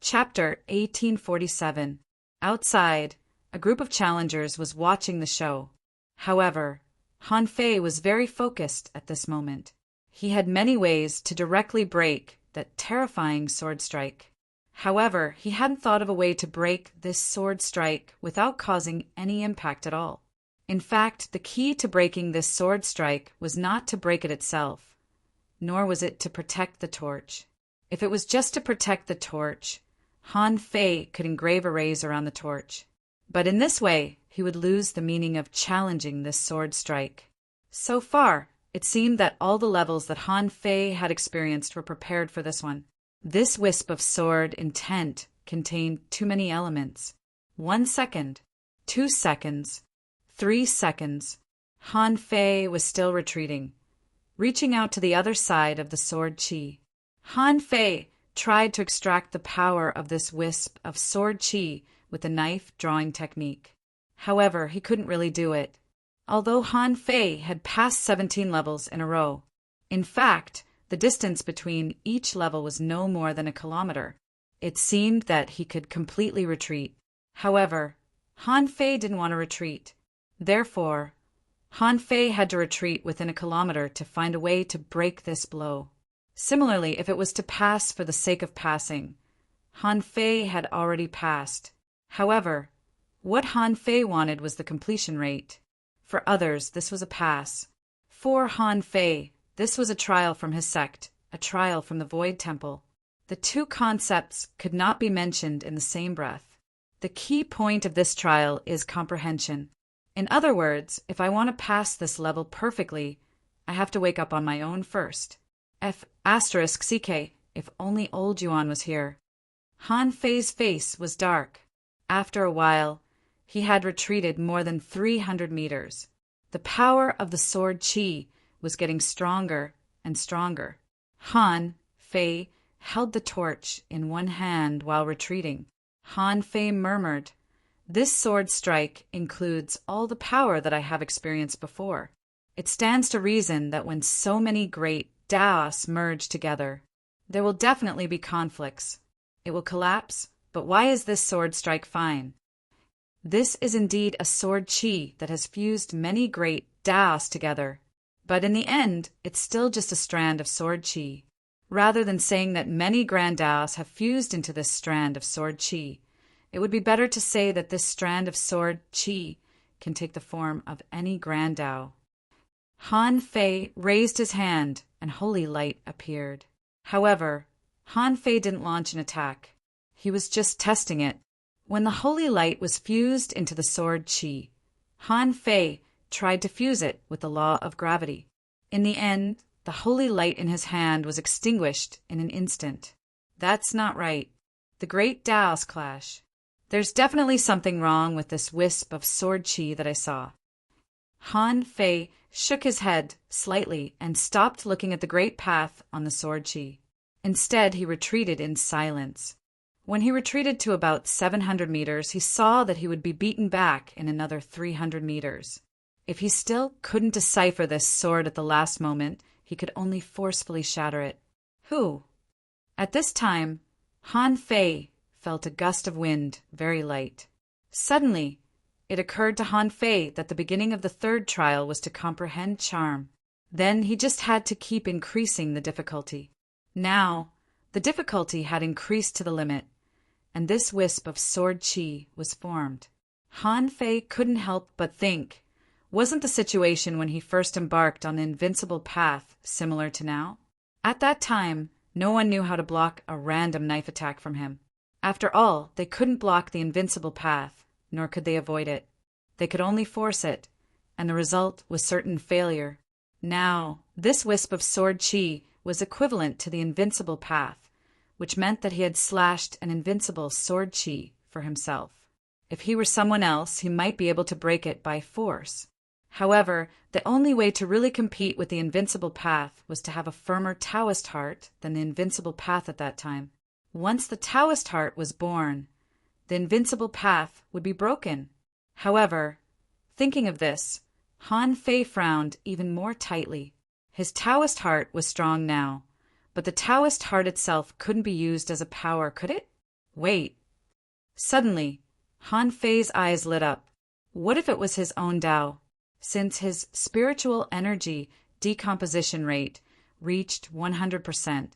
Chapter 1847. Outside, a group of challengers was watching the show. However, Han Fei was very focused at this moment. He had many ways to directly break that terrifying sword strike. However, he hadn't thought of a way to break this sword strike without causing any impact at all. In fact, the key to breaking this sword strike was not to break it itself, nor was it to protect the torch. If it was just to protect the torch, Han Fei could engrave arrays around the torch. But in this way, he would lose the meaning of challenging this sword strike. So far, it seemed that all the levels that Han Fei had experienced were prepared for this one. This wisp of sword intent contained too many elements. 1 second, 2 seconds, 3 seconds. Han Fei was still retreating, reaching out to the other side of the sword chi. Han Fei tried to extract the power of this wisp of sword chi with a knife drawing technique. However, he couldn't really do it, although Han Fei had passed 17 levels in a row. In fact, the distance between each level was no more than a kilometer. It seemed that he could completely retreat. However, Han Fei didn't want to retreat. Therefore, Han Fei had to retreat within a kilometer to find a way to break this blow. Similarly, if it was to pass for the sake of passing, Han Fei had already passed. However, what Han Fei wanted was the completion rate. For others, this was a pass. For Han Fei, this was a trial from his sect, a trial from the Void Temple. The two concepts could not be mentioned in the same breath. The key point of this trial is comprehension. In other words, if I want to pass this level perfectly, I have to wake up on my own first. *CK, if only old Yuan was here. Han Fei's face was dark. After a while, he had retreated more than 300 meters. The power of the sword chi was getting stronger and stronger. Han Fei held the torch in one hand while retreating. Han Fei murmured, "This sword strike includes all the power that I have experienced before. It stands to reason that when so many great Daos merge together, there will definitely be conflicts. It will collapse, but why is this sword strike fine? This is indeed a sword chi that has fused many great Daos together, but in the end, it's still just a strand of sword chi. Rather than saying that many grand Daos have fused into this strand of sword chi, it would be better to say that this strand of sword chi can take the form of any grand Dao." Han Fei raised his hand and holy light appeared. However, Han Fei didn't launch an attack. He was just testing it. When the holy light was fused into the sword chi, Han Fei tried to fuse it with the law of gravity. In the end, the holy light in his hand was extinguished in an instant. That's not right. The great Daos clash. There's definitely something wrong with this wisp of sword chi that I saw. Han Fei shook his head slightly and stopped looking at the great path on the sword chi. Instead, he retreated in silence. When he retreated to about 700 meters, he saw that he would be beaten back in another 300 meters. If he still couldn't decipher this sword at the last moment, he could only forcefully shatter it. Who? At this time, Han Fei felt a gust of wind, very light. Suddenly, it occurred to Han Fei that the beginning of the third trial was to comprehend charm. Then he just had to keep increasing the difficulty. Now, the difficulty had increased to the limit, and this wisp of sword chi was formed. Han Fei couldn't help but think, wasn't the situation when he first embarked on the invincible path similar to now? At that time, no one knew how to block a random knife attack from him. After all, they couldn't block the invincible path, nor could they avoid it. They could only force it, and the result was certain failure. Now, this wisp of sword chi was equivalent to the invincible path, which meant that he had slashed an invincible sword chi for himself. If he were someone else, he might be able to break it by force. However, the only way to really compete with the invincible path was to have a firmer Taoist heart than the invincible path at that time. Once the Taoist heart was born, the invincible path would be broken. However, thinking of this, Han Fei frowned even more tightly. His Taoist heart was strong now, but the Taoist heart itself couldn't be used as a power, could it? Wait. Suddenly, Han Fei's eyes lit up. What if it was his own Tao? Since his spiritual energy decomposition rate reached 100%,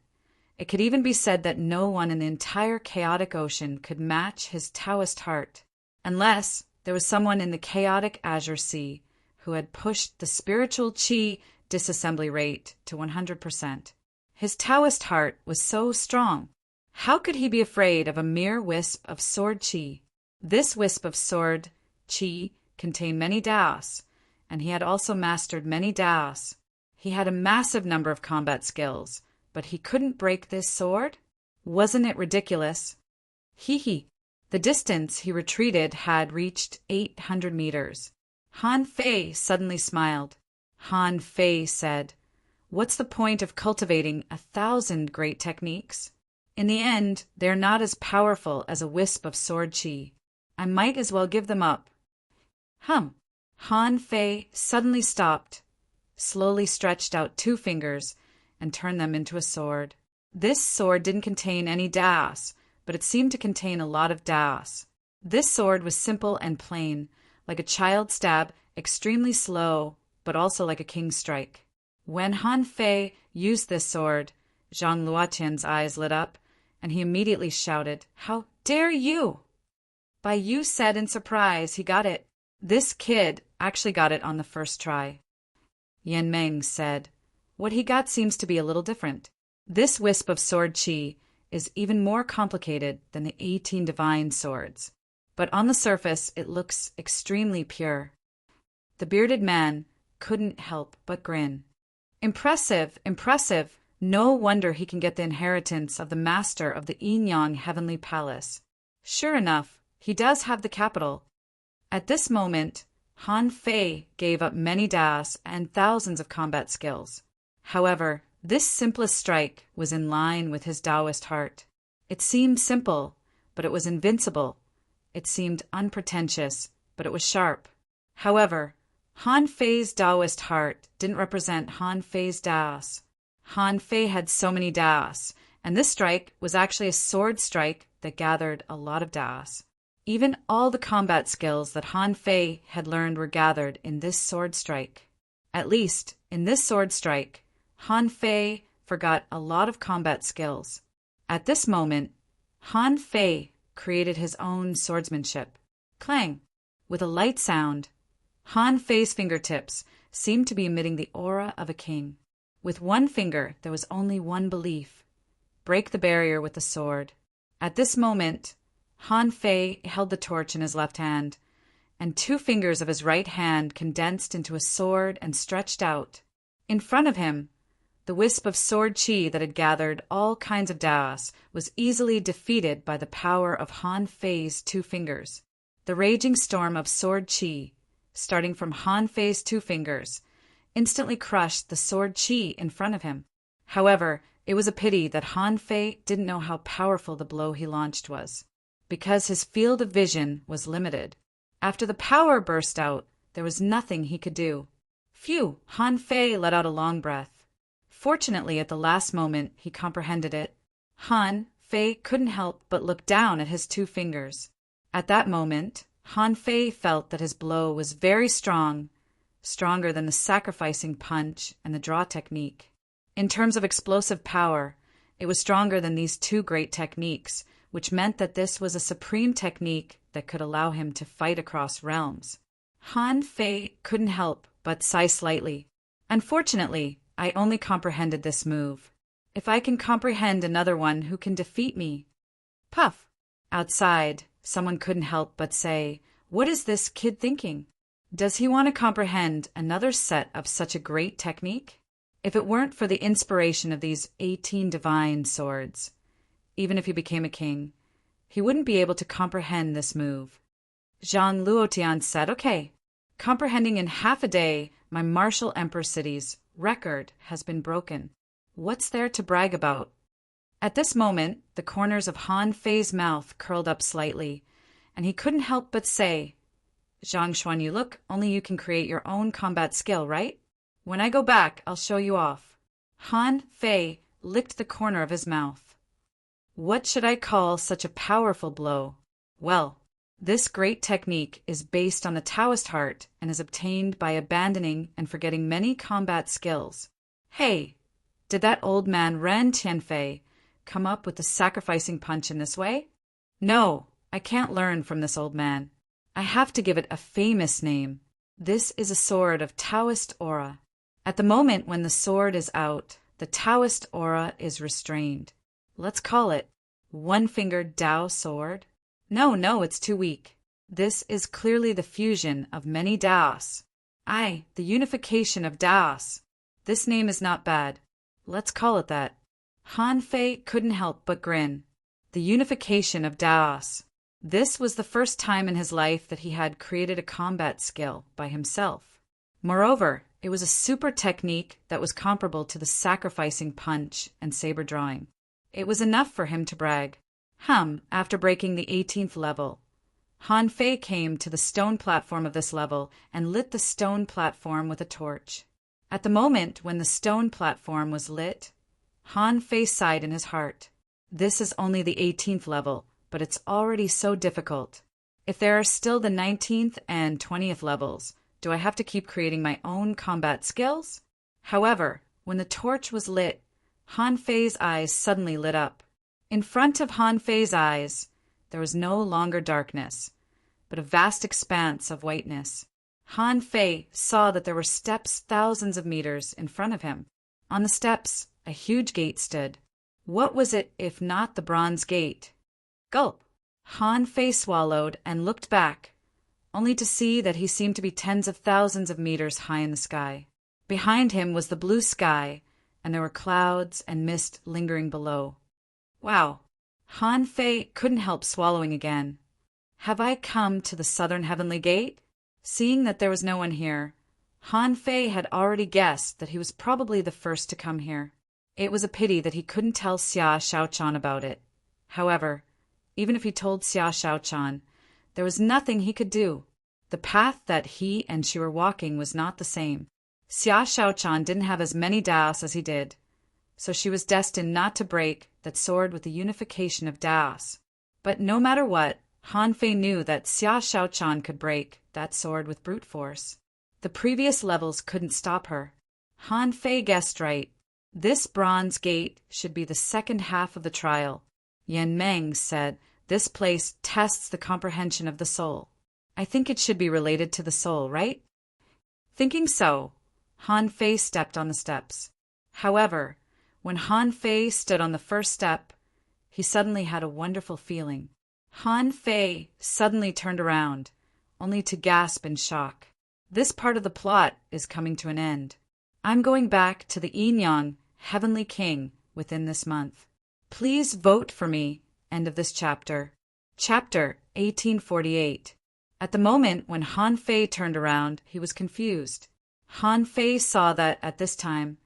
it could even be said that no one in the entire chaotic ocean could match his Taoist heart, unless there was someone in the chaotic azure sea who had pushed the spiritual qi disassembly rate to 100%. His Taoist heart was so strong. How could he be afraid of a mere wisp of sword qi? This wisp of sword qi contained many Daos, and he had also mastered many Daos. He had a massive number of combat skills, but he couldn't break this sword? Wasn't it ridiculous? Hee. The distance he retreated had reached 800 meters. Han Fei suddenly smiled. Han Fei said, "What's the point of cultivating 1,000 great techniques? In the end, they're not as powerful as a wisp of sword qi. I might as well give them up." Han Fei suddenly stopped, slowly stretched out 2 fingers, and turned them into a sword. This sword didn't contain any Daos, but it seemed to contain a lot of Daos. This sword was simple and plain, like a child's stab, extremely slow, but also like a king's strike. When Han Fei used this sword, Zhang Luotian's eyes lit up, and he immediately shouted, "How dare you!" Bai Yu said in surprise he got it. This kid actually got it on the first try. Yan Meng said, "What he got seems to be a little different. This wisp of sword qi is even more complicated than the 18 divine swords, but on the surface it looks extremely pure." The bearded man couldn't help but grin. Impressive, impressive. No wonder he can get the inheritance of the master of the Yin-Yang Heavenly Palace. Sure enough, he does have the capital. At this moment, Han Fei gave up many Daos and thousands of combat skills. However, this simplest strike was in line with his Taoist heart. It seemed simple, but it was invincible. It seemed unpretentious, but it was sharp. However, Han Fei's Taoist heart didn't represent Han Fei's Daos. Han Fei had so many Daos, and this strike was actually a sword strike that gathered a lot of Daos. Even all the combat skills that Han Fei had learned were gathered in this sword strike. At least, in this sword strike, Han Fei forgot a lot of combat skills. At this moment, Han Fei created his own swordsmanship. Clang! With a light sound, Han Fei's fingertips seemed to be emitting the aura of a king. With one finger, there was only one belief: break the barrier with the sword. At this moment, Han Fei held the torch in his left hand, and 2 fingers of his right hand condensed into a sword and stretched out. In front of him, the wisp of sword qi that had gathered all kinds of Daos was easily defeated by the power of Han Fei's 2 fingers. The raging storm of sword qi, starting from Han Fei's 2 fingers, instantly crushed the sword qi in front of him. However, it was a pity that Han Fei didn't know how powerful the blow he launched was, because his field of vision was limited. After the power burst out, there was nothing he could do. Phew! Han Fei let out a long breath. Fortunately, at the last moment, he comprehended it. Han Fei couldn't help but look down at his 2 fingers. At that moment, Han Fei felt that his blow was very strong, stronger than the sacrificing punch and the draw technique. In terms of explosive power, it was stronger than these 2 great techniques, which meant that this was a supreme technique that could allow him to fight across realms. Han Fei couldn't help but sigh slightly. Unfortunately, I only comprehended this move. If I can comprehend another one who can defeat me. Puff! Outside, someone couldn't help but say, "What is this kid thinking? Does he want to comprehend another set of such a great technique?" If it weren't for the inspiration of these 18 divine swords, even if he became a king, he wouldn't be able to comprehend this move. Zhang Luotian said, "Okay, comprehending in half a day my martial emperor city's record has been broken. What's there to brag about?" At this moment, the corners of Han Fei's mouth curled up slightly, and he couldn't help but say, "Zhang Xuanyu, look, only you can create your own combat skill, right? When I go back, I'll show you off." Han Fei licked the corner of his mouth. What should I call such a powerful blow? Well, this great technique is based on the Taoist heart and is obtained by abandoning and forgetting many combat skills. Hey, did that old man Ren Tianfei come up with the sacrificing punch in this way? No, I can't learn from this old man. I have to give it a famous name. This is a sword of Taoist aura. At the moment when the sword is out, the Taoist aura is restrained. Let's call it one-fingered Tao sword. No, it's too weak. This is clearly the fusion of many Taos. The unification of Taos. This name is not bad. Let's call it that. Han Fei couldn't help but grin. The unification of Taos. This was the first time in his life that he had created a combat skill by himself. Moreover, it was a super technique that was comparable to the sacrificing punch and saber drawing. It was enough for him to brag. After breaking the 18th level, Han Fei came to the stone platform of this level and lit the stone platform with a torch. At the moment when the stone platform was lit, Han Fei sighed in his heart. This is only the 18th level, but it's already so difficult. If there are still the 19th and 20th levels, do I have to keep creating my own combat skills? However, when the torch was lit, Han Fei's eyes suddenly lit up. In front of Han Fei's eyes, there was no longer darkness, but a vast expanse of whiteness. Han Fei saw that there were steps thousands of meters in front of him. On the steps, a huge gate stood. What was it if not the bronze gate? Gulp! Han Fei swallowed and looked back, only to see that he seemed to be tens of thousands of meters high in the sky. Behind him was the blue sky, and there were clouds and mist lingering below. Wow! Han Fei couldn't help swallowing again. Have I come to the southern heavenly gate? Seeing that there was no one here, Han Fei had already guessed that he was probably the first to come here. It was a pity that he couldn't tell Xia Shaochan about it. However, even if he told Xia Shaochan, there was nothing he could do. The path that he and she were walking was not the same. Xia Shaochan didn't have as many Daos as he did, so she was destined not to break that sword with the unification of Daos. But no matter what, Han Fei knew that Xia Shaochan could break that sword with brute force. The previous levels couldn't stop her. Han Fei guessed right. This bronze gate should be the second half of the trial. Yan Meng said, "This place tests the comprehension of the soul." I think it should be related to the soul, right? Thinking so, Han Fei stepped on the steps. However, when Han Fei stood on the first step, he suddenly had a wonderful feeling. Han Fei suddenly turned around, only to gasp in shock. This part of the plot is coming to an end. I'm going back to the Yin-Yang Heavenly King within this month. Please vote for me. End of this chapter. Chapter 1848. At the moment when Han Fei turned around, he was confused. Han Fei saw that, at this time,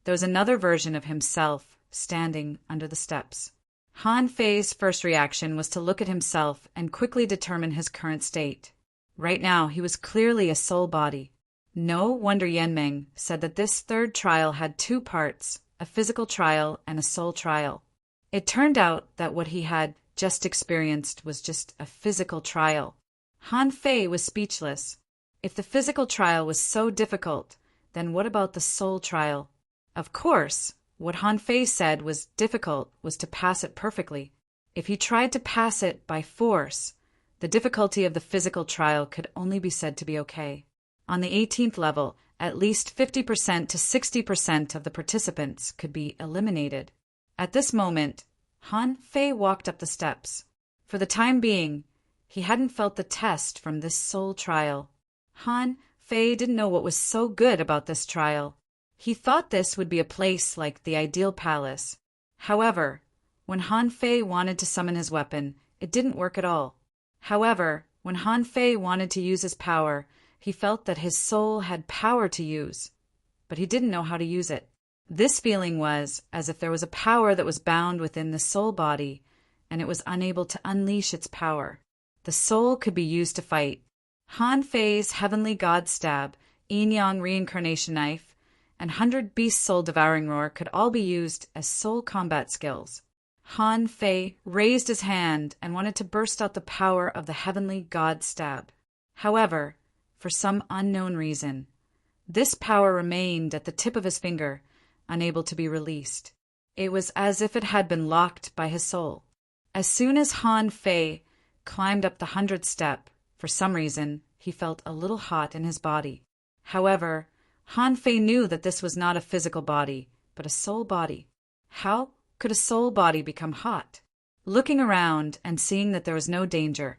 there was another version of himself standing under the steps. Han Fei's first reaction was to look at himself and quickly determine his current state. Right now, he was clearly a soul body. No wonder Yanmeng said that this third trial had two parts, a physical trial and a soul trial. It turned out that what he had just experienced was just a physical trial. Han Fei was speechless. If the physical trial was so difficult, then what about the soul trial? Of course, what Han Fei said was difficult was to pass it perfectly. If he tried to pass it by force, the difficulty of the physical trial could only be said to be okay. On the 18th level, at least 50% to 60% of the participants could be eliminated. At this moment, Han Fei walked up the steps. For the time being, he hadn't felt the test from this soul trial. Han Fei didn't know what was so good about this trial. He thought this would be a place like the ideal palace. However, when Han Fei wanted to summon his weapon, it didn't work at all. However, when Han Fei wanted to use his power, he felt that his soul had power to use, but he didn't know how to use it. This feeling was as if there was a power that was bound within the soul body, and it was unable to unleash its power. The soul could be used to fight. Han Fei's heavenly god stab, yin-yang reincarnation knife, and 100 beast soul devouring roar could all be used as soul combat skills. Han Fei raised his hand and wanted to burst out the power of the heavenly god stab. However, for some unknown reason, this power remained at the tip of his finger, unable to be released. It was as if it had been locked by his soul. As soon as Han Fei climbed up the 100th step, for some reason, he felt a little hot in his body. However, Han Fei knew that this was not a physical body, but a soul body. How could a soul body become hot? Looking around and seeing that there was no danger,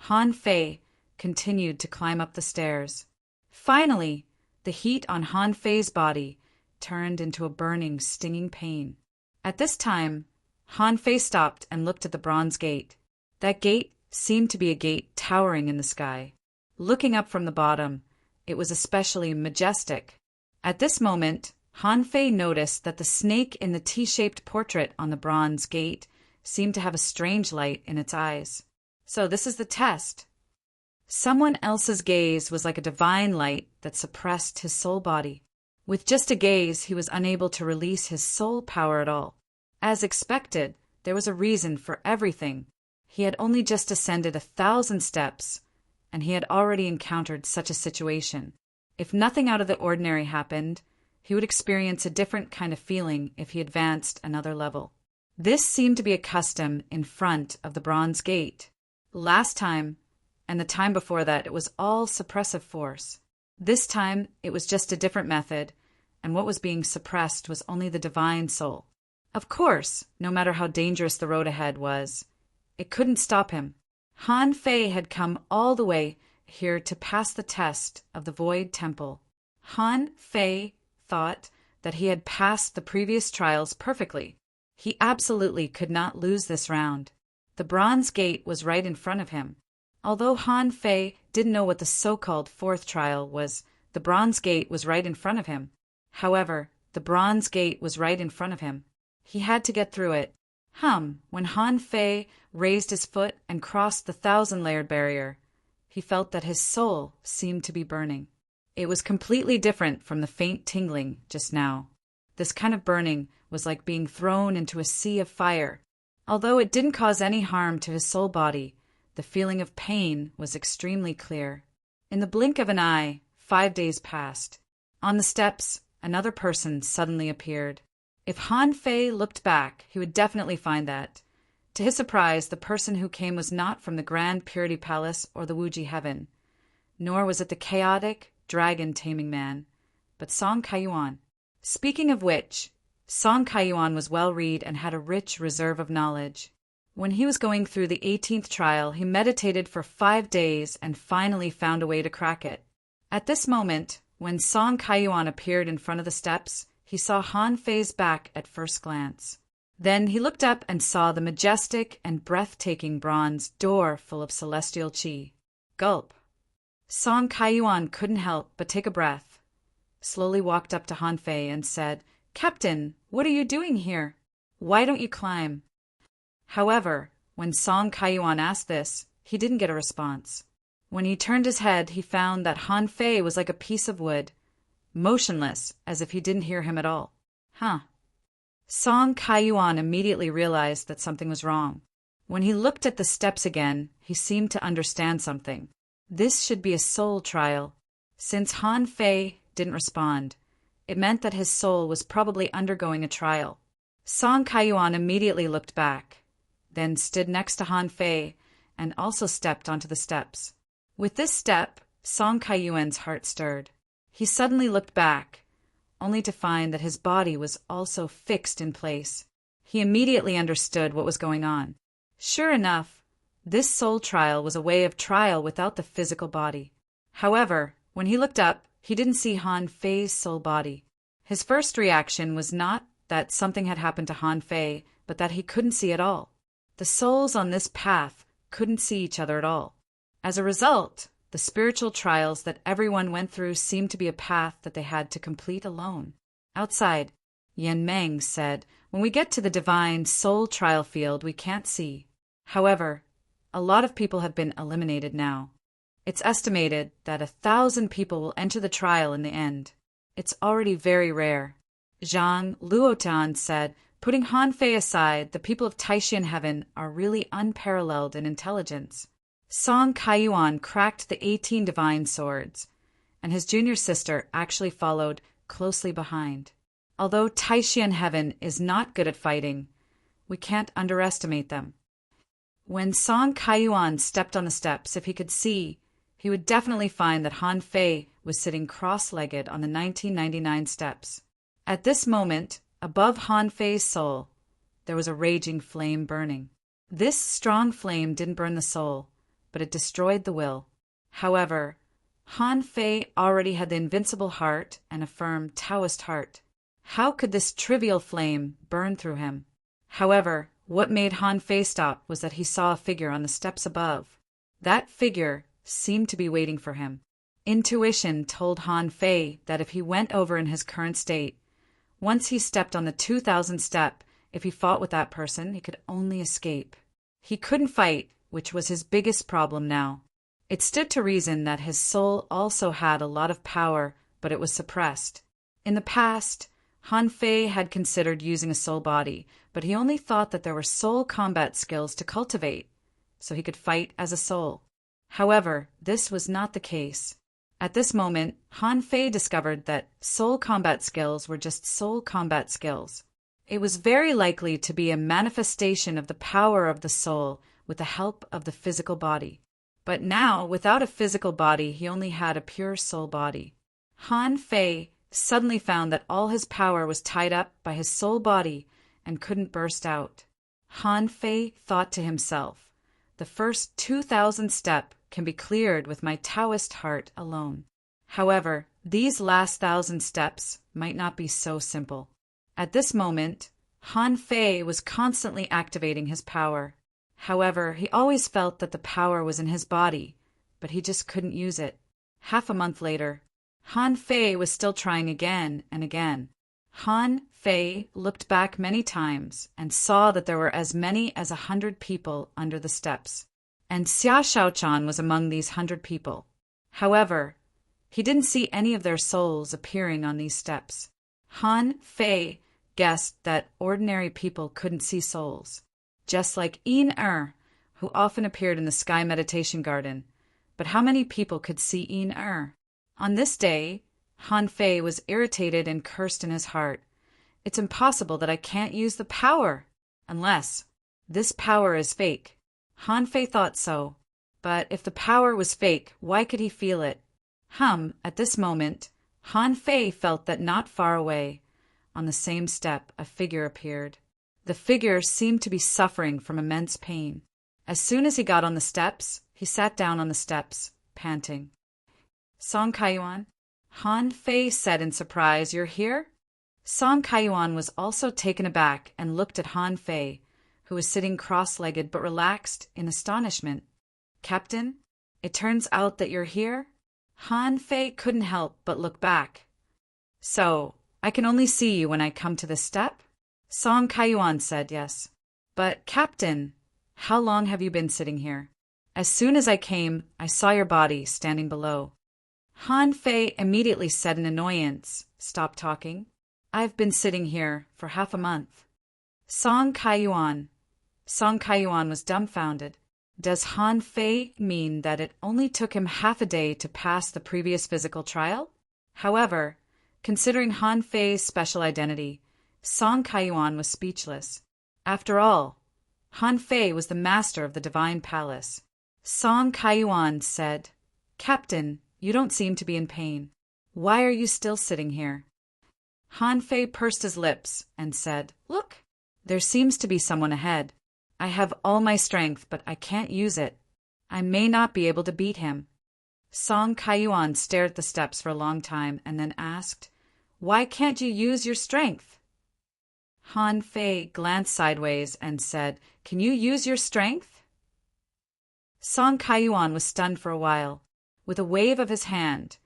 Han Fei continued to climb up the stairs. Finally, the heat on Han Fei's body turned into a burning, stinging pain. At this time, Han Fei stopped and looked at the bronze gate. That gate seemed to be a gate towering in the sky. Looking up from the bottom, it was especially majestic. At this moment, Han Fei noticed that the snake in the T-shaped portrait on the bronze gate seemed to have a strange light in its eyes. So this is the test. Someone else's gaze was like a divine light that suppressed his soul body. With just a gaze, he was unable to release his soul power at all. As expected, there was a reason for everything. He had only just ascended 1,000 steps, and he had already encountered such a situation. If nothing out of the ordinary happened, he would experience a different kind of feeling if he advanced another level. This seemed to be a custom in front of the bronze gate. Last time, and the time before that, it was all suppressive force. This time, it was just a different method, and what was being suppressed was only the divine soul. Of course, no matter how dangerous the road ahead was, it couldn't stop him. Han Fei had come all the way here to pass the test of the Void Temple. Han Fei thought that he had passed the previous trials perfectly. He absolutely could not lose this round. The bronze gate was right in front of him. Although Han Fei didn't know what the so-called fourth trial was, the bronze gate was right in front of him. However, the bronze gate was right in front of him. He had to get through it. When Han Fei raised his foot and crossed the 1,000-layered barrier, he felt that his soul seemed to be burning. It was completely different from the faint tingling just now. This kind of burning was like being thrown into a sea of fire. Although it didn't cause any harm to his soul body, the feeling of pain was extremely clear. In the blink of an eye, 5 days passed. On the steps, another person suddenly appeared. If Han Fei looked back, he would definitely find that. To his surprise, the person who came was not from the Grand Purity Palace or the Wuji Heaven, nor was it the chaotic, dragon-taming man, but Song Kaiyuan. Speaking of which, Song Kaiyuan was well-read and had a rich reserve of knowledge. When he was going through the 18th trial, he meditated for 5 days and finally found a way to crack it. At this moment, when Song Kaiyuan appeared in front of the steps, he saw Han Fei's back at first glance. Then he looked up and saw the majestic and breathtaking bronze door full of celestial qi. Gulp. Song Kaiyuan couldn't help but take a breath, slowly walked up to Han Fei and said, "Captain, what are you doing here? Why don't you climb?" However, when Song Kaiyuan asked this, he didn't get a response. When he turned his head, he found that Han Fei was like a piece of wood, motionless, as if he didn't hear him at all. Song Kaiyuan immediately realized that something was wrong. When he looked at the steps again, he seemed to understand something. This should be a soul trial. Since Han Fei didn't respond, it meant that his soul was probably undergoing a trial. Song Kaiyuan immediately looked back, then stood next to Han Fei and also stepped onto the steps. With this step, Song Kaiyuan's heart stirred. He suddenly looked back, only to find that his body was also fixed in place. He immediately understood what was going on. Sure enough, this soul trial was a way of trial without the physical body. However, when he looked up, he didn't see Han Fei's soul body. His first reaction was not that something had happened to Han Fei, but that he couldn't see at all. The souls on this path couldn't see each other at all. As a result, the spiritual trials that everyone went through seemed to be a path that they had to complete alone. Outside, Yan Meng said, "When we get to the divine soul trial field, we can't see." However, a lot of people have been eliminated now. It's estimated that 1,000 people will enter the trial in the end. It's already very rare. Zhang Luotan said, Putting Han Fei aside, the people of Taishan Heaven are really unparalleled in intelligence. Song Kaiyuan cracked the 18 divine swords, and his junior sister actually followed closely behind. Although Taishan Heaven is not good at fighting, we can't underestimate them. When Song Kaiyuan stepped on the steps, if he could see, he would definitely find that Han Fei was sitting cross-legged on the 1999 steps. At this moment, above Han Fei's soul, there was a raging flame burning. This strong flame didn't burn the soul, but it destroyed the will. However, Han Fei already had the invincible heart and a firm Taoist heart. How could this trivial flame burn through him? However, what made Han Fei stop was that he saw a figure on the steps above. That figure seemed to be waiting for him. Intuition told Han Fei that if he went over in his current state, once he stepped on the 2000th step, if he fought with that person, he could only escape. He couldn't fight, which was his biggest problem now. It stood to reason that his soul also had a lot of power, but it was suppressed. In the past, Han Fei had considered using a soul body, but he only thought that there were soul combat skills to cultivate, so he could fight as a soul. However, this was not the case. At this moment, Han Fei discovered that soul combat skills were just soul combat skills. It was very likely to be a manifestation of the power of the soul with the help of the physical body. But now, without a physical body, he only had a pure soul body. Han Fei suddenly found that all his power was tied up by his soul body and couldn't burst out. Han Fei thought to himself, the first 2000 step can be cleared with my Taoist heart alone. However, these last 1000 steps might not be so simple. At this moment, Han Fei was constantly activating his power. However, he always felt that the power was in his body, but he just couldn't use it. Half a month later, Han Fei was still trying again and again. Han Fei looked back many times and saw that there were as many as 100 people under the steps, and Xia Shaochan was among these 100 people. However, he didn't see any of their souls appearing on these steps. Han Fei guessed that ordinary people couldn't see souls, just like Yin who often appeared in the Sky Meditation Garden. But how many people could see Yin On this day, Han Fei was irritated and cursed in his heart. It's impossible that I can't use the power, unless this power is fake. Han Fei thought so, but if the power was fake, why could he feel it? At this moment, Han Fei felt that not far away, on the same step, a figure appeared. The figure seemed to be suffering from immense pain. As soon as he got on the steps, he sat down on the steps, panting. Song Kaiyuan, Han Fei said in surprise, "You're here?" Song Kaiyuan was also taken aback and looked at Han Fei, who was sitting cross-legged but relaxed in astonishment. "Captain, it turns out that you're here?" Han Fei couldn't help but look back. "So, I can only see you when I come to this step?" Song Kaiyuan said yes. "But, Captain, how long have you been sitting here?" "As soon as I came, I saw your body standing below." Han Fei immediately said in annoyance, "Stop talking. I've been sitting here for half a month." Song Kaiyuan was dumbfounded. Does Han Fei mean that it only took him half a day to pass the previous physical trial? However, considering Han Fei's special identity, Song Kaiyuan was speechless. After all, Han Fei was the master of the Divine Palace. Song Kaiyuan said, "Captain, you don't seem to be in pain. Why are you still sitting here?" Han Fei pursed his lips and said, "Look, there seems to be someone ahead. I have all my strength, but I can't use it. I may not be able to beat him." Song Kaiyuan stared at the steps for a long time and then asked, "Why can't you use your strength?" Han Fei glanced sideways and said, "Can you use your strength?" Song Kaiyuan was stunned for a while. With a wave of his hand,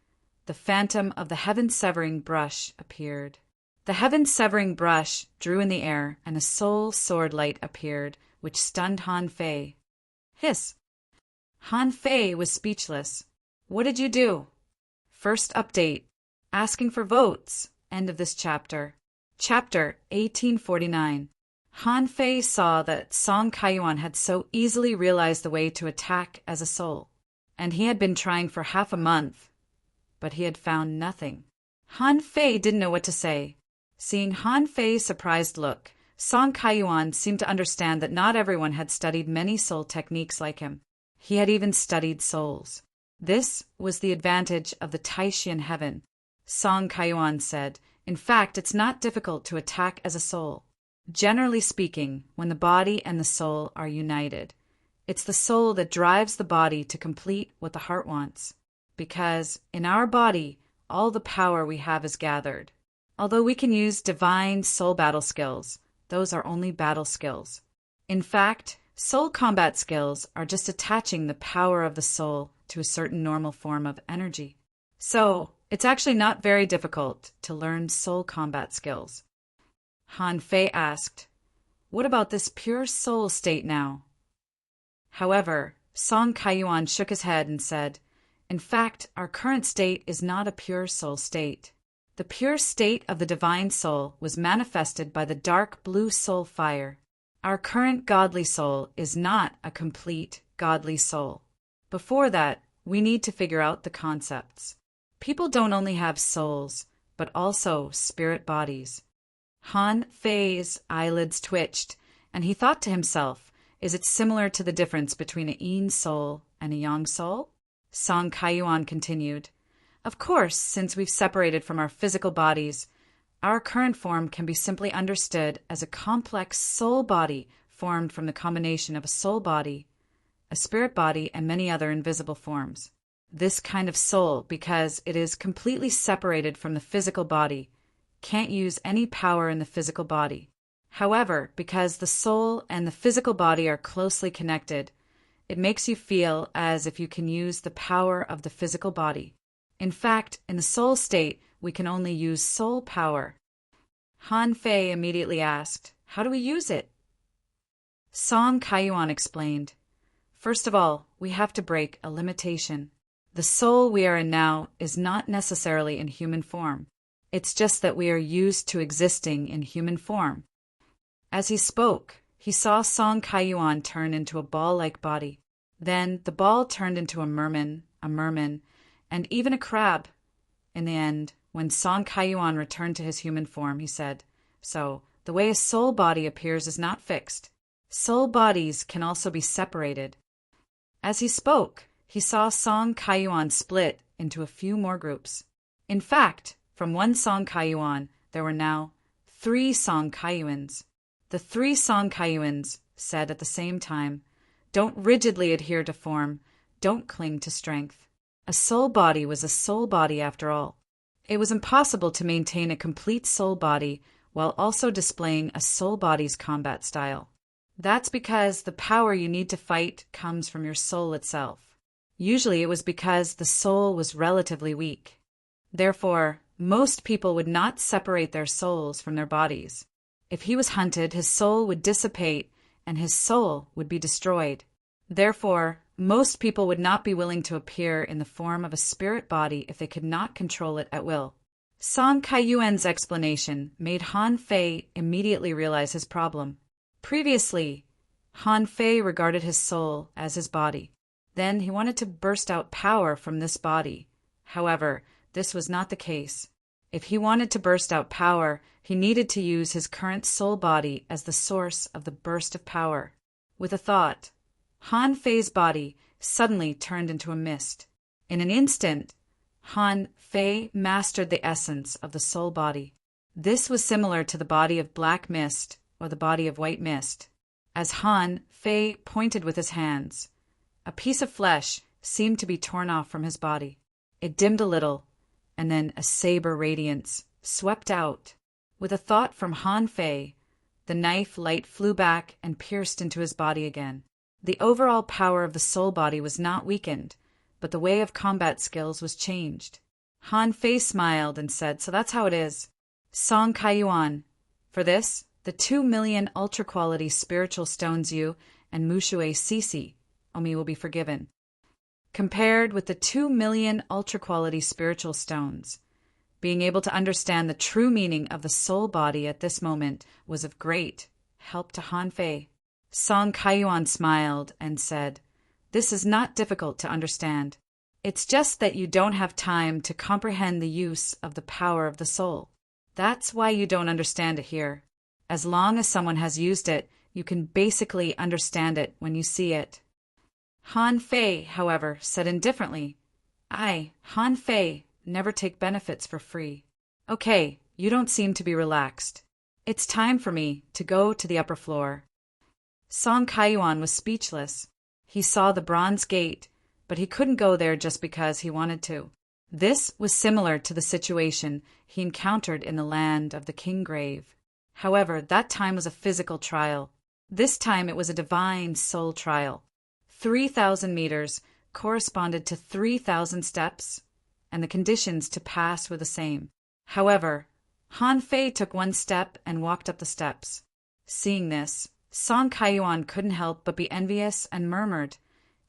the phantom of the heaven-severing brush appeared. The heaven-severing brush drew in the air, and a soul sword light appeared, which stunned Han Fei. Hiss! Han Fei was speechless. "What did you do?" First update. Asking for votes. End of this chapter. Chapter 1849. Han Fei saw that Song Kaiyuan had so easily realized the way to attack as a soul, and he had been trying for half a month, but he had found nothing. Han Fei didn't know what to say. Seeing Han Fei's surprised look, Song Kaiyuan seemed to understand that not everyone had studied many soul techniques like him. He had even studied souls. This was the advantage of the Taishian heaven. Song Kaiyuan said, "In fact, it's not difficult to attack as a soul. Generally speaking, when the body and the soul are united, it's the soul that drives the body to complete what the heart wants. Because in our body, all the power we have is gathered. Although we can use divine soul battle skills, those are only battle skills. In fact, soul combat skills are just attaching the power of the soul to a certain normal form of energy. So, it's actually not very difficult to learn soul combat skills." Han Fei asked, "What about this pure soul state now?" However, Song Kaiyuan shook his head and said, "In fact, our current state is not a pure soul state. The pure state of the divine soul was manifested by the dark blue soul fire. Our current godly soul is not a complete godly soul. Before that, we need to figure out the concepts. People don't only have souls, but also spirit bodies." Han Fei's eyelids twitched, and he thought to himself, is it similar to the difference between a yin soul and a yang soul? Song Kaiyuan continued, "Of course, since we've separated from our physical bodies, our current form can be simply understood as a complex soul body formed from the combination of a soul body, a spirit body, and many other invisible forms. This kind of soul, because it is completely separated from the physical body, can't use any power in the physical body. However, because the soul and the physical body are closely connected, it makes you feel as if you can use the power of the physical body. In fact, in the soul state, we can only use soul power." Han Fei immediately asked, "How do we use it?" Song Kaiyuan explained, "First of all, we have to break a limitation. The soul we are in now is not necessarily in human form. It's just that we are used to existing in human form." As he spoke, he saw Song Kaiyuan turn into a ball-like body. Then the ball turned into a merman, and even a crab. In the end, when Song Kaiyuan returned to his human form, he said, "So, the way a soul body appears is not fixed. Soul bodies can also be separated." As he spoke, he saw Song Kaiyuan split into a few more groups. In fact, from one Song Kaiyuan, there were now 3 Song Kaiyuans. The 3 Song Kaiyuans said at the same time, "Don't rigidly adhere to form, don't cling to strength. A soul body was a soul body after all. It was impossible to maintain a complete soul body while also displaying a soul body's combat style. That's because the power you need to fight comes from your soul itself. Usually it was because the soul was relatively weak. Therefore, most people would not separate their souls from their bodies. If he was hunted, his soul would dissipate and his soul would be destroyed. Therefore, most people would not be willing to appear in the form of a spirit body if they could not control it at will." Song Kaiyuan's explanation made Han Fei immediately realize his problem. Previously, Han Fei regarded his soul as his body. Then he wanted to burst out power from this body. However, this was not the case. If he wanted to burst out power, he needed to use his current soul body as the source of the burst of power. With a thought, Han Fei's body suddenly turned into a mist. In an instant, Han Fei mastered the essence of the soul body. This was similar to the body of black mist or the body of white mist. As Han Fei pointed with his hands, a piece of flesh seemed to be torn off from his body. It dimmed a little, and then a saber radiance swept out. With a thought from Han Fei, the knife light flew back and pierced into his body again. The overall power of the soul body was not weakened, but the way of combat skills was changed. Han Fei smiled and said, "So that's how it is. Song Kaiyuan, for this, the 2 million ultra-quality spiritual stones you and Mushue Sisi, Omi, will be forgiven. Compared with the 2 million ultra-quality spiritual stones, Being able to understand the true meaning of the soul body at this moment was of great help to Han Fei. Song Kaiyuan smiled and said, "This is not difficult to understand. It's just that you don't have time to comprehend the use of the power of the soul. That's why you don't understand it here. As long as someone has used it, you can basically understand it when you see it." Han Fei, however, said indifferently, "I, Han Fei, never take benefits for free. Okay, you don't seem to be relaxed. It's time for me to go to the upper floor." Song Kaiyuan was speechless. He saw the bronze gate, but he couldn't go there just because he wanted to. This was similar to the situation he encountered in the land of the King Grave. However, that time was a physical trial. This time it was a divine soul trial. 3,000 meters corresponded to 3,000 steps, and the conditions to pass were the same. However, Han Fei took one step and walked up the steps. Seeing this, Song Kaiyuan couldn't help but be envious and murmured,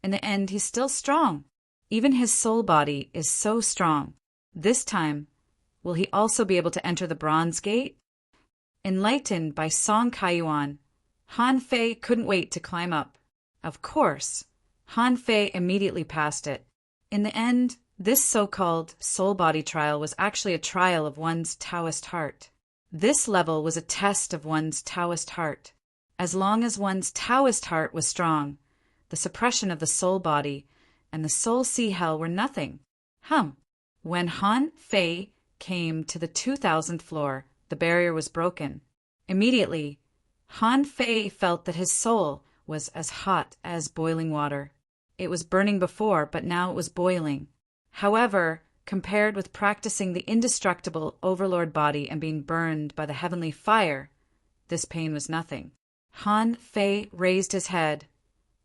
"In the end, he's still strong. Even his soul body is so strong. This time, will he also be able to enter the bronze gate?" Enlightened by Song Kaiyuan, Han Fei couldn't wait to climb up. Of course, Han Fei immediately passed it. In the end, this so-called soul body trial was actually a trial of one's Taoist heart. This level was a test of one's Taoist heart. As long as one's Taoist heart was strong, the suppression of the soul body and the soul sea hell were nothing. When Han Fei came to the 2,000th floor, the barrier was broken. Immediately, Han Fei felt that his soul was as hot as boiling water. It was burning before, but now it was boiling. However, compared with practicing the indestructible overlord body and being burned by the heavenly fire, this pain was nothing. Han Fei raised his head,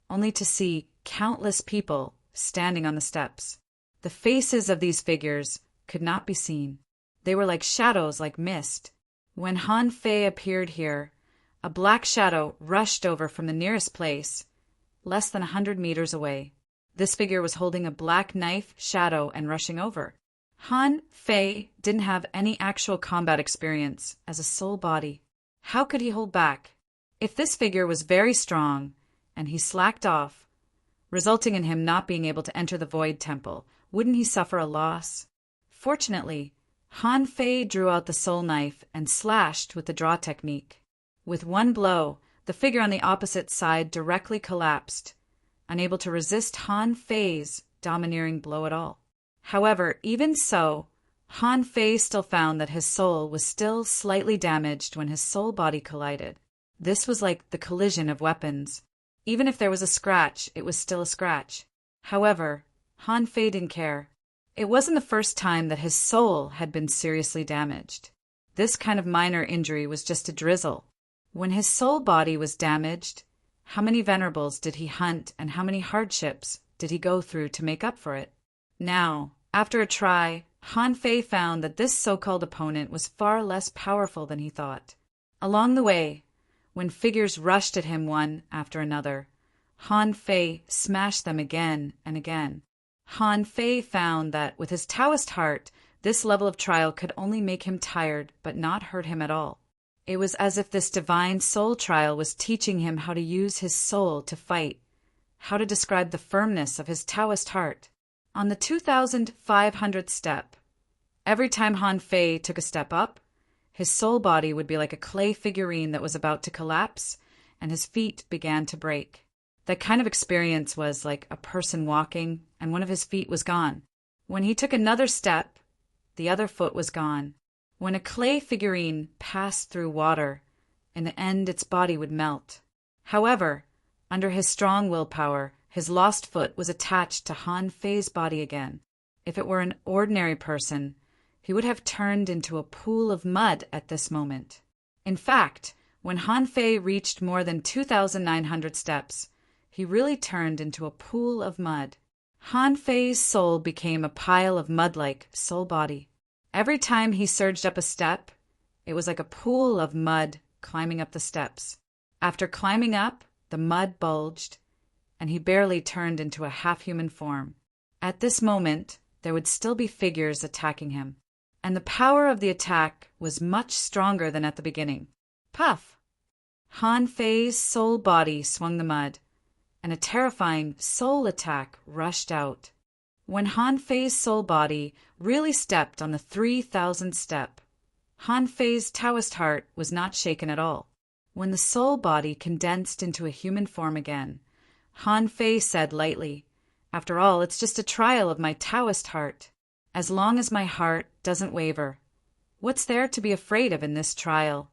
only to see countless people standing on the steps. The faces of these figures could not be seen. They were like shadows, like mist. When Han Fei appeared here, a black shadow rushed over from the nearest place, less than 100 meters away. This figure was holding a black knife shadow and rushing over. Han Fei didn't have any actual combat experience as a soul body. How could he hold back? If this figure was very strong, and he slacked off, resulting in him not being able to enter the Void Temple, wouldn't he suffer a loss? Fortunately, Han Fei drew out the soul knife and slashed with the draw technique. With one blow, the figure on the opposite side directly collapsed, unable to resist Han Fei's domineering blow at all. However, even so, Han Fei still found that his soul was still slightly damaged when his soul body collided. This was like the collision of weapons. Even if there was a scratch, it was still a scratch. However, Han Fei didn't care. It wasn't the first time that his soul had been seriously damaged. This kind of minor injury was just a drizzle. When his soul body was damaged, how many venerables did he hunt and how many hardships did he go through to make up for it? Now, after a try, Han Fei found that this so-called opponent was far less powerful than he thought. Along the way, when figures rushed at him one after another, Han Fei smashed them again and again. Han Fei found that with his Taoist heart, this level of trial could only make him tired but not hurt him at all. It was as if this divine soul trial was teaching him how to use his soul to fight, how to describe the firmness of his Taoist heart. On the 2,500th step, every time Han Fei took a step up, his soul body would be like a clay figurine that was about to collapse, and his feet began to break. That kind of experience was like a person walking, and one of his feet was gone. When he took another step, the other foot was gone. When a clay figurine passed through water, in the end its body would melt. However, under his strong willpower, his lost foot was attached to Han Fei's body again. If it were an ordinary person, he would have turned into a pool of mud at this moment. In fact, when Han Fei reached more than 2,900 steps, he really turned into a pool of mud. Han Fei's soul became a pile of mud-like soul body. Every time he surged up a step, it was like a pool of mud climbing up the steps. After climbing up, the mud bulged, and he barely turned into a half-human form. At this moment, there would still be figures attacking him. and the power of the attack was much stronger than at the beginning. Puff! Han Fei's soul body swung the mud, and a terrifying soul attack rushed out. When Han Fei's soul body really stepped on the 3,000th step, Han Fei's Taoist heart was not shaken at all. When the soul body condensed into a human form again, Han Fei said lightly, "After all, it's just a trial of my Taoist heart. As long as my heart doesn't waver, what's there to be afraid of in this trial?"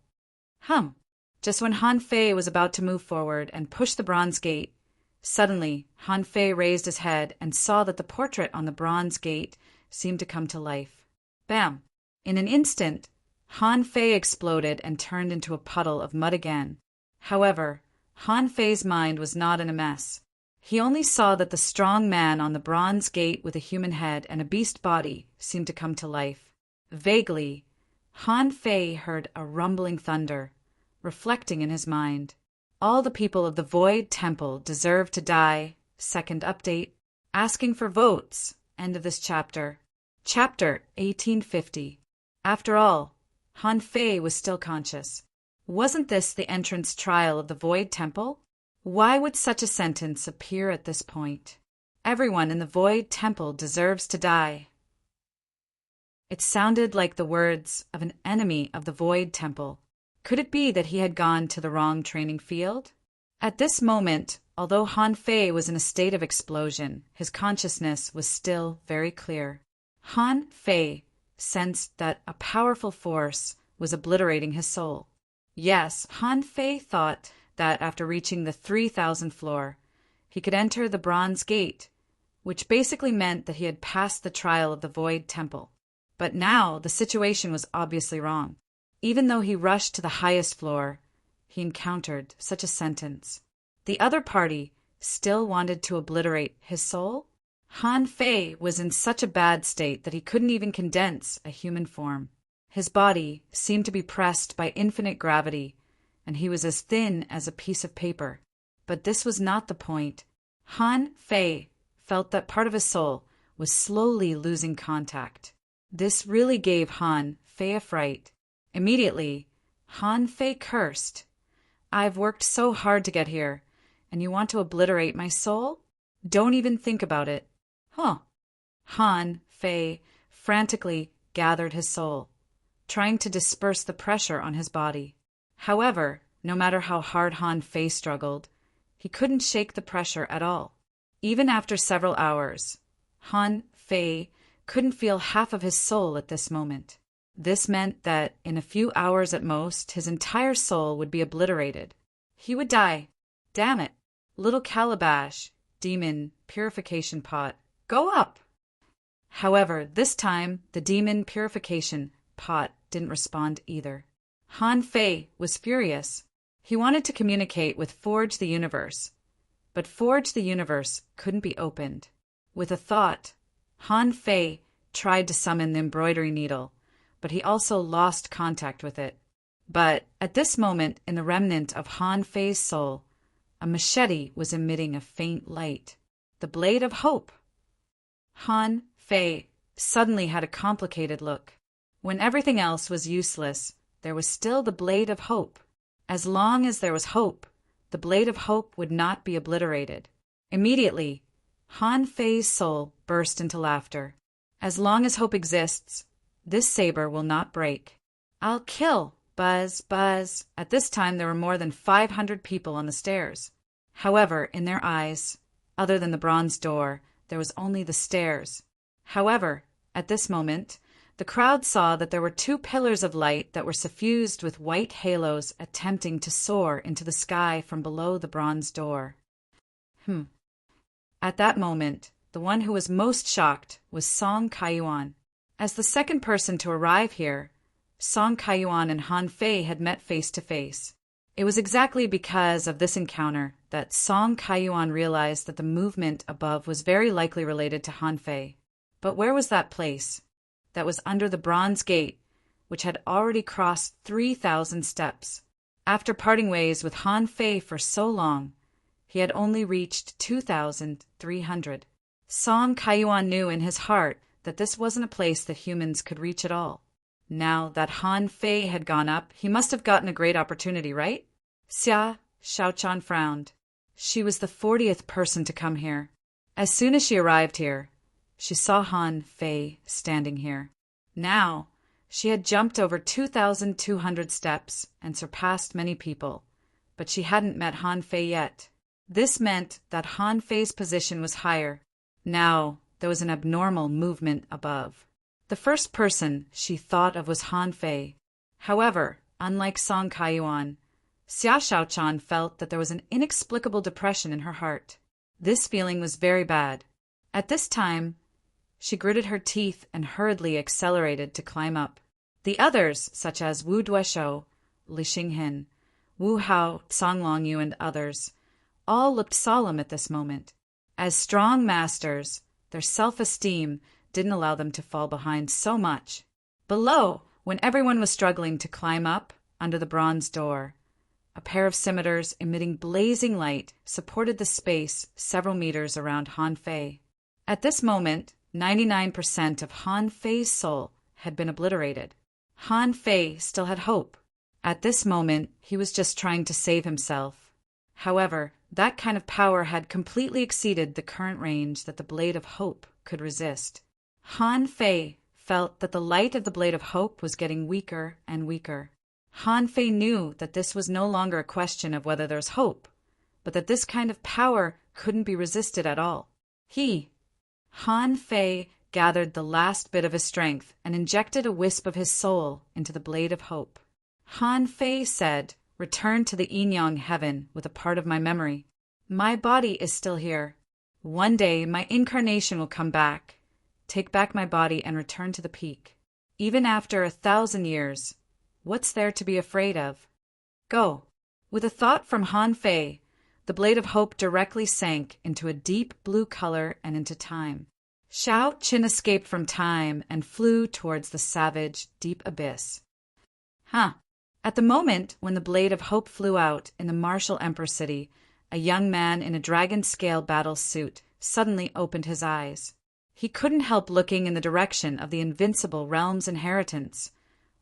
Just when Han Fei was about to move forward and push the bronze gate, suddenly Han Fei raised his head and saw that the portrait on the bronze gate seemed to come to life. Bam! In an instant, Han Fei exploded and turned into a puddle of mud again. However, Han Fei's mind was not in a mess. He only saw that the strong man on the bronze gate with a human head and a beast body seemed to come to life. Vaguely, Han Fei heard a rumbling thunder, reflecting in his mind, "All the people of the Void Temple deserve to die." Second update. Asking for votes. End of this chapter. Chapter 1850. After all, Han Fei was still conscious. Wasn't this the entrance trial of the Void Temple? Why would such a sentence appear at this point? Everyone in the Void Temple deserves to die. It sounded like the words of an enemy of the Void Temple. Could it be that he had gone to the wrong training field? At this moment, although Han Fei was in a state of explosion, his consciousness was still very clear. Han Fei sensed that a powerful force was obliterating his soul. Yes, Han Fei thought that after reaching the 3,000th floor, he could enter the bronze gate, which basically meant that he had passed the trial of the Void Temple. But now the situation was obviously wrong. Even though he rushed to the highest floor, he encountered such a sentence. The other party still wanted to obliterate his soul? Han Fei was in such a bad state that he couldn't even condense a human form. His body seemed to be pressed by infinite gravity, and he was as thin as a piece of paper. But this was not the point. Han Fei felt that part of his soul was slowly losing contact. This really gave Han Fei a fright. Immediately, Han Fei cursed. "I've worked so hard to get here, and you want to obliterate my soul? Don't even think about it." Han Fei frantically gathered his soul, trying to disperse the pressure on his body. However, no matter how hard Han Fei struggled, he couldn't shake the pressure at all. Even after several hours, Han Fei couldn't feel half of his soul at this moment. This meant that in a few hours at most, his entire soul would be obliterated. He would die. Damn it. Little calabash, demon, purification pot, go up! However, this time, the demon purification pot didn't respond either. Han Fei was furious. He wanted to communicate with Forge the Universe, but Forge the Universe couldn't be opened. With a thought, Han Fei tried to summon the embroidery needle, but he also lost contact with it. But at this moment, in the remnant of Han Fei's soul, a machete was emitting a faint light. The blade of hope. Han Fei suddenly had a complicated look. When everything else was useless, there was still the blade of hope. As long as there was hope, the blade of hope would not be obliterated. Immediately, Han Fei's soul burst into laughter. As long as hope exists, this saber will not break. I'll kill! Buzz, buzz. At this time there were more than 500 people on the stairs. However, in their eyes, other than the bronze door, there was only the stairs. However, at this moment, the crowd saw that there were two pillars of light that were suffused with white halos attempting to soar into the sky from below the bronze door. At that moment, the one who was most shocked was Song Kaiyuan. As the second person to arrive here, Song Kaiyuan and Han Fei had met face to face. It was exactly because of this encounter that Song Kaiyuan realized that the movement above was very likely related to Han Fei. But where was that place? That was under the bronze gate, which had already crossed 3,000 steps. After parting ways with Han Fei for so long, he had only reached 2,300. Song Kaiyuan knew in his heart that this wasn't a place that humans could reach at all. Now that Han Fei had gone up, he must have gotten a great opportunity, right? Xia Shaochan frowned. She was the 40th person to come here. As soon as she arrived here, she saw Han Fei standing here. Now, she had jumped over 2,200 steps and surpassed many people, but she hadn't met Han Fei yet. This meant that Han Fei's position was higher. Now, there was an abnormal movement above. The first person she thought of was Han Fei. However, unlike Song Kaiyuan, Xia Shaochan felt that there was an inexplicable depression in her heart. This feeling was very bad. At this time, she gritted her teeth and hurriedly accelerated to climb up. The others, such as Wu Dueshou, Li Xinghin, Wu Hao, Song Longyu, and others, all looked solemn at this moment. As strong masters, their self-esteem didn't allow them to fall behind so much. Below, when everyone was struggling to climb up under the bronze door, a pair of scimitars emitting blazing light supported the space several meters around Han Fei. At this moment, 99% of Han Fei's soul had been obliterated. Han Fei still had hope. At this moment, he was just trying to save himself. However, that kind of power had completely exceeded the current range that the Blade of Hope could resist. Han Fei felt that the light of the Blade of Hope was getting weaker and weaker. Han Fei knew that this was no longer a question of whether there's hope, but that this kind of power couldn't be resisted at all. Han Fei, gathered the last bit of his strength and injected a wisp of his soul into the Blade of Hope. Han Fei said, "Return to the Yin-Yang heaven with a part of my memory. My body is still here. One day my incarnation will come back, take back my body and return to the peak. Even after 1,000 years, what's there to be afraid of? Go." With a thought from Han Fei, the Blade of Hope directly sank into a deep blue color and into time. Shao Qin escaped from time and flew towards the savage, deep abyss. At the moment when the Blade of Hope flew out in the martial Emperor City, a young man in a dragon-scale battle suit suddenly opened his eyes. He couldn't help looking in the direction of the invincible realm's inheritance,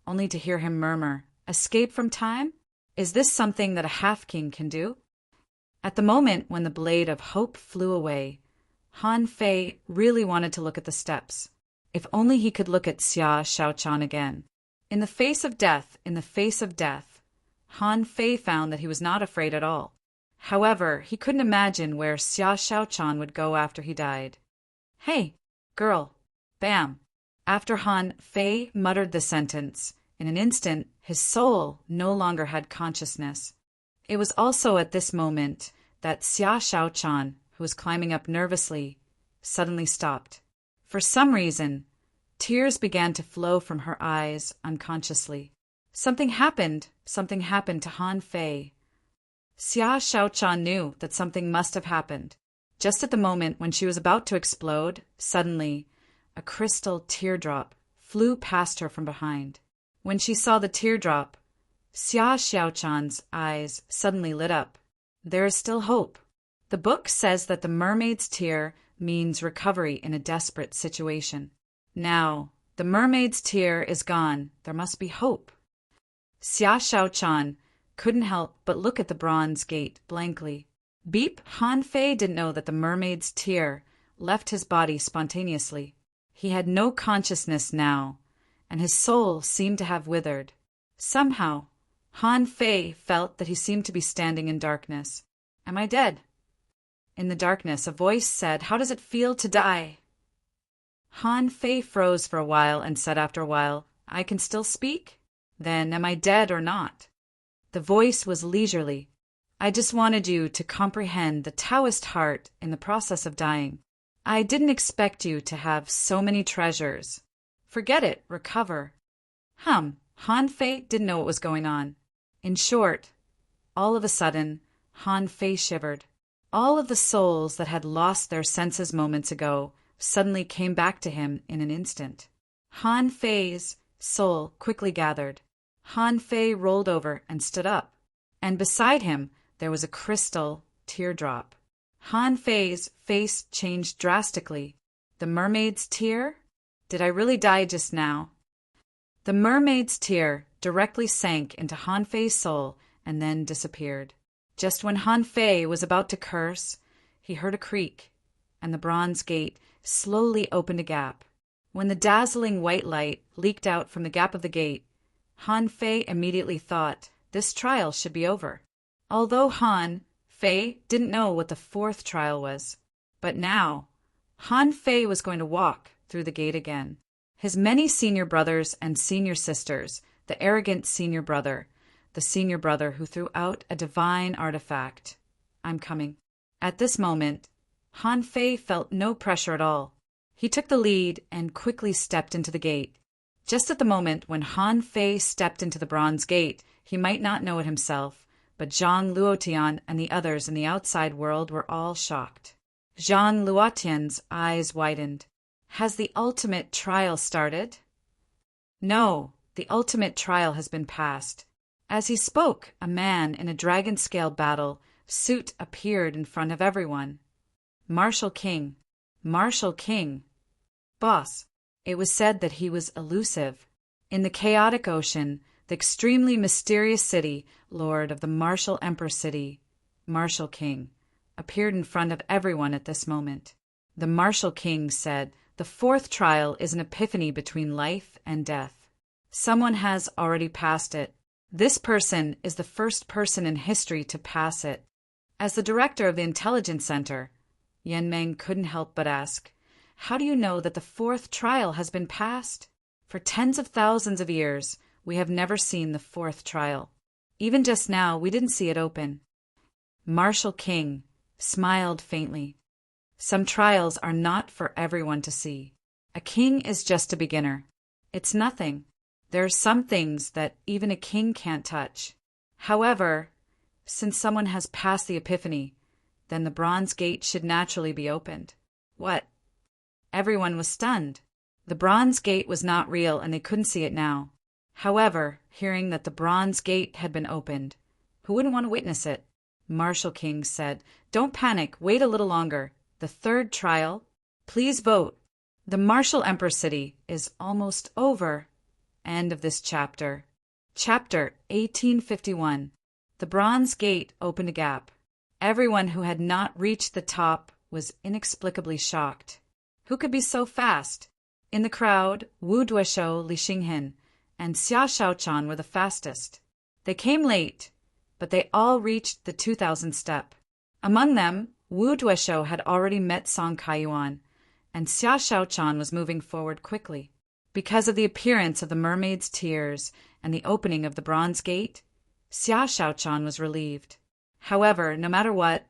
only to hear him murmur, "Escape from time? Is this something that a half-king can do?" At the moment when the Blade of Hope flew away, Han Fei really wanted to look at the steps. If only he could look at Xia Shaochan again. In the face of death, Han Fei found that he was not afraid at all. However, he couldn't imagine where Xia Shaochan would go after he died. "Hey, girl, bam." After Han Fei muttered the sentence, in an instant, his soul no longer had consciousness. It was also at this moment that Xia Shaochan, who was climbing up nervously, suddenly stopped. For some reason, tears began to flow from her eyes unconsciously. Something happened to Han Fei. Xia Shaochan knew that something must have happened. Just at the moment when she was about to explode, suddenly, a crystal teardrop flew past her from behind. When she saw the teardrop, Xia Shaochan's eyes suddenly lit up. There is still hope. The book says that the mermaid's tear means recovery in a desperate situation. Now, the mermaid's tear is gone. There must be hope. Xia Shaochan couldn't help but look at the bronze gate blankly. Beep! Han Fei didn't know that the mermaid's tear left his body spontaneously. He had no consciousness now, and his soul seemed to have withered. Somehow, Han Fei felt that he seemed to be standing in darkness. "Am I dead?" In the darkness, a voice said, "How does it feel to die?" Han Fei froze for a while and said after a while, "I can still speak? Then am I dead or not?" The voice was leisurely. "I just wanted you to comprehend the Taoist heart in the process of dying. I didn't expect you to have so many treasures. Forget it, recover." Han Fei didn't know what was going on. In short, all of a sudden, Han Fei shivered. All of the souls that had lost their senses moments ago suddenly came back to him in an instant. Han Fei's soul quickly gathered. Han Fei rolled over and stood up, and beside him there was a crystal teardrop. Han Fei's face changed drastically. The mermaid's tear? Did I really die just now? The mermaid's tear directly sank into Han Fei's soul and then disappeared. Just when Han Fei was about to curse, he heard a creak, and the bronze gate slowly opened a gap. When the dazzling white light leaked out from the gap of the gate, Han Fei immediately thought this trial should be over. Although Han Fei didn't know what the fourth trial was. But now, Han Fei was going to walk through the gate again. His many senior brothers and senior sisters, the arrogant senior brother, the senior brother who threw out a divine artifact. I'm coming. At this moment, Han Fei felt no pressure at all. He took the lead and quickly stepped into the gate. Just at the moment when Han Fei stepped into the bronze gate, he might not know it himself, but Zhang Luotian and the others in the outside world were all shocked. Zhang Luotian's eyes widened. Has the ultimate trial started? No, the ultimate trial has been passed. As he spoke, a man in a dragon-scale battle suit appeared in front of everyone. Marshal King. Marshal King. Boss. It was said that he was elusive. In the chaotic ocean, the extremely mysterious city, lord of the Martial Emperor City, Marshal King, appeared in front of everyone at this moment. The Marshal King said, the fourth trial is an epiphany between life and death. Someone has already passed it. This person is the first person in history to pass it. As the director of the Intelligence Center, Yan Meng couldn't help but ask, how do you know that the fourth trial has been passed? For tens of thousands of years, we have never seen the fourth trial. Even just now, we didn't see it open. Marshal King smiled faintly. Some trials are not for everyone to see. A king is just a beginner. It's nothing. There are some things that even a king can't touch. However, since someone has passed the epiphany, then the bronze gate should naturally be opened. What? Everyone was stunned. The bronze gate was not real and they couldn't see it now. However, hearing that the bronze gate had been opened, who wouldn't want to witness it? Marshal King said, don't panic, wait a little longer. The third trial, please vote. The Martial Emperor City is almost over. End of this chapter. Chapter 1851. The bronze gate opened a gap. Everyone who had not reached the top was inexplicably shocked. Who could be so fast? In the crowd, Wu Duoshou, Li Xinghen, and Xia Shaochan were the fastest. They came late, but they all reached the 2,000 step. Among them, Wu Duoshou had already met Song Kaiyuan, and Xia Shaochan was moving forward quickly. Because of the appearance of the mermaid's tears and the opening of the bronze gate, Xia Shaochan was relieved. However, no matter what,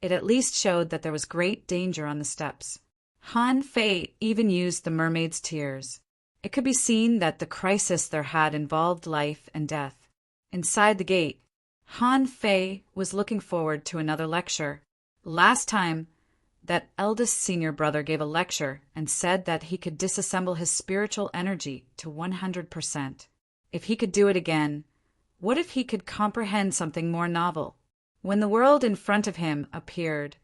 it at least showed that there was great danger on the steps. Han Fei even used the mermaid's tears. It could be seen that the crisis there had involved life and death. Inside the gate, Han Fei was looking forward to another lecture. Last time, that eldest senior brother gave a lecture and said that he could disassemble his spiritual energy to 100%. If he could do it again, what if he could comprehend something more novel? When the world in front of him appeared,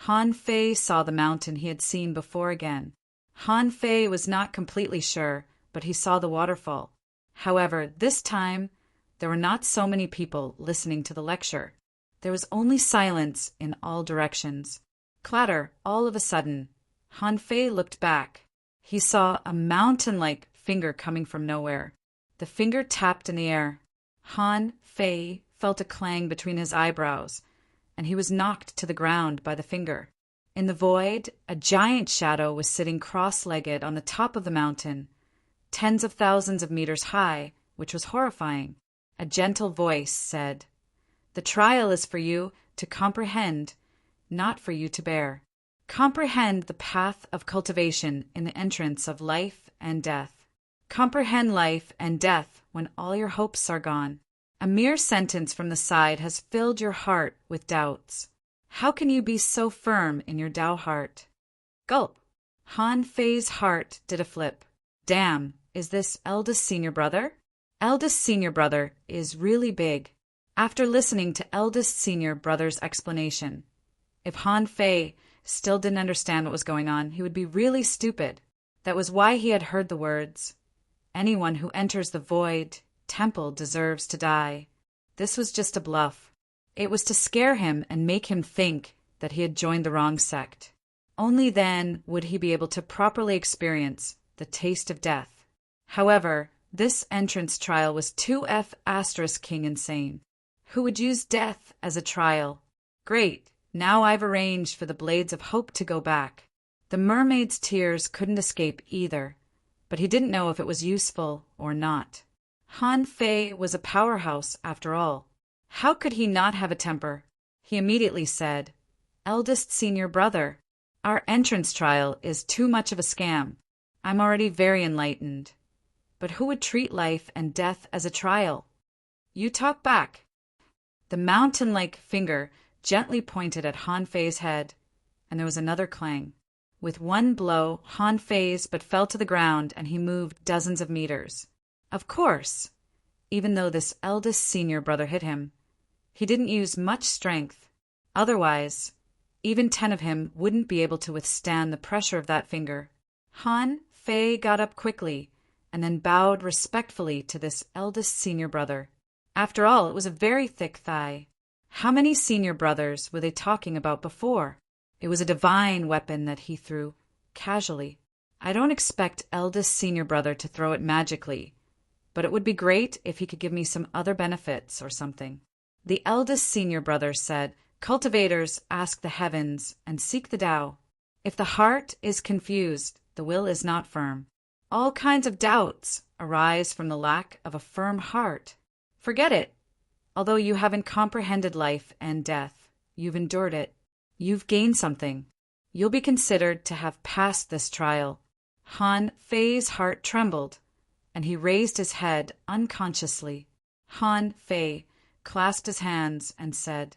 Han Fei saw the mountain he had seen before again. Han Fei was not completely sure, but he saw the waterfall. However, this time, there were not so many people listening to the lecture. There was only silence in all directions. Clatter, all of a sudden. Han Fei looked back. He saw a mountain-like finger coming from nowhere. The finger tapped in the air. Han Fei felt a clang between his eyebrows, and he was knocked to the ground by the finger. In the void, a giant shadow was sitting cross-legged on the top of the mountain, tens of thousands of meters high, which was horrifying. A gentle voice said, "The trial is for you to comprehend, not for you to bear. Comprehend the path of cultivation in the entrance of life and death. Comprehend life and death when all your hopes are gone. A mere sentence from the side has filled your heart with doubts. How can you be so firm in your Tao heart?" Gulp! Han Fei's heart did a flip. Damn, is this eldest senior brother? Eldest senior brother is really big. After listening to eldest senior brother's explanation, if Han Fei still didn't understand what was going on, he would be really stupid. That was why he had heard the words, "Anyone who enters the void temple deserves to die." This was just a bluff. It was to scare him and make him think that he had joined the wrong sect. Only then would he be able to properly experience the taste of death. However, this entrance trial was 2F*King insane. Who would use death as a trial? Great, now I've arranged for the Blades of Hope to go back. The mermaid's tears couldn't escape either, but he didn't know if it was useful or not. Han Fei was a powerhouse, after all. How could he not have a temper? He immediately said, "Eldest senior brother, our entrance trial is too much of a scam. I'm already very enlightened. But who would treat life and death as a trial? You talk back." The mountain-like finger gently pointed at Han Fei's head, and there was another clang. With one blow, Han Fei's but fell to the ground, and he moved dozens of meters. Of course, even though this eldest senior brother hit him, he didn't use much strength. Otherwise, even 10 of him wouldn't be able to withstand the pressure of that finger. Han Fei got up quickly, and then bowed respectfully to this eldest senior brother. After all, it was a very thick thigh. How many senior brothers were they talking about before? It was a divine weapon that he threw, casually. I don't expect eldest senior brother to throw it magically, but it would be great if he could give me some other benefits or something. The eldest senior brother said, "Cultivators ask the heavens and seek the Tao. If the heart is confused, the will is not firm. All kinds of doubts arise from the lack of a firm heart. Forget it. Although you haven't comprehended life and death, you've endured it. You've gained something. You'll be considered to have passed this trial." Han Fei's heart trembled, and he raised his head unconsciously. Han Fei clasped his hands and said,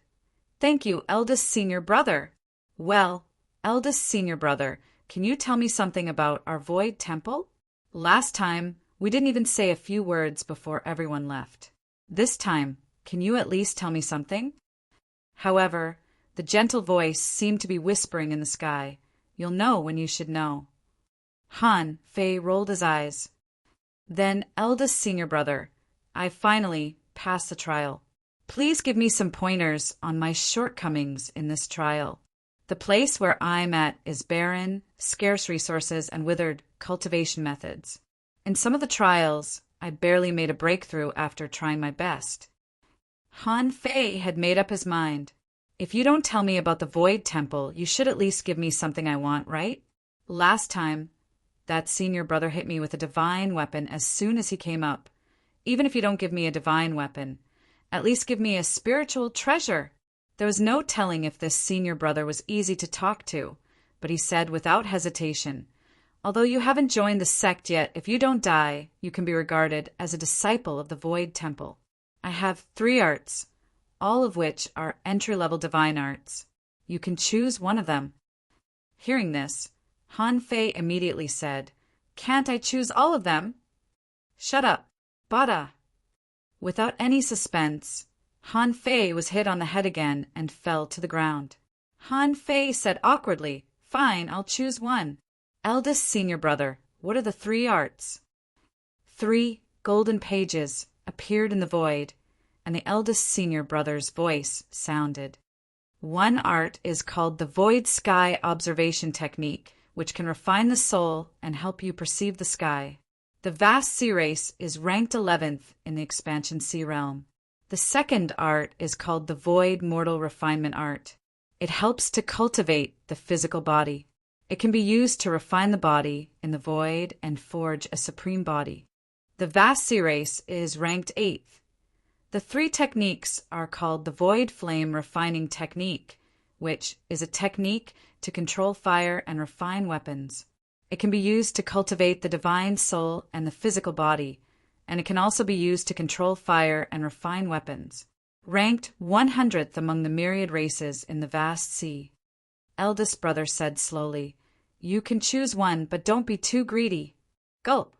"Thank you, eldest senior brother." "Well, eldest senior brother, can you tell me something about our Void Temple? Last time, we didn't even say a few words before everyone left. This time, can you at least tell me something?" However, the gentle voice seemed to be whispering in the sky, "You'll know when you should know." Han Fei rolled his eyes. "Then, eldest senior brother, I finally passed the trial. Please give me some pointers on my shortcomings in this trial. The place where I'm at is barren, scarce resources, and withered cultivation methods. In some of the trials, I barely made a breakthrough after trying my best." Han Fei had made up his mind. "If you don't tell me about the Void Temple, you should at least give me something I want, right? Last time, that senior brother hit me with a divine weapon as soon as he came up. Even if you don't give me a divine weapon, at least give me a spiritual treasure." There was no telling if this senior brother was easy to talk to, but he said without hesitation, "Although you haven't joined the sect yet, if you don't die, you can be regarded as a disciple of the Void Temple. I have 3 arts, all of which are entry-level divine arts. You can choose one of them." Hearing this, Han Fei immediately said, "Can't I choose all of them?" "Shut up, Bada." Without any suspense, Han Fei was hit on the head again and fell to the ground. Han Fei said awkwardly, "Fine, I'll choose one. Eldest senior brother, what are the 3 arts?" 3 golden pages appeared in the void, and the eldest senior brother's voice sounded. One art is called the Void Sky Observation Technique, which can refine the soul and help you perceive the sky. The Vast Sea Race is ranked 11th in the Expansion Sea Realm. The second art is called the Void Mortal Refinement Art. It helps to cultivate the physical body. It can be used to refine the body in the void and forge a supreme body. The Vast Sea Race is ranked 8th. The 3 techniques are called the Void Flame Refining Technique, which is a technique to control fire and refine weapons. It can be used to cultivate the divine soul and the physical body, and it can also be used to control fire and refine weapons. Ranked 100th among the myriad races in the vast sea. Eldest brother said slowly, "You can choose one, but don't be too greedy." Gulp.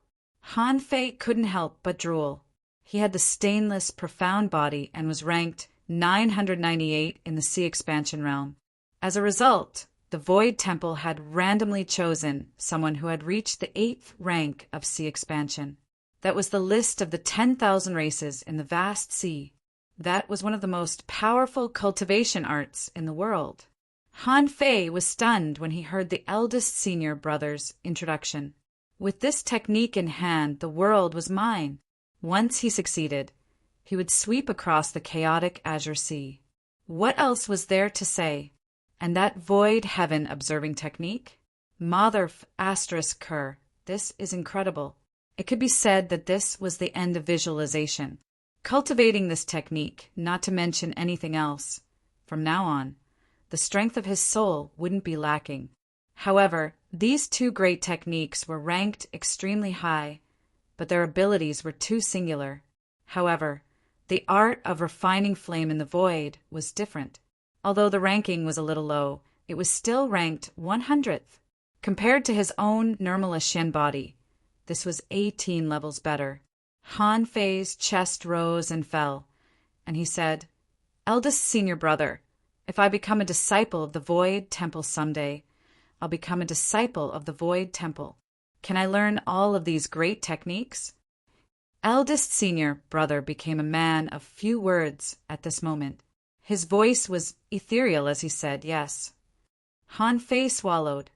Han Fei couldn't help but drool. He had the stainless, profound body and was ranked 998 in the Sea Expansion realm. As a result, the Void Temple had randomly chosen someone who had reached the 8th rank of sea expansion. That was the list of the 10,000 races in the vast sea. That was one of the most powerful cultivation arts in the world. Han Fei was stunned when he heard the eldest senior brother's introduction. With this technique in hand, the world was mine. Once he succeeded, he would sweep across the chaotic azure sea. What else was there to say? And that void heaven observing technique? Mother asterisk Kerr, this is incredible. It could be said that this was the end of visualization. Cultivating this technique, not to mention anything else, from now on, the strength of his soul wouldn't be lacking. However, these two great techniques were ranked extremely high, but their abilities were too singular. However, the art of refining flame in the void was different. Although the ranking was a little low, it was still ranked 100th. Compared to his own Nirmala Shen body, this was 18 levels better. Han Fei's chest rose and fell, and he said, "Eldest senior brother, if I become a disciple of the Void Temple someday, I'll become a disciple of the Void Temple. Can I learn all of these great techniques?" Eldest senior brother became a man of few words at this moment. His voice was ethereal as he said yes. Han Fei swallowed.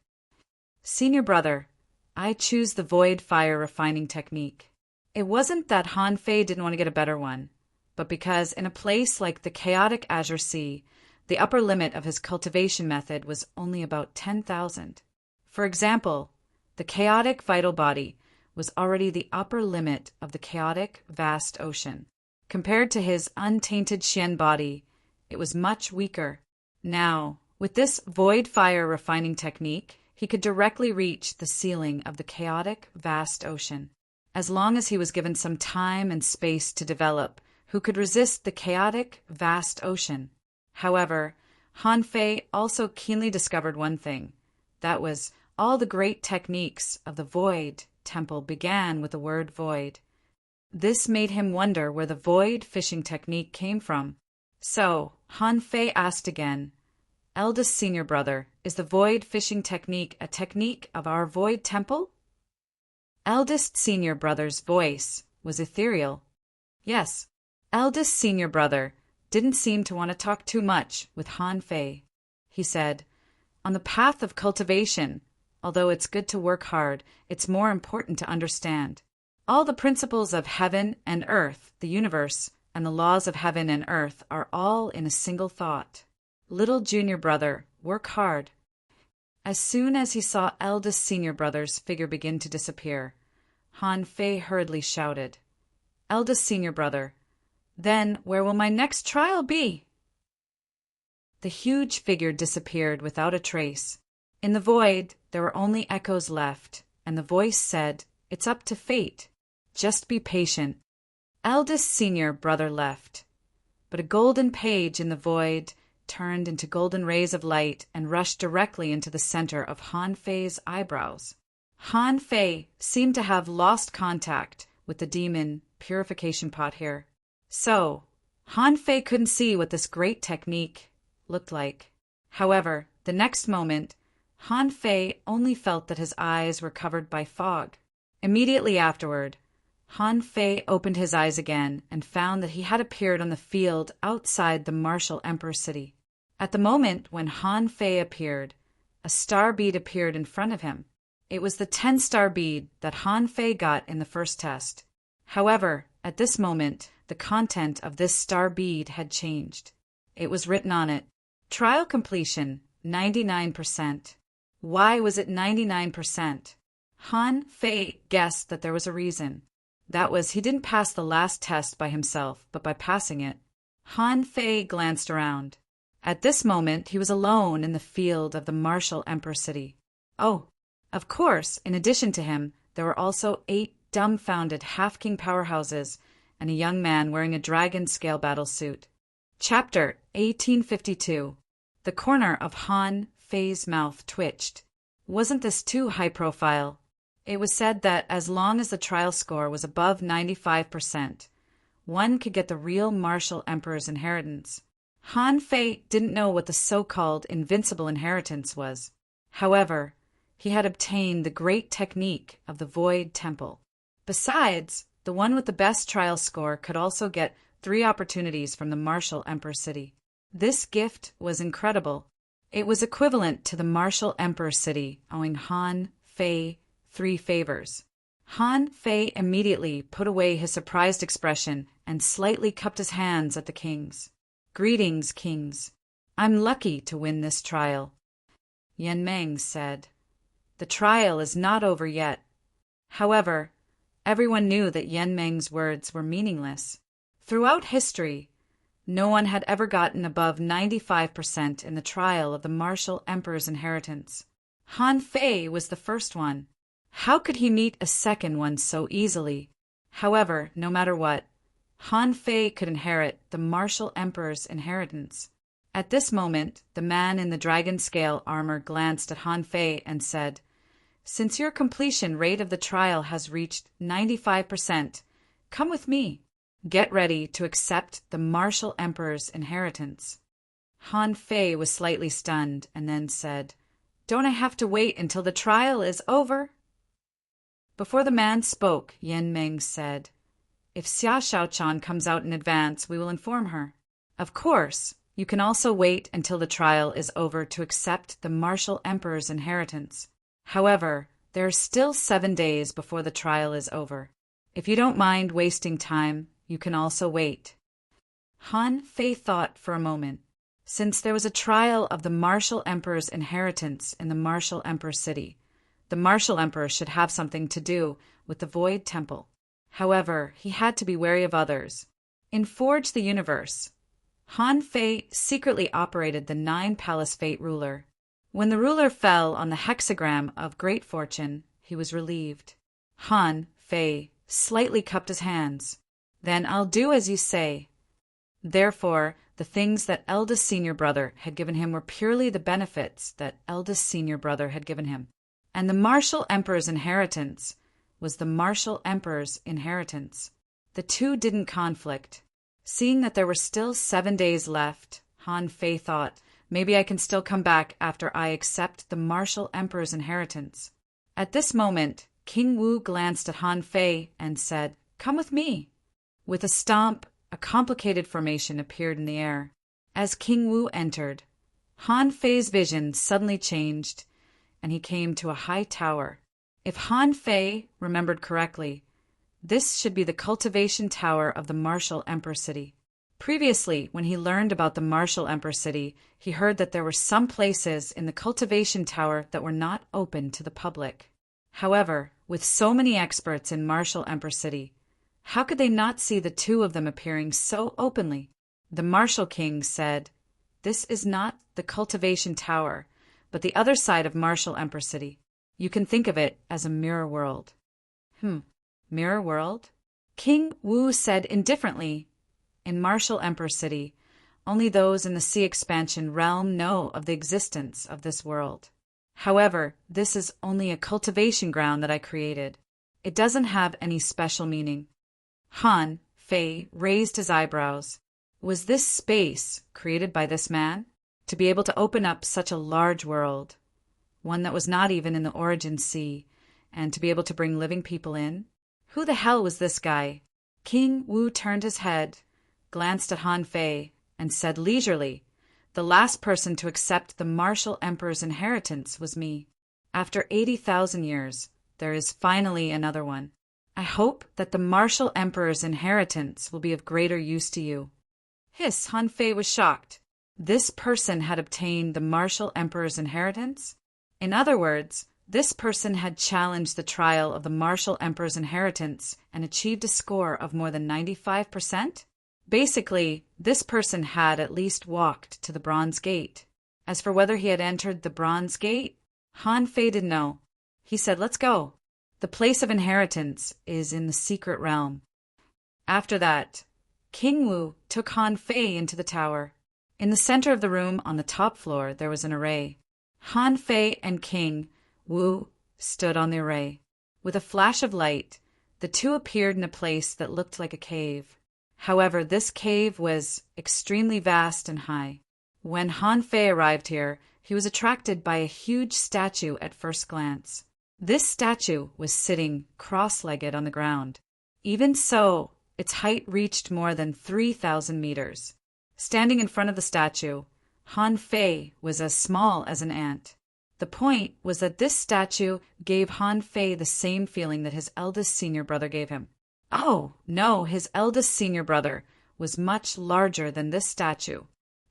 "Senior brother, I choose the void fire refining technique." It wasn't that Han Fei didn't want to get a better one, but because in a place like the chaotic azure sea, the upper limit of his cultivation method was only about 10,000. For example, the chaotic vital body was already the upper limit of the chaotic vast ocean. Compared to his untainted Xian body, it was much weaker. Now, with this void fire refining technique, he could directly reach the ceiling of the chaotic vast ocean. As long as he was given some time and space to develop, who could resist the chaotic vast ocean? However, Han Fei also keenly discovered one thing. That was, all the great techniques of the Void Temple began with the word void. This made him wonder where the void fishing technique came from. So, Han Fei asked again, "Eldest senior brother, is the void fishing technique a technique of our Void Temple?" Eldest senior brother's voice was ethereal. Yes, eldest senior brother didn't seem to want to talk too much with Han Fei. He said, "On the path of cultivation, although it's good to work hard, it's more important to understand. All the principles of heaven and earth, the universe, and the laws of heaven and earth are all in a single thought. Little junior brother, work hard." As soon as he saw eldest senior brother's figure begin to disappear, Han Fei hurriedly shouted, "Eldest senior brother, then where will my next trial be?" The huge figure disappeared without a trace. In the void, there were only echoes left, and the voice said, "It's up to fate. Just be patient." Eldest senior brother left, but a golden page in the void turned into golden rays of light and rushed directly into the center of Han Fei's eyebrows. Han Fei seemed to have lost contact with the demon purification pot here. So, Han Fei couldn't see what this great technique looked like. However, the next moment, Han Fei only felt that his eyes were covered by fog. Immediately afterward, Han Fei opened his eyes again and found that he had appeared on the field outside the martial Emperor city. At the moment when Han Fei appeared, a star bead appeared in front of him. It was the 10-star bead that Han Fei got in the first test. However, at this moment, the content of this star bead had changed. It was written on it, "Trial completion, 99%. Why was it 99%? Han Fei guessed that there was a reason. That was, he didn't pass the last test by himself, but by passing it. Han Fei glanced around. At this moment, he was alone in the field of the martial Emperor city. Oh, of course, in addition to him, there were also 8 dumbfounded half-king powerhouses and a young man wearing a dragon scale battle suit. Chapter 1852. The corner of Han Fei's mouth twitched. Wasn't this too high profile? It was said that as long as the trial score was above 95%, one could get the real martial emperor's inheritance. Han Fei didn't know what the so-called invincible inheritance was. However, he had obtained the great technique of the Void Temple. Besides, the one with the best trial score could also get 3 opportunities from the Martial Emperor City. This gift was incredible. It was equivalent to the Martial Emperor City owing Han Fei 3 favors. Han Fei immediately put away his surprised expression and slightly cupped his hands at the kings. "Greetings, kings. I'm lucky to win this trial." Yan Meng said, "The trial is not over yet." However, everyone knew that Yan Meng's words were meaningless. Throughout history, no one had ever gotten above 95% in the trial of the Martial Emperor's inheritance. Han Fei was the first one. How could he meet a second one so easily? However, no matter what, Han Fei could inherit the Martial Emperor's inheritance. At this moment, the man in the dragon scale armor glanced at Han Fei and said, "Since your completion rate of the trial has reached 95%, come with me. Get ready to accept the Martial Emperor's inheritance." Han Fei was slightly stunned and then said, "Don't I have to wait until the trial is over?" Before the man spoke, Yan Meng said, "If Xia Shaochan comes out in advance, we will inform her. Of course, you can also wait until the trial is over to accept the Martial Emperor's inheritance. However, there are still 7 days before the trial is over. If you don't mind wasting time, you can also wait." Han Fei thought for a moment. Since there was a trial of the Martial Emperor's inheritance in the Martial Emperor City, the Martial Emperor should have something to do with the Void Temple. However, he had to be wary of others. In Forge the Universe, Han Fei secretly operated the 9-Palace Fate ruler. When the ruler fell on the hexagram of great fortune, he was relieved. Han Fei slightly cupped his hands. "Then I'll do as you say." Therefore, the things that eldest senior brother had given him were purely the benefits that eldest senior brother had given him. And the Martial Emperor's inheritance was the Martial Emperor's inheritance. The two didn't conflict. Seeing that there were still 7 days left, Han Fei thought, maybe I can still come back after I accept the Martial Emperor's inheritance. At this moment, King Wu glanced at Han Fei and said, "Come with me." With a stomp, a complicated formation appeared in the air. As King Wu entered, Han Fei's vision suddenly changed, and he came to a high tower. If Han Fei remembered correctly, this should be the cultivation tower of the Martial Emperor City. Previously, when he learned about the Martial Emperor City, he heard that there were some places in the cultivation tower that were not open to the public. However, with so many experts in Martial Emperor City, how could they not see the two of them appearing so openly? The Martial King said, "This is not the cultivation tower, but the other side of Martial Emperor City. You can think of it as a mirror world." Mirror world? King Wu said indifferently, "In Martial Emperor City, only those in the Sea Expansion realm know of the existence of this world. However, this is only a cultivation ground that I created. It doesn't have any special meaning." Han Fei raised his eyebrows. Was this space created by this man? To be able to open up such a large world, one that was not even in the Origin Sea, and to be able to bring living people in? Who the hell was this guy? King Wu turned his head, glanced at Han Fei, and said leisurely, "The last person to accept the Martial Emperor's inheritance was me. After 80,000 years, there is finally another one. I hope that the Martial Emperor's inheritance will be of greater use to you." Hiss, Han Fei was shocked. This person had obtained the Martial Emperor's inheritance? In other words, this person had challenged the trial of the Martial Emperor's inheritance and achieved a score of more than 95%? Basically, this person had at least walked to the Bronze Gate. As for whether he had entered the Bronze Gate, Han Fei didn't know. He said, "Let's go. The place of inheritance is in the secret realm." After that, King Wu took Han Fei into the tower. In the center of the room on the top floor there was an array. Han Fei and King Wu stood on the array. With a flash of light, the two appeared in a place that looked like a cave. However, this cave was extremely vast and high. When Han Fei arrived here, he was attracted by a huge statue at first glance. This statue was sitting cross-legged on the ground. Even so, its height reached more than 3,000 meters. Standing in front of the statue, Han Fei was as small as an ant. The point was that this statue gave Han Fei the same feeling that his eldest senior brother gave him. Oh, no, his eldest senior brother was much larger than this statue.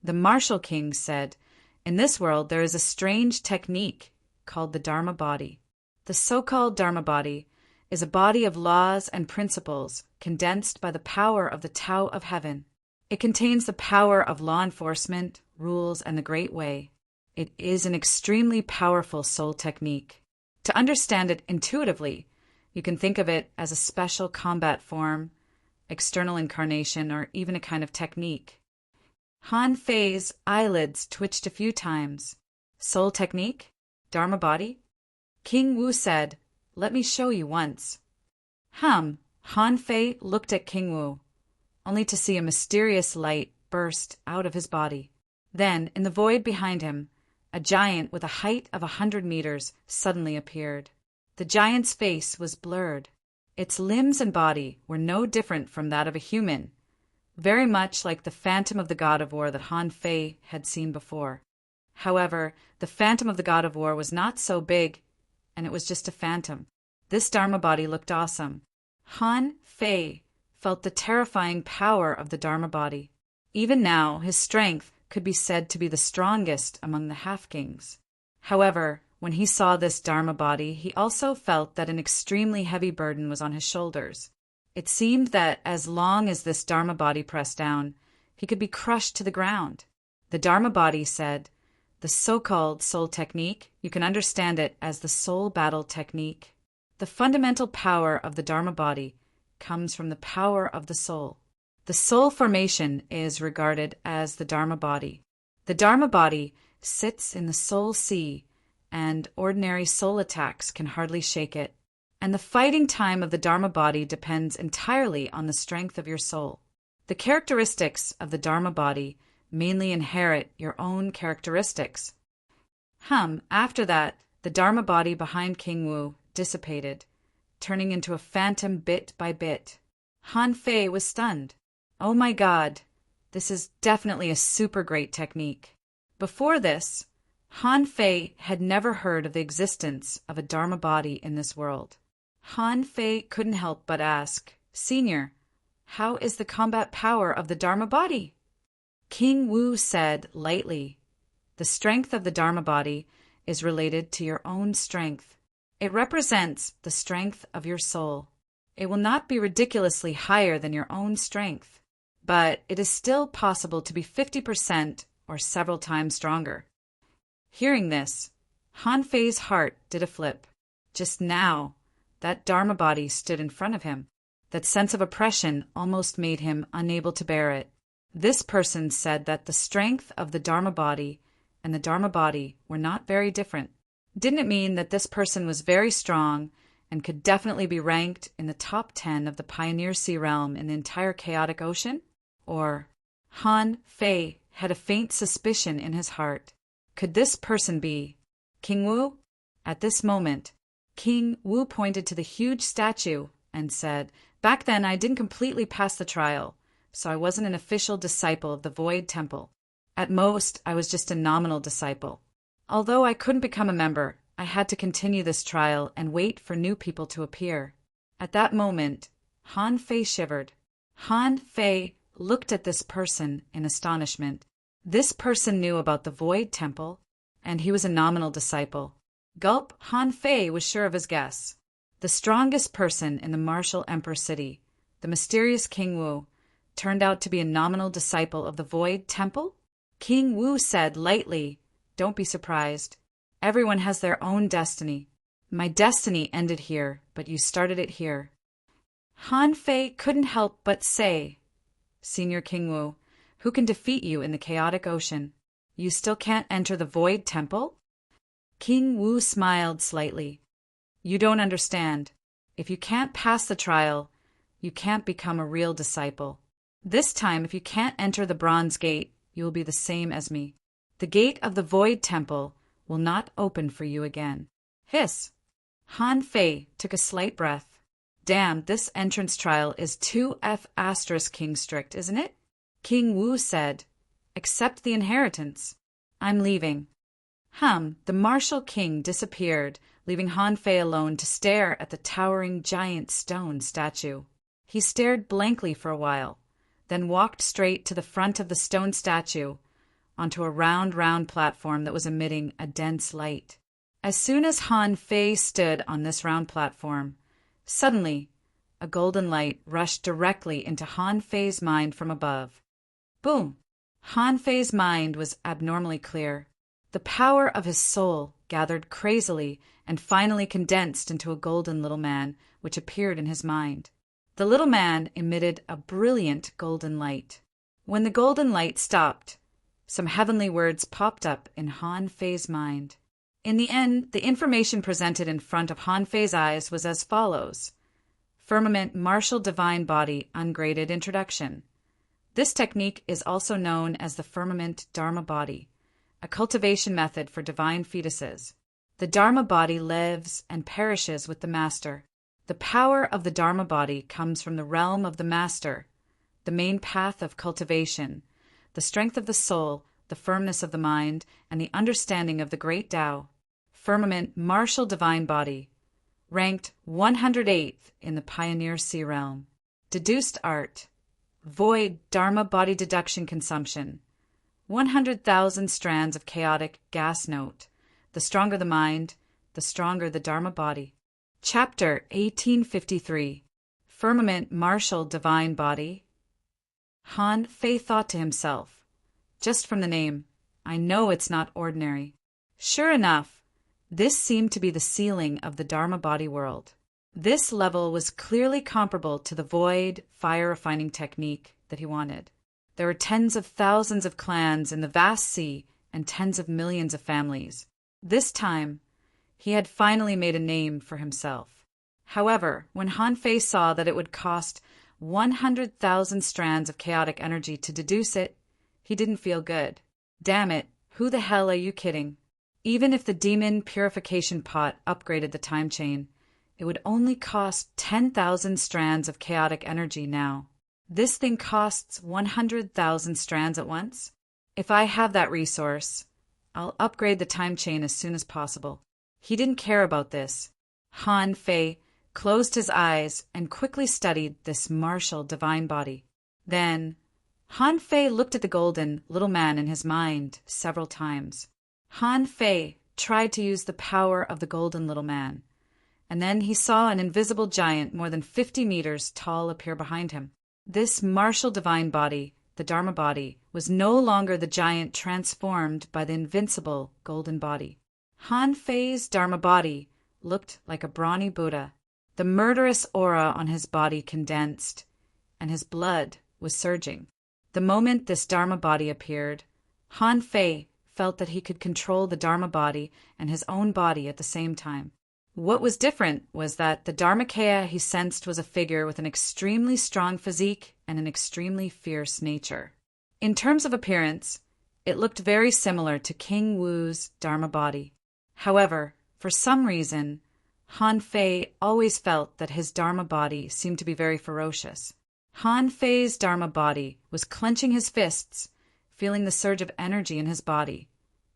The Martial King said, "In this world there is a strange technique called the Dharma body. The so-called Dharma body is a body of laws and principles condensed by the power of the Tao of Heaven. It contains the power of law enforcement, rules, and the Great Way. It is an extremely powerful soul technique. To understand it intuitively, you can think of it as a special combat form, external incarnation, or even a kind of technique." Han Fei's eyelids twitched a few times. Soul technique? Dharma body? King Wu said, "Let me show you once." Han Fei looked at King Wu, only to see a mysterious light burst out of his body. Then, in the void behind him, a giant with a height of 100 meters suddenly appeared. The giant's face was blurred. Its limbs and body were no different from that of a human, very much like the phantom of the god of war that Han Fei had seen before. However, the phantom of the god of war was not so big, and it was just a phantom. This Dharma body looked awesome. Han Fei felt the terrifying power of the Dharma body. Even now, his strength could be said to be the strongest among the half-kings. However, when he saw this Dharma body, he also felt that an extremely heavy burden was on his shoulders. It seemed that as long as this Dharma body pressed down, he could be crushed to the ground. The Dharma body said, "The so-called soul technique, you can understand it as the soul battle technique. The fundamental power of the Dharma body comes from the power of the soul. The soul formation is regarded as the Dharma body. The Dharma body sits in the soul sea, and ordinary soul attacks can hardly shake it. And the fighting time of the Dharma body depends entirely on the strength of your soul. The characteristics of the Dharma body mainly inherit your own characteristics." After that, the Dharma body behind King Wu dissipated, turning into a phantom bit by bit. Han Fei was stunned. Oh my God, this is definitely a super great technique. Before this, Han Fei had never heard of the existence of a Dharma body in this world. Han Fei couldn't help but ask, "Senior, how is the combat power of the Dharma body?" King Wu said lightly, "The strength of the Dharma body is related to your own strength. It represents the strength of your soul. It will not be ridiculously higher than your own strength, but it is still possible to be 50% or several times stronger." Hearing this, Han Fei's heart did a flip. Just now, that Dharma body stood in front of him. That sense of oppression almost made him unable to bear it. This person said that the strength of the Dharma body and the Dharma body were not very different. Didn't it mean that this person was very strong and could definitely be ranked in the top 10 of the Pioneer Sea realm in the entire chaotic ocean? Or Han Fei had a faint suspicion in his heart. Could this person be King Wu? At this moment, King Wu pointed to the huge statue and said, "Back then I didn't completely pass the trial, so I wasn't an official disciple of the Void Temple. At most, I was just a nominal disciple. Although I couldn't become a member, I had to continue this trial and wait for new people to appear." At that moment, Han Fei shivered. Han Fei looked at this person in astonishment. This person knew about the Void Temple, and he was a nominal disciple. Gulp, Han Fei was sure of his guess. The strongest person in the martial Emperor City, the mysterious King Wu, turned out to be a nominal disciple of the Void Temple? King Wu said lightly, "Don't be surprised. Everyone has their own destiny. My destiny ended here, but you started it here." Han Fei couldn't help but say, "Senior King Wu, who can defeat you in the chaotic ocean? You still can't enter the Void Temple?" King Wu smiled slightly. "You don't understand. If you can't pass the trial, you can't become a real disciple. This time, if you can't enter the bronze gate, you will be the same as me. The gate of the Void Temple will not open for you again. Hiss! Han Fei took a slight breath. Damn, this entrance trial is 2F** King strict, isn't it? King Wu said, accept the inheritance. I'm leaving. The martial king disappeared, leaving Han Fei alone to stare at the towering giant stone statue. He stared blankly for a while, then walked straight to the front of the stone statue, onto a round platform that was emitting a dense light. As soon as Han Fei stood on this round platform, suddenly a golden light rushed directly into Han Fei's mind from above. Boom! Han Fei's mind was abnormally clear. The power of his soul gathered crazily and finally condensed into a golden little man, which appeared in his mind. The little man emitted a brilliant golden light. When the golden light stopped, some heavenly words popped up in Han Fei's mind. In the end, the information presented in front of Han Fei's eyes was as follows. Firmament Martial Divine Body Ungraded Introduction. This technique is also known as the Firmament Dharma Body, a cultivation method for divine fetuses. The Dharma Body lives and perishes with the Master. The power of the Dharma Body comes from the realm of the Master, the main path of cultivation, the strength of the soul, the firmness of the mind, and the understanding of the great Tao. Firmament Martial Divine Body, ranked 108th in the Pioneer Sea Realm. Deduced Art, Void Dharma Body Deduction Consumption, 100,000 strands of chaotic gas note. The stronger the mind, the stronger the Dharma Body. Chapter 1853. Firmament Martial Divine Body. Han Fei thought to himself, just from the name, I know it's not ordinary. Sure enough, this seemed to be the ceiling of the Dharma Body world. This level was clearly comparable to the void fire refining technique that he wanted. There were tens of thousands of clans in the vast sea and tens of millions of families. This time, he had finally made a name for himself. However, when Han Fei saw that it would cost 100,000 strands of chaotic energy to deduce it, he didn't feel good. Damn it, who the hell are you kidding? Even if the demon purification pot upgraded the time chain, it would only cost 10,000 strands of chaotic energy now. This thing costs 100,000 strands at once? If I have that resource, I'll upgrade the time chain as soon as possible. He didn't care about this. Han Fei closed his eyes and quickly studied this martial divine body. Then, Han Fei looked at the golden little man in his mind several times. Han Fei tried to use the power of the golden little man, and then he saw an invisible giant more than 50 meters tall appear behind him. This martial divine body, the Dharma body, was no longer the giant transformed by the invincible golden body. Han Fei's Dharma body looked like a brawny Buddha. The murderous aura on his body condensed, and his blood was surging. The moment this Dharma body appeared, Han Fei felt that he could control the Dharma body and his own body at the same time. What was different was that the Dharmakaya he sensed was a figure with an extremely strong physique and an extremely fierce nature. In terms of appearance, it looked very similar to King Wu's Dharma body. However, for some reason, Han Fei always felt that his Dharma body seemed to be very ferocious. Han Fei's Dharma body was clenching his fists, feeling the surge of energy in his body,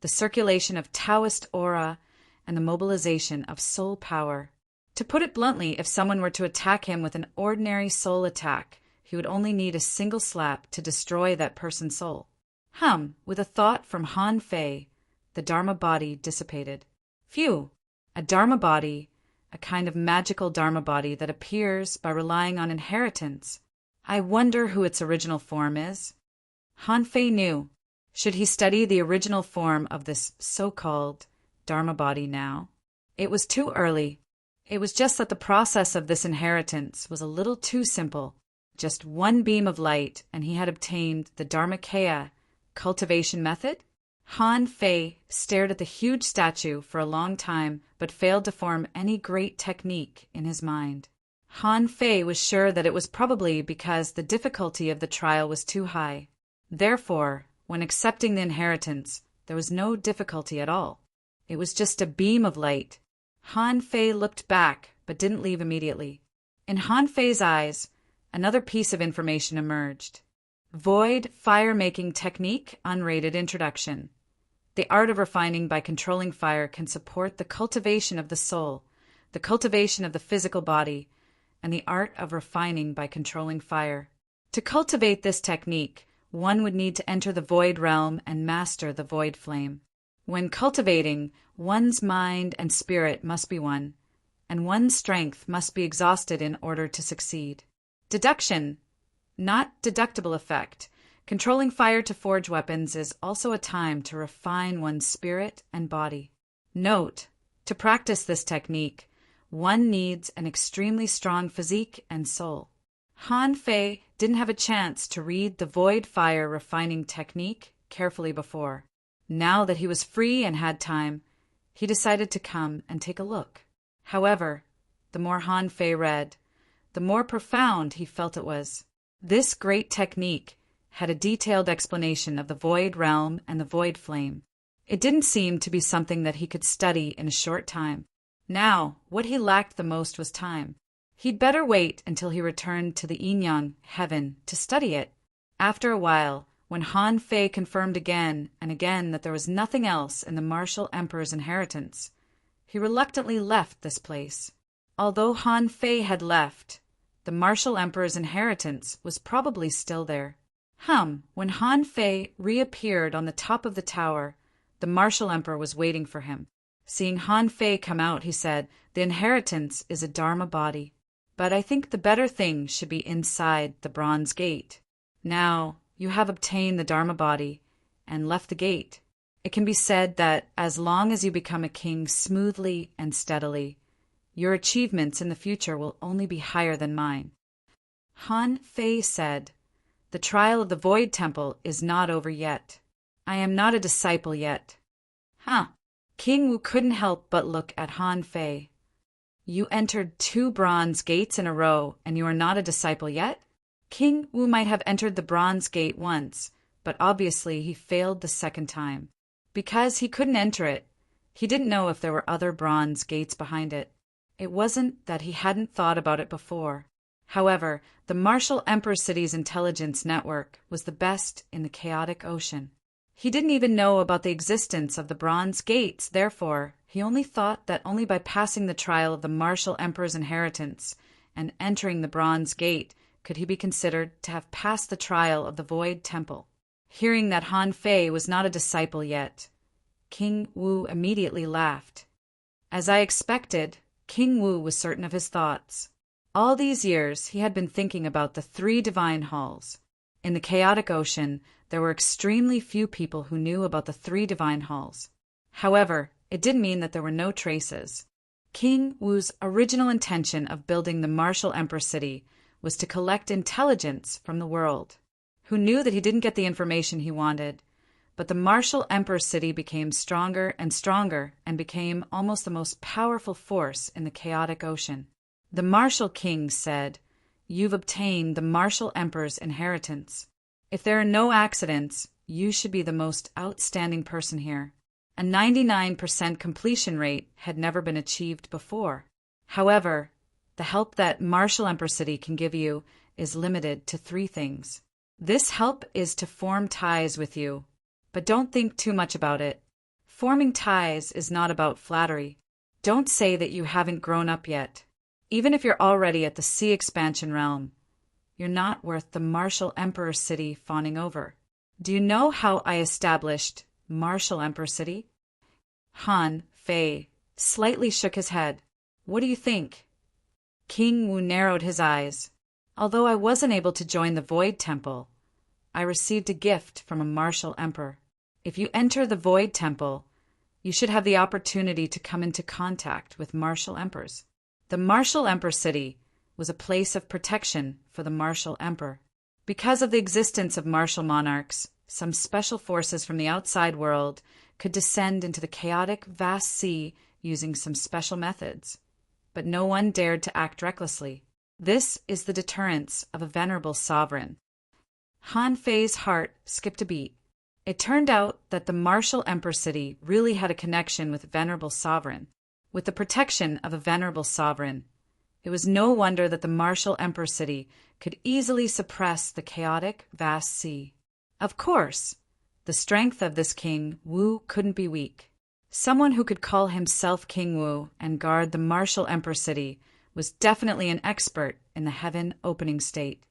the circulation of Taoist aura, and the mobilization of soul power. To put it bluntly, if someone were to attack him with an ordinary soul attack, he would only need a single slap to destroy that person's soul. With a thought from Han Fei, the Dharma body dissipated. Phew! A Dharma body, a kind of magical Dharma body that appears by relying on inheritance. I wonder who its original form is. Han Fei knew. Should he study the original form of this so-called Dharma body now? It was too early. It was just that the process of this inheritance was a little too simple. Just one beam of light, and he had obtained the Dharmakaya cultivation method? Han Fei stared at the huge statue for a long time, but failed to form any great technique in his mind. Han Fei was sure that it was probably because the difficulty of the trial was too high. Therefore, when accepting the inheritance, there was no difficulty at all. It was just a beam of light. Han Fei looked back, but didn't leave immediately. In Han Fei's eyes, another piece of information emerged. Void Fire-Making Technique Unrated Introduction. The art of refining by controlling fire can support the cultivation of the soul, the cultivation of the physical body, and the art of refining by controlling fire. To cultivate this technique, one would need to enter the void realm and master the void flame. When cultivating, one's mind and spirit must be one, and one's strength must be exhausted in order to succeed. Deduction, not deductible effect. Controlling fire to forge weapons is also a time to refine one's spirit and body. Note, to practice this technique, one needs an extremely strong physique and soul. Han Fei didn't have a chance to read the void fire refining technique carefully before. Now that he was free and had time, he decided to come and take a look. However, the more Han Fei read, the more profound he felt it was. This great technique had a detailed explanation of the void realm and the void flame. It didn't seem to be something that he could study in a short time. Now, what he lacked the most was time. He'd better wait until he returned to the Yin-Yang heaven to study it. After a while, when Han Fei confirmed again and again that there was nothing else in the martial emperor's inheritance, he reluctantly left this place. Although Han Fei had left, the martial emperor's inheritance was probably still there. When Han Fei reappeared on the top of the tower, the martial emperor was waiting for him. Seeing Han Fei come out, he said, "The inheritance is a Dharma body, but I think the better thing should be inside the bronze gate. Now, you have obtained the Dharma body and left the gate. It can be said that as long as you become a king smoothly and steadily, your achievements in the future will only be higher than mine." Han Fei said, "The trial of the Void Temple is not over yet. I am not a disciple yet." King Wu couldn't help but look at Han Fei. "You entered 2 bronze gates in a row, and you are not a disciple yet?" King Wu might have entered the bronze gate once, but obviously he failed the second time. Because he couldn't enter it, he didn't know if there were other bronze gates behind it. It wasn't that he hadn't thought about it before. However, the Martial Emperor City's intelligence network was the best in the chaotic ocean. He didn't even know about the existence of the bronze gates, therefore, he only thought that only by passing the trial of the Martial Emperor's inheritance and entering the bronze gate could he be considered to have passed the trial of the Void Temple. Hearing that Han Fei was not a disciple yet, King Wu immediately laughed. As I expected, King Wu was certain of his thoughts. All these years he had been thinking about the 3 divine halls. In the chaotic ocean, there were extremely few people who knew about the 3 divine halls. However, it didn't mean that there were no traces. King Wu's original intention of building the Martial Emperor City was to collect intelligence from the world, who knew that he didn't get the information he wanted. But the Martial Emperor City became stronger and became almost the most powerful force in the chaotic ocean. The Martial King said, "You've obtained the Martial Emperor's inheritance. If there are no accidents, you should be the most outstanding person here." A 99% completion rate had never been achieved before. However, the help that Martial Emperor City can give you is limited to 3 things. This help is to form ties with you, but don't think too much about it. Forming ties is not about flattery. Don't say that you haven't grown up yet. Even if you're already at the Sea Expansion realm, you're not worth the Martial Emperor City fawning over. Do you know how I established Martial Emperor City? Han Fei slightly shook his head. What do you think? King Wu narrowed his eyes. Although I wasn't able to join the Void Temple, I received a gift from a Martial Emperor. If you enter the Void Temple, you should have the opportunity to come into contact with Martial Emperors. The Martial Emperor City was a place of protection for the Martial Emperor. Because of the existence of martial monarchs, some special forces from the outside world could descend into the chaotic, vast sea using some special methods. But no one dared to act recklessly. This is the deterrence of a venerable sovereign. Han Fei's heart skipped a beat. It turned out that the martial emperor city really had a connection with a venerable sovereign. With the protection of a venerable sovereign, it was no wonder that the martial emperor city could easily suppress the chaotic, vast sea. Of course, the strength of this King Wu couldn't be weak. Someone who could call himself King Wu and guard the martial emperor city was definitely an expert in the heaven-opening state.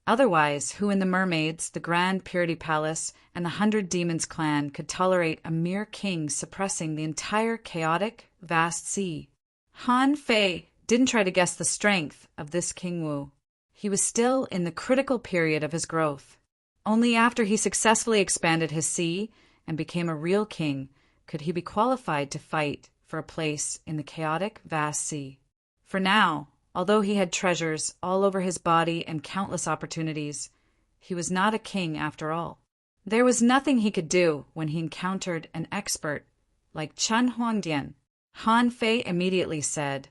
Otherwise, who in the Mermaids, the Grand Purity Palace, and the 100 Demons clan could tolerate a mere king suppressing the entire chaotic, vast sea? Han Fei didn't try to guess the strength of this King Wu. He was still in the critical period of his growth. Only after he successfully expanded his sea and became a real king could he be qualified to fight for a place in the chaotic, vast sea. For now, although he had treasures all over his body and countless opportunities, he was not a king after all. There was nothing he could do when he encountered an expert like Chen Huangdian. Han Fei immediately said,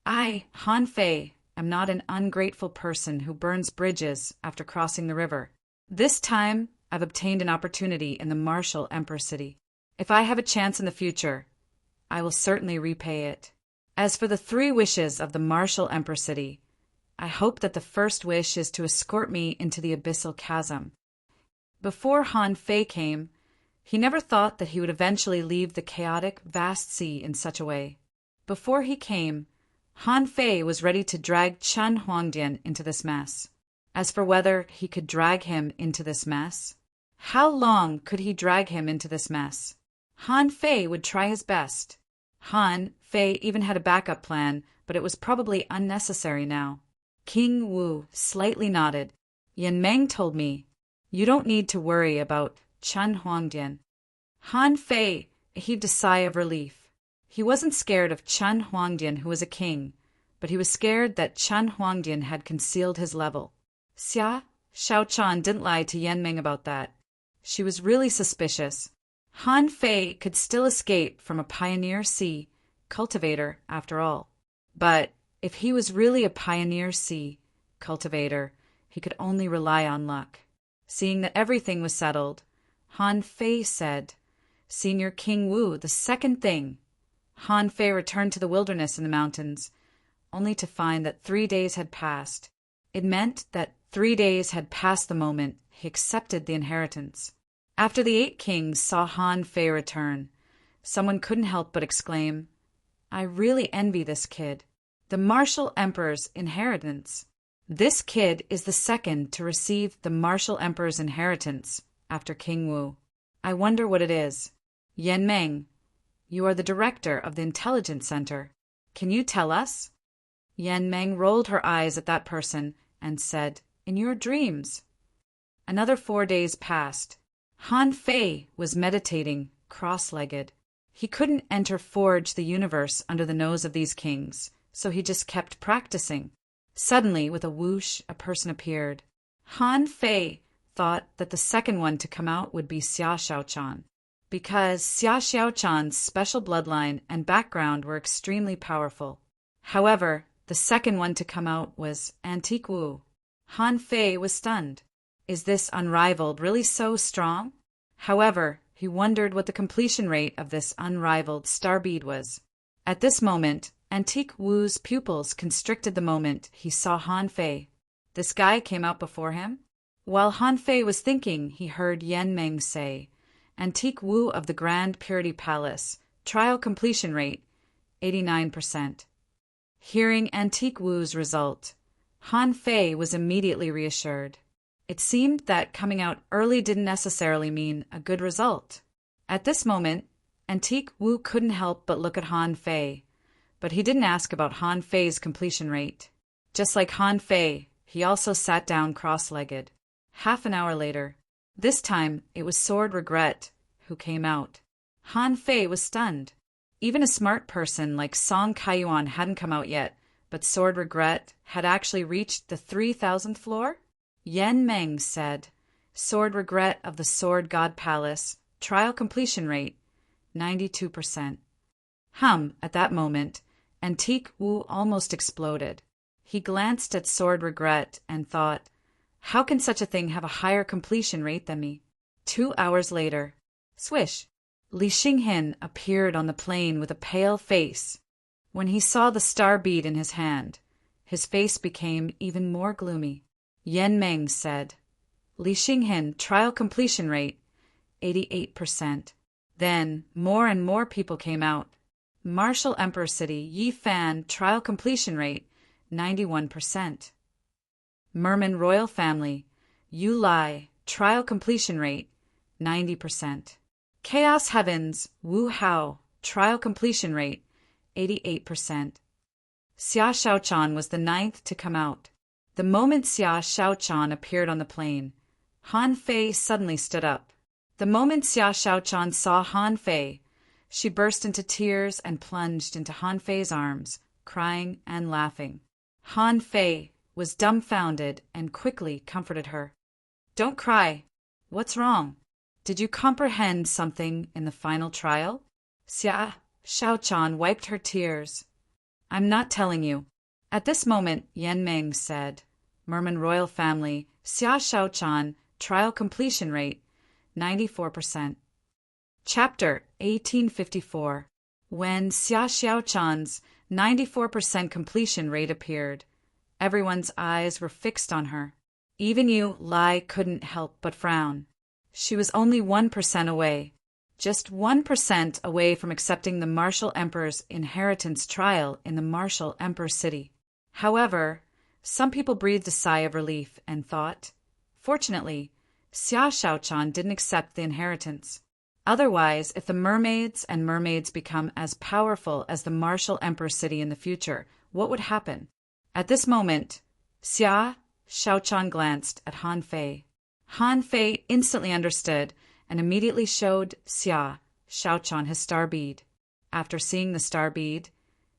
"I, Han Fei, am not an ungrateful person who burns bridges after crossing the river. This time, I've obtained an opportunity in the martial emperor city. If I have a chance in the future, I will certainly repay it. As for the 3 wishes of the martial emperor city, I hope that the first wish is to escort me into the abyssal chasm." Before Han Fei came, he never thought that he would eventually leave the chaotic, vast sea in such a way. Before he came, Han Fei was ready to drag Chen Huangdian into this mess. As for whether he could drag him into this mess, how long could he drag him into this mess? Han Fei would try his best. Han Fei even had a backup plan, but it was probably unnecessary now. King Wu slightly nodded. "Yan Meng told me, you don't need to worry about Chen Huangdian." Han Fei heaved a sigh of relief. He wasn't scared of Chen Huangdian, who was a king, but he was scared that Chen Huangdian had concealed his level. Xia Shaochan didn't lie to Yan Meng about that. She was really suspicious. Han Fei could still escape from a pioneer sea cultivator after all. But if he was really a pioneer sea cultivator, he could only rely on luck. Seeing that everything was settled, Han Fei said, "Senior King Wu, the second thing." Han Fei returned to the wilderness in the mountains, only to find that 3 days had passed. It meant that 3 days had passed the moment he accepted the inheritance. After the 8 kings saw Han Fei return, someone couldn't help but exclaim, "I really envy this kid. The martial emperor's inheritance. This kid is the second to receive the martial emperor's inheritance after King Wu. I wonder what it is. Yan Meng, you are the director of the Intelligence Center. Can you tell us?" Yan Meng rolled her eyes at that person and said, "In your dreams." Another 4 days passed. Han Fei was meditating, cross-legged. He couldn't enter Forge the universe under the nose of these kings, so he just kept practicing. Suddenly, with a whoosh, a person appeared. Han Fei thought that the second one to come out would be Xia Shaochan, because Xia Shaochan's special bloodline and background were extremely powerful. However, the second one to come out was Antique Wu. Han Fei was stunned. Is this unrivaled really so strong? However, he wondered what the completion rate of this unrivaled star bead was. At this moment, Antique Wu's pupils constricted the moment he saw Han Fei. This guy came out before him? While Han Fei was thinking, he heard Yan Meng say, "Antique Wu of the Grand Purity Palace, trial completion rate, 89%. Hearing Antique Wu's result, Han Fei was immediately reassured. It seemed that coming out early didn't necessarily mean a good result. At this moment, Antique Wu couldn't help but look at Han Fei, but he didn't ask about Han Fei's completion rate. Just like Han Fei, he also sat down cross-legged. Half an hour later, this time it was Sword Regret who came out. Han Fei was stunned. Even a smart person like Song Kaiyuan hadn't come out yet, but Sword Regret had actually reached the 3,000th floor? Yan Meng said, "Sword Regret of the Sword God Palace, trial completion rate, 92%. At that moment, Antique Wu almost exploded. He glanced at Sword Regret and thought, how can such a thing have a higher completion rate than me? 2 hours later, swish, Li Xinghin appeared on the plain with a pale face. When he saw the star bead in his hand, his face became even more gloomy. Yan Meng said, Li Xinghin, trial completion rate, 88%. Then, more and more people came out. Martial Emperor City, Yi Fan, trial completion rate, 91%. Merman Royal Family, Yu Lai, trial completion rate, 90%. Chaos Heavens, Wu Hao, trial completion rate, 88%. Xia Shaochan was the 9th to come out. The moment Xia Shaochan appeared on the plain, Han Fei suddenly stood up. The moment Xia Shaochan saw Han Fei, she burst into tears and plunged into Han Fei's arms, crying and laughing. Han Fei was dumbfounded and quickly comforted her. Don't cry. What's wrong? Did you comprehend something in the final trial? Xia Shaochan wiped her tears. I'm not telling you. At this moment, Yan Meng said, Merman Royal Family, Xia Shaochan, trial completion rate, 94%. Chapter 1854. When Xia Shaochan's 94% completion rate appeared, everyone's eyes were fixed on her. Even Yu Lai couldn't help but frown. She was only 1% away. Just 1% away from accepting the Martial Emperor's inheritance trial in the Martial Emperor City. However, some people breathed a sigh of relief and thought, fortunately, Xia Shaochan didn't accept the inheritance. Otherwise, if the mermaids become as powerful as the Martial Emperor City in the future, what would happen? At this moment, Xia Shaochan glanced at Han Fei. Han Fei instantly understood and immediately showed Xia Shaochan his star bead. After seeing the star bead,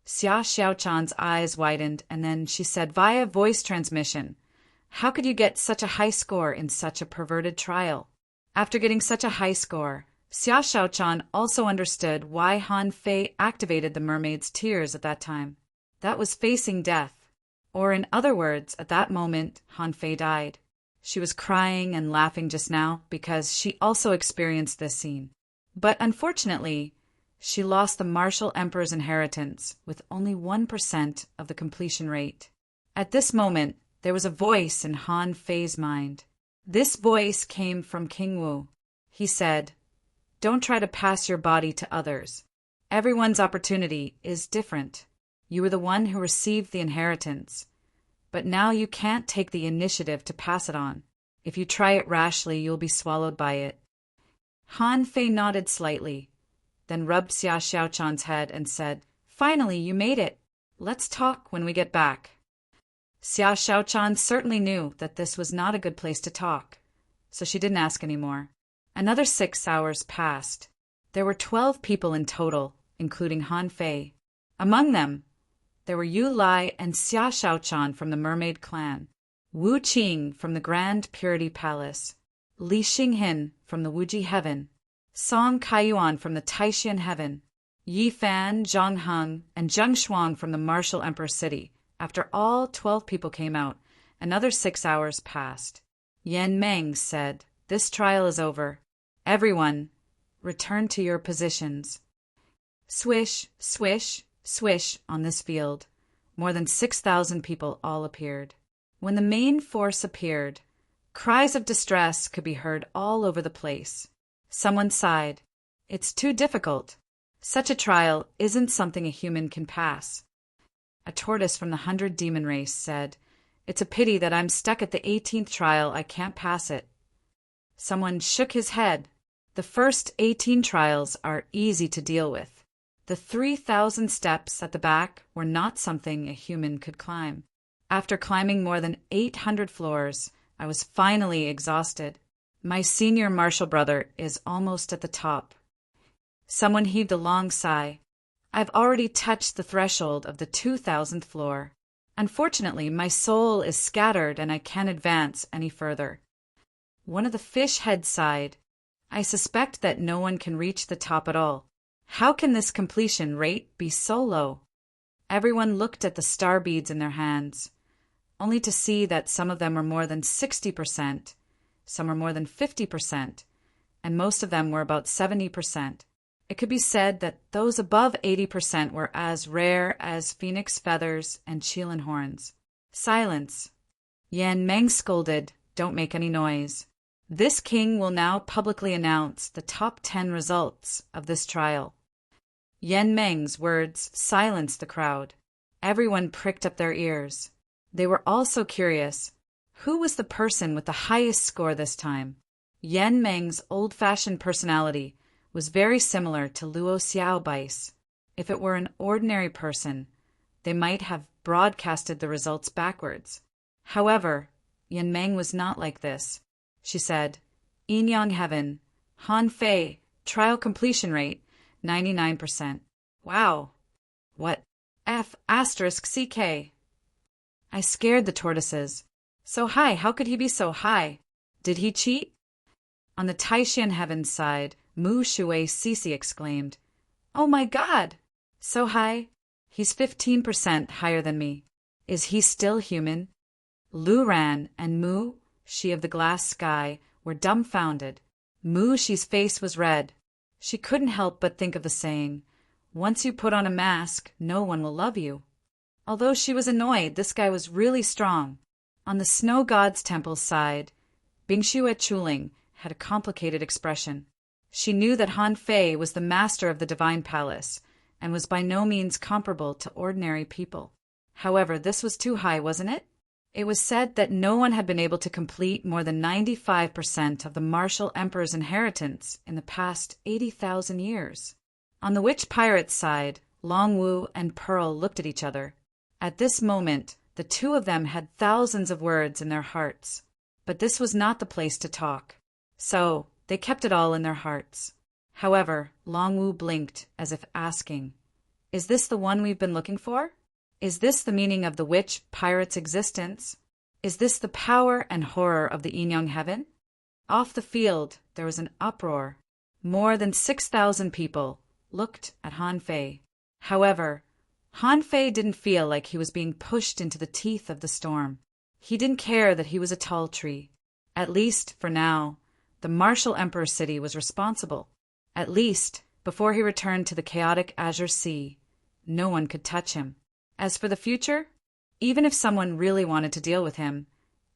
Xia Shaochan's eyes widened, and then she said via voice transmission, how could you get such a high score in such a perverted trial? After getting such a high score, Xia Shaochan also understood why Han Fei activated the mermaid's tears at that time. That was facing death. Or in other words, at that moment, Han Fei died. She was crying and laughing just now because she also experienced this scene. But unfortunately, she lost the Martial Emperor's inheritance with only 1% of the completion rate. At this moment, there was a voice in Han Fei's mind. This voice came from King Wu. He said, don't try to pass your body to others. Everyone's opportunity is different. You were the one who received the inheritance. But now you can't take the initiative to pass it on. If you try it rashly, you'll be swallowed by it. Han Fei nodded slightly, then rubbed Xia Shaochan's head and said, finally, you made it. Let's talk when we get back. Xia Shaochan certainly knew that this was not a good place to talk, so she didn't ask any more. Another 6 hours passed. There were 12 people in total, including Han Fei. Among them, there were Yu Lai and Xia Shaochan from the Mermaid Clan, Wu Qing from the Grand Purity Palace, Li Xinghin from the Wuji Heaven, Song Kaiyuan from the Taishan Heaven, Yi Fan, Zhang Heng, and Zheng Shuang from the Martial Emperor City. After all 12 people came out, another 6 hours passed. Yan Meng said, this trial is over. Everyone, return to your positions. Swish, swish, swish on this field. More than 6,000 people all appeared. When the main force appeared, cries of distress could be heard all over the place. Someone sighed. It's too difficult. Such a trial isn't something a human can pass. A tortoise from the 100 demon race said, it's a pity that I'm stuck at the 18th trial. I can't pass it. Someone shook his head. The first 18 trials are easy to deal with. The 3,000 steps at the back were not something a human could climb. After climbing more than 800 floors, I was finally exhausted. My senior martial brother is almost at the top. Someone heaved a long sigh. I've already touched the threshold of the 2,000th floor. Unfortunately, my soul is scattered and I can't advance any further. One of the fish heads sighed. I suspect that no one can reach the top at all. How can this completion rate be so low? Everyone looked at the star beads in their hands. only to see that some of them were more than 60%, some were more than 50%, and most of them were about 70%. It could be said that those above 80% were as rare as phoenix feathers and Chelan horns. Silence. Yan Meng scolded, "Don't make any noise. This king will now publicly announce the top 10 results of this trial." Yan Meng's words silenced the crowd. Everyone pricked up their ears. They were also curious. Who was the person with the highest score this time? Yan Meng's old-fashioned personality was very similar to Luo Xiaobai's. If it were an ordinary person, they might have broadcasted the results backwards. However, Yan Meng was not like this. She said, "Yin Yang Heaven, Han Fei, trial completion rate, 99%. Wow. What? F asterisk CK. I scared the tortoises. So high, how could he be so high? Did he cheat?" On the Taishan Heaven's side, Mu Shui Sisi exclaimed, "Oh my God! So high? He's 15% higher than me. Is he still human?" Lu Ran and Mu, she of the glass sky, were dumbfounded. Mu Shi's face was red. She couldn't help but think of the saying, "Once you put on a mask, no one will love you." Although she was annoyed, this guy was really strong. On the Snow God's temple's side, Bingxue Chuling had a complicated expression. She knew that Han Fei was the master of the divine palace and was by no means comparable to ordinary people. However, this was too high, wasn't it? It was said that no one had been able to complete more than 95% of the martial emperor's inheritance in the past 80,000 years. On the witch pirate's side, Long Wu and Pearl looked at each other. At this moment, the two of them had thousands of words in their hearts. But this was not the place to talk. So, they kept it all in their hearts. However, Long Wu blinked as if asking, "Is this the one we've been looking for? Is this the meaning of the witch pirate's existence? Is this the power and horror of the Yin Yang Heaven?" Off the field, there was an uproar. More than 6,000 people looked at Han Fei. However, Han Fei didn't feel like he was being pushed into the teeth of the storm. He didn't care that he was a tall tree. At least, for now, the martial Emperor City was responsible. At least, before he returned to the chaotic Azure Sea, no one could touch him. As for the future, even if someone really wanted to deal with him,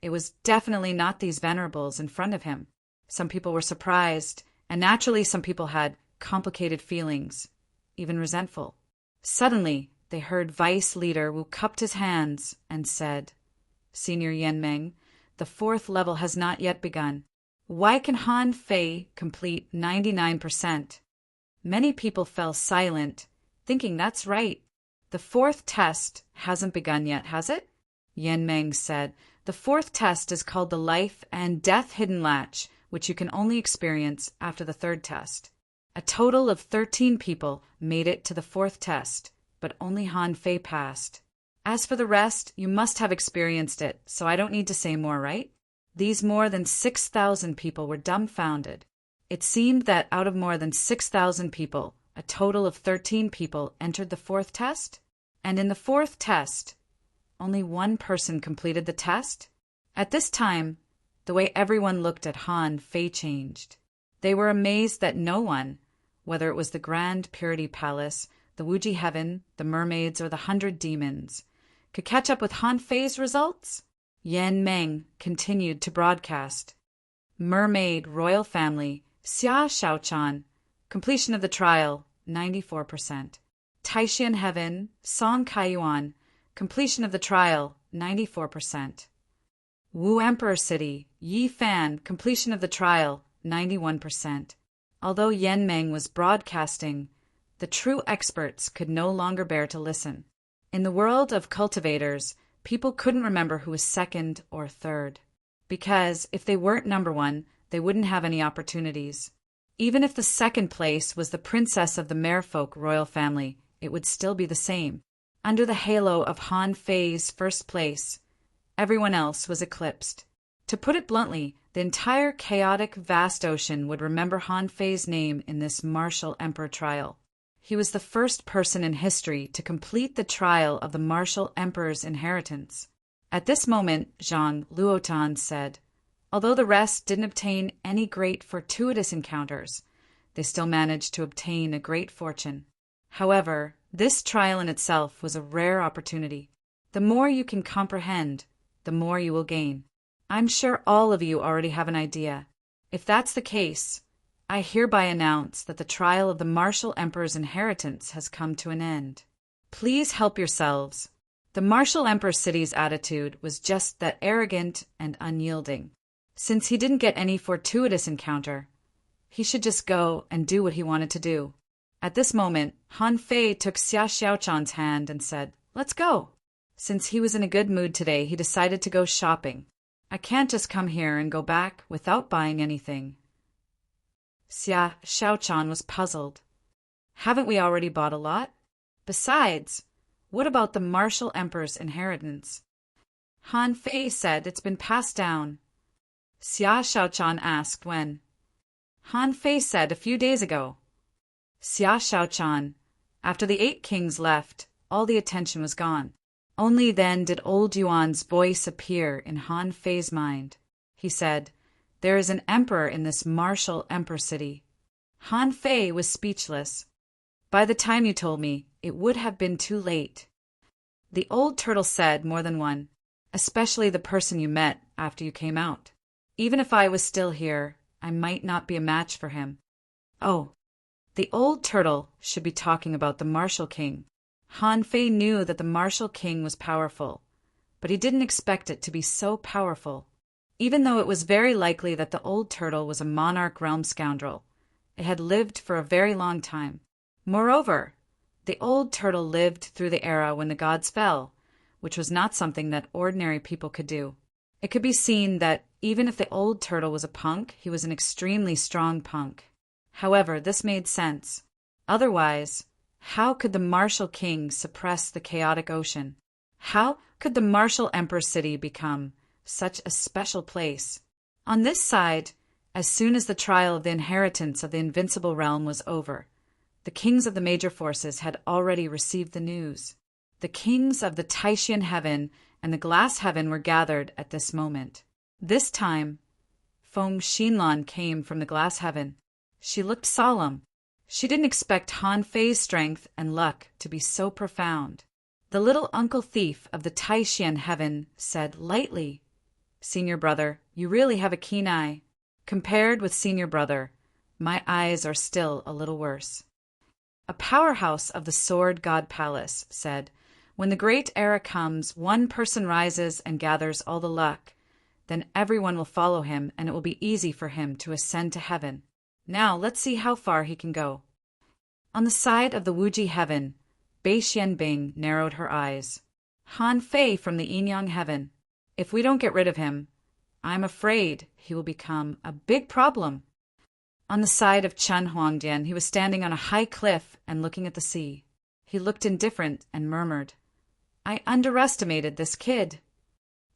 it was definitely not these venerables in front of him. Some people were surprised, and naturally some people had complicated feelings, even resentful. Suddenly, they heard Vice Leader Wu cupped his hands and said, "Senior Yan Meng, the 4th level has not yet begun. Why can Han Fei complete 99%? Many people fell silent, thinking that's right. "The 4th test hasn't begun yet, has it?" Yan Meng said. "The 4th test is called the Life and Death Hidden Latch, which you can only experience after the 3rd test. A total of 13 people made it to the 4th test, but only Han Fei passed. As for the rest, you must have experienced it, so I don't need to say more, right?" These more than 6,000 people were dumbfounded. It seemed that out of more than 6,000 people, a total of 13 people entered the 4th test, and in the 4th test, only one person completed the test. At this time, the way everyone looked at Han Fei changed. They were amazed that no one, whether it was the Grand Purity Palace, the Wuji Heaven, the mermaids, or the 100 demons, could catch up with Han Fei's results. Yan Meng continued to broadcast. Mermaid Royal Family, Xia Shaochan, completion of the trial, 94%. Taishan Heaven, Song Kaiyuan, completion of the trial, 94%. Wu Emperor City, Yi Fan, completion of the trial, 91%. Although Yan Meng was broadcasting, the true experts could no longer bear to listen. In the world of cultivators, people couldn't remember who was 2nd or 3rd, because if they weren't number 1, they wouldn't have any opportunities. Even if the 2nd place was the princess of the Merfolk royal family, it would still be the same. Under the halo of Han Fei's 1st place, everyone else was eclipsed. To put it bluntly, the entire chaotic vast ocean would remember Han Fei's name in this martial emperor trial. He was the first person in history to complete the trial of the martial emperor's inheritance. At this moment, Zhang Luotan said, although the rest didn't obtain any great fortuitous encounters, they still managed to obtain a great fortune. However, this trial in itself was a rare opportunity. The more you can comprehend, the more you will gain. I'm sure all of you already have an idea. If that's the case, I hereby announce that the trial of the Martial Emperor's inheritance has come to an end. Please help yourselves. The Martial Emperor City's attitude was just that arrogant and unyielding. Since he didn't get any fortuitous encounter, he should just go and do what he wanted to do. At this moment, Han Fei took Xia Xiaochan's hand and said, "Let's go." Since he was in a good mood today, he decided to go shopping. I can't just come here and go back without buying anything. Xia Xiaochan was puzzled. Haven't we already bought a lot? Besides, what about the Martial Emperor's inheritance? Han Fei said it's been passed down. Xia Xiaochan asked when. Han Fei said a few days ago. Xia Xiaochan, after the 8 kings left, all the attention was gone. Only then did old Yuan's voice appear in Han Fei's mind. He said, "There is an emperor in this Martial Emperor City." Han Fei was speechless. By the time you told me, it would have been too late. The old turtle said more than one, especially the person you met after you came out. Even if I was still here, I might not be a match for him. Oh, the old turtle should be talking about the Martial King. Han Fei knew that the Martial King was powerful, but he didn't expect it to be so powerful. Even though it was very likely that the old turtle was a monarch realm scoundrel, it had lived for a very long time. Moreover, the old turtle lived through the era when the gods fell, which was not something that ordinary people could do. It could be seen that even if the old turtle was a punk, he was an extremely strong punk. However, this made sense. Otherwise, how could the Martial King suppress the chaotic ocean? How could the Martial Emperor City become such a special place? On this side, as soon as the trial of the inheritance of the invincible realm was over, the kings of the major forces had already received the news. The kings of the Taishan heaven and the glass heaven were gathered at this moment. This time, Feng Xinlan came from the glass heaven. She looked solemn. She didn't expect Han Fei's strength and luck to be so profound. The little uncle thief of the Taishan heaven said lightly, "Senior brother, you really have a keen eye. Compared with senior brother, my eyes are still a little worse." A powerhouse of the Sword God Palace said, "When the great era comes, one person rises and gathers all the luck. Then everyone will follow him, and it will be easy for him to ascend to heaven. Now let's see how far he can go." On the side of the Wuji heaven, Bei Xianbing narrowed her eyes. "Han Fei from the Yinyang heaven. If we don't get rid of him, I'm afraid he will become a big problem." On the side of Chen Huangdian, he was standing on a high cliff and looking at the sea. He looked indifferent and murmured, "I underestimated this kid."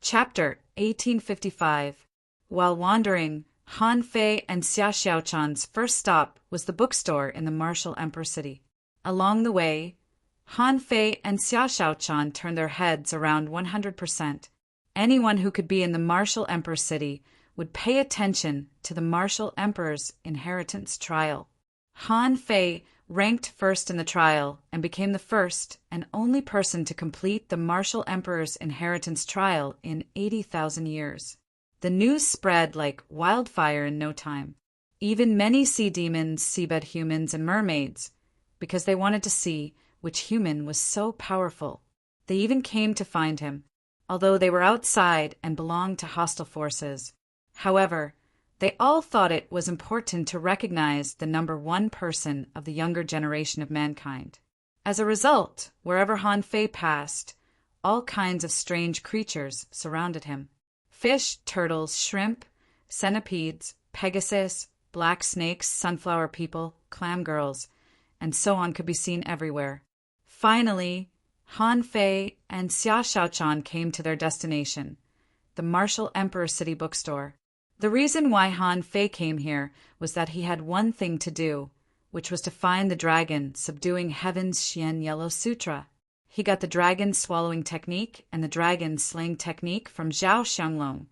Chapter 1855. While wandering, Han Fei and Xia Xiaochan's first stop was the bookstore in the Martial Emperor City. Along the way, Han Fei and Xia Xiaochan turned their heads around 100%. Anyone who could be in the Martial Emperor City would pay attention to the Martial Emperor's inheritance trial. Han Fei ranked first in the trial and became the first and only person to complete the Martial Emperor's inheritance trial in 80,000 years. The news spread like wildfire in no time. Even many sea demons, seabed humans, and mermaids, because they wanted to see which human was so powerful. They even came to find him, although they were outside and belonged to hostile forces. However, they all thought it was important to recognize the number one person of the younger generation of mankind. As a result, wherever Han Fei passed, all kinds of strange creatures surrounded him. Fish, turtles, shrimp, centipedes, Pegasus, black snakes, sunflower people, clam girls, and so on could be seen everywhere. Finally, Han Fei and Xia Xiaochan came to their destination, the Martial Emperor City bookstore. The reason why Han Fei came here was that he had one thing to do, which was to find the dragon subduing Heaven's Xian Yellow Sutra. He got the dragon swallowing technique and the dragon slaying technique from Zhao Xianglong,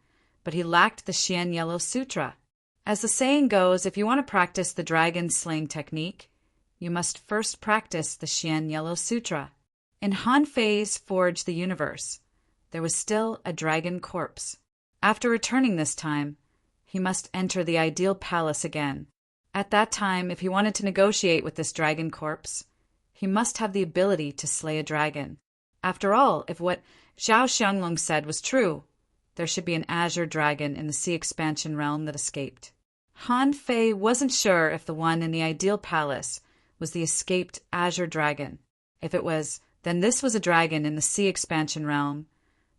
but he lacked the Xian Yellow Sutra. As the saying goes, if you want to practice the dragon slaying technique, you must first practice the Xian Yellow Sutra. In Han Fei's Forge the Universe, there was still a dragon corpse. After returning this time, he must enter the ideal palace again. At that time, if he wanted to negotiate with this dragon corpse, he must have the ability to slay a dragon. After all, if what Zhao Xianglong said was true, there should be an azure dragon in the sea expansion realm that escaped. Han Fei wasn't sure if the one in the ideal palace was the escaped azure dragon. If it was, then this was a dragon in the sea expansion realm,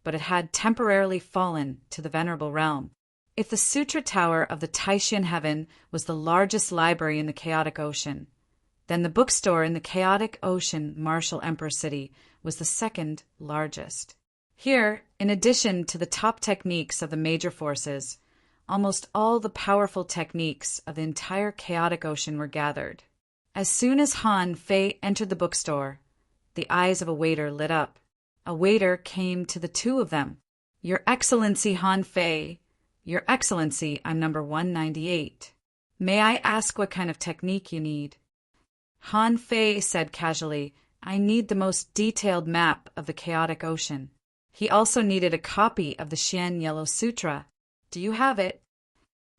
but it had temporarily fallen to the venerable realm. If the Sutra Tower of the Taishan Heaven was the largest library in the chaotic ocean, then the bookstore in the chaotic ocean Martial Emperor City was the second largest. Here, in addition to the top techniques of the major forces, almost all the powerful techniques of the entire chaotic ocean were gathered. As soon as Han Fei entered the bookstore, the eyes of a waiter lit up. A waiter came to the two of them. "Your Excellency Han Fei, Your Excellency, I'm number 198. May I ask what kind of technique you need?" Han Fei said casually, "I need the most detailed map of the chaotic ocean." He also needed a copy of the Xian Yellow Sutra. "Do you have it?"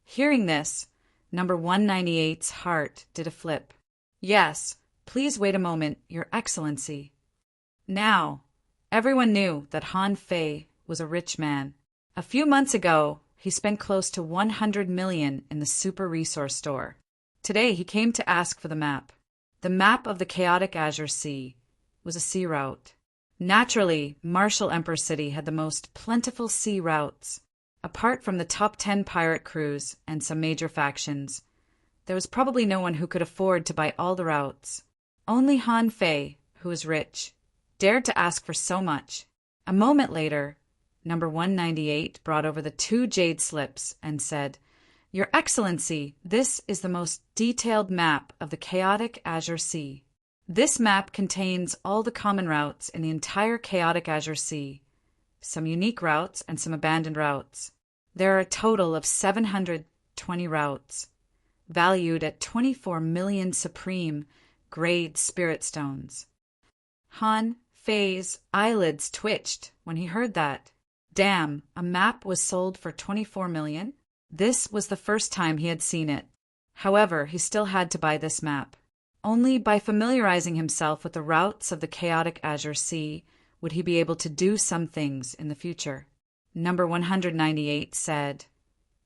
Hearing this, number 198's heart did a flip. "Yes, please wait a moment, Your Excellency." Now, everyone knew that Han Fei was a rich man. A few months ago, he spent close to 100 million in the super resource store. Today, he came to ask for the map. The map of the chaotic Azure Sea was a sea route. Naturally, Martial Emperor City had the most plentiful sea routes. Apart from the top 10 pirate crews and some major factions, there was probably no one who could afford to buy all the routes. Only Han Fei, who was rich, dared to ask for so much. A moment later, number 198 brought over the 2 jade slips and said, "Your Excellency, this is the most detailed map of the chaotic Azure Sea. This map contains all the common routes in the entire chaotic Azure Sea, some unique routes and some abandoned routes. There are a total of 720 routes, valued at 24 million supreme grade spirit stones." Han Fei's eyelids twitched when he heard that. Damn, a map was sold for 24 million? This was the first time he had seen it. However, he still had to buy this map. Only by familiarizing himself with the routes of the chaotic Azure Sea would he be able to do some things in the future. Number 198 said,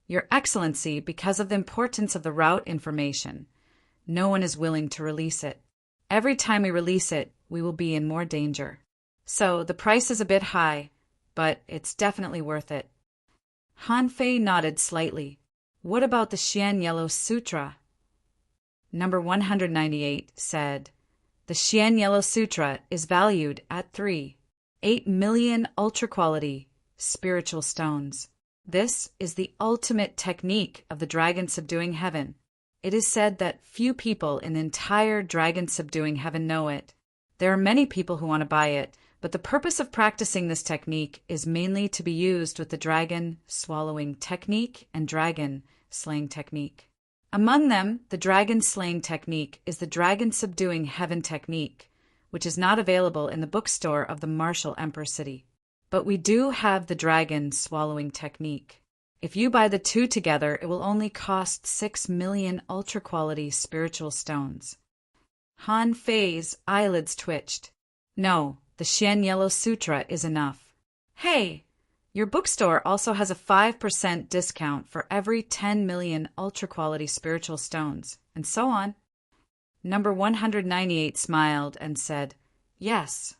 "Your Excellency, because of the importance of the route information, no one is willing to release it. Every time we release it, we will be in more danger. So the price is a bit high, but it's definitely worth it." Han Fei nodded slightly. "What about the Xian Yellow Sutra?" Number 198 said, "The Xian Yellow Sutra is valued at 8 million ultra-quality spiritual stones. This is the ultimate technique of the dragon-subduing heaven. It is said that few people in the entire dragon-subduing heaven know it. There are many people who want to buy it, but the purpose of practicing this technique is mainly to be used with the dragon swallowing technique and dragon slaying technique. Among them, the dragon slaying technique is the dragon subduing heaven technique, which is not available in the bookstore of the Martial Emperor City. But we do have the dragon swallowing technique. If you buy the two together, it will only cost 6 million ultra-quality spiritual stones." Han Fei's eyelids twitched. "No, the Xian Yellow Sutra is enough." "Hey, your bookstore also has a 5% discount for every 10 million ultra-quality spiritual stones," and so on. Number 198 smiled and said, "Yes."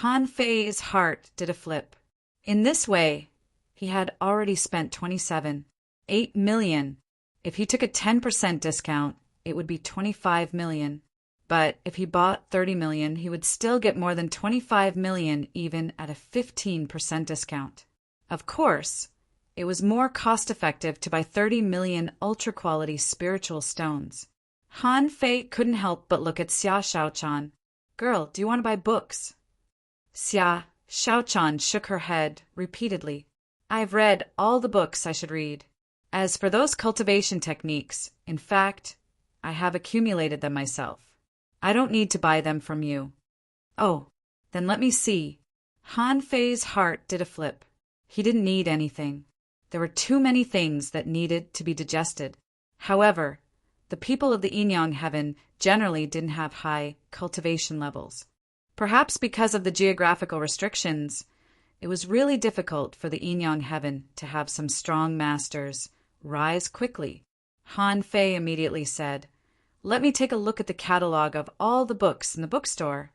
Han Fei's heart did a flip. In this way, he had already spent 27.8 million. If he took a 10% discount, it would be 25 million. But if he bought 30 million, he would still get more than 25 million even at a 15% discount. Of course, it was more cost-effective to buy 30 million ultra-quality spiritual stones. Han Fei couldn't help but look at Xia Shaochan. "Girl, do you want to buy books?" Xia Shaochan shook her head repeatedly. I've read all the books I should read. As for those cultivation techniques, in fact, I have accumulated them myself. I don't need to buy them from you. Oh, then let me see. Han Fei's heart did a flip. He didn't need anything. There were too many things that needed to be digested. However, the people of the Yin-Yang Heaven generally didn't have high cultivation levels. Perhaps because of the geographical restrictions, it was really difficult for the Yin-Yang Heaven to have some strong masters rise quickly. Han Fei immediately said, "Let me take a look at the catalog of all the books in the bookstore."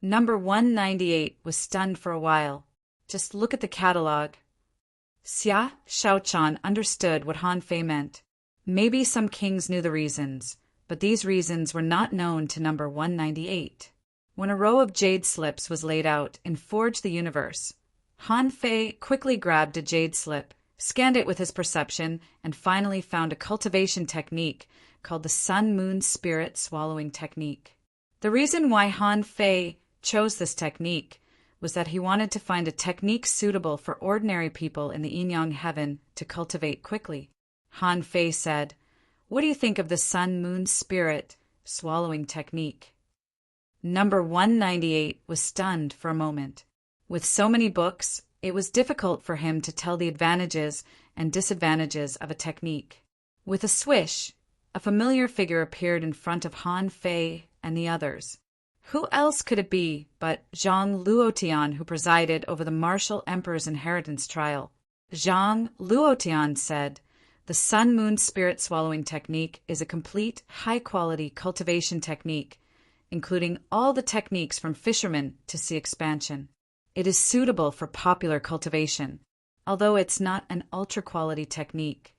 Number 198 was stunned for a while. Just look at the catalog. Xia Shaochan understood what Han Fei meant. Maybe some kings knew the reasons, but these reasons were not known to number 198. When a row of jade slips was laid out in Forge the Universe, Han Fei quickly grabbed a jade slip, scanned it with his perception, and finally found a cultivation technique called the Sun-Moon Spirit Swallowing Technique. The reason why Han Fei chose this technique was that he wanted to find a technique suitable for ordinary people in the Yin-Yang Heaven to cultivate quickly. Han Fei said, "What do you think of the Sun-Moon Spirit Swallowing Technique?" Number 198 was stunned for a moment. With so many books, it was difficult for him to tell the advantages and disadvantages of a technique. With a swish, a familiar figure appeared in front of Han Fei and the others. Who else could it be but Zhang Luotian, who presided over the martial emperor's inheritance trial? Zhang Luotian said, "The Sun-Moon Spirit Swallowing Technique is a complete, high-quality cultivation technique, including all the techniques from fishermen to sea expansion. It is suitable for popular cultivation, although it's not an ultra-quality technique.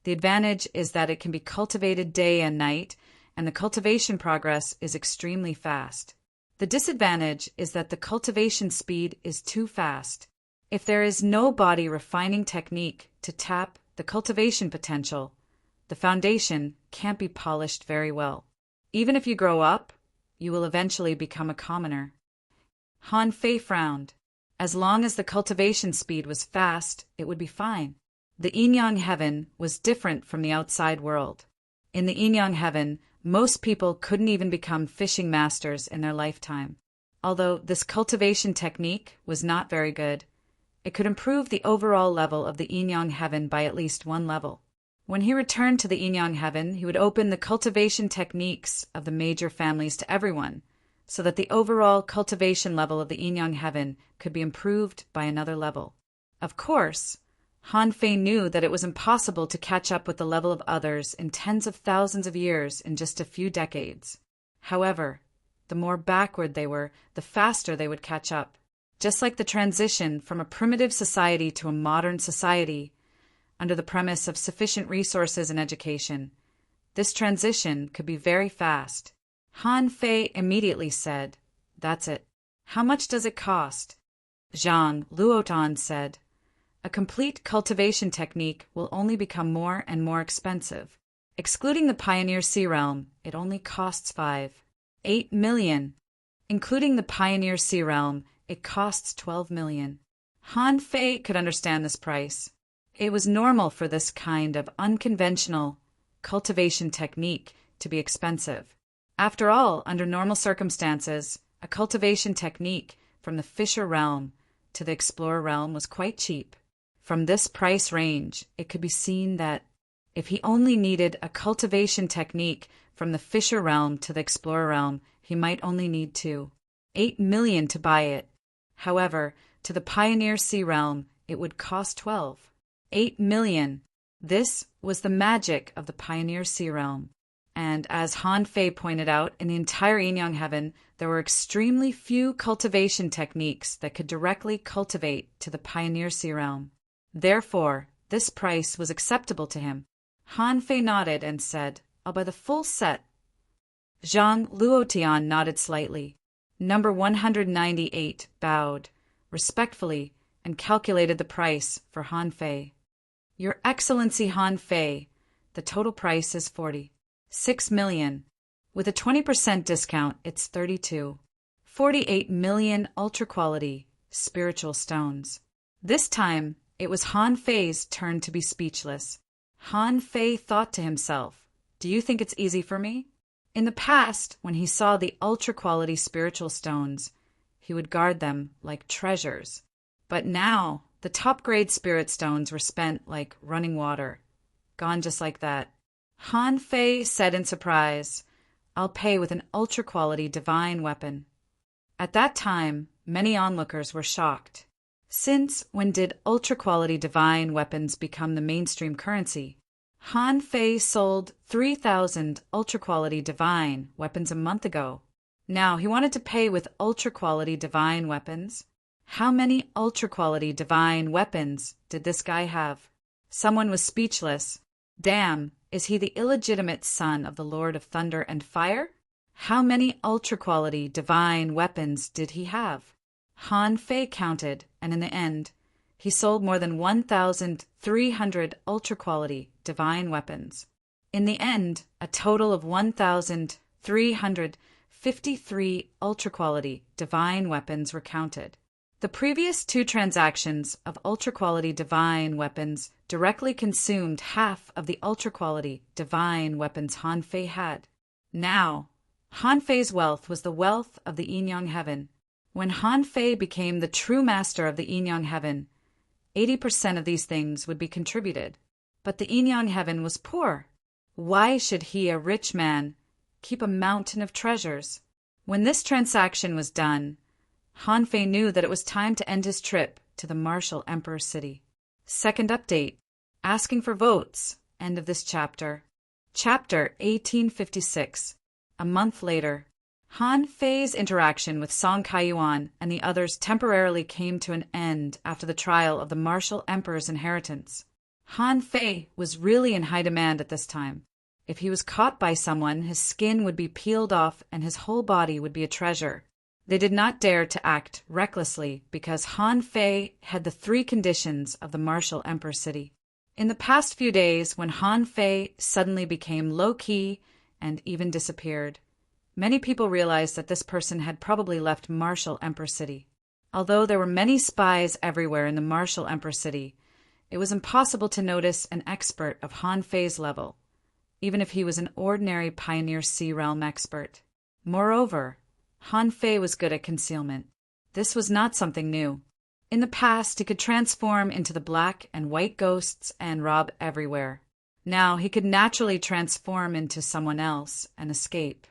The advantage is that it can be cultivated day and night, and the cultivation progress is extremely fast. The disadvantage is that the cultivation speed is too fast. If there is no body refining technique to tap the cultivation potential, the foundation can't be polished very well. Even if you grow up, you will eventually become a commoner." Han Fei frowned. As long as the cultivation speed was fast, it would be fine. The Yin-Yang Heaven was different from the outside world. In the Yin-Yang Heaven, most people couldn't even become fishing masters in their lifetime. Although this cultivation technique was not very good, it could improve the overall level of the Yin-Yang Heaven by at least one level. When he returned to the Yin-Yang Heaven, he would open the cultivation techniques of the major families to everyone, so that the overall cultivation level of the Yin-Yang Heaven could be improved by another level. Of course, Han Fei knew that it was impossible to catch up with the level of others in tens of thousands of years in just a few decades. However, the more backward they were, the faster they would catch up. Just like the transition from a primitive society to a modern society, under the premise of sufficient resources and education, this transition could be very fast. Han Fei immediately said, "That's it. How much does it cost?" Zhang Luotan said, "A complete cultivation technique will only become more and more expensive. Excluding the Pioneer Sea Realm, it only costs 8 million. Including the Pioneer Sea Realm, it costs 12 million. Han Fei could understand this price. It was normal for this kind of unconventional cultivation technique to be expensive. After all, under normal circumstances, a cultivation technique from the Fisher realm to the Explorer realm was quite cheap. From this price range, it could be seen that if he only needed a cultivation technique from the Fisher realm to the Explorer realm, he might only need 8 million to buy it. However, to the Pioneer Sea realm, it would cost 8 million. This was the magic of the Pioneer Sea realm. And as Han Fei pointed out, in the entire Yin-Yang Heaven, there were extremely few cultivation techniques that could directly cultivate to the Pioneer Sea realm. Therefore, this price was acceptable to him. Han Fei nodded and said, "I'll buy the full set." Zhang Luotian nodded slightly. Number 198 bowed respectfully and calculated the price for Han Fei. "Your Excellency Han Fei, the total price is 46 million. With a 20% discount, it's 32. 48 million ultra-quality spiritual stones. This time, it was Han Fei's turn to be speechless. Han Fei thought to himself, "Do you think it's easy for me?" In the past, when he saw the ultra-quality spiritual stones, he would guard them like treasures. But now, the top-grade spirit stones were spent like running water, gone just like that. Han Fei said in surprise, "I'll pay with an ultra-quality divine weapon." At that time, many onlookers were shocked. Since when did ultra-quality divine weapons become the mainstream currency? Han Fei sold 3,000 ultra-quality divine weapons a month ago. Now he wanted to pay with ultra-quality divine weapons. How many ultra-quality divine weapons did this guy have? Someone was speechless. Damn, is he the illegitimate son of the Lord of Thunder and Fire? How many ultra-quality divine weapons did he have? Han Fei counted, and in the end, he sold more than 1,300 ultra-quality divine weapons. In the end, a total of 1,353 ultra-quality divine weapons were counted. The previous 2 transactions of ultra-quality divine weapons directly consumed half of the ultra-quality divine weapons Han Fei had. Now, Han Fei's wealth was the wealth of the Yin Yang Heaven. When Han Fei became the true master of the Yin Yang Heaven, 80% of these things would be contributed. But the Yin Yang Heaven was poor. Why should he, a rich man, keep a mountain of treasures? When this transaction was done, Han Fei knew that it was time to end his trip to the martial emperor's city. Second update, asking for votes, end of this chapter. Chapter 1856. A month later, Han Fei's interaction with Song Kaiyuan and the others temporarily came to an end after the trial of the martial emperor's inheritance. Han Fei was really in high demand at this time. If he was caught by someone, his skin would be peeled off and his whole body would be a treasure. They did not dare to act recklessly because Han Fei had the 3 conditions of the martial emperor's city. In the past few days, when Han Fei suddenly became low-key and even disappeared, many people realized that this person had probably left Martial Emperor City. Although there were many spies everywhere in the Martial Emperor City, it was impossible to notice an expert of Han Fei's level, even if he was an ordinary Pioneer Sea Realm expert. Moreover, Han Fei was good at concealment. This was not something new. In the past, he could transform into the black and white ghosts and rob everywhere. Now he could naturally transform into someone else and escape.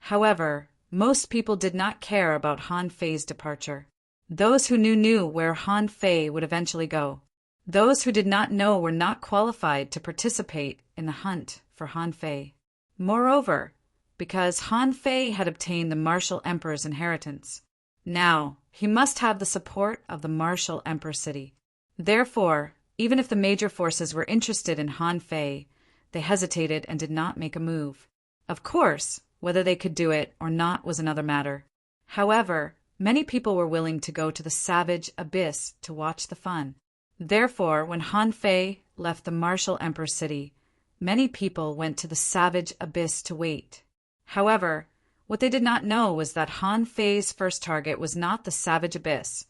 However, most people did not care about Han Fei's departure. Those who knew where Han Fei would eventually go. Those who did not know were not qualified to participate in the hunt for Han Fei. Moreover, because Han Fei had obtained the martial emperor's inheritance, now he must have the support of the martial emperor city. Therefore, even if the major forces were interested in Han Fei, they hesitated and did not make a move. Of course, whether they could do it or not was another matter. However, many people were willing to go to the savage abyss to watch the fun. Therefore, when Han Fei left the martial emperor city, many people went to the savage abyss to wait. However, what they did not know was that Han Fei's first target was not the savage abyss,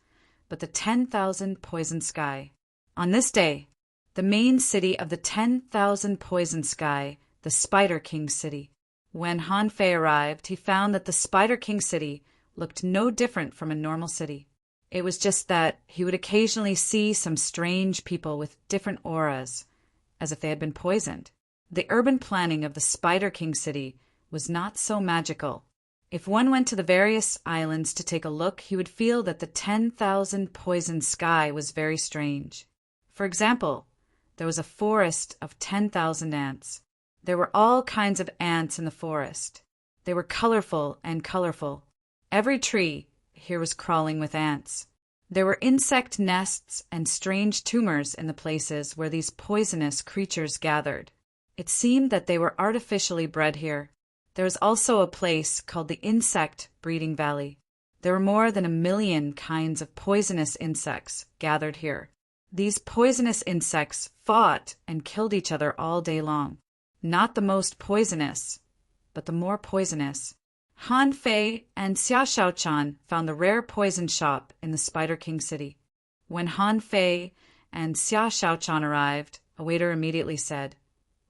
but the 10,000 poison sky. On this day, the main city of the 10,000 poison sky, the Spider King city. When Han Fei arrived, he found that the Spider King city looked no different from a normal city. It was just that he would occasionally see some strange people with different auras, as if they had been poisoned. The urban planning of the Spider King city was not so magical. If one went to the various islands to take a look, he would feel that the 10,000 poison sky was very strange. For example, there was a forest of 10,000 ants. There were all kinds of ants in the forest. They were colorful and colorful. Every tree here was crawling with ants. There were insect nests and strange tumors in the places where these poisonous creatures gathered. It seemed that they were artificially bred here. There was also a place called the Insect Breeding Valley. There were more than 1 million kinds of poisonous insects gathered here. These poisonous insects fought and killed each other all day long. Not the most poisonous, but the more poisonous. Han Fei and Xia Shaochan found the rare poison shop in the Spider King city. When Han Fei and Xia Shaochan arrived, a waiter immediately said,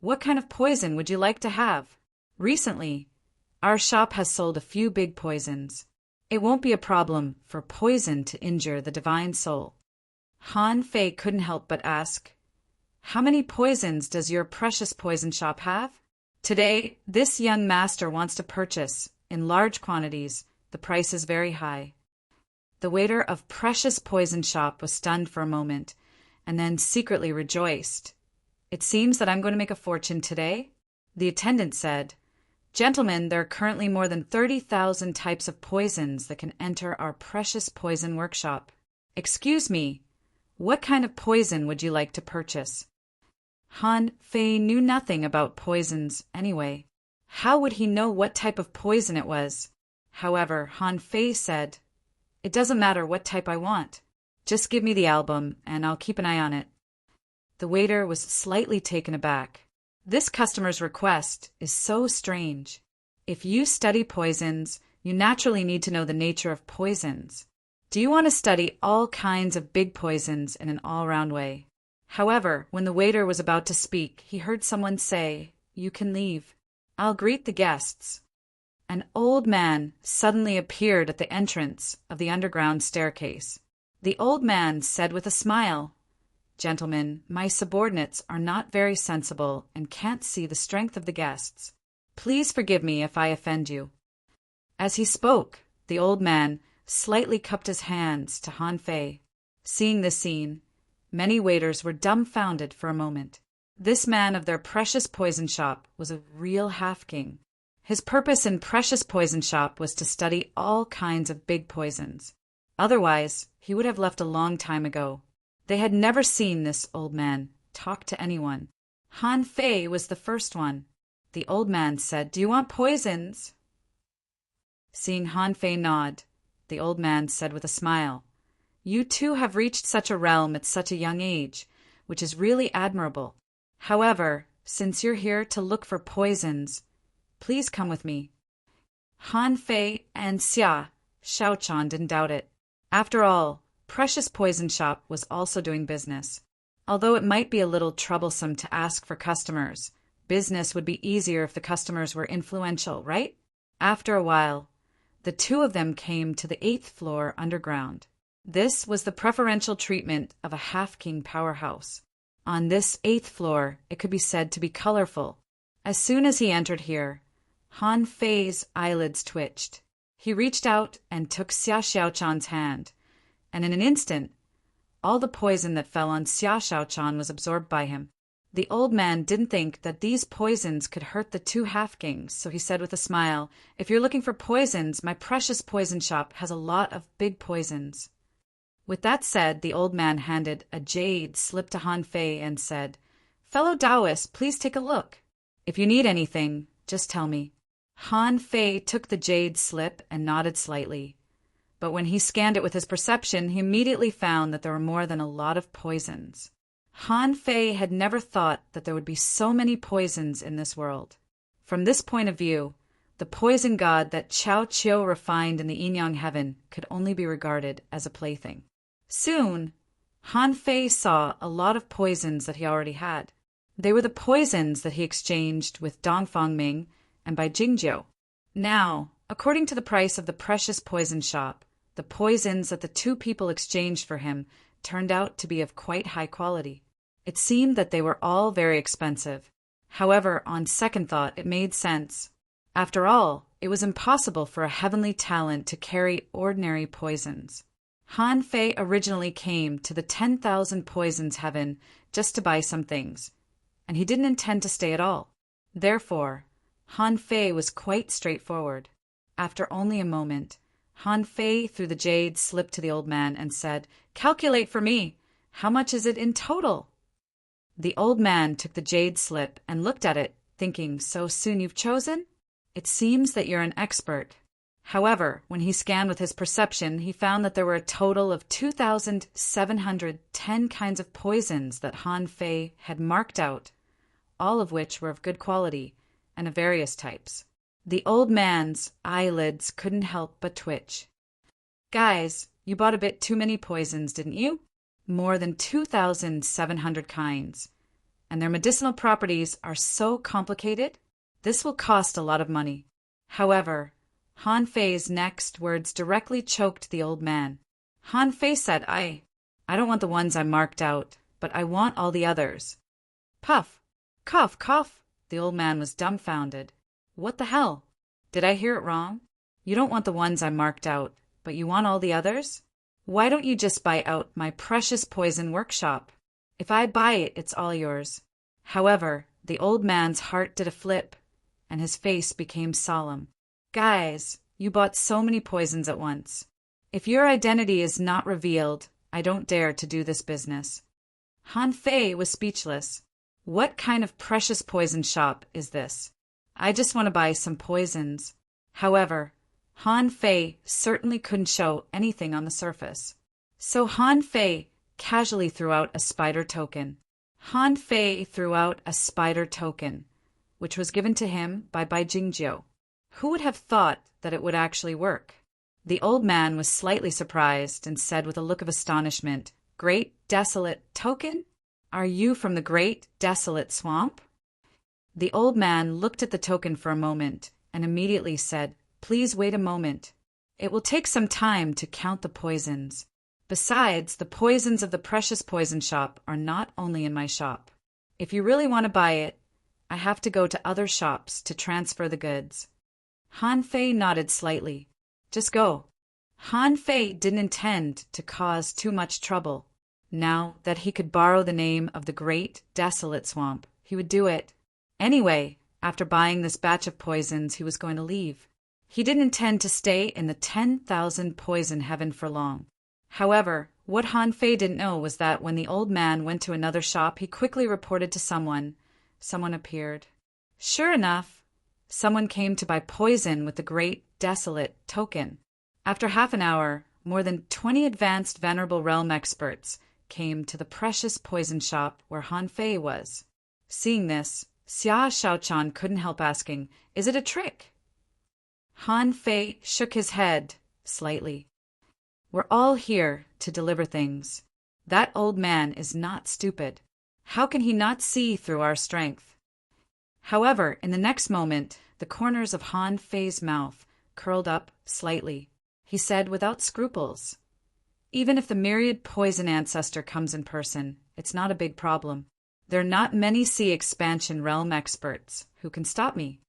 "What kind of poison would you like to have? Recently, our shop has sold a few big poisons. It won't be a problem for poison to injure the divine soul." Han Fei couldn't help but ask, "How many poisons does your precious poison shop have?" "Today, this young master wants to purchase, in large quantities. The price is very high." The waiter of Precious Poison Shop was stunned for a moment, and then secretly rejoiced. "It seems that I'm going to make a fortune today?" The attendant said, "Gentlemen, there are currently more than 30,000 types of poisons that can enter our Precious Poison Workshop. Excuse me, what kind of poison would you like to purchase?" Han Fei knew nothing about poisons anyway. How would he know what type of poison it was? However, Han Fei said, "It doesn't matter what type I want. Just give me the album, and I'll keep an eye on it." The waiter was slightly taken aback. This customer's request is so strange. If you study poisons, you naturally need to know the nature of poisons. Do you want to study all kinds of big poisons in an all-round way? However, when the waiter was about to speak, he heard someone say, "You can leave. I'll greet the guests." An old man suddenly appeared at the entrance of the underground staircase. The old man said with a smile, "Gentlemen, my subordinates are not very sensible and can't see the strength of the guests. Please forgive me if I offend you." As he spoke, the old man slightly cupped his hands to Han Fei. Seeing this scene, many waiters were dumbfounded for a moment. This man of their Precious Poison Shop was a real half-king. His purpose in Precious Poison Shop was to study all kinds of big poisons. Otherwise, he would have left a long time ago. They had never seen this old man talk to anyone. Han Fei was the first one. The old man said, "Do you want poisons?" Seeing Han Fei nod, the old man said with a smile, "You too have reached such a realm at such a young age, which is really admirable. However, since you're here to look for poisons, please come with me." Han Fei and Xia Shaochan didn't doubt it. After all, Precious Poison Shop was also doing business. Although it might be a little troublesome to ask for customers, business would be easier if the customers were influential, right? After a while, the two of them came to the 8th floor underground. This was the preferential treatment of a half-king powerhouse. On this 8th floor, it could be said to be colorful. As soon as he entered here, Han Fei's eyelids twitched. He reached out and took Xia Xiaochan's hand, and in an instant, all the poison that fell on Xia Xiaochan was absorbed by him. The old man didn't think that these poisons could hurt the two half-kings, so he said with a smile, "If you're looking for poisons, my Precious Poison Shop has a lot of big poisons." With that said, the old man handed a jade slip to Han Fei and said, "Fellow Taoist, please take a look. If you need anything, just tell me." Han Fei took the jade slip and nodded slightly. But when he scanned it with his perception, he immediately found that there were more than a lot of poisons. Han Fei had never thought that there would be so many poisons in this world. From this point of view, the poison god that Chao Qiu refined in the Yin-Yang heaven could only be regarded as a plaything. Soon, Han Fei saw a lot of poisons that he already had. They were the poisons that he exchanged with Dongfang Ming and by Jingjiu. Now, according to the price of the Precious Poison Shop, the poisons that the two people exchanged for him turned out to be of quite high quality. It seemed that they were all very expensive. However, on second thought, it made sense. After all, it was impossible for a heavenly talent to carry ordinary poisons. Han Fei originally came to the 10,000 Poisons Heaven just to buy some things, and he didn't intend to stay at all. Therefore, Han Fei was quite straightforward. After only a moment, Han Fei threw the jade slip to the old man and said, "Calculate for me. How much is it in total?" The old man took the jade slip and looked at it, thinking, "So soon you've chosen? It seems that you're an expert." However, when he scanned with his perception, he found that there were a total of 2,710 kinds of poisons that Han Fei had marked out, all of which were of good quality and of various types. The old man's eyelids couldn't help but twitch. Guys, you bought a bit too many poisons, didn't you? More than 2,700 kinds. And their medicinal properties are so complicated, this will cost a lot of money. However, Han Fei's next words directly choked the old man. Han Fei said, I don't want the ones I marked out, but I want all the others. Puff, cough, cough. The old man was dumbfounded. What the hell? Did I hear it wrong? You don't want the ones I marked out, but you want all the others? Why don't you just buy out my precious poison workshop? If I buy it, it's all yours. However, the old man's heart did a flip, and his face became solemn. Guys, you bought so many poisons at once. If your identity is not revealed, I don't dare to do this business. Han Fei was speechless. What kind of precious poison shop is this? I just want to buy some poisons. However, Han Fei certainly couldn't show anything on the surface. So Han Fei casually threw out a spider token. Han Fei threw out a spider token, which was given to him by Bai Jingjiu. Who would have thought that it would actually work? The old man was slightly surprised and said with a look of astonishment, Great Desolate Token? Are you from the Great Desolate Swamp? The old man looked at the token for a moment and immediately said, Please wait a moment. It will take some time to count the poisons. Besides, the poisons of the precious poison shop are not only in my shop. If you really want to buy it, I have to go to other shops to transfer the goods. Han Fei nodded slightly. Just go. Han Fei didn't intend to cause too much trouble. Now that he could borrow the name of the Great Desolate Swamp, he would do it. Anyway, after buying this batch of poisons, he was going to leave. He didn't intend to stay in the 10,000 poison heaven for long. However, what Han Fei didn't know was that when the old man went to another shop, he quickly reported to someone. Someone appeared. Sure enough, someone came to buy poison with the Great Desolate Token. After half an hour, more than 20 advanced Venerable Realm experts came to the precious poison shop where Han Fei was. Seeing this, Xia Shaochan couldn't help asking, Is it a trick? Han Fei shook his head slightly. We're all here to deliver things. That old man is not stupid. How can he not see through our strength? However, in the next moment, the corners of Han Fei's mouth curled up slightly. He said without scruples, Even if the myriad poison ancestor comes in person, it's not a big problem. There are not many sea expansion realm experts who can stop me.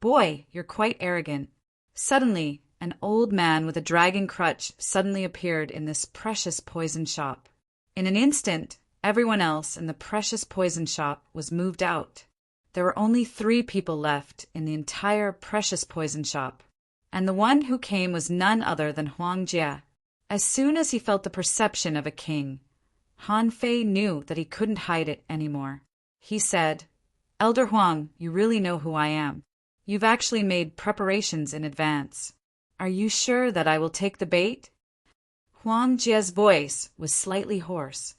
Boy, you're quite arrogant. Suddenly, an old man with a dragon crutch suddenly appeared in this precious poison shop. In an instant, everyone else in the precious poison shop was moved out. There were only 3 people left in the entire precious poison shop, and the one who came was none other than Huang Jie. As soon as he felt the perception of a king, Han Fei knew that he couldn't hide it anymore. He said, Elder Huang, you really know who I am. You've actually made preparations in advance. Are you sure that I will take the bait? Huang Jie's voice was slightly hoarse.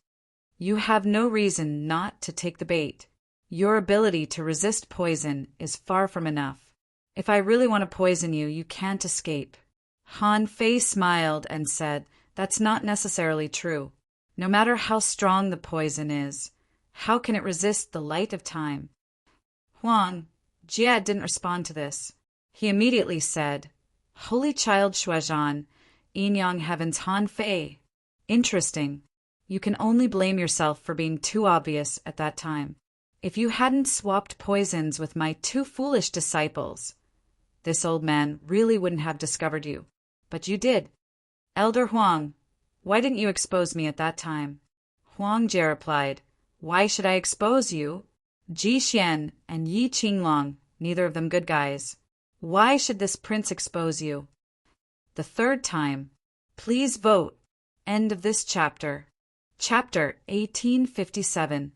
You have no reason not to take the bait. Your ability to resist poison is far from enough. If I really want to poison you, you can't escape. Han Fei smiled and said, That's not necessarily true. No matter how strong the poison is, how can it resist the light of time? Huang Jie didn't respond to this. He immediately said, Holy Child Shuozhan, Yin-Yang Heaven's Han Fei. Interesting. You can only blame yourself for being too obvious at that time. If you hadn't swapped poisons with my 2 foolish disciples, this old man really wouldn't have discovered you. But you did. Elder Huang, why didn't you expose me at that time? Huang Jie replied, Why should I expose you? Ji Xian and Yi Qinglong, neither of them good guys. Why should this prince expose you? The 3rd time. Please vote. End of this chapter. Chapter 1857.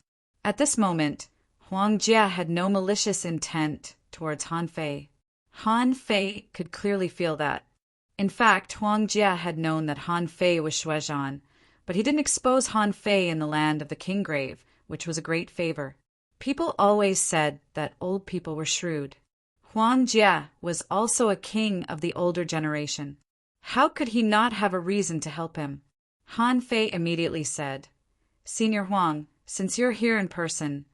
At this moment, Huang Jie had no malicious intent towards Han Fei. Han Fei could clearly feel that. In fact, Huang Jie had known that Han Fei was Shuozhan, but he didn't expose Han Fei in the land of the Kinggrave, which was a great favor. People always said that old people were shrewd. Huang Jie was also a king of the older generation. How could he not have a reason to help him? Han Fei immediately said, Senior Huang, since you're here in person,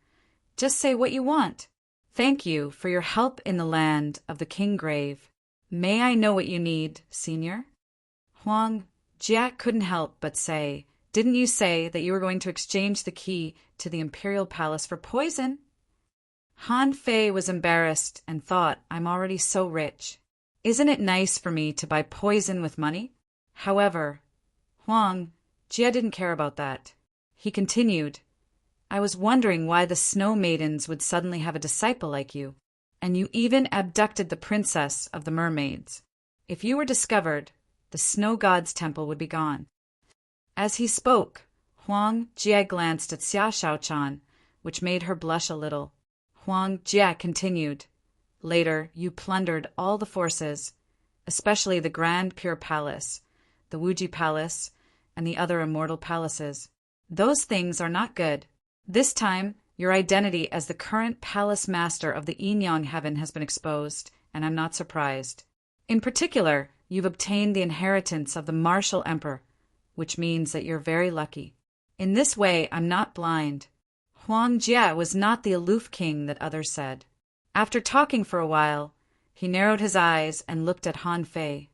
just say what you want. Thank you for your help in the land of the King Grave. May I know what you need, Senior? Huang Jie couldn't help but say, Didn't you say that you were going to exchange the key to the imperial palace for poison? Han Fei was embarrassed and thought, I'm already so rich. Isn't it nice for me to buy poison with money? However, Huang Jie didn't care about that. He continued, I was wondering why the snow maidens would suddenly have a disciple like you, and you even abducted the princess of the mermaids. If you were discovered, the snow god's temple would be gone. As he spoke, Huang Jie glanced at Xia Shaochan, which made her blush a little. Huang Jie continued, Later, you plundered all the forces, especially the Grand Pure Palace, the Wuji Palace, and the other immortal palaces. Those things are not good. This time, your identity as the current palace master of the Yinyang heaven has been exposed, and I'm not surprised. In particular, you've obtained the inheritance of the martial emperor, which means that you're very lucky. In this way, I'm not blind. Huang Jie was not the aloof king that others said. After talking for a while, he narrowed his eyes and looked at Han Fei.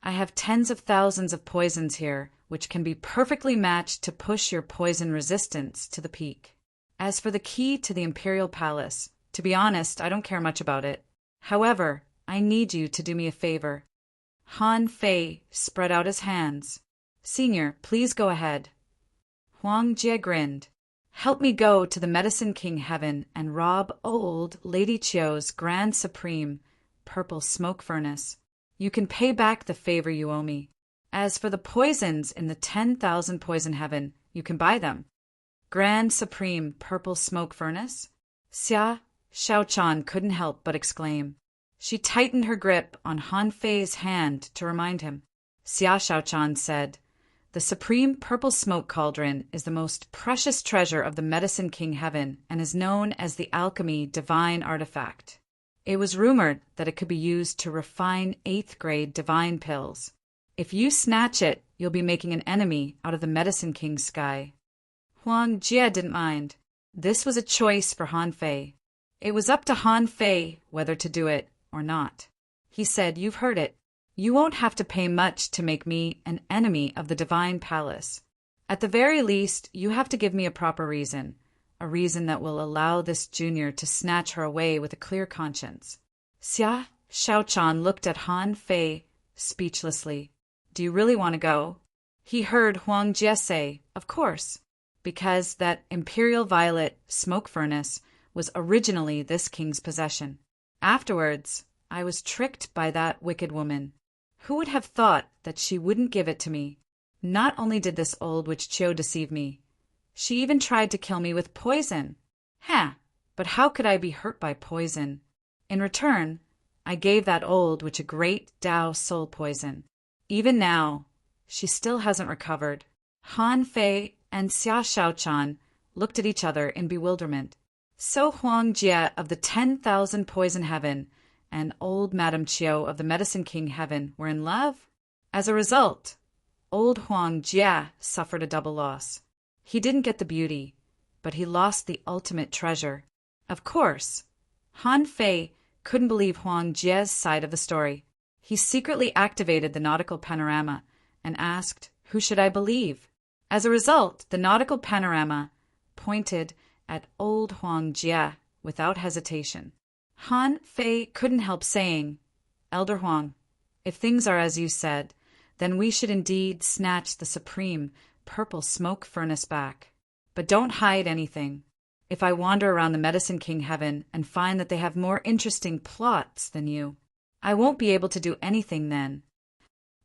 I have tens of thousands of poisons here, which can be perfectly matched to push your poison resistance to the peak. As for the key to the imperial palace, to be honest, I don't care much about it. However, I need you to do me a favor. Han Fei spread out his hands. Senior, please go ahead. Huang Jie grinned. Help me go to the Medicine King heaven and rob old Lady Qiu's Grand Supreme purple smoke furnace. You can pay back the favor you owe me. As for the poisons in the 10,000 poison heaven, you can buy them. Grand Supreme purple smoke furnace? Xia Shaochan couldn't help but exclaim. She tightened her grip on Han Fei's hand to remind him. Xia Shaochan said, The supreme purple smoke cauldron is the most precious treasure of the Medicine King heaven and is known as the alchemy divine artifact. It was rumored that it could be used to refine 8th grade divine pills. If you snatch it, you'll be making an enemy out of the Medicine King's sky. Huang Jie didn't mind. This was a choice for Han Fei. It was up to Han Fei whether to do it or not. He said, You've heard it. You won't have to pay much to make me an enemy of the divine palace. At the very least, you have to give me a proper reason, a reason that will allow this junior to snatch her away with a clear conscience. Xia Shaochan looked at Han Fei speechlessly. Do you really want to go? He heard Huang Jie say, Of course, because that imperial violet smoke furnace was originally this king's possession. Afterwards, I was tricked by that wicked woman. Who would have thought that she wouldn't give it to me? Not only did this old witch Qiu deceive me, she even tried to kill me with poison. But how could I be hurt by poison? In return, I gave that old witch a great Tao soul poison. Even now, she still hasn't recovered. Han Fei and Xia Shaochan looked at each other in bewilderment. So Huang Jie of the 10,000 poison heaven and old Madame Qiu of the Medicine King heaven were in love? As a result, old Huang Jie suffered a double loss. He didn't get the beauty, but he lost the ultimate treasure. Of course, Han Fei couldn't believe Huang Jie's side of the story. He secretly activated the nautical panorama and asked, Who should I believe? As a result, the nautical panorama pointed at old Huang Jie without hesitation. Han Fei couldn't help saying, Elder Huang, if things are as you said, then we should indeed snatch the supreme purple smoke furnace back. But don't hide anything. If I wander around the Medicine King heaven and find that they have more interesting plots than you, I won't be able to do anything then.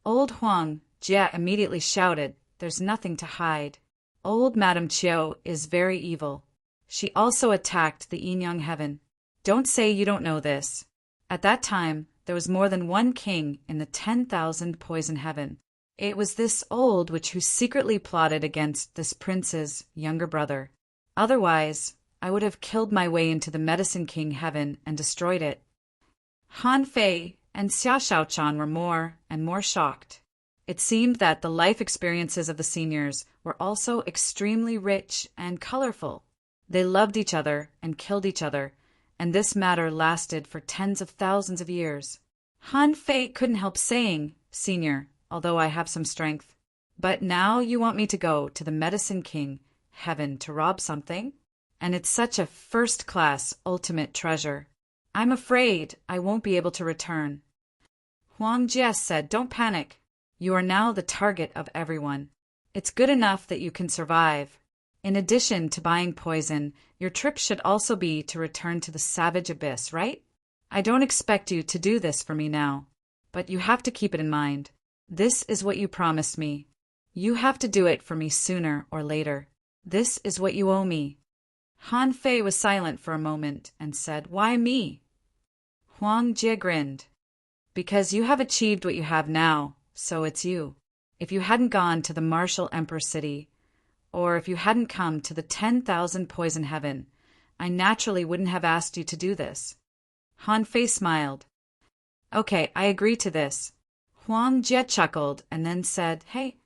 Old Huang Jie immediately shouted, There's nothing to hide. Old Madame Qiu is very evil. She also attacked the Yinyang heaven. Don't say you don't know this. At that time, there was more than one king in the 10,000 poison heaven. It was this old witch who secretly plotted against this prince's younger brother. Otherwise, I would have killed my way into the Medicine King heaven and destroyed it. Han Fei and Xia Shaochan were more and more shocked. It seemed that the life experiences of the seniors were also extremely rich and colorful. They loved each other and killed each other, and this matter lasted for tens of thousands of years. Han Fei couldn't help saying, "Senior, although I have some strength. But now you want me to go to the Medicine King, heaven, to rob something? And it's such a first-class, ultimate treasure. I'm afraid I won't be able to return." Huang Jie said, "Don't panic. You are now the target of everyone. It's good enough that you can survive. In addition to buying poison, your trip should also be to return to the savage abyss, right? I don't expect you to do this for me now, but you have to keep it in mind. This is what you promised me. You have to do it for me sooner or later. This is what you owe me." Han Fei was silent for a moment and said, "Why me?" Huang Jie grinned. "Because you have achieved what you have now, so it's you. If you hadn't gone to the martial Emperor City, or if you hadn't come to the 10,000 poison heaven, I naturally wouldn't have asked you to do this." Han Fei smiled. "Okay, I agree to this." Huang Jie chuckled and then said, "Hey,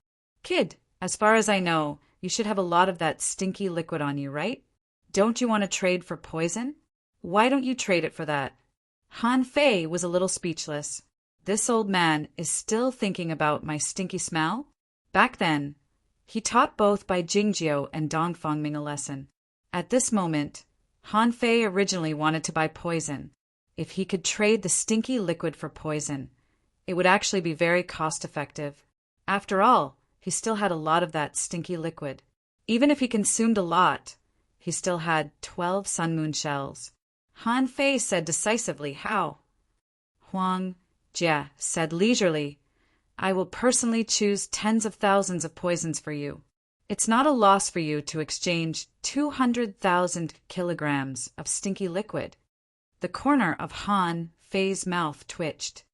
kid, as far as I know, you should have a lot of that stinky liquid on you, right? Don't you want to trade for poison? Why don't you trade it for that?" Han Fei was a little speechless. This old man is still thinking about my stinky smell? Back then, he taught both Bai Jingjiu and Dong Fangming a lesson. At this moment, Han Fei originally wanted to buy poison. If he could trade the stinky liquid for poison, it would actually be very cost-effective. After all, he still had a lot of that stinky liquid. Even if he consumed a lot, he still had 12 sun moon shells. Han Fei said decisively, "How?" Huang Jie said leisurely, "I will personally choose tens of thousands of poisons for you. It's not a loss for you to exchange 200,000 kilograms of stinky liquid." The corner of Han Fei's mouth twitched.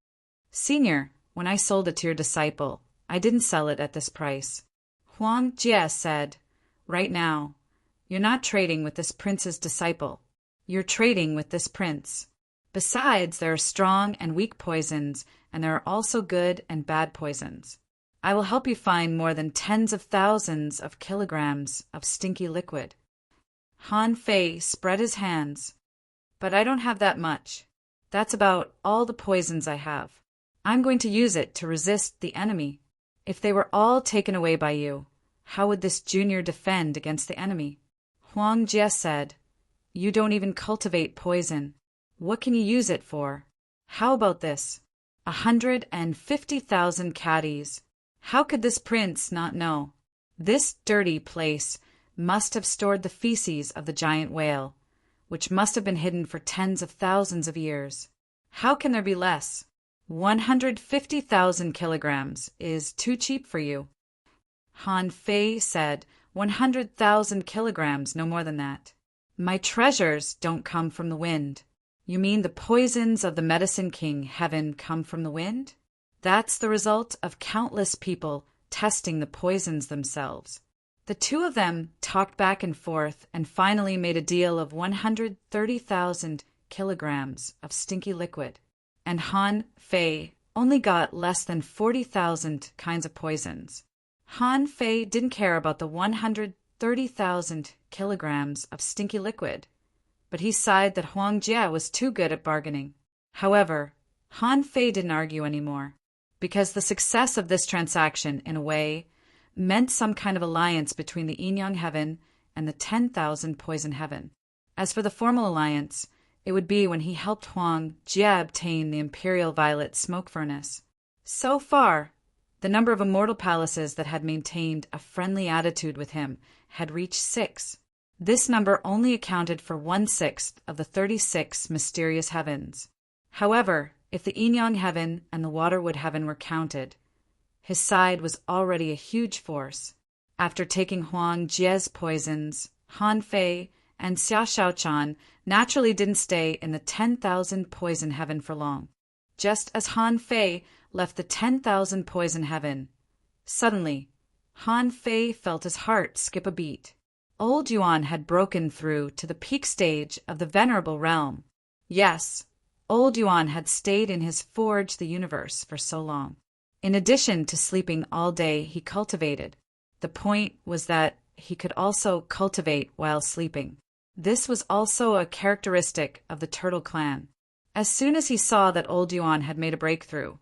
"Senior, when I sold it to your disciple, I didn't sell it at this price." Huang Jie said, "Right now, you're not trading with this prince's disciple. You're trading with this prince. Besides, there are strong and weak poisons, and there are also good and bad poisons. I will help you find more than tens of thousands of kilograms of stinky liquid." Han Fei spread his hands. "But I don't have that much. That's about all the poisons I have. I'm going to use it to resist the enemy. If they were all taken away by you, how would this junior defend against the enemy?" Huang Jie said, "You don't even cultivate poison. What can you use it for? How about this? 150,000 caddies. How could this prince not know? This dirty place must have stored the feces of the giant whale, which must have been hidden for tens of thousands of years. How can there be less? 150,000 kilograms is too cheap for you." Han Fei said, 100,000 kilograms, no more than that. "My treasures don't come from the wind." "You mean the poisons of the Medicine King heaven come from the wind?" "That's the result of countless people testing the poisons themselves." The two of them talked back and forth and finally made a deal of 130,000 kilograms of stinky liquid. And Han Fei only got less than 40,000 kinds of poisons. Han Fei didn't care about the 130,000 kilograms of stinky liquid, but he sighed that Huang Jie was too good at bargaining. However, Han Fei didn't argue anymore, because the success of this transaction, in a way, meant some kind of alliance between the Yin Yang Heaven and the 10,000 Poison Heaven. As for the formal alliance, it would be when he helped Huang Jie obtain the Imperial Violet Smoke Furnace. So far, the number of immortal palaces that had maintained a friendly attitude with him had reached 6. This number only accounted for 1/6 of the 36 mysterious heavens. However, if the Yin Yang Heaven and the Waterwood Heaven were counted, his side was already a huge force. After taking Huang Jie's poisons, Han Fei and Xia Shaochan naturally didn't stay in the 10,000 Poison Heaven for long. Just as Han Fei left the 10,000 Poison Heaven, suddenly, Han Fei felt his heart skip a beat. Old Yuan had broken through to the peak stage of the Venerable Realm. Yes, Old Yuan had stayed in his forge the universe for so long. In addition to sleeping all day, he cultivated. The point was that he could also cultivate while sleeping. This was also a characteristic of the Turtle Clan. As soon as he saw that Old Yuan had made a breakthrough,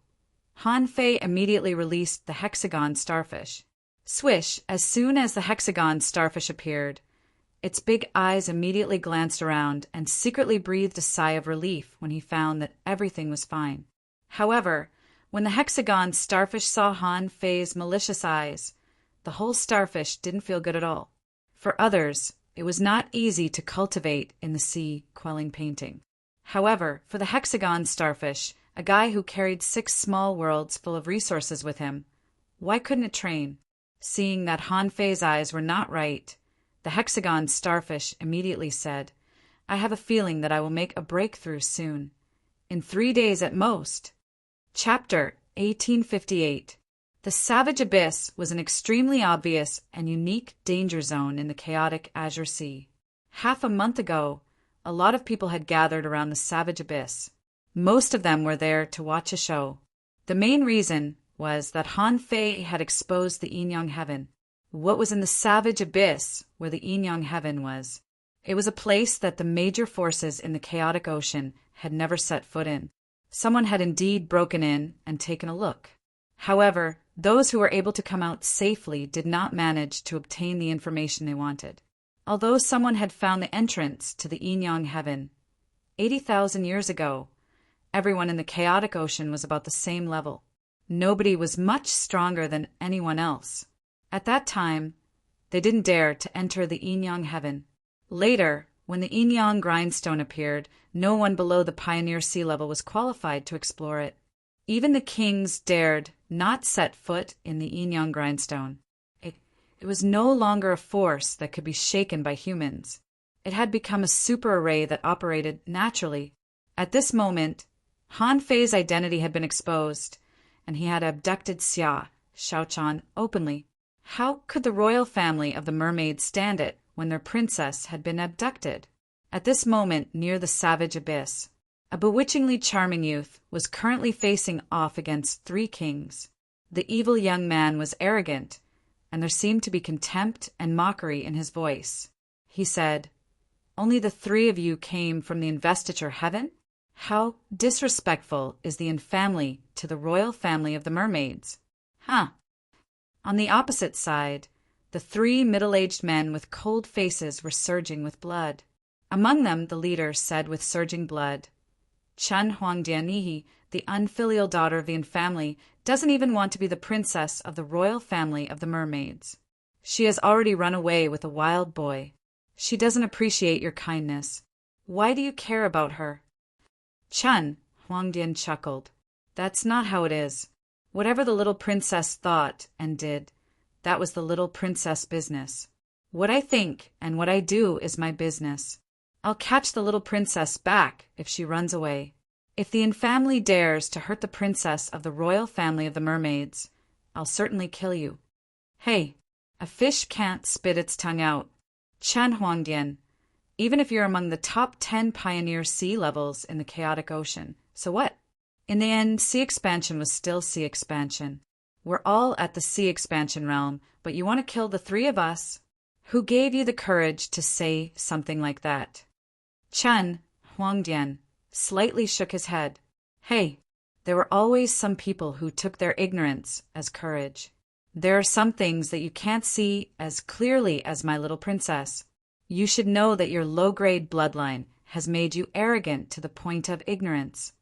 Han Fei immediately released the hexagon starfish. Swish, as soon as the hexagon starfish appeared, its big eyes immediately glanced around and secretly breathed a sigh of relief when he found that everything was fine. However, when the hexagon starfish saw Han Fei's malicious eyes, the whole starfish didn't feel good at all. For others, it was not easy to cultivate in the sea quelling painting. However, for the hexagon starfish, a guy who carried 6 small worlds full of resources with him, why couldn't it train? Seeing that Han Fei's eyes were not right, the hexagon starfish immediately said, "I have a feeling that I will make a breakthrough soon. In 3 days at most." Chapter 1858. The Savage Abyss was an extremely obvious and unique danger zone in the chaotic Azure Sea. Half a month ago, a lot of people had gathered around the Savage Abyss. Most of them were there to watch a show. The main reason was that Han Fei had exposed the Yin-Yang Heaven. What was in the Savage Abyss, where the Yin-Yang Heaven was? It was a place that the major forces in the chaotic ocean had never set foot in. Someone had indeed broken in and taken a look. However, those who were able to come out safely did not manage to obtain the information they wanted. Although someone had found the entrance to the Yin-Yang Heaven 80,000 years ago, everyone in the chaotic ocean was about the same level. Nobody was much stronger than anyone else. At that time, they didn't dare to enter the Yin-Yang Heaven. Later, when the Yin-Yang Grindstone appeared, no one below the Pioneer Sea level was qualified to explore it. Even the kings dared not set foot in the Yin-Yang Grindstone. It was no longer a force that could be shaken by humans. It had become a super array that operated naturally. At this moment, Han Fei's identity had been exposed, and he had abducted Xia, Xiaochan, openly. How could the royal family of the mermaids stand it when their princess had been abducted? At this moment, near the Savage Abyss, a bewitchingly charming youth was currently facing off against 3 kings. The evil young man was arrogant, and there seemed to be contempt and mockery in his voice. He said, "Only the 3 of you came from the investiture heaven? How disrespectful is the infamily to the royal family of the mermaids." On the opposite side, the 3 middle-aged men with cold faces were surging with blood. Among them, the leader said with surging blood, "Chen Huangdianihi, the unfilial daughter of the infamily, doesn't even want to be the princess of the royal family of the mermaids. She has already run away with a wild boy. She doesn't appreciate your kindness. Why do you care about her?" Chen Huangdian chuckled. "That's not how it is. Whatever the little princess thought and did, that was the little princess business. What I think and what I do is my business. I'll catch the little princess back if she runs away. If the infamily dares to hurt the princess of the royal family of the mermaids, I'll certainly kill you. Hey, a fish can't spit its tongue out. Chen Huangdian, even if you're among the top 10 pioneer sea levels in the chaotic ocean, so what? In the end, sea expansion was still sea expansion. We're all at the sea expansion realm, but you want to kill the 3 of us? Who gave you the courage to say something like that?" Chen Huangdian slightly shook his head. "Hey, there were always some people who took their ignorance as courage. There are some things that you can't see as clearly as my little princess. You should know that your low-grade bloodline has made you arrogant to the point of ignorance."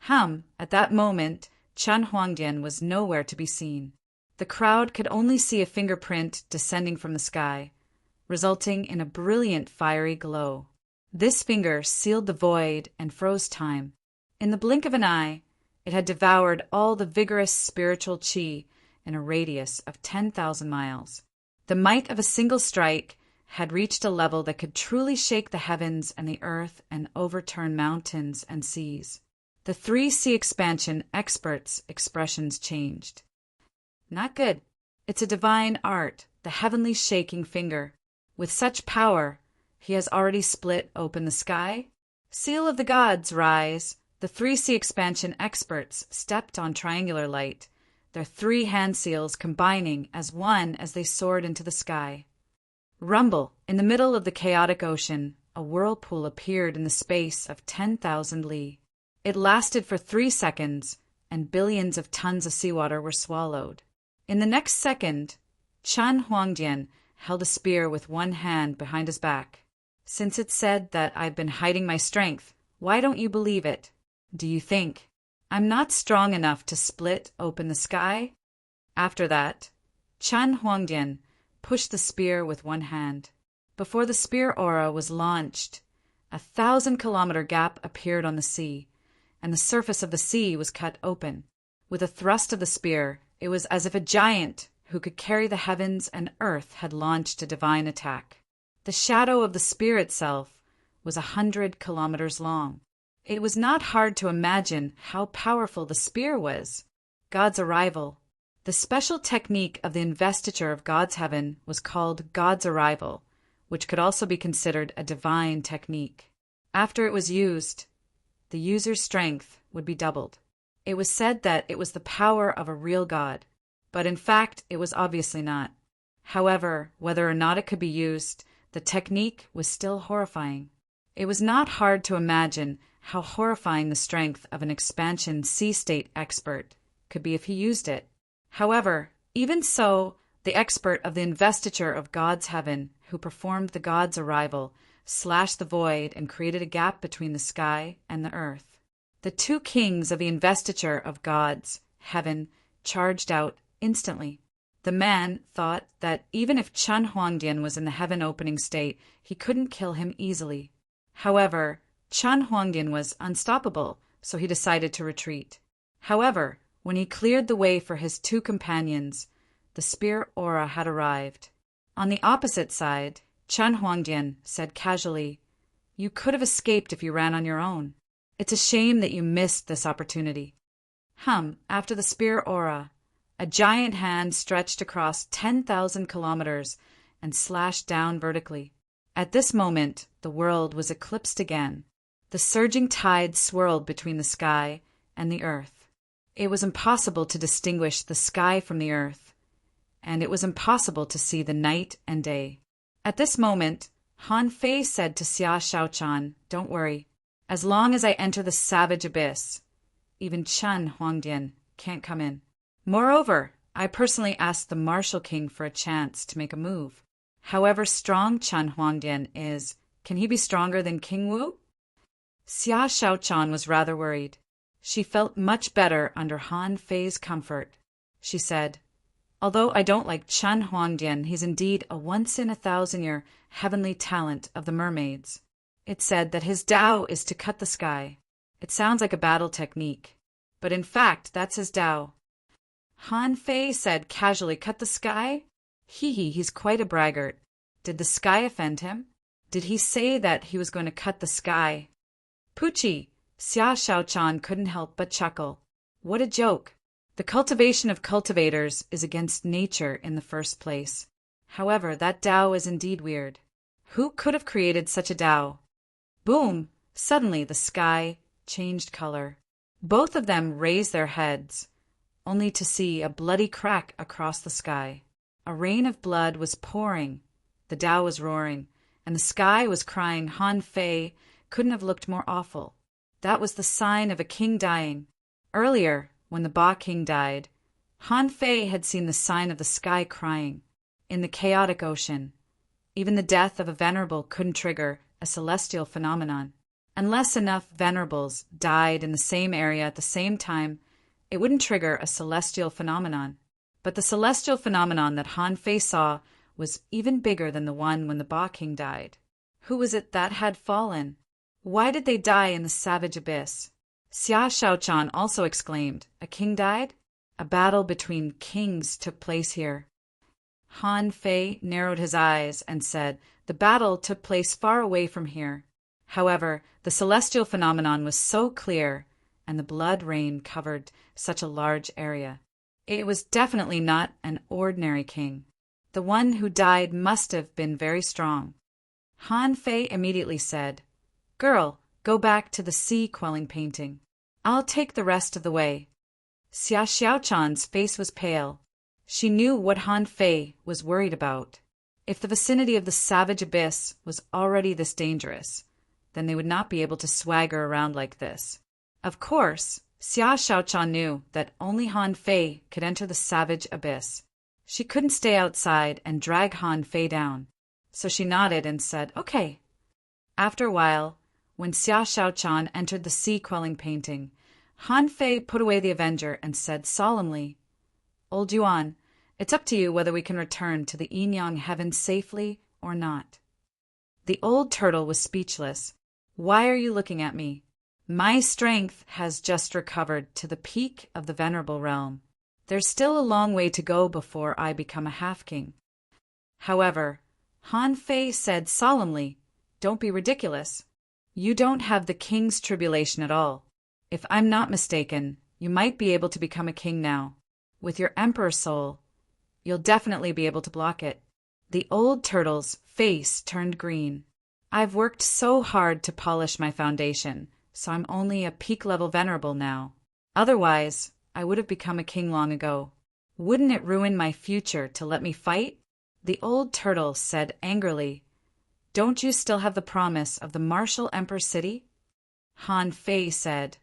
At that moment, Chen Huangdian was nowhere to be seen. The crowd could only see a fingerprint descending from the sky, resulting in a brilliant fiery glow. This finger sealed the void and froze time. In the blink of an eye, it had devoured all the vigorous spiritual qi in a radius of 10,000 miles. The might of a single strike had reached a level that could truly shake the heavens and the earth and overturn mountains and seas. The 3 sea expansion experts' expressions changed. "Not good. It's a divine art, the heavenly shaking finger. With such power, he has already split open the sky. Seal of the gods, rise. The 3C expansion experts stepped on triangular light, their 3 hand seals combining as one as they soared into the sky. Rumble! In the middle of the chaotic ocean, a whirlpool appeared in the space of 10,000 li. It lasted for 3 seconds, and billions of tons of seawater were swallowed. In the next second, Chen Huangdian held a spear with one hand behind his back. Since it said that I've been hiding my strength, why don't you believe it? Do you think I'm not strong enough to split open the sky? After that, Chen Huangdian pushed the spear with one hand. Before the spear aura was launched, a 1,000-kilometer gap appeared on the sea, and the surface of the sea was cut open. With a thrust of the spear, it was as if a giant who could carry the heavens and earth had launched a divine attack. The shadow of the spear itself was 100 kilometers long. It was not hard to imagine how powerful the spear was. God's arrival. The special technique of the investiture of God's heaven was called God's arrival, which could also be considered a divine technique. After it was used, the user's strength would be doubled. It was said that it was the power of a real God, but in fact it was obviously not. However, whether or not it could be used, the technique was still horrifying. It was not hard to imagine how horrifying the strength of an expansion sea-state expert could be if he used it. However, even so, the expert of the investiture of God's heaven, who performed the God's arrival, slashed the void and created a gap between the sky and the earth. The 2 kings of the investiture of God's heaven charged out instantly. The man thought that even if Chen Huangdian was in the heaven-opening state, he couldn't kill him easily. However, Chen Huangdian was unstoppable, so he decided to retreat. However, when he cleared the way for his 2 companions, the spear aura had arrived. On the opposite side, Chen Huangdian said casually, "You could have escaped if you ran on your own. It's a shame that you missed this opportunity." After the spear aura, a giant hand stretched across 10,000 kilometers and slashed down vertically. At this moment, the world was eclipsed again. The surging tide swirled between the sky and the earth. It was impossible to distinguish the sky from the earth, and it was impossible to see the night and day. At this moment, Han Fei said to Xia Shaochan, "Don't worry. As long as I enter the savage abyss, even Chen Huangdian can't come in. Moreover, I personally asked the Martial King for a chance to make a move. However strong Chen Huangdian is, can he be stronger than King Wu?" Xia Shaochan was rather worried. She felt much better under Han Fei's comfort. She said, "Although I don't like Chen Huangdian, he's indeed a once-in-a-thousand-year heavenly talent of the mermaids. It's said that his Tao is to cut the sky. It sounds like a battle technique, but in fact that's his Tao." Han Fei said casually, "Cut the sky? He's quite a braggart. Did the sky offend him? Did he say that he was going to cut the sky?" "Poochie!" Xia Shaochan couldn't help but chuckle. What a joke! The cultivation of cultivators is against nature in the first place. However, that Tao is indeed weird. Who could have created such a Tao? Boom! Suddenly the sky changed color. Both of them raised their heads, only to see a bloody crack across the sky. A rain of blood was pouring, the Tao was roaring, and the sky was crying. Han Fei couldn't have looked more awful. That was the sign of a king dying. Earlier, when the Ba King died, Han Fei had seen the sign of the sky crying. In the chaotic ocean, even the death of a venerable couldn't trigger a celestial phenomenon. Unless enough venerables died in the same area at the same time, it wouldn't trigger a celestial phenomenon. But the celestial phenomenon that Han Fei saw was even bigger than the one when the Ba King died. Who was it that had fallen? Why did they die in the savage abyss? Xia Shaochan also exclaimed, "A king died? A battle between kings took place here." Han Fei narrowed his eyes and said, "The battle took place far away from here." However, the celestial phenomenon was so clear, and the blood rain covered such a large area. It was definitely not an ordinary king. The one who died must have been very strong. Han Fei immediately said, "Girl, go back to the sea quelling painting." I'll take the rest of the way. Xia Xiaochan's face was pale. She knew what Han Fei was worried about. If the vicinity of the savage abyss was already this dangerous, then they would not be able to swagger around like this. Of course, Xia Xiaochan knew that only Han Fei could enter the savage abyss. She couldn't stay outside and drag Han Fei down, so she nodded and said, "Okay." After a while, when Xia Xiaochan entered the sea-quelling painting, Han Fei put away the Avenger and said solemnly, "Old Yuan, it's up to you whether we can return to the Yin-Yang heaven safely or not." The old turtle was speechless. "Why are you looking at me? My strength has just recovered to the peak of the venerable realm. There's still a long way to go before I become a half-king." However, Han Fei said solemnly, "Don't be ridiculous. You don't have the king's tribulation at all. If I'm not mistaken, you might be able to become a king now. With your emperor soul, you'll definitely be able to block it." The old turtle's face turned green. "I've worked so hard to polish my foundation, so I'm only a peak-level venerable now. Otherwise, I would have become a king long ago. Wouldn't it ruin my future to let me fight?" The old turtle said angrily, "Don't you still have the promise of the martial Emperor City?" Han Fei said,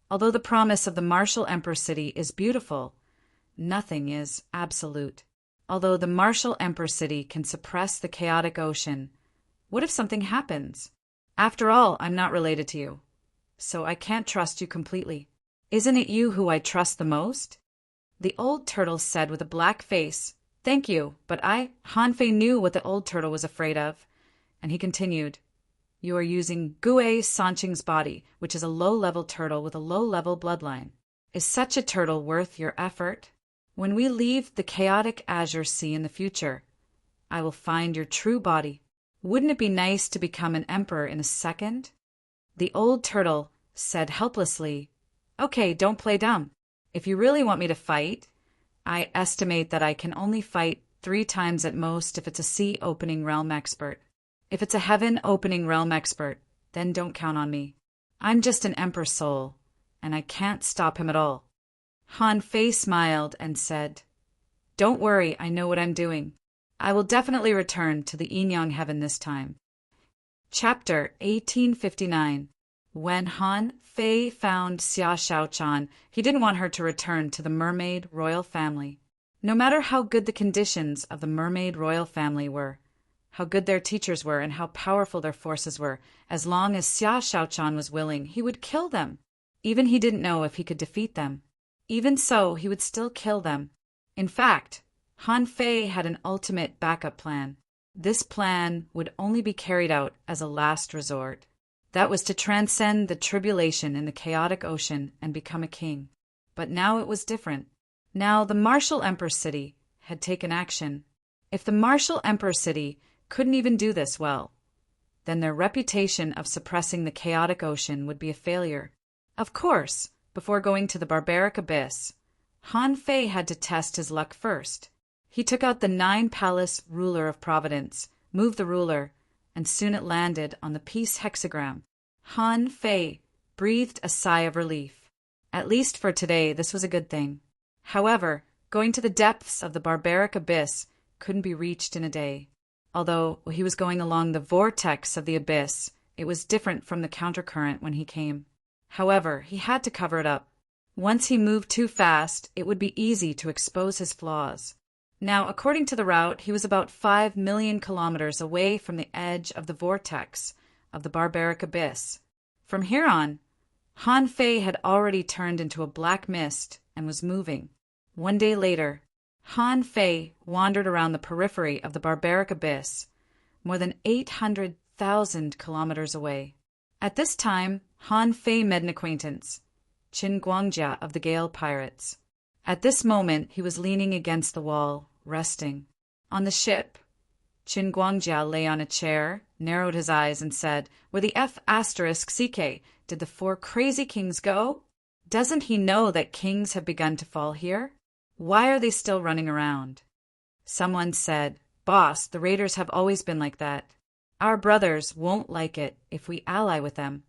"Although the promise of the martial Emperor City is beautiful, nothing is absolute. Although the martial Emperor City can suppress the chaotic ocean, what if something happens? After all, I'm not related to you, so I can't trust you completely. Isn't it you who I trust the most?" The old turtle said with a black face, "Thank you, but Han Fei knew what the old turtle was afraid of, and he continued, "You are using Gue Sanqing's body, which is a low-level turtle with a low-level bloodline. Is such a turtle worth your effort? When we leave the chaotic azure sea in the future, I will find your true body. Wouldn't it be nice to become an emperor in a second?" The old turtle said helplessly, "Okay, don't play dumb. If you really want me to fight, I estimate that I can only fight 3 times at most if it's a sea-opening realm expert. If it's a heaven-opening realm expert, then don't count on me. I'm just an emperor soul, and I can't stop him at all." Han Fei smiled and said, "Don't worry, I know what I'm doing. I will definitely return to the Yin-Yang heaven this time." Chapter 1859. When Han Fei found Xia Xiaochan, he didn't want her to return to the mermaid royal family. No matter how good the conditions of the mermaid royal family were, how good their teachers were, and how powerful their forces were, as long as Xia Xiaochan was willing, he would kill them. Even he didn't know if he could defeat them. Even so, he would still kill them. In fact, Han Fei had an ultimate backup plan. This plan would only be carried out as a last resort. That was to transcend the tribulation in the chaotic ocean and become a king. But now it was different. Now the martial Emperor City had taken action. If the martial Emperor City couldn't even do this well, then their reputation of suppressing the chaotic ocean would be a failure. Of course, before going to the barbaric abyss, Han Fei had to test his luck first. He took out the 9-palace ruler of Providence, moved the ruler, and soon it landed on the peace hexagram. Han Fei breathed a sigh of relief. At least for today, this was a good thing. However, going to the depths of the barbaric abyss couldn't be reached in a day. Although he was going along the vortex of the abyss, it was different from the countercurrent when he came. However, he had to cover it up. Once he moved too fast, it would be easy to expose his flaws. Now, according to the route, he was about 5 million kilometers away from the edge of the vortex of the barbaric abyss. From here on, Han Fei had already turned into a black mist and was moving. One day later, Han Fei wandered around the periphery of the barbaric abyss, more than 800,000 kilometers away. At this time, Han Fei made an acquaintance, Qin Guangjia of the Gale Pirates. At this moment, he was leaning against the wall, resting. On the ship, Qin Guangjia lay on a chair, narrowed his eyes, and said, "Where the F***CK did the 4 crazy kings go? Doesn't he know that kings have begun to fall here? Why are they still running around?" Someone said, "Boss, the raiders have always been like that. Our brothers won't like it if we ally with them."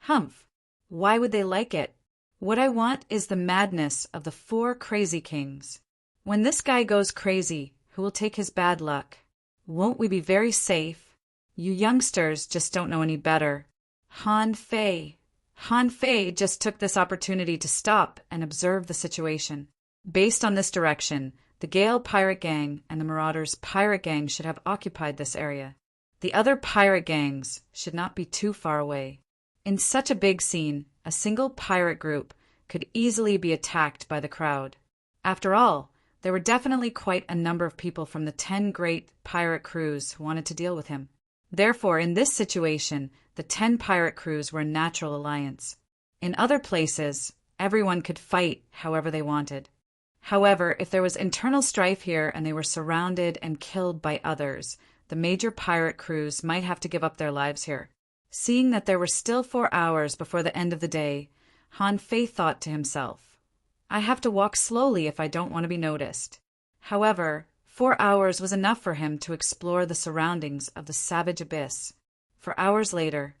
"Humph! Why would they like it? What I want is the madness of the 4 crazy kings. When this guy goes crazy, who will take his bad luck? Won't we be very safe? You youngsters just don't know any better. Han Fei. Han Fei just took this opportunity to stop and observe the situation. Based on this direction, the Gale pirate gang and the Marauders pirate gang should have occupied this area. The other pirate gangs should not be too far away. In such a big scene, a single pirate group could easily be attacked by the crowd. After all, there were definitely quite a number of people from the 10 great pirate crews who wanted to deal with him. Therefore, in this situation, the 10 pirate crews were a natural alliance. In other places, everyone could fight however they wanted. However, if there was internal strife here and they were surrounded and killed by others, the major pirate crews might have to give up their lives here. Seeing that there were still 4 hours before the end of the day, Han Fei thought to himself, I have to walk slowly if I don't want to be noticed. However, 4 hours was enough for him to explore the surroundings of the savage abyss. For hours later,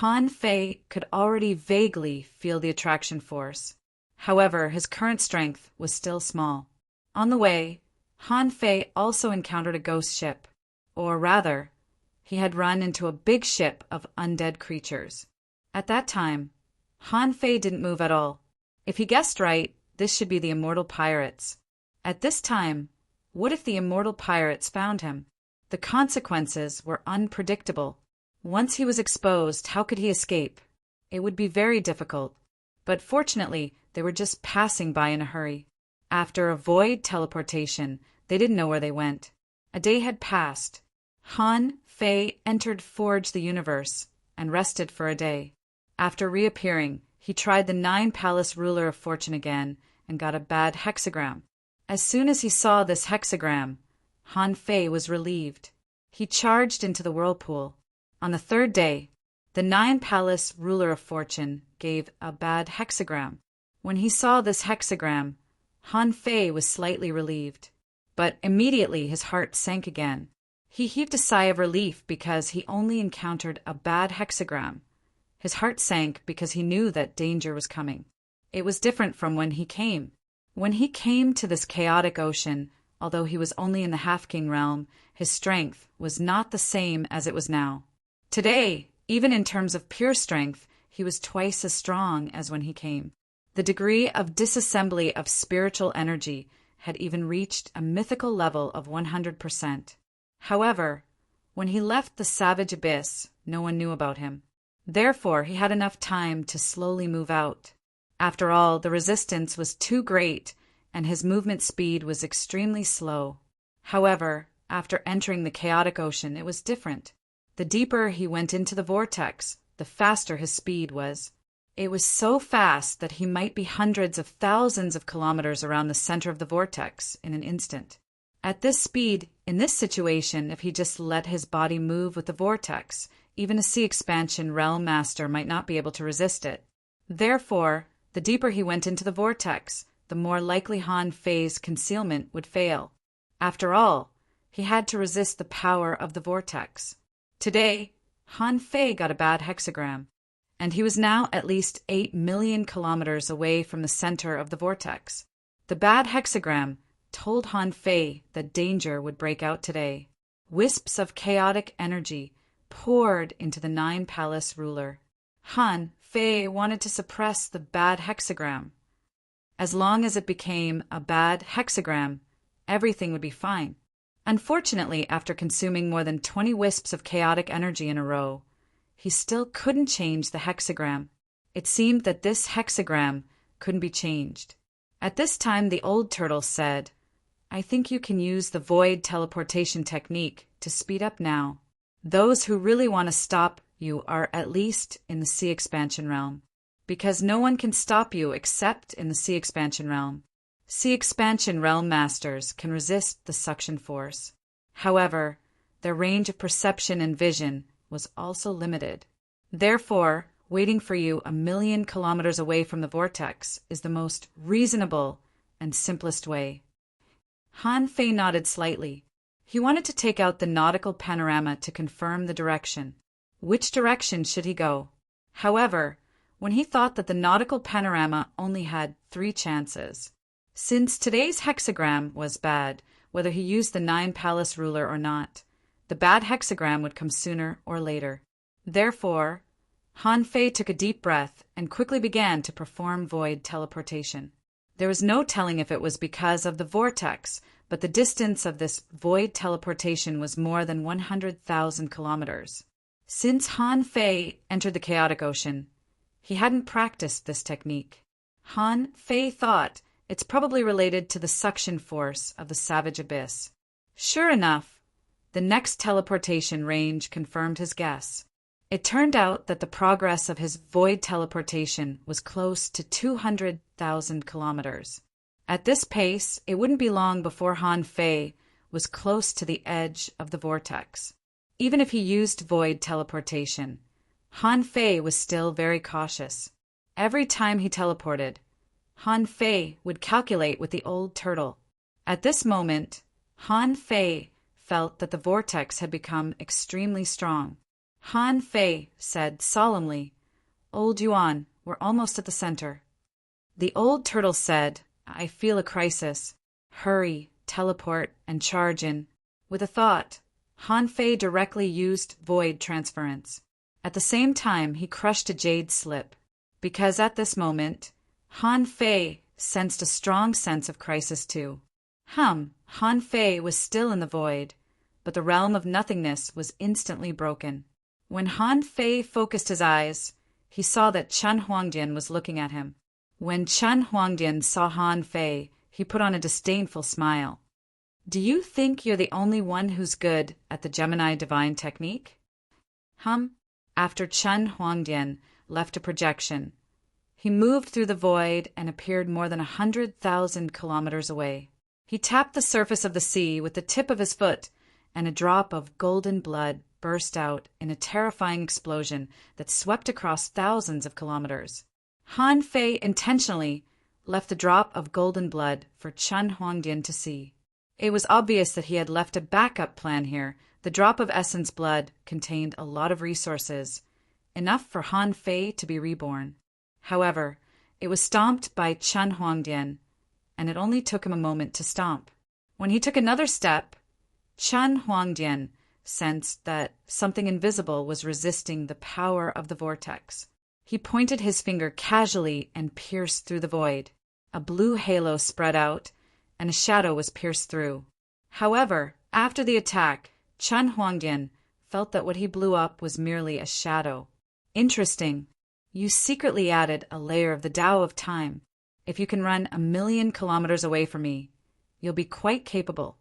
Han Fei could already vaguely feel the attraction force. However, his current strength was still small. On the way, Han Fei also encountered a ghost ship, or rather, he had run into a big ship of undead creatures. At that time, Han Fei didn't move at all. If he guessed right, this should be the immortal pirates. At this time, what if the immortal pirates found him? The consequences were unpredictable. Once he was exposed, how could he escape? It would be very difficult. But fortunately, they were just passing by in a hurry. After a void teleportation, they didn't know where they went. A day had passed. Han Fei entered Forge the Universe and rested for a day. After reappearing, he tried the 9 Palace Ruler of Fortune again and got a bad hexagram. As soon as he saw this hexagram, Han Fei was relieved. He charged into the whirlpool. On the 3rd day, the 9 Palace Ruler of Fortune gave a bad hexagram. When he saw this hexagram, Han Fei was slightly relieved. But immediately his heart sank again. He heaved a sigh of relief because he only encountered a bad hexagram. His heart sank because he knew that danger was coming. It was different from when he came. When he came to this chaotic ocean, although he was only in the Half-King realm, his strength was not the same as it was now. Today, even in terms of pure strength, he was twice as strong as when he came. The degree of disassembly of spiritual energy had even reached a mythical level of 100%. However, when he left the savage abyss, no one knew about him. Therefore, he had enough time to slowly move out. After all, the resistance was too great, and his movement speed was extremely slow. However, after entering the chaotic ocean, it was different. The deeper he went into the vortex, the faster his speed was. It was so fast that he might be hundreds of thousands of kilometers around the center of the vortex in an instant. At this speed, in this situation, if he just let his body move with the vortex, even a sea expansion realm master might not be able to resist it. Therefore, the deeper he went into the vortex, the more likely Han Fei's concealment would fail. After all, he had to resist the power of the vortex. Today, Han Fei got a bad hexagram, and he was now at least 8 million kilometers away from the center of the vortex. The bad hexagram told Han Fei that danger would break out today. Wisps of chaotic energy poured into the 9 Palace Ruler. Han Fei wanted to suppress the bad hexagram. As long as it became a bad hexagram, everything would be fine. Unfortunately, after consuming more than 20 wisps of chaotic energy in a row, he still couldn't change the hexagram. It seemed that this hexagram couldn't be changed. At this time, the old turtle said, I think you can use the void teleportation technique to speed up now. Those who really want to stop you are at least in the sea expansion realm, because no one can stop you except in the sea expansion realm. Sea expansion realm masters can resist the suction force. However, their range of perception and vision was also limited. Therefore, waiting for you 1 million kilometers away from the vortex is the most reasonable and simplest way. Han Fei nodded slightly. He wanted to take out the nautical panorama to confirm the direction. Which direction should he go? However, when he thought that the nautical panorama only had 3 chances. Since today's hexagram was bad, whether he used the 9-palace ruler or not, the bad hexagram would come sooner or later. Therefore, Han Fei took a deep breath and quickly began to perform void teleportation. There was no telling if it was because of the vortex, but the distance of this void teleportation was more than 100,000 kilometers. Since Han Fei entered the chaotic ocean, he hadn't practiced this technique. Han Fei thought it's probably related to the suction force of the savage abyss. Sure enough, the next teleportation range confirmed his guess. It turned out that the progress of his void teleportation was close to 200,000 kilometers. At this pace, it wouldn't be long before Han Fei was close to the edge of the vortex. Even if he used void teleportation, Han Fei was still very cautious. Every time he teleported, Han Fei would calculate with the old turtle. At this moment, Han Fei felt that the vortex had become extremely strong. Han Fei said solemnly, "Old Yuan, we're almost at the center." The old turtle said, "I feel a crisis. Hurry, teleport, and charge in." With a thought, Han Fei directly used void transference. At the same time, he crushed a jade slip, because at this moment, Han Fei sensed a strong sense of crisis too. Han Fei was still in the void, but the realm of nothingness was instantly broken. When Han Fei focused his eyes, he saw that Chen Huangdian was looking at him. When Chen Huangdian saw Han Fei, he put on a disdainful smile. "Do you think you're the only one who's good at the Gemini divine technique?" After Chen Huangdian left a projection, he moved through the void and appeared more than 100,000 kilometers away. He tapped the surface of the sea with the tip of his foot, and a drop of golden blood burst out in a terrifying explosion that swept across thousands of kilometers. Han Fei intentionally left a drop of golden blood for Chen Huangdian to see. It was obvious that he had left a backup plan here. The drop of essence blood contained a lot of resources, enough for Han Fei to be reborn. However, it was stomped by Chen Huangdian, and it only took him a moment to stomp. When he took another step, Chen Huangdian sensed that something invisible was resisting the power of the vortex. He pointed his finger casually and pierced through the void. A blue halo spread out, and a shadow was pierced through. However, after the attack, Chen Huangdian felt that what he blew up was merely a shadow. Interesting. You secretly added a layer of the Tao of time. If you can run 1,000,000 kilometers away from me, you'll be quite capable.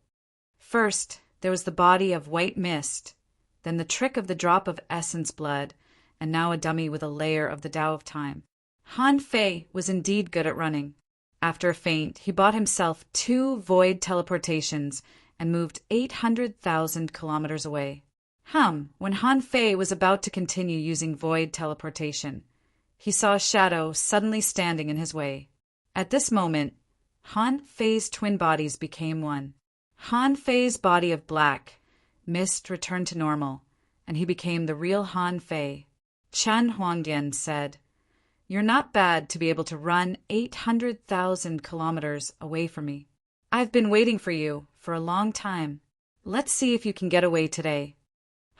First, there was the body of white mist, then the trick of the drop of essence blood, and now a dummy with a layer of the Tao of time. Han Fei was indeed good at running. After a feint, he bought himself 2 void teleportations and moved 800,000 kilometers away. When Han Fei was about to continue using void teleportation, he saw a shadow suddenly standing in his way. At this moment, Han Fei's twin bodies became one. Han Fei's body of black mist returned to normal, and he became the real Han Fei. Chen Huangdian said, "You're not bad to be able to run 800,000 kilometers away from me. I've been waiting for you for a long time. Let's see if you can get away today."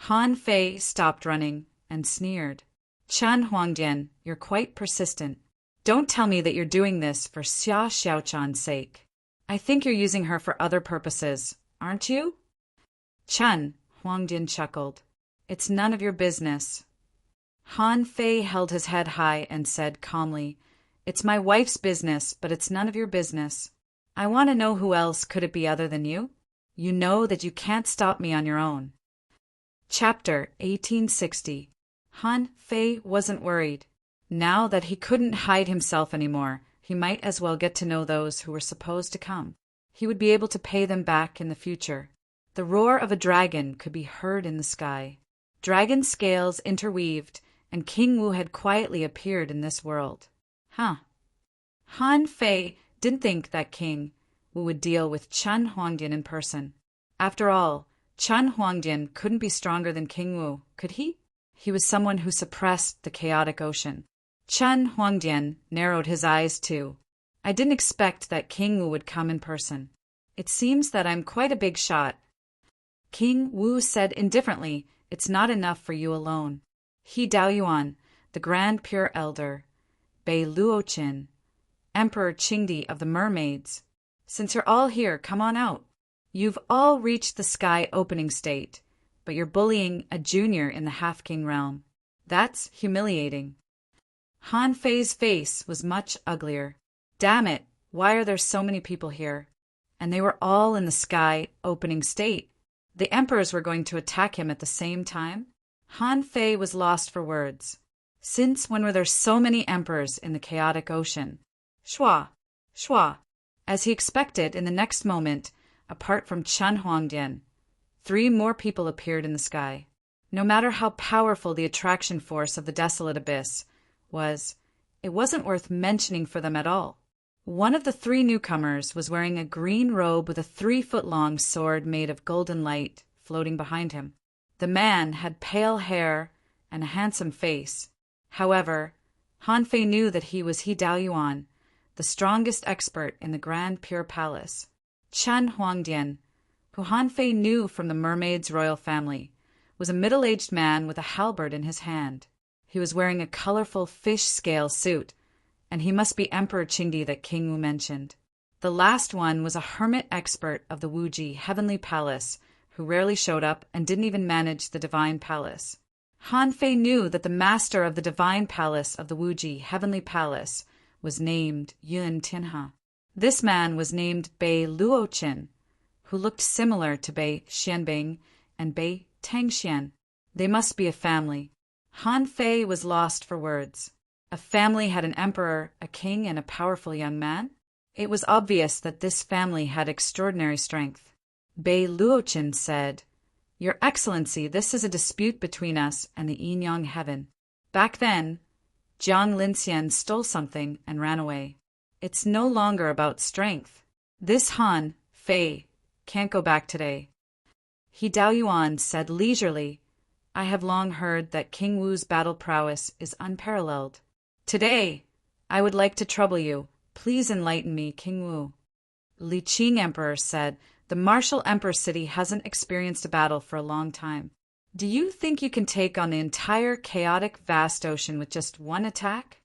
Han Fei stopped running and sneered. "Chen Huangdian, you're quite persistent. Don't tell me that you're doing this for Xia Xiaochan's sake. I think you're using her for other purposes, aren't you?" Chen Huangdian chuckled. "It's none of your business." Han Fei held his head high and said calmly, "It's my wife's business, but it's none of your business. I want to know who else could it be other than you? You know that you can't stop me on your own." Chapter 1860. Han Fei wasn't worried. Now that he couldn't hide himself anymore, he might as well get to know those who were supposed to come. He would be able to pay them back in the future. The roar of a dragon could be heard in the sky. Dragon scales interweaved, and King Wu had quietly appeared in this world. Han Fei didn't think that King Wu would deal with Chen Huangdian in person. After all, Chen Huangdian couldn't be stronger than King Wu, could he? He was someone who suppressed the chaotic ocean. Chen Huangdian narrowed his eyes too. I didn't expect that King Wu would come in person. It seems that I'm quite a big shot. King Wu said indifferently, it's not enough for you alone. He Daoyuan, the Grand Pure Elder, Bei Luoqin, Emperor Qingdi of the Mermaids. Since you're all here, come on out. You've all reached the sky opening state, but you're bullying a junior in the half-king realm. That's humiliating. Han Fei's face was much uglier. Damn it, why are there so many people here? And they were all in the sky opening state. The emperors were going to attack him at the same time? Han Fei was lost for words. Since when were there so many emperors in the chaotic ocean? Shua, shua. As he expected, in the next moment, apart from Chen Huangdian, 3 more people appeared in the sky. No matter how powerful the attraction force of the desolate abyss was, it wasn't worth mentioning for them at all. One of the 3 newcomers was wearing a green robe with a 3-foot-long sword made of golden light floating behind him. The man had pale hair and a handsome face. However, Han Fei knew that he was He Daoyuan, the strongest expert in the Grand Pure Palace. Chen Huangdian, who Han Fei knew from the mermaid's royal family, was a middle-aged man with a halberd in his hand. He was wearing a colorful fish-scale suit, and he must be Emperor Qingdi that King Wu mentioned. The last one was a hermit expert of the Wuji Heavenly Palace, who rarely showed up and didn't even manage the Divine Palace. Han Fei knew that the master of the Divine Palace of the Wuji Heavenly Palace was named Yun Tinha. This man was named Bei Luoqin, who looked similar to Bei Xianbing and Bei Tangxian. They must be a family. Han Fei was lost for words. A family had an emperor, a king, and a powerful young man? It was obvious that this family had extraordinary strength. Bei Luoqin said, Your Excellency, this is a dispute between us and the Yin-Yang Heaven. Back then, Jiang Linxian stole something and ran away. It's no longer about strength. This Han Fei can't go back today. He Daoyuan said leisurely, I have long heard that King Wu's battle prowess is unparalleled. Today, I would like to trouble you. Please enlighten me, King Wu. Li Qing Emperor said, The martial Emperor City hasn't experienced a battle for a long time. Do you think you can take on the entire chaotic vast ocean with just one attack?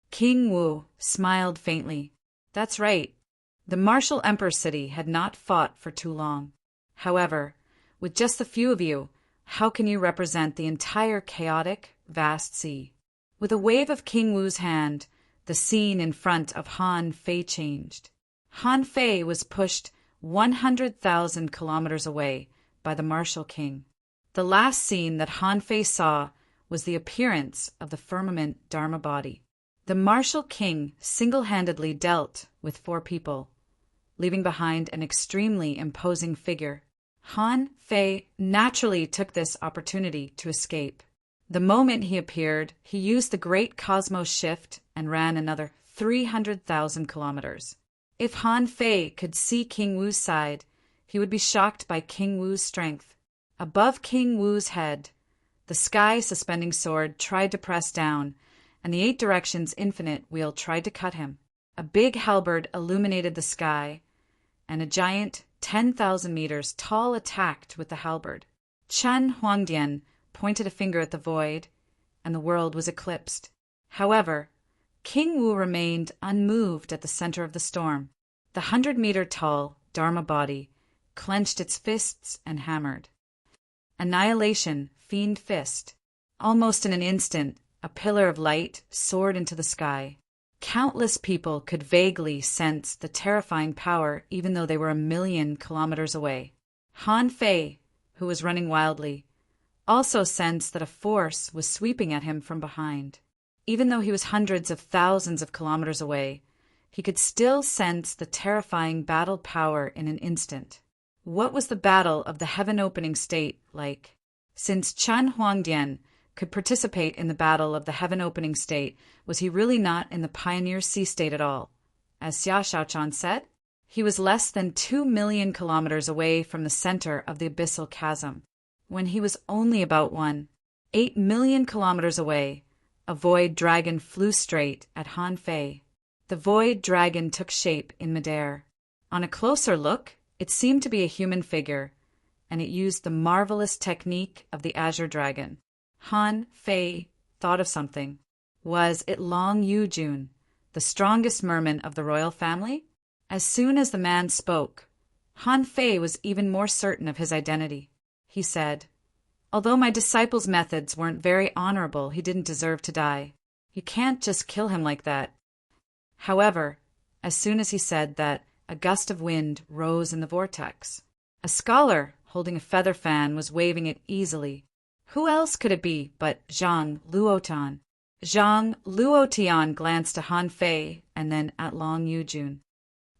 King Wu smiled faintly. That's right. The martial Emperor City had not fought for too long. However, with just a few of you, how can you represent the entire chaotic, vast sea? With a wave of King Wu's hand, the scene in front of Han Fei changed. Han Fei was pushed 100,000 kilometers away by the martial king. The last scene that Han Fei saw was the appearance of the firmament Dharma body. The martial king single-handedly dealt with 4 people, leaving behind an extremely imposing figure. Han Fei naturally took this opportunity to escape. The moment he appeared, he used the Great Cosmos Shift and ran another 300,000 kilometers. If Han Fei could see King Wu's side, he would be shocked by King Wu's strength. Above King Wu's head, the sky-suspending sword tried to press down, and the 8 directions infinite wheel tried to cut him. A big halberd illuminated the sky, and a giant 10,000 meters tall attacked with the halberd. Chen Huangdian pointed a finger at the void, and the world was eclipsed. However, King Wu remained unmoved at the center of the storm. The 100-meter-tall Dharma body clenched its fists and hammered. Annihilation, Fiend Fist. Almost in an instant, a pillar of light soared into the sky. Countless people could vaguely sense the terrifying power even though they were 1,000,000 kilometers away. Han Fei, who was running wildly, also sensed that a force was sweeping at him from behind. Even though he was hundreds of thousands of kilometers away, he could still sense the terrifying battle power in an instant. What was the battle of the heaven-opening state like? Since Chen Huangdian could participate in the battle of the heaven-opening state, was he really not in the pioneer sea state at all? As Xia Shaochan said, he was less than 2,000,000 kilometers away from the center of the abyssal chasm. When he was only about 8 million kilometers away, a void dragon flew straight at Han Fei. The void dragon took shape in midair. On a closer look, it seemed to be a human figure, and it used the marvelous technique of the Azure Dragon. Han Fei thought of something. Was it Long Yu-jun, the strongest merman of the royal family? As soon as the man spoke, Han Fei was even more certain of his identity. He said, "Although my disciple's methods weren't very honorable, he didn't deserve to die. You can't just kill him like that." However, as soon as he said that, a gust of wind rose in the vortex. A scholar, holding a feather fan, was waving it easily. Who else could it be but Zhang Luotian? Zhang Luotian glanced at Han Fei and then at Long Yu-jun.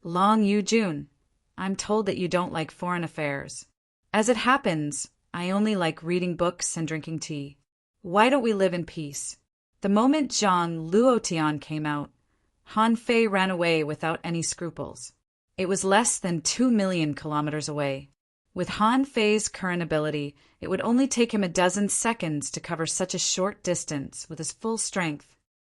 "Long Yu-jun, I'm told that you don't like foreign affairs. As it happens, I only like reading books and drinking tea. Why don't we live in peace?" The moment Zhang Luotian came out, Han Fei ran away without any scruples. It was less than 2 million kilometers away. With Han Fei's current ability, it would only take him a dozen seconds to cover such a short distance with his full strength.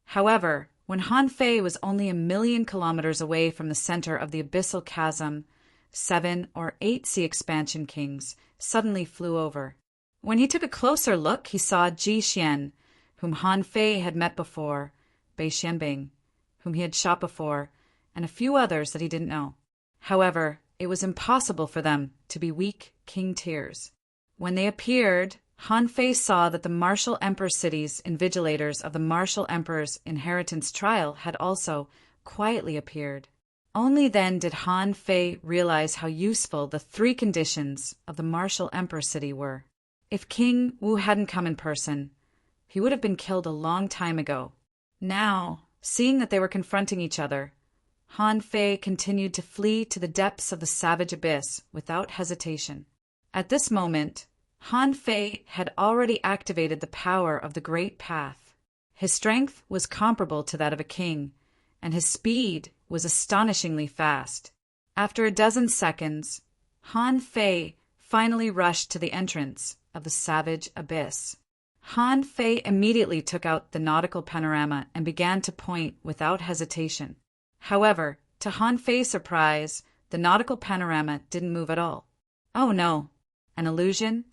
However, when Han Fei was only 1 million kilometers away from the center of the abyssal chasm, 7 or 8 sea expansion kings suddenly flew over. When he took a closer look, he saw Ji Xian, whom Han Fei had met before, Bei Xianbing, whom he had shot before, and a few others that he didn't know. However, it was impossible for them to be weak king tiers. When they appeared, Han Fei saw that the martial emperor cities invigilators of the martial emperor's inheritance trial had also quietly appeared. Only then did Han Fei realize how useful the 3 conditions of the martial emperor city were. If King Wu hadn't come in person, he would have been killed a long time ago. Now, seeing that they were confronting each other, Han Fei continued to flee to the depths of the savage abyss without hesitation. At this moment, Han Fei had already activated the power of the Great Path. His strength was comparable to that of a king, and his speed was astonishingly fast. After a dozen seconds, Han Fei finally rushed to the entrance of the savage abyss. Han Fei immediately took out the nautical panorama and began to point without hesitation. However, to Han Fei's surprise, the nautical panorama didn't move at all. Oh no, an illusion?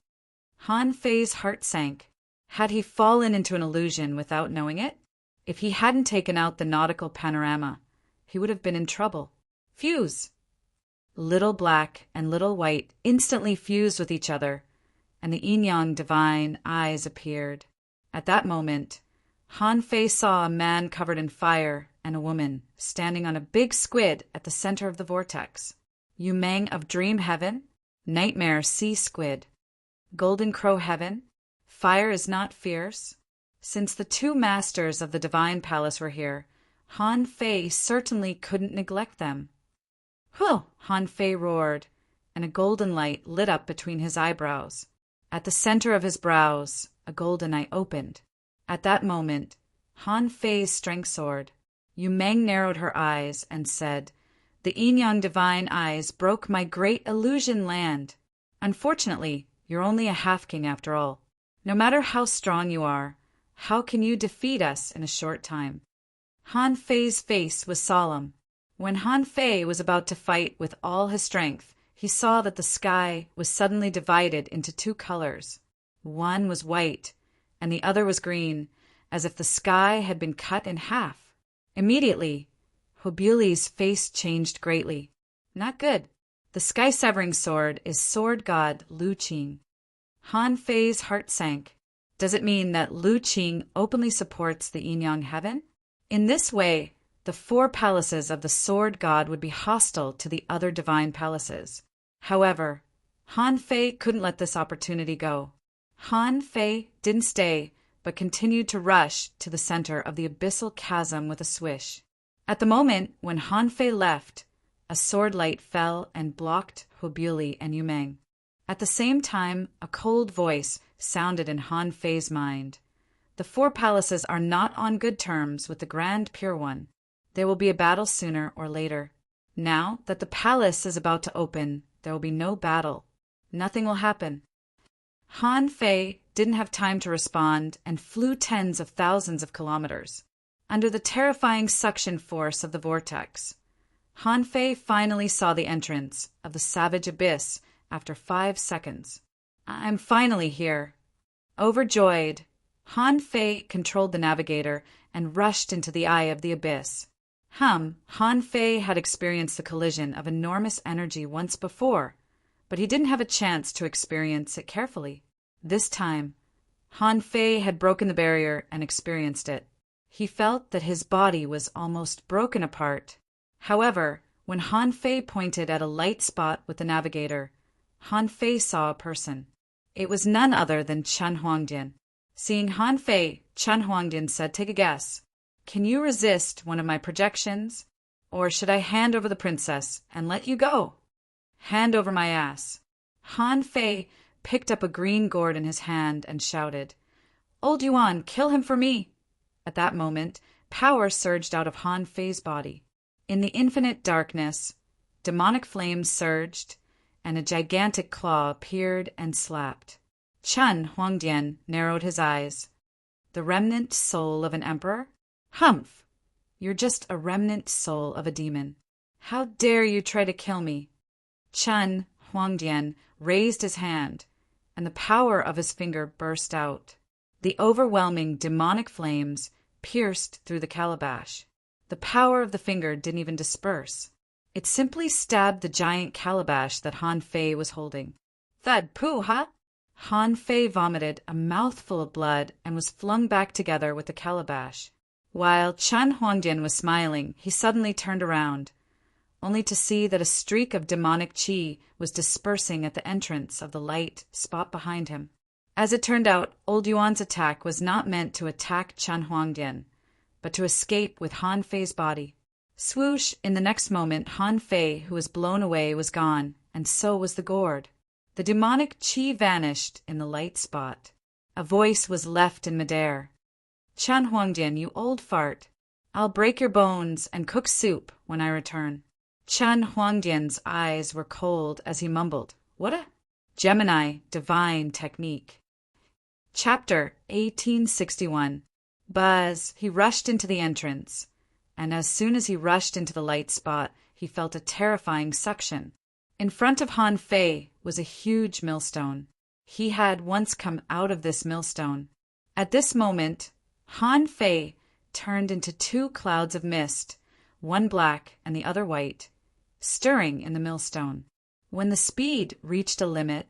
Han Fei's heart sank. Had he fallen into an illusion without knowing it? If he hadn't taken out the nautical panorama, he would have been in trouble. Fuse! Little black and little white instantly fused with each other, and the yin-yang divine eyes appeared. At that moment, Han Fei saw a man covered in fire and a woman standing on a big squid at the center of the vortex. Yu Meng of Dream Heaven, Nightmare Sea Squid. Golden Crow Heaven, Fire is not fierce. Since the 2 masters of the Divine Palace were here, Han Fei certainly couldn't neglect them. "Huh!" Han Fei roared, and a golden light lit up between his eyebrows. At the center of his brows, a golden eye opened. At that moment, Han Fei's strength soared. Yu Meng narrowed her eyes and said, "The yin-yang divine eyes broke my great illusion land. Unfortunately, you're only a half-king after all. No matter how strong you are, how can you defeat us in a short time?" Han Fei's face was solemn. When Han Fei was about to fight with all his strength, he saw that the sky was suddenly divided into 2 colors. One was white, and the other was green, as if the sky had been cut in half. Immediately, Hobuli's face changed greatly. Not good. The sky-severing sword is sword god Lu Qing. Han Fei's heart sank. Does it mean that Lu Qing openly supports the yin-yang heaven? In this way, the 4 palaces of the sword god would be hostile to the other divine palaces. However, Han Fei couldn't let this opportunity go. Han Fei didn't stay, but continued to rush to the center of the abyssal chasm with a swish. At the moment when Han Fei left, a sword light fell and blocked Hobuli and Yu Meng. At the same time, a cold voice sounded in Han Fei's mind. The 4 palaces are not on good terms with the Grand Pure One. There will be a battle sooner or later. Now that the palace is about to open, there will be no battle. Nothing will happen. Han Fei didn't have time to respond and flew tens of thousands of kilometers. Under the terrifying suction force of the vortex, Han Fei finally saw the entrance of the savage abyss after 5 seconds. I'm finally here. Overjoyed, Han Fei controlled the navigator and rushed into the eye of the abyss. Han Fei had experienced the collision of enormous energy once before, but he didn't have a chance to experience it carefully. This time, Han Fei had broken the barrier and experienced it. He felt that his body was almost broken apart. However, when Han Fei pointed at a light spot with the navigator, Han Fei saw a person. It was none other than Chen Huangdian. Seeing Han Fei, Chen Huangdian said, "Take a guess. Can you resist one of my projections? Or should I hand over the princess and let you go?" "Hand over my ass." Han Fei picked up a green gourd in his hand and shouted, "Old Yuan, kill him for me!" At that moment, power surged out of Han Fei's body. In the infinite darkness, demonic flames surged, and a gigantic claw appeared and slapped. Chen Huangdian narrowed his eyes. "The remnant soul of an emperor? Humph! You're just a remnant soul of a demon. How dare you try to kill me?" Chen Huangdian raised his hand, and the power of his finger burst out. The overwhelming demonic flames pierced through the calabash. The power of the finger didn't even disperse. It simply stabbed the giant calabash that Han Fei was holding. Thud, pooh, huh? Han Fei vomited a mouthful of blood and was flung back together with the calabash. While Chen Huangdian was smiling, he suddenly turned around, only to see that a streak of demonic qi was dispersing at the entrance of the light spot behind him. As it turned out, Old Yuan's attack was not meant to attack Chen Huangdian, but to escape with Han Fei's body. Swoosh! In the next moment, Han Fei, who was blown away, was gone, and so was the gourd. The demonic qi vanished in the light spot. A voice was left in midair. "Chen Huangdian, you old fart. I'll break your bones and cook soup when I return." Chen Huangdian's eyes were cold as he mumbled, "What a Gemini divine technique." Chapter 1861. Buzz! He rushed into the entrance, and as soon as he rushed into the light spot, he felt a terrifying suction. In front of Han Fei was a huge millstone. He had once come out of this millstone. At this moment, Han Fei turned into 2 clouds of mist, one black and the other white, stirring in the millstone. When the speed reached a limit,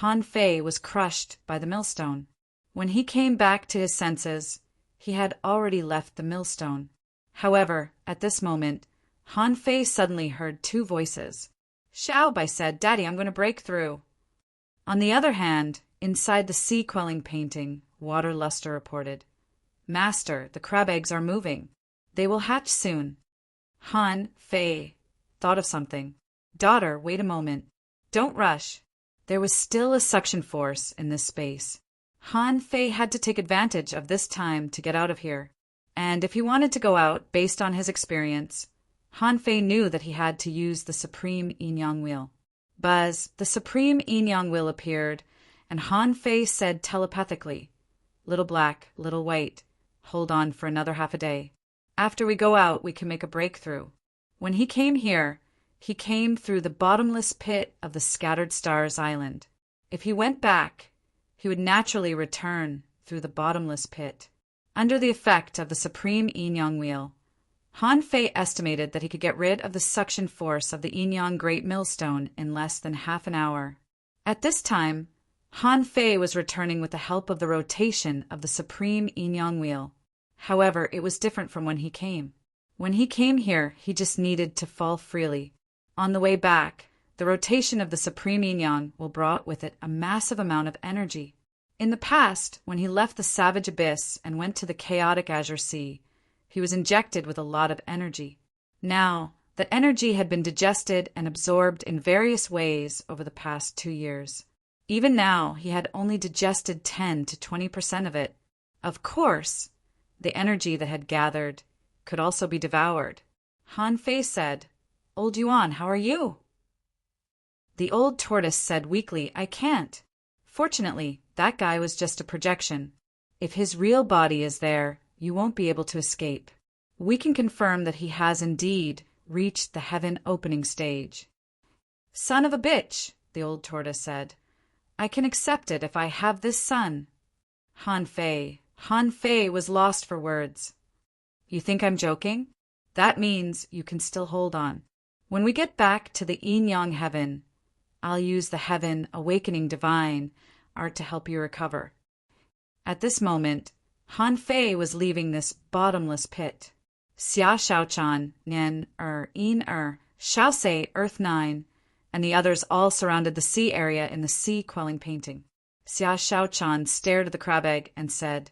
Han Fei was crushed by the millstone. When he came back to his senses, he had already left the millstone. However, at this moment, Han Fei suddenly heard 2 voices. "Shaobai said, 'Daddy, I'm going to break through.'" On the other hand, inside the sea-quelling painting, Water Luster reported, "Master, the crab eggs are moving. They will hatch soon." Han Fei thought of something. "Daughter, wait a moment. Don't rush." There was still a suction force in this space. Han Fei had to take advantage of this time to get out of here. And if he wanted to go out based on his experience, Han Fei knew that he had to use the Supreme Yin-Yang Wheel. Buzz, the Supreme Yin-Yang Wheel appeared, and Han Fei said telepathically, "Little black, little white, hold on for another half a day. After we go out, we can make a breakthrough." When he came here, he came through the bottomless pit of the Scattered Stars Island. If he went back, he would naturally return through the bottomless pit. Under the effect of the Supreme Yin-Yang Wheel, Han Fei estimated that he could get rid of the suction force of the Yin-Yang Great Millstone in less than half an hour. At this time, Han Fei was returning with the help of the rotation of the Supreme Yin-Yang Wheel. However, it was different from when he came. When he came here, he just needed to fall freely. On the way back, the rotation of the Supreme Yin-Yang Wheel brought with it a massive amount of energy. In the past, when he left the Savage Abyss and went to the chaotic Azure Sea, he was injected with a lot of energy. Now, that energy had been digested and absorbed in various ways over the past 2 years. Even now, he had only digested 10 to 20% of it. Of course, the energy that had gathered could also be devoured. Han Fei said, "Old Yuan, how are you?" The old tortoise said weakly, "I can't. Fortunately, That guy was just a projection. If his real body is there, you won't be able to escape. We can confirm that he has indeed reached the heaven opening stage." "Son of a bitch," the old tortoise said. "I can accept it if I have this son." Han Fei was lost for words. "You think I'm joking? That means you can still hold on. When we get back to the yin-yang heaven, I'll use the heaven awakening divine art to help you recover." At this moment, Han Fei was leaving this bottomless pit. Xia Shaochan, Nian Yin Shaosei, Earth 9, and the others all surrounded the sea area in the sea-quelling painting. Xia Shaochan stared at the crab egg and said,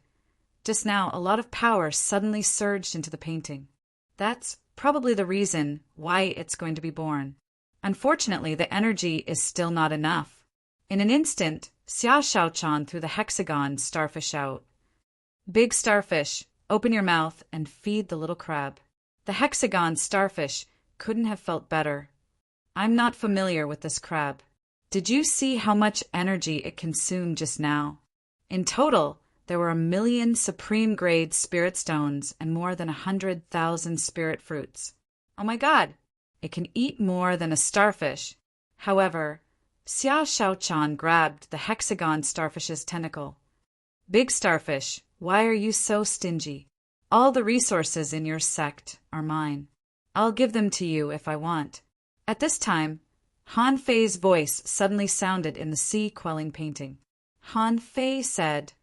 "Just now, a lot of power suddenly surged into the painting. That's probably the reason why it's going to be born. Unfortunately, the energy is still not enough." In an instant, Xia Shaochan threw the hexagon starfish out. "Big starfish, open your mouth and feed the little crab." The hexagon starfish couldn't have felt better. "I'm not familiar with this crab. Did you see how much energy it consumed just now? In total, there were 1,000,000 supreme-grade spirit stones and more than 100,000 spirit fruits. Oh my god, it can eat more than a starfish." However, Xia Shaochan grabbed the hexagon starfish's tentacle. "Big starfish, why are you so stingy? All the resources in your sect are mine. I'll give them to you if I want." At this time, Han Fei's voice suddenly sounded in the sea-quelling painting. Han Fei said,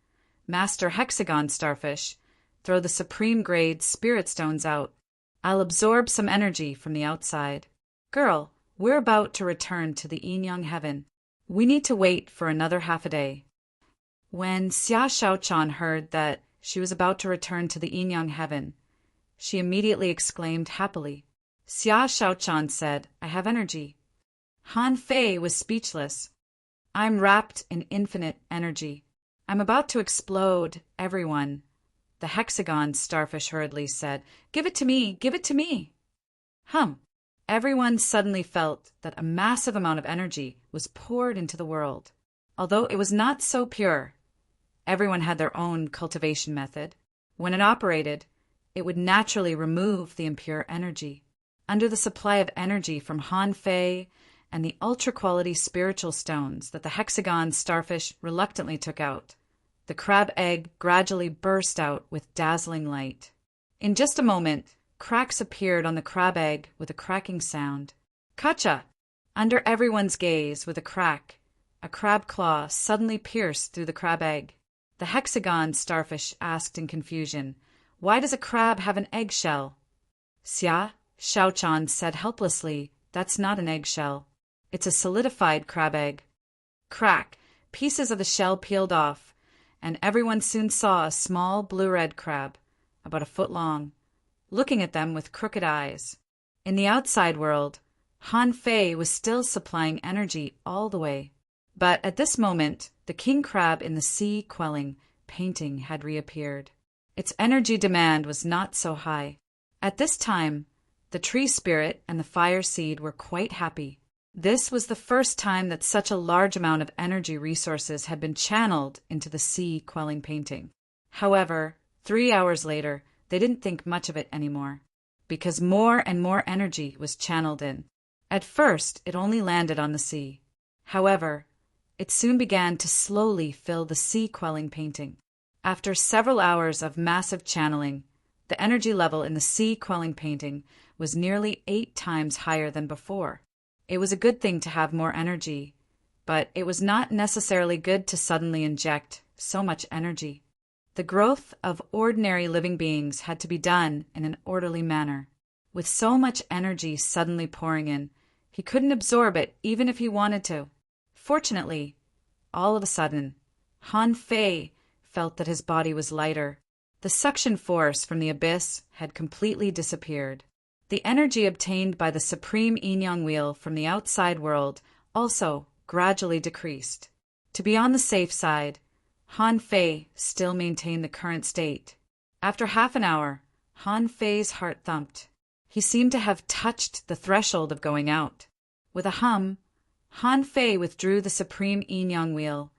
"Master Hexagon Starfish, throw the supreme-grade spirit stones out. I'll absorb some energy from the outside. Girl, we're about to return to the yin-yang heaven. We need to wait for another half a day." When Xia Shaochan heard that she was about to return to the yin-yang heaven, she immediately exclaimed happily. Xia Shaochan said, "I have energy." Han Fei was speechless. "I'm wrapped in infinite energy. I'm about to explode, everyone." The hexagon starfish hurriedly said, "Give it to me! Give it to me!" Everyone suddenly felt that a massive amount of energy was poured into the world. Although it was not so pure, everyone had their own cultivation method. When it operated, it would naturally remove the impure energy. Under the supply of energy from Han Fei and the ultra-quality spiritual stones that the hexagon starfish reluctantly took out, the crab egg gradually burst out with dazzling light. In just a moment, cracks appeared on the crab egg with a cracking sound. Kacha! Under everyone's gaze, with a crack, a crab claw suddenly pierced through the crab egg. The hexagon starfish asked in confusion, "Why does a crab have an eggshell?" Xia Shaochan said helplessly, "That's not an eggshell. It's a solidified crab egg." Crack! Pieces of the shell peeled off, and everyone soon saw a small blue-red crab, about a foot long, looking at them with crooked eyes. In the outside world, Han Fei was still supplying energy all the way. But at this moment, the king crab in the sea-quelling painting had reappeared. Its energy demand was not so high. At this time, the tree spirit and the fire seed were quite happy. This was the first time that such a large amount of energy resources had been channeled into the sea-quelling painting. However, 3 hours later, they didn't think much of it anymore, because more and more energy was channeled in. At first, it only landed on the sea. However, it soon began to slowly fill the sea-quelling painting. After several hours of massive channeling, the energy level in the sea-quelling painting was nearly 8 times higher than before. It was a good thing to have more energy, but it was not necessarily good to suddenly inject so much energy. The growth of ordinary living beings had to be done in an orderly manner. With so much energy suddenly pouring in, he couldn't absorb it even if he wanted to. Fortunately, all of a sudden, Han Fei felt that his body was lighter. The suction force from the abyss had completely disappeared. The energy obtained by the supreme yin-yang wheel from the outside world also gradually decreased. To be on the safe side, Han Fei still maintained the current state. After half an hour, Han Fei's heart thumped. He seemed to have touched the threshold of going out. With a hum, Han Fei withdrew the supreme yin-yang wheel,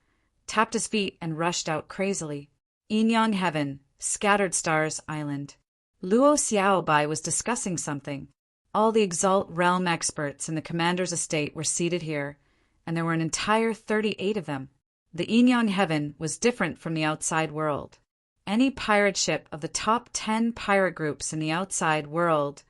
tapped his feet, and rushed out crazily. Inyang Heaven, Scattered Stars Island. Luo Xiaobai was discussing something. All the Exalt Realm experts in the commander's estate were seated here, and there were an entire 38 of them. The Inyang Heaven was different from the outside world. Any pirate ship of the top 10 pirate groups in the outside world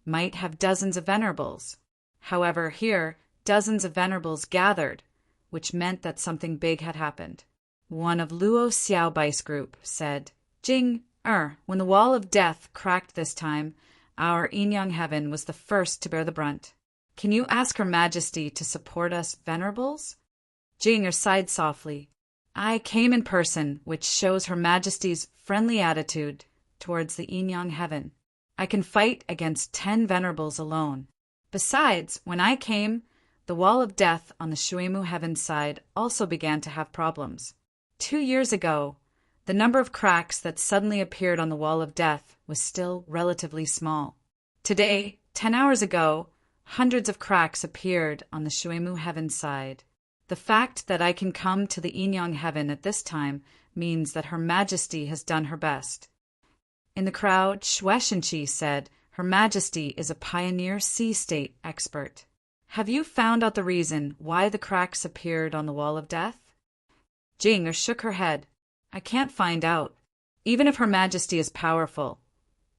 might have dozens of venerables. However, here, dozens of venerables gathered, which meant that something big had happened. One of Luo Xiaobai's group said, Jing, when the wall of death cracked this time, our Inyang Heaven was the first to bear the brunt. Can you ask Her Majesty to support us venerables? Jing sighed softly. I came in person, which shows Her Majesty's friendly attitude towards the Inyang Heaven. I can fight against 10 venerables alone. Besides, when I came, the wall of death on the Shuimu Heaven side also began to have problems. 2 years ago, the number of cracks that suddenly appeared on the wall of death was still relatively small. Today, 10 hours ago, hundreds of cracks appeared on the Shuimu Heaven side. The fact that I can come to the Inyang Heaven at this time means that Her Majesty has done her best. In the crowd, Shueshenqi said, Her Majesty is a pioneer sea state expert. Have you found out the reason why the cracks appeared on the wall of death? Jing shook her head. I can't find out. Even if Her Majesty is powerful,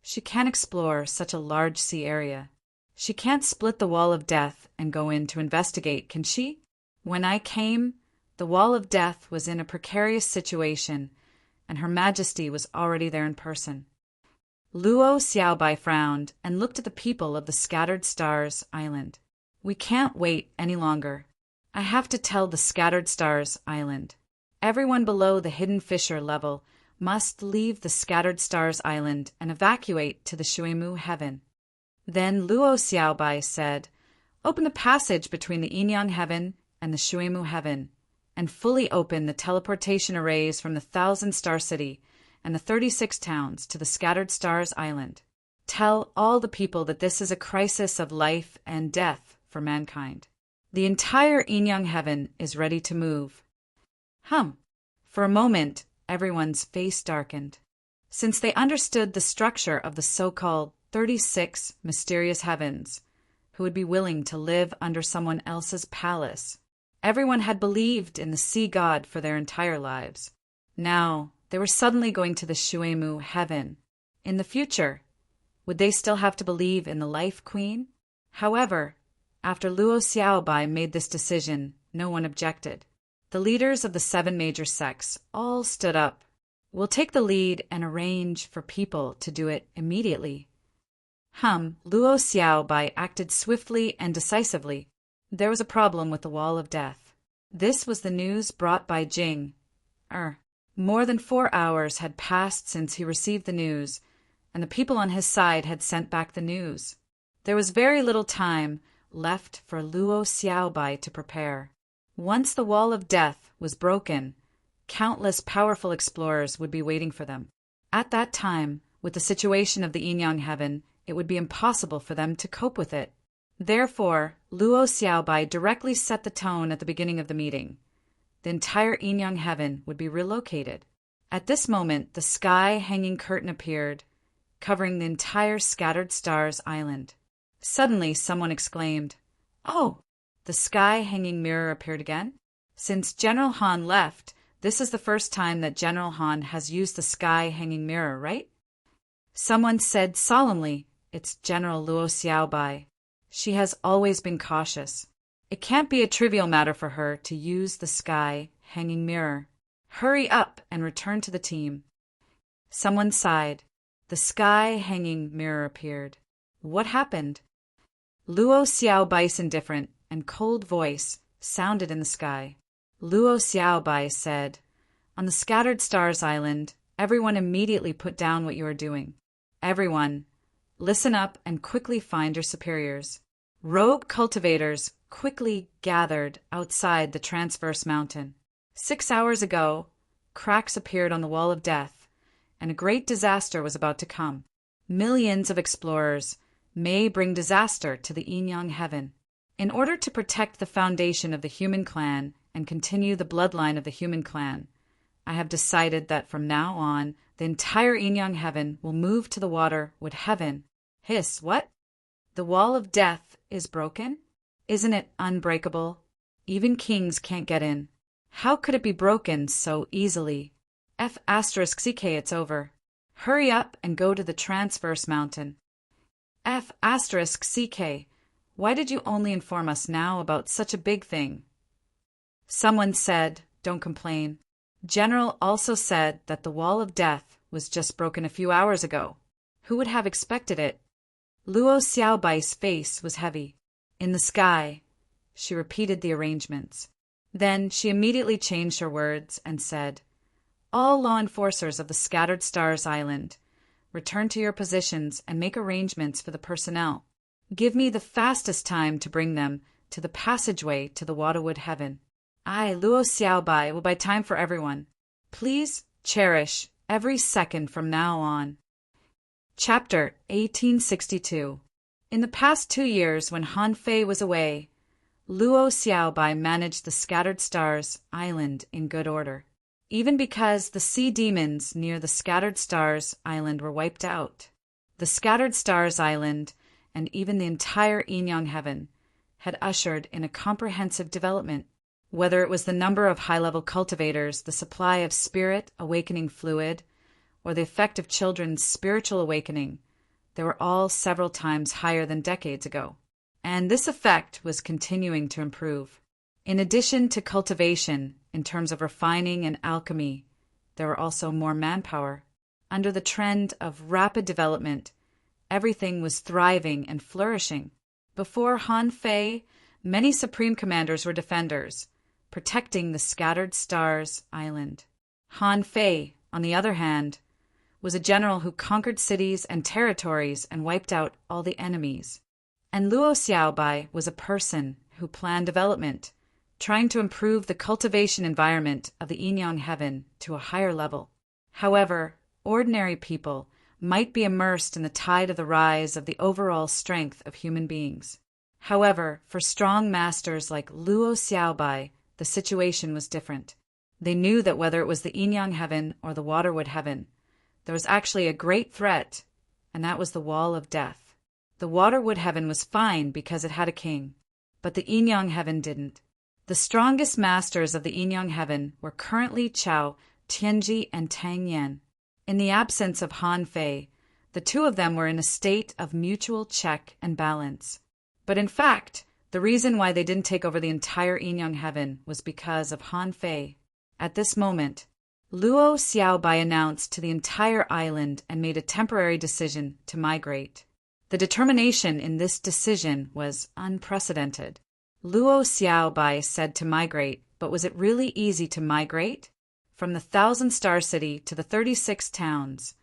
she can't explore such a large sea area. She can't split the wall of death and go in to investigate, can she? When I came, the wall of death was in a precarious situation, and Her Majesty was already there in person. Luo Xiaobai frowned and looked at the people of the Scattered Stars Island. We can't wait any longer. I have to tell the Scattered Stars Island. Everyone below the Hidden Fissure level must leave the Scattered Stars Island and evacuate to the Shuimu Heaven. Then Luo Xiaobai said, Open the passage between the Inyang Heaven and the Shuimu Heaven, and fully open the teleportation arrays from the 1,000-star city and the 36 towns to the Scattered Stars Island. Tell all the people that this is a crisis of life and death for mankind. The entire Inyang Heaven is ready to move. For a moment, everyone's face darkened. Since they understood the structure of the so-called 36 mysterious heavens, who would be willing to live under someone else's palace, everyone had believed in the sea god for their entire lives. Now, they were suddenly going to the Shuimu Heaven. In the future, would they still have to believe in the Life Queen? However, after Luo Xiaobai made this decision, no one objected. The leaders of the 7 major sects all stood up. We'll take the lead and arrange for people to do it immediately. Luo Xiaobai acted swiftly and decisively. There was a problem with the wall of death. This was the news brought by Jing. More than 4 hours had passed since he received the news, and the people on his side had sent back the news. There was very little time left for Luo Xiaobai to prepare. Once the wall of death was broken, countless powerful explorers would be waiting for them. At that time, with the situation of the Inyang Heaven, it would be impossible for them to cope with it. Therefore, Luo Xiaobai directly set the tone at the beginning of the meeting. The entire Inyang Heaven would be relocated. At this moment, the sky-hanging curtain appeared, covering the entire Scattered Stars Island. Suddenly, someone exclaimed, "Oh!" The sky-hanging mirror appeared again. Since General Han left, this is the first time that General Han has used the sky-hanging mirror, right? Someone said solemnly, "It's General Luo Xiaobai. She has always been cautious. It can't be a trivial matter for her to use the sky-hanging mirror. Hurry up and return to the team." Someone sighed. The sky-hanging mirror appeared. What happened? Luo Xiaobai's indifferent and cold voice sounded in the sky. Luo Xiaobai said, "On the Scattered Stars Island, everyone immediately put down what you are doing. Everyone, listen up and quickly find your superiors." Rogue cultivators quickly gathered outside the Transverse Mountain. 6 hours ago, cracks appeared on the Wall of Death, and a great disaster was about to come. Millions of explorers may bring disaster to the Inyang Heaven. In order to protect the foundation of the human clan and continue the bloodline of the human clan. I have decided that from now on, the entire Inyang heaven will move to the water with heaven. Hiss, what? The wall of death is broken? Isn't it unbreakable? Even kings can't get in. How could it be broken so easily? F*ck, it's over. Hurry up and go to the Transverse Mountain. F*ck, why did you only inform us now about such a big thing? Someone said, don't complain. General also said that the wall of death was just broken a few hours ago. Who would have expected it? Luo Xiaobai's face was heavy. In the sky. She repeated the arrangements. Then she immediately changed her words and said, all law enforcers of the Scattered Stars Island, return to your positions and make arrangements for the personnel. Give me the fastest time to bring them to the passageway to the Waterwood Heaven. I, Luo Xiaobai, will buy time for everyone. Please cherish every second from now on. Chapter 1862. In the past 2 years, when Han Fei was away, Luo Xiaobai managed the Scattered Stars Island in good order. Even because the sea demons near the Scattered Stars Island were wiped out, the Scattered Stars Island, and even the entire Inyang heaven, had ushered in a comprehensive development. Whether it was the number of high-level cultivators, the supply of spirit awakening fluid, or the effect of children's spiritual awakening, they were all several times higher than decades ago. And this effect was continuing to improve. In addition to cultivation, in terms of refining and alchemy, there were also more manpower. Under the trend of rapid development, everything was thriving and flourishing. Before Han Fei, many supreme commanders were defenders, protecting the Scattered Stars Island. Han Fei, on the other hand, was a general who conquered cities and territories and wiped out all the enemies. And Luo Xiaobai was a person who planned development, trying to improve the cultivation environment of the Inyang heaven to a higher level. However, ordinary people might be immersed in the tide of the rise of the overall strength of human beings. However, for strong masters like Luo Xiaobai, the situation was different. They knew that whether it was the Inyang heaven or the Waterwood heaven, there was actually a great threat, and that was the wall of death. The Waterwood heaven was fine because it had a king, but the Inyang heaven didn't. The strongest masters of the Inyang heaven were currently Chao, Tianji, and Tang Yan. In the absence of Han Fei, the two of them were in a state of mutual check and balance. But in fact, the reason why they didn't take over the entire Inyang heaven was because of Han Fei. At this moment, Luo Xiaobai announced to the entire island and made a temporary decision to migrate. The determination in this decision was unprecedented. Luo Xiaobai said to migrate, but was it really easy to migrate? From the 1,000-star city to the 36 towns,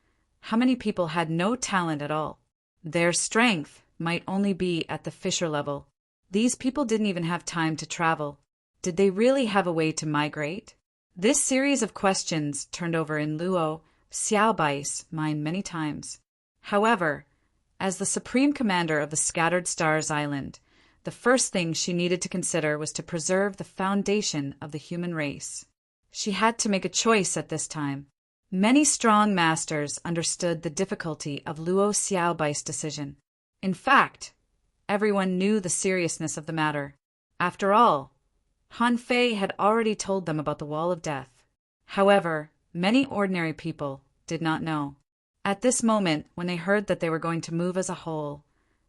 how many people had no talent at all? Their strength might only be at the fisher level. These people didn't even have time to travel. Did they really have a way to migrate? This series of questions turned over in Luo Xiaobai's mind many times. However, as the supreme commander of the Scattered Stars Island, the first thing she needed to consider was to preserve the foundation of the human race. She had to make a choice at this time. Many strong masters understood the difficulty of Luo Xiaobai's decision. In fact, everyone knew the seriousness of the matter. After all, Han Fei had already told them about the Wall of Death. However, many ordinary people did not know. At this moment, when they heard that they were going to move as a whole,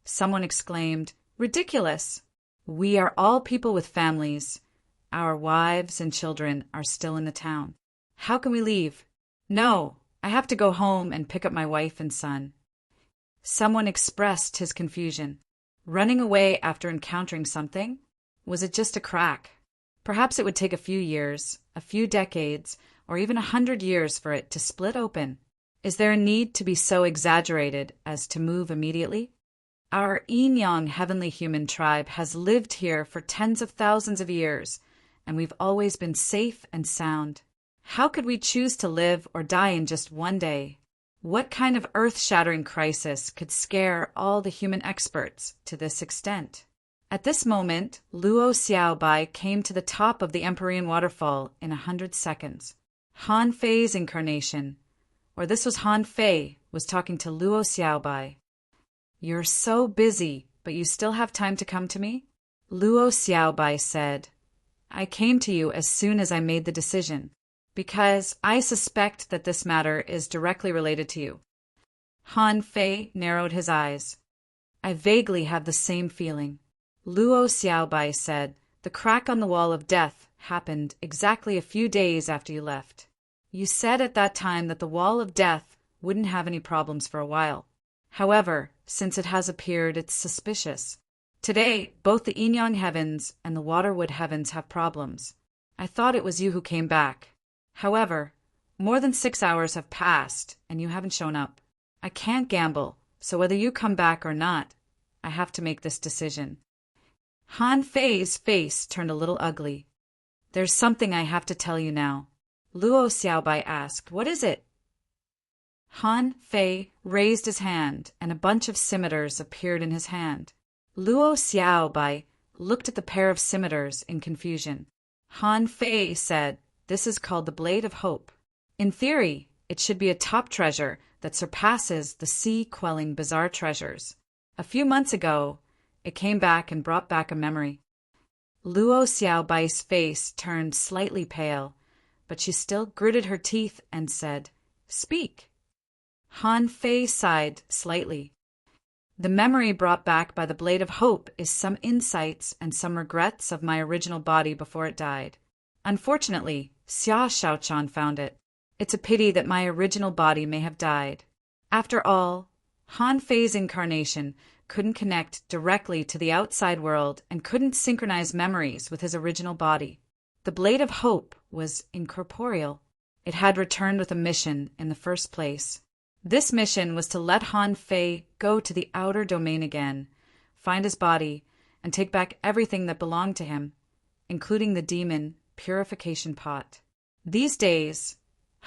someone exclaimed, "Ridiculous! We are all people with families. Our wives and children are still in the town. How can we leave? No, I have to go home and pick up my wife and son." Someone expressed his confusion. Running away after encountering something? Was it just a crack? Perhaps it would take a few years, a few decades, or even 100 years for it to split open. Is there a need to be so exaggerated as to move immediately? Our Inyang heavenly human tribe has lived here for tens of thousands of years, and we've always been safe and sound. How could we choose to live or die in just one day? What kind of earth-shattering crisis could scare all the human experts to this extent? At this moment, Luo Xiaobai came to the top of the Empyrean waterfall in 100 seconds. Han Fei's incarnation, or this was Han Fei, was talking to Luo Xiaobai. "You're so busy, but you still have time to come to me?" Luo Xiaobai said, "I came to you as soon as I made the decision, because I suspect that this matter is directly related to you." Han Fei narrowed his eyes. "I vaguely have the same feeling." Luo Xiaobai said, "The crack on the wall of death happened exactly a few days after you left. You said at that time that the wall of death wouldn't have any problems for a while. However, since it has appeared, it's suspicious. Today, both the Yin-Yang heavens and the Waterwood heavens have problems. I thought it was you who came back. However, more than 6 hours have passed, and you haven't shown up. I can't gamble, so whether you come back or not, I have to make this decision." Han Fei's face turned a little ugly. "There's something I have to tell you now." Luo Xiaobai asked, "What is it?" Han Fei raised his hand, and a bunch of scimitars appeared in his hand. Luo Xiaobai looked at the pair of scimitars in confusion. Han Fei said, "This is called the Blade of Hope. In theory, it should be a top treasure that surpasses the sea-quelling bizarre treasures. A few months ago, it came back and brought back a memory." Luo Xiaobai's face turned slightly pale, but she still gritted her teeth and said, "Speak." Han Fei sighed slightly. "The memory brought back by the Blade of Hope is some insights and some regrets of my original body before it died. Unfortunately, Xia Shaochan found it. It's a pity that my original body may have died. After all, Han Fei's incarnation couldn't connect directly to the outside world and couldn't synchronize memories with his original body. The Blade of Hope was incorporeal. It had returned with a mission in the first place. This mission was to let Han Fei go to the outer domain again, find his body, and take back everything that belonged to him, including the demon purification pot." These days,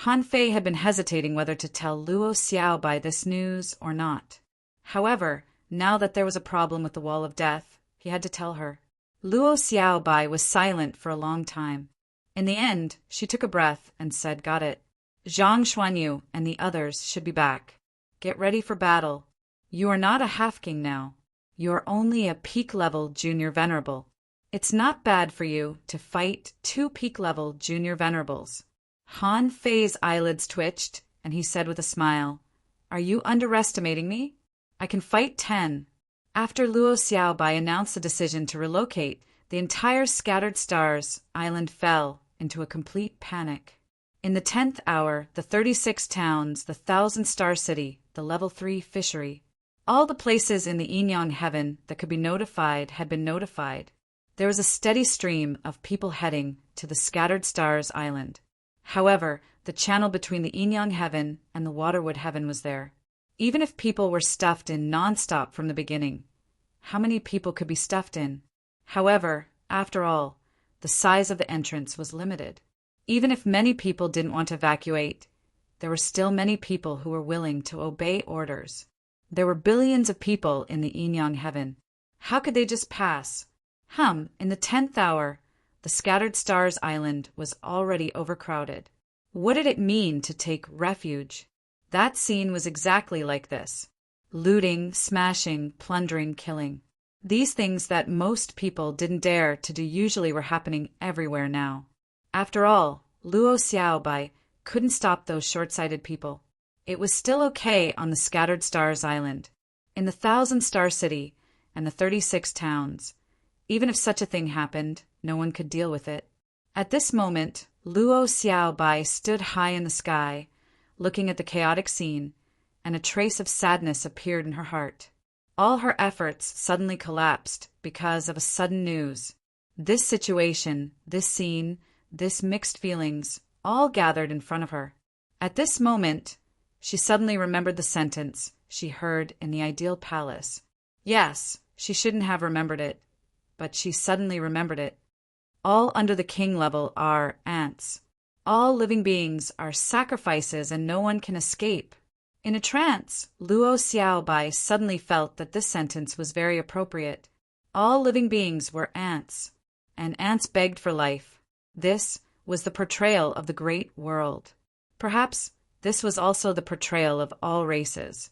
Han Fei had been hesitating whether to tell Luo Xiaobai this news or not. However, now that there was a problem with the Wall of Death, he had to tell her. Luo Xiaobai was silent for a long time. In the end, she took a breath and said, "Got it. Zhang Xuanyu and the others should be back. Get ready for battle. You are not a half-king now. You are only a peak-level junior venerable. It's not bad for you to fight 2 peak-level junior venerables." Han Fei's eyelids twitched, and he said with a smile, "Are you underestimating me? I can fight 10. After Luo Xiaobai announced the decision to relocate, the entire Scattered Stars island fell into a complete panic. In the 10th hour, the 36 towns, the 1,000-star city, the level 3 fishery, all the places in the Yin-Yang heaven that could be notified had been notified. There was a steady stream of people heading to the Scattered Stars island. However, the channel between the Yin-Yang heaven and the Waterwood heaven was there. Even if people were stuffed in non-stop from the beginning, how many people could be stuffed in? However, after all, the size of the entrance was limited. Even if many people didn't want to evacuate, there were still many people who were willing to obey orders. There were billions of people in the Yin-Yang heaven. How could they just pass? In the 10th hour, the Scattered Stars island was already overcrowded. What did it mean to take refuge? That scene was exactly like this. Looting, smashing, plundering, killing. These things that most people didn't dare to do usually were happening everywhere now. After all, Luo Xiaobai couldn't stop those short-sighted people. It was still okay on the Scattered Stars island, in the 1,000-star city, and the 36 towns. Even if such a thing happened, no one could deal with it. At this moment, Luo Xiaobai stood high in the sky, looking at the chaotic scene, and a trace of sadness appeared in her heart. All her efforts suddenly collapsed because of a sudden news. This situation, this scene, this mixed feelings, all gathered in front of her. At this moment, she suddenly remembered the sentence she heard in the ideal palace. Yes, she shouldn't have remembered it, but she suddenly remembered it. All under the king level are ants. All living beings are sacrifices and no one can escape. In a trance, Luo Xiaobai suddenly felt that this sentence was very appropriate. All living beings were ants, and ants begged for life. This was the portrayal of the great world. Perhaps this was also the portrayal of all races.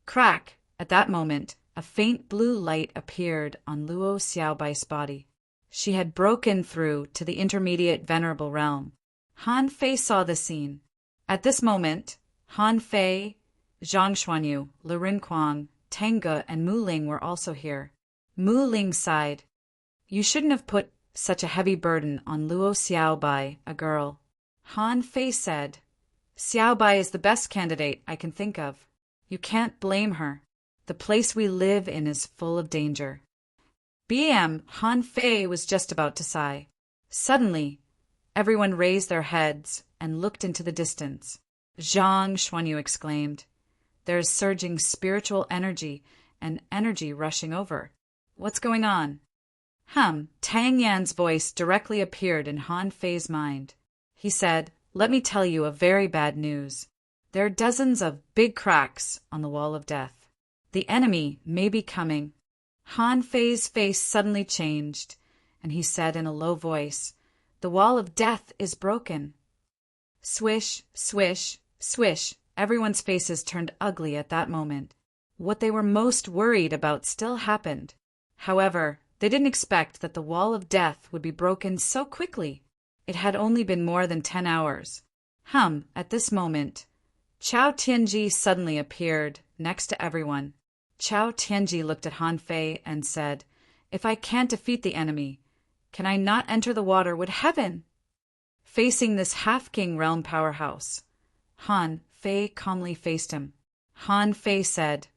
Crack! At that moment, a faint blue light appeared on Luo Xiaobai's body. She had broken through to the intermediate venerable realm. Han Fei saw the scene. At this moment, Han Fei, Zhang Xuanyu, Lu Rinquang, Tangge, and Mu Ling were also here. Mu Ling sighed. You shouldn't have put such a heavy burden on Luo Xiaobai, a girl. Han Fei said, Xiaobai is the best candidate I can think of. You can't blame her. The place we live in is full of danger. Han Fei was just about to sigh. Suddenly, everyone raised their heads and looked into the distance. Zhang Xuanyu exclaimed, There's surging spiritual energy and energy rushing over. What's going on? Tang Yan's voice directly appeared in Han Fei's mind. He said, Let me tell you a very bad news. There are dozens of big cracks on the wall of death. The enemy may be coming. Han Fei's face suddenly changed, and he said in a low voice, The wall of death is broken. Swish, swish, swish. Everyone's faces turned ugly at that moment. What they were most worried about still happened. However, they didn't expect that the wall of death would be broken so quickly. It had only been more than 10 hours. At this moment, Chao Tianji suddenly appeared next to everyone. Chao Tianji looked at Han Fei and said, If I can't defeat the enemy, can I not enter the water with heaven? Facing this half-king realm powerhouse, Han Fei calmly faced him. Han Fei said,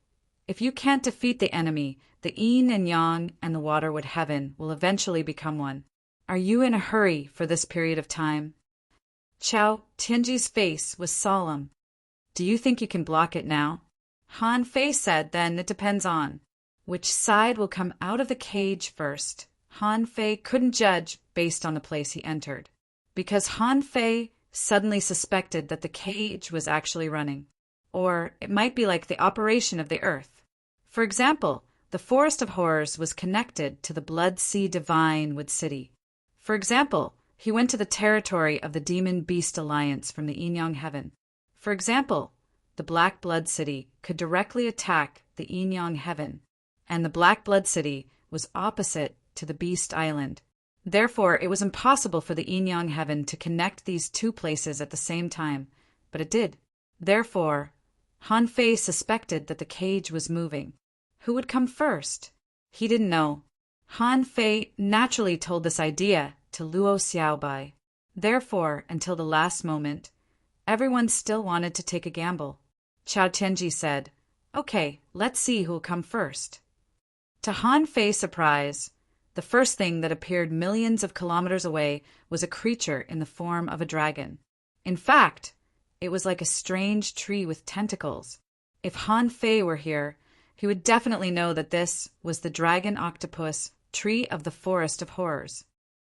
If you can't defeat the enemy, the yin and yang and the water with heaven will eventually become one. Are you in a hurry for this period of time? Chao Tianji's face was solemn. Do you think you can block it now? Han Fei said, Then it depends on which side will come out of the cage first. Han Fei couldn't judge based on the place he entered, because Han Fei suddenly suspected that the cage was actually running. Or it might be like the operation of the earth. For example, the Forest of Horrors was connected to the Blood Sea Divine Wood City. For example, he went to the territory of the Demon Beast Alliance from the Yin-Yang Heaven. For example, the Black Blood City could directly attack the Yin-Yang Heaven, and the Black Blood City was opposite to the Beast Island. Therefore, it was impossible for the Yin-Yang Heaven to connect these two places at the same time, but it did. Therefore, Han Fei suspected that the cage was moving. Who would come first? He didn't know. Han Fei naturally told this idea to Luo Xiaobai. Therefore, until the last moment, everyone still wanted to take a gamble. Chao Tianji said, Okay, let's see who'll come first. To Han Fei's surprise, the first thing that appeared millions of kilometers away was a creature in the form of a dragon. In fact, it was like a strange tree with tentacles. If Han Fei were here, he would definitely know that this was the dragon octopus tree of the Forest of Horrors.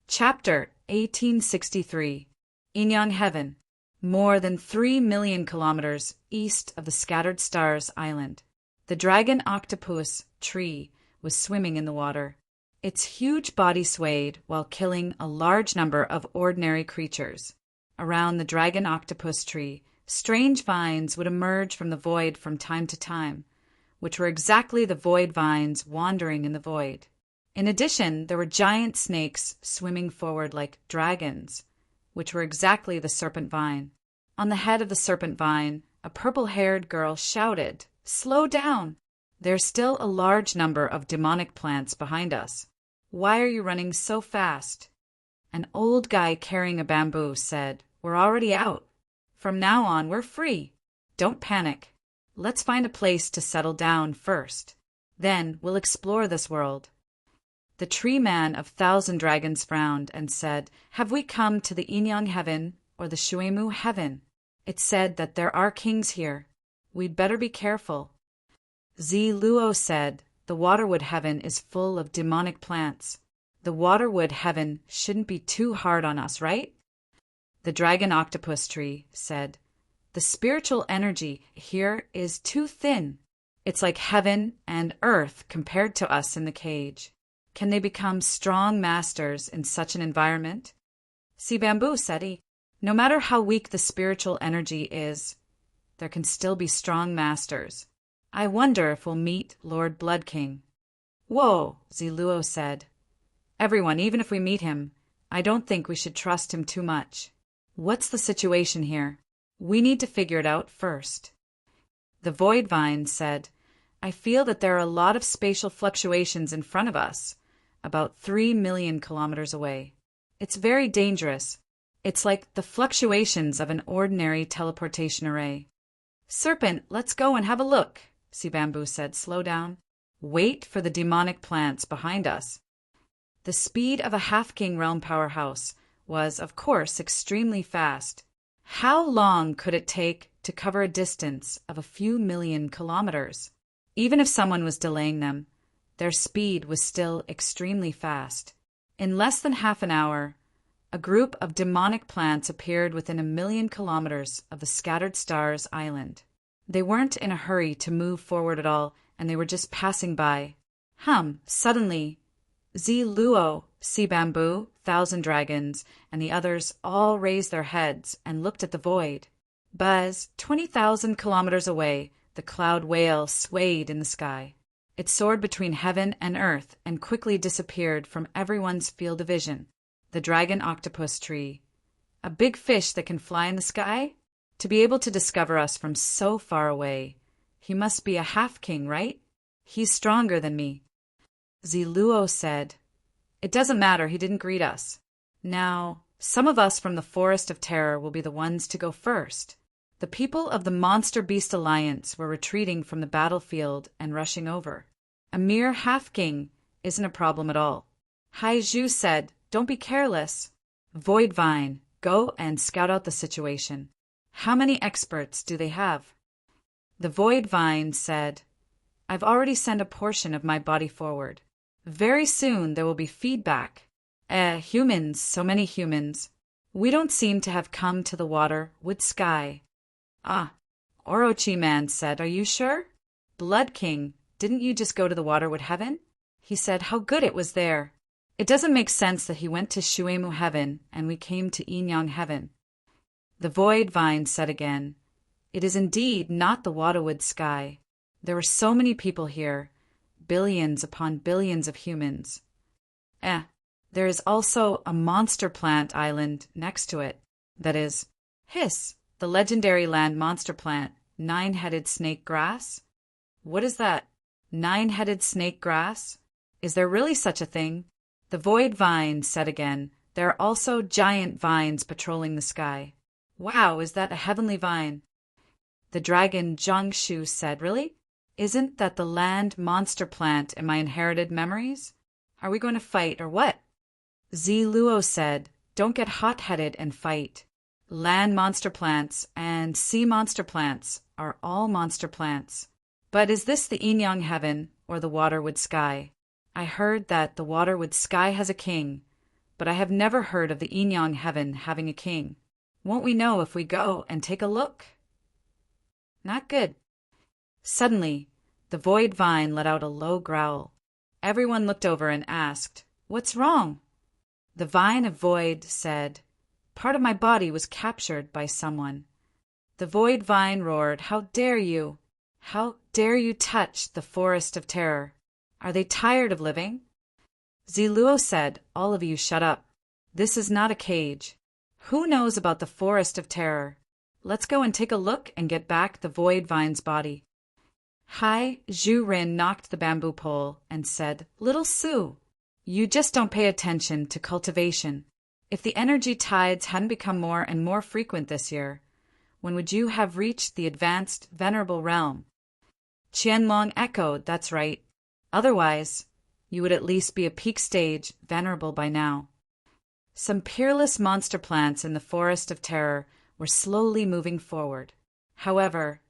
Chapter 1863. Yin-Yang Heaven. More than 3 million kilometers east of the Scattered Stars Island. The dragon octopus tree was swimming in the water. Its huge body swayed while killing a large number of ordinary creatures. Around the dragon octopus tree, strange vines would emerge from the void from time to time, which were exactly the void vines wandering in the void. In addition, there were giant snakes swimming forward like dragons, which were exactly the serpent vine. On the head of the serpent vine, a purple-haired girl shouted, Slow down! There's still a large number of demonic plants behind us. Why are you running so fast? An old guy carrying a bamboo said, We're already out. From now on, we're free. Don't panic. Let's find a place to settle down first. Then we'll explore this world. The tree man of 1,000 dragons frowned and said, Have we come to the Yin-Yang Heaven or the Shuemu Heaven? It's said that there are kings here. We'd better be careful. Zi Luo said, The Waterwood Heaven is full of demonic plants. The Waterwood Heaven shouldn't be too hard on us, right? The dragon octopus tree said, The spiritual energy here is too thin. It's like heaven and earth compared to us in the cage. Can they become strong masters in such an environment? See, Bamboo said, no matter how weak the spiritual energy is, there can still be strong masters. I wonder if we'll meet Lord Blood King. Whoa, Ziluo said. Everyone, even if we meet him, I don't think we should trust him too much. What's the situation here? We need to figure it out first. The Void Vine said, I feel that there are a lot of spatial fluctuations in front of us, about 3 million kilometers away. It's very dangerous. It's like the fluctuations of an ordinary teleportation array. Serpent, let's go and have a look, See Bamboo said. Slow down. Wait for the demonic plants behind us. The speed of a half-king realm powerhouse was, of course, extremely fast. How long could it take to cover a distance of a few million kilometers? Even if someone was delaying them, their speed was still extremely fast. In less than half an hour, a group of demonic plants appeared within 1 million kilometers of the Scattered Stars island. They weren't in a hurry to move forward at all, and they were just passing by. Suddenly, Ziluo, Sea Bamboo, Thousand Dragons, and the others all raised their heads and looked at the void. Buzz, 20,000 kilometers away, the cloud whale swayed in the sky. It soared between heaven and earth and quickly disappeared from everyone's field of vision. The dragon octopus tree. A big fish that can fly in the sky? To be able to discover us from so far away. He must be a half-king, right? He's stronger than me. Ziluo said, It doesn't matter, he didn't greet us. Now, some of us from the Forest of Terror will be the ones to go first. The people of the Monster Beast Alliance were retreating from the battlefield and rushing over. A mere half-king isn't a problem at all. Haiju said, Don't be careless. Void Vine, go and scout out the situation. How many experts do they have? The Void Vine said, I've already sent a portion of my body forward. Very soon there will be feedback. Humans, so many humans. We don't seem to have come to the water with sky. Orochi Man said, Are you sure? Blood King, didn't you just go to the water with heaven? He said how good it was there. It doesn't make sense that he went to Shuemu Heaven and we came to Inyang Heaven. The Void Vine said again, It is indeed not the Waterwood sky. There were so many people here, billions upon billions of humans. There is also a monster plant island next to it. That is, Hiss, the legendary land monster plant, 9-headed snake grass. What is that? 9-headed snake grass? Is there really such a thing? The Void Vine said again, There are also giant vines patrolling the sky. Wow, is that a heavenly vine? The dragon Jiangshu said, Really? Isn't that the land monster plant in my inherited memories? Are we going to fight or what? Ziluo said, Don't get hot-headed and fight. Land monster plants and sea monster plants are all monster plants. But is this the Inyang Heaven or the Waterwood Sky? I heard that the Waterwood Sky has a king, but I have never heard of the Inyang Heaven having a king. Won't we know if we go and take a look? Not good. Suddenly, the Void Vine let out a low growl. Everyone looked over and asked, What's wrong? The Vine of Void said, Part of my body was captured by someone. The Void Vine roared, How dare you? How dare you touch the Forest of Terror? Are they tired of living? Ziluo said, All of you shut up. This is not a cage. Who knows about the Forest of Terror? Let's go and take a look and get back the Void Vine's body. Hai Zhurin knocked the bamboo pole and said, Little Sue, you just don't pay attention to cultivation. If the energy tides hadn't become more and more frequent this year, when would you have reached the advanced venerable realm? Qianlong echoed, That's right. Otherwise, you would at least be a peak stage venerable by now. Some peerless monster plants in the Forest of Terror were slowly moving forward. However,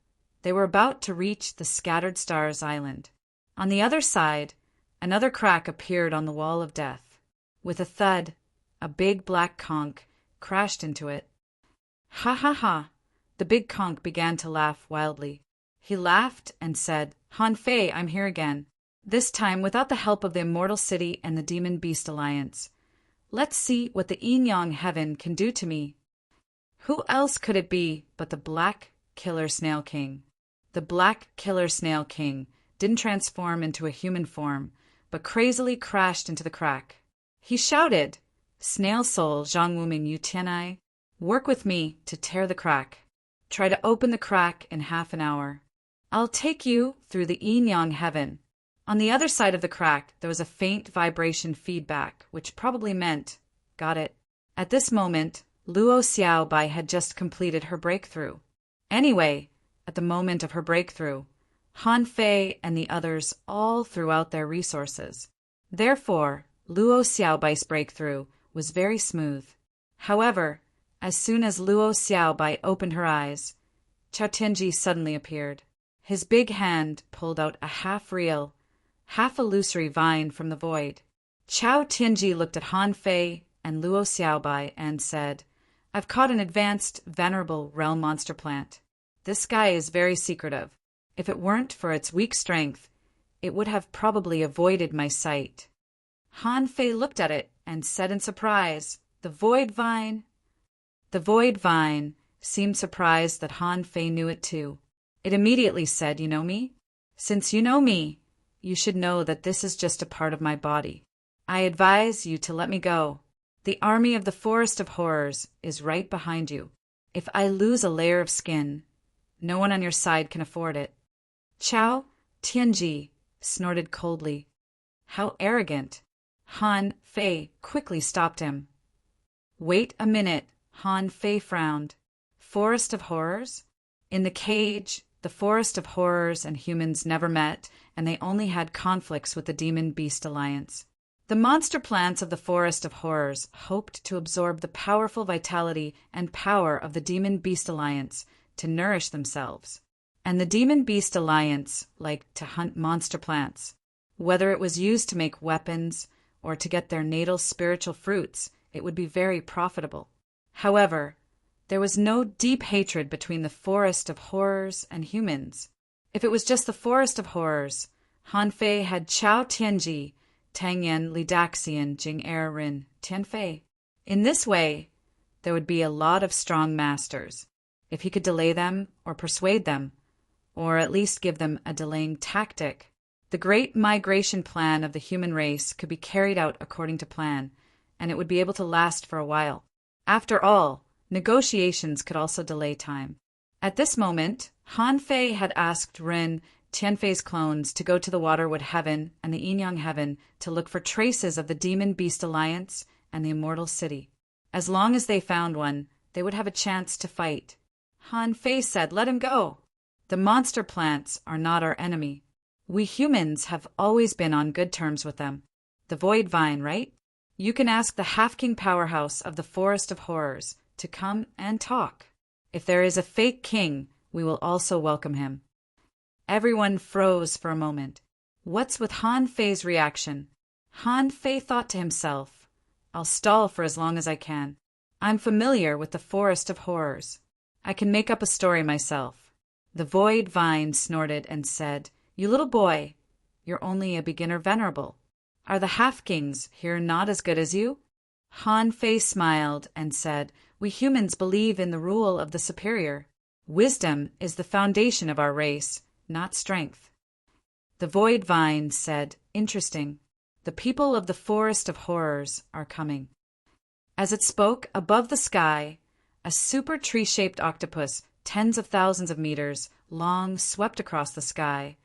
they were about to reach the Scattered Stars island. On the other side, another crack appeared on the wall of death. With a thud, a big black conch crashed into it. Ha ha ha! The big conch began to laugh wildly. He laughed and said, Han Fei, I'm here again. this time without the help of the Immortal City and the Demon Beast Alliance. Let's see what the Yin-Yang Heaven can do to me. Who else could it be but the Black Killer Snail King? The Black Killer Snail King didn't transform into a human form, but crazily crashed into the crack. He shouted, "Snail Soul Zhangwuming Yu Tianai, work with me to tear the crack. Try to open the crack in half an hour. I'll take you through the Yin-Yang Heaven." On the other side of the crack, there was a faint vibration feedback, which probably meant, "Got it." At this moment, Luo Xiaobai had just completed her breakthrough. Anyway, at the moment of her breakthrough, Han Fei and the others all threw out their resources. Therefore, Luo Xiaobai's breakthrough was very smooth. However, as soon as Luo Xiaobai opened her eyes, Chao Tianji suddenly appeared. His big hand pulled out a half-real, half-illusory vine from the void. Chao Tianji looked at Han Fei and Luo Xiaobai and said, "I've caught an advanced, venerable realm monster plant. This guy is very secretive. If it weren't for its weak strength, it would have probably avoided my sight." Han Fei looked at it and said in surprise, "The void vine?" The void vine seemed surprised that Han Fei knew it too. It immediately said, "You know me? Since you know me, you should know that this is just a part of my body. I advise you to let me go. The army of the Forest of Horrors is right behind you. If I lose a layer of skin, no one on your side can afford it." Chao Tianji snorted coldly. How arrogant! Han Fei quickly stopped him. "Wait a minute," Han Fei frowned. "Forest of Horrors?" In the cage, the Forest of Horrors and humans never met, and they only had conflicts with the Demon Beast Alliance. The monster plants of the Forest of Horrors hoped to absorb the powerful vitality and power of the Demon Beast Alliance to nourish themselves. And the Demon Beast Alliance liked to hunt monster plants. Whether it was used to make weapons or to get their natal spiritual fruits, it would be very profitable. However, there was no deep hatred between the Forest of Horrors and humans. If it was just the Forest of Horrors, Han Fei had Chao Tianji, Tang Yan, Li Daxian, Jing Er Rin, Tian Fei. In this way, there would be a lot of strong masters. If he could delay them or persuade them, or at least give them a delaying tactic, the great migration plan of the human race could be carried out according to plan, and it would be able to last for a while. After all, negotiations could also delay time. At this moment, Han Fei had asked Rin, Tianfei's clones, to go to the Waterwood Heaven and the Yin-Yang Heaven to look for traces of the Demon Beast Alliance and the Immortal City. As long as they found one, they would have a chance to fight. Han Fei said, "Let him go. The monster plants are not our enemy. We humans have always been on good terms with them. The Void Vine, right? You can ask the Half-King Powerhouse of the Forest of Horrors to come and talk. If there is a fake king, we will also welcome him." Everyone froze for a moment. What's with Han Fei's reaction? Han Fei thought to himself, "I'll stall for as long as I can. I'm familiar with the Forest of Horrors. I can make up a story myself." The Void Vine snorted and said, "You little boy, you're only a beginner venerable. Are the Half-Kings here not as good as you?" Han Fei smiled and said, "We humans believe in the rule of the superior. Wisdom is the foundation of our race, not strength." The Void Vine said, "Interesting. The people of the Forest of Horrors are coming." As it spoke, above the sky, a super tree-shaped octopus, tens of thousands of meters long, swept across the sky,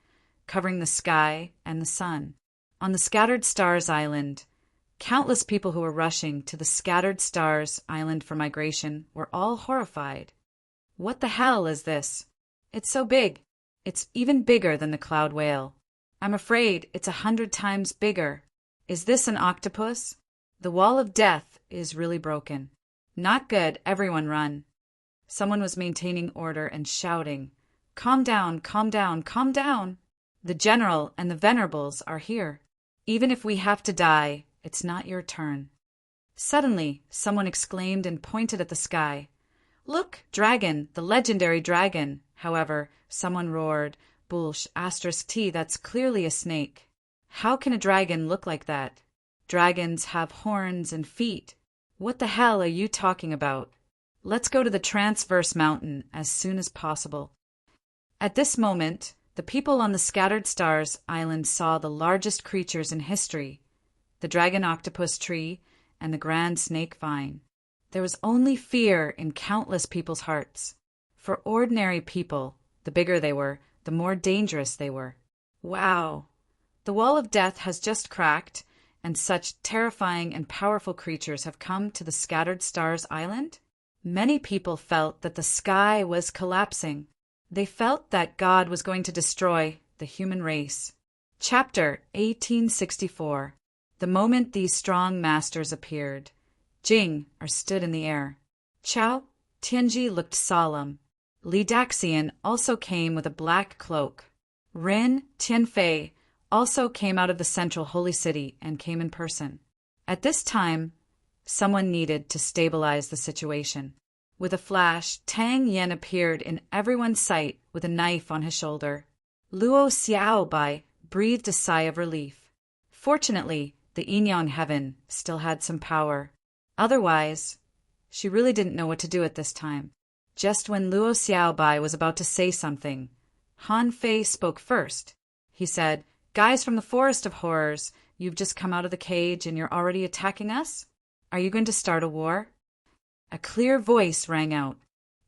covering the sky and the sun. On the Scattered Stars Island, countless people who were rushing to the Scattered Stars Island for migration were all horrified. What the hell is this? It's so big. It's even bigger than the cloud whale. I'm afraid it's 100 times bigger. Is this an octopus? The wall of death is really broken. Not good, everyone run. Someone was maintaining order and shouting, "Calm down, calm down, calm down. The general and the venerables are here. Even if we have to die, it's not your turn." Suddenly, someone exclaimed and pointed at the sky. "Look, dragon, the legendary dragon." However, someone roared, "Bullsh, *T, that's clearly a snake." How can a dragon look like that? Dragons have horns and feet. What the hell are you talking about? Let's go to the Transverse Mountain as soon as possible. At this moment, the people on the Scattered Stars Island saw the largest creatures in history, the dragon octopus tree and the grand snake vine. There was only fear in countless people's hearts. For ordinary people, the bigger they were, the more dangerous they were. Wow! The wall of death has just cracked, and such terrifying and powerful creatures have come to the Scattered Stars Island? Many people felt that the sky was collapsing. They felt that God was going to destroy the human race. Chapter 1864. The moment these strong masters appeared, Jing stood in the air. Chao Tianji looked solemn. Li Daxian also came with a black cloak. Rin Tianfei also came out of the central holy city and came in person. At this time, someone needed to stabilize the situation. With a flash, Tang Yen appeared in everyone's sight with a knife on his shoulder. Luo Xiaobai breathed a sigh of relief. Fortunately, the Yin Heaven still had some power. Otherwise, she really didn't know what to do at this time. Just when Luo Xiaobai was about to say something, Han Fei spoke first. He said, "Guys from the Forest of Horrors, you've just come out of the cage and you're already attacking us? Are you going to start a war?" A clear voice rang out.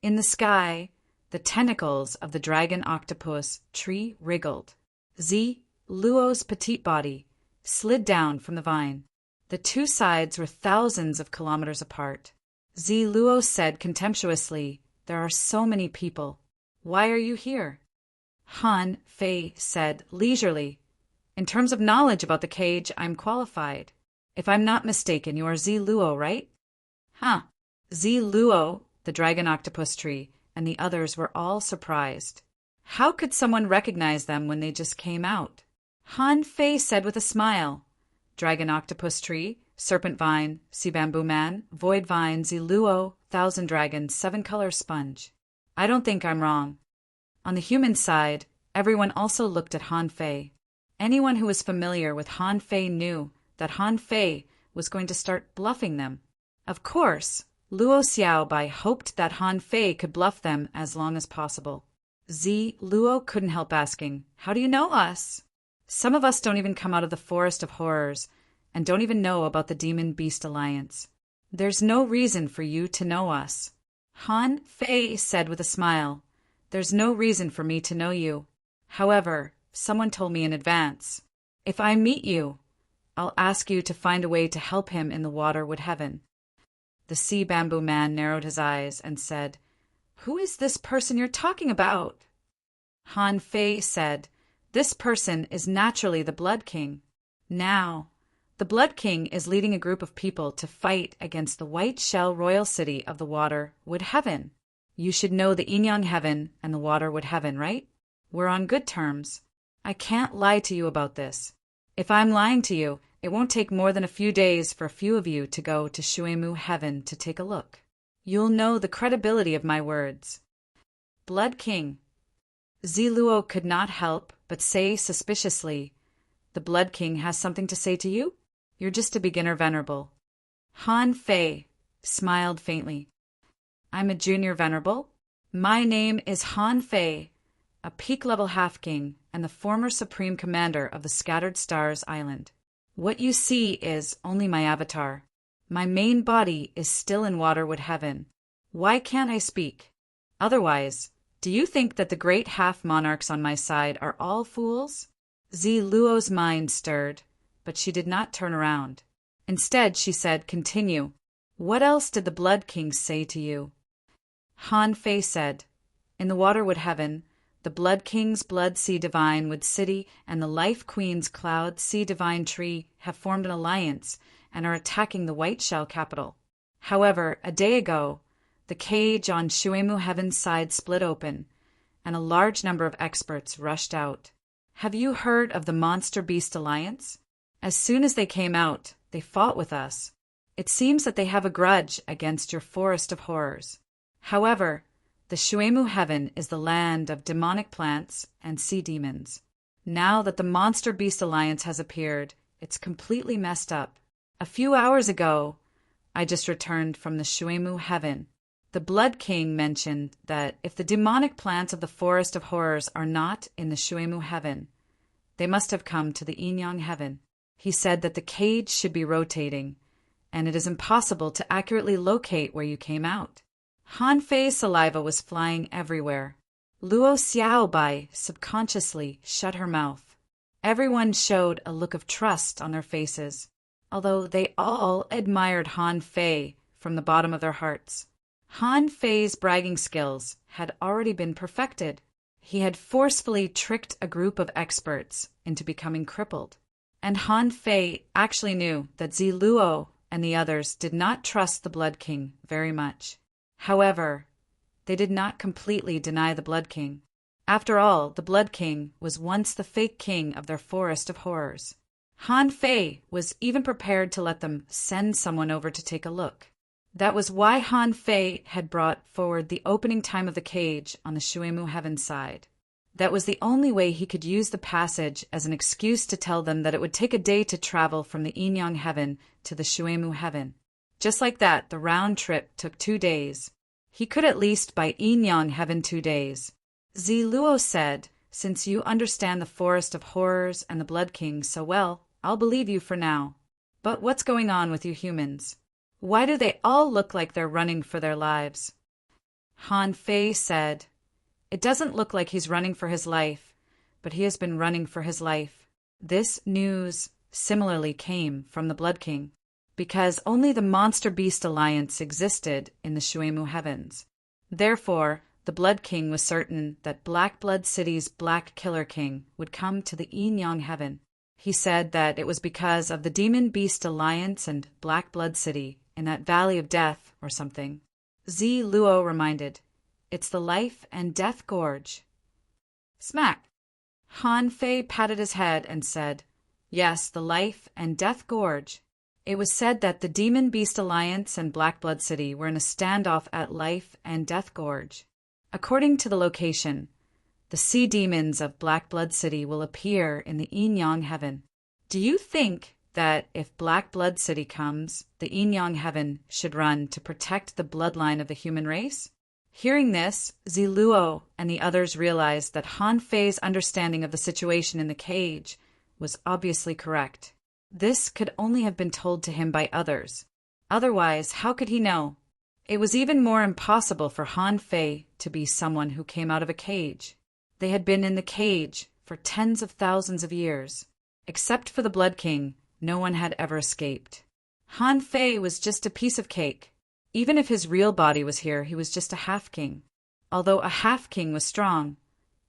In the sky, the tentacles of the dragon octopus tree wriggled. Luo's petite body slid down from the vine. The two sides were thousands of kilometers apart. Luo said contemptuously, "There are so many people. Why are you here?" Han Fei said leisurely, "In terms of knowledge about the cage, I'm qualified. If I'm not mistaken, you are Luo, right?" "Huh." Luo, the dragon octopus tree, and the others were all surprised. How could someone recognize them when they just came out? Han Fei said with a smile, "Dragon octopus tree, serpent vine, sea bamboo man, void vine, Luo, thousand dragons, seven color sponge. I don't think I'm wrong." On the human side, everyone also looked at Han Fei. Anyone who was familiar with Han Fei knew that Han Fei was going to start bluffing them. Of course, Luo Xiaobai hoped that Han Fei could bluff them as long as possible. Luo couldn't help asking, "How do you know us? Some of us don't even come out of the Forest of Horrors and don't even know about the Demon Beast Alliance. There's no reason for you to know us." Han Fei said with a smile, "There's no reason for me to know you. However, someone told me in advance. If I meet you, I'll ask you to find a way to help him in the waterwood heaven." The sea bamboo man narrowed his eyes and said, "Who is this person you're talking about?" Han Fei said, "This person is naturally the Blood King. Now, the Blood King is leading a group of people to fight against the White Shell Royal City of the Waterwood Heaven. You should know the Yin Heaven and the Waterwood Heaven, right? We're on good terms. I can't lie to you about this. If I'm lying to you, it won't take more than a few days for a few of you to go to Shuemu Heaven to take a look. You'll know the credibility of my words." Blood King. Luo could not help but say suspiciously, "The Blood King has something to say to you? You're just a beginner venerable." Han Fei smiled faintly. "I'm a junior venerable. My name is Han Fei, a peak-level half-king and the former supreme commander of the Scattered Stars Island. What you see is only my avatar. My main body is still in Waterwood Heaven. Why can't I speak? Otherwise, do you think that the great half-monarchs on my side are all fools?" Luo's mind stirred, but she did not turn around. Instead, she said, "Continue. What else did the Blood King say to you?" Han Fei said, "In the Waterwood Heaven, the Blood King's Blood Sea Divine Wood City and the Life Queen's Cloud Sea Divine Tree have formed an alliance and are attacking the White Shell capital. However, a day ago, the cage on Shuemu Heaven's side split open, and a large number of experts rushed out. Have you heard of the Monster Beast Alliance? As soon as they came out, they fought with us. It seems that they have a grudge against your Forest of Horrors. However, the Shuemu Heaven is the land of demonic plants and sea demons. Now that the Monster Beast Alliance has appeared, it's completely messed up. A few hours ago, I just returned from the Shuemu heaven. The Blood King mentioned that if the demonic plants of the Forest of Horrors are not in the Shuemu heaven, they must have come to the Inyang heaven. He said that the cage should be rotating, and it is impossible to accurately locate where you came out. Han Fei's saliva was flying everywhere. Luo Xiaobai subconsciously shut her mouth. Everyone showed a look of trust on their faces, although they all admired Han Fei from the bottom of their hearts. Han Fei's bragging skills had already been perfected. He had forcefully tricked a group of experts into becoming crippled. And Han Fei actually knew that Ziluo and the others did not trust the Blood King very much. However, they did not completely deny the Blood King. After all, the Blood King was once the fake king of their Forest of Horrors. Han Fei was even prepared to let them send someone over to take a look. That was why Han Fei had brought forward the opening time of the cage on the Shuemu heaven side. That was the only way he could use the passage as an excuse to tell them that it would take a day to travel from the Inyang heaven to the Shuemu heaven. Just like that, the round trip took 2 days. He could at least by Inyang heaven 2 days. Ziluo said, "Since you understand the Forest of Horrors and the Blood King so well, I'll believe you for now. But what's going on with you humans? Why do they all look like they're running for their lives?" Han Fei said, "It doesn't look like he's running for his life, but he has been running for his life." This news similarly came from the Blood King, because only the Monster Beast Alliance existed in the Shuemu heavens. Therefore, the Blood King was certain that Black Blood City's Black Killer King would come to the Inyang heaven. He said that it was because of the Demon Beast Alliance and Black Blood City in that Valley of Death or something. Luo reminded, "It's the Life and Death Gorge." Smack! Han Fei patted his head and said, "Yes, the Life and Death Gorge." It was said that the Demon Beast Alliance and Black Blood City were in a standoff at Life and Death Gorge. According to the location, the sea demons of Black Blood City will appear in the Inyang heaven. Do you think that if Black Blood City comes, the Inyang heaven should run to protect the bloodline of the human race? Hearing this, Ziluo and the others realized that Han Fei's understanding of the situation in the cage was obviously correct. This could only have been told to him by others. Otherwise, how could he know? It was even more impossible for Han Fei to be someone who came out of a cage. They had been in the cage for tens of thousands of years. Except for the Blood King, no one had ever escaped. Han Fei was just a piece of cake. Even if his real body was here, he was just a half-king. Although a half-king was strong,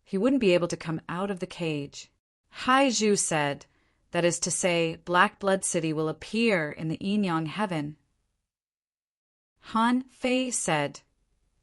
he wouldn't be able to come out of the cage. Haizhu said, that is to say, Black Blood City will appear in the Inyang heaven. Han Fei said,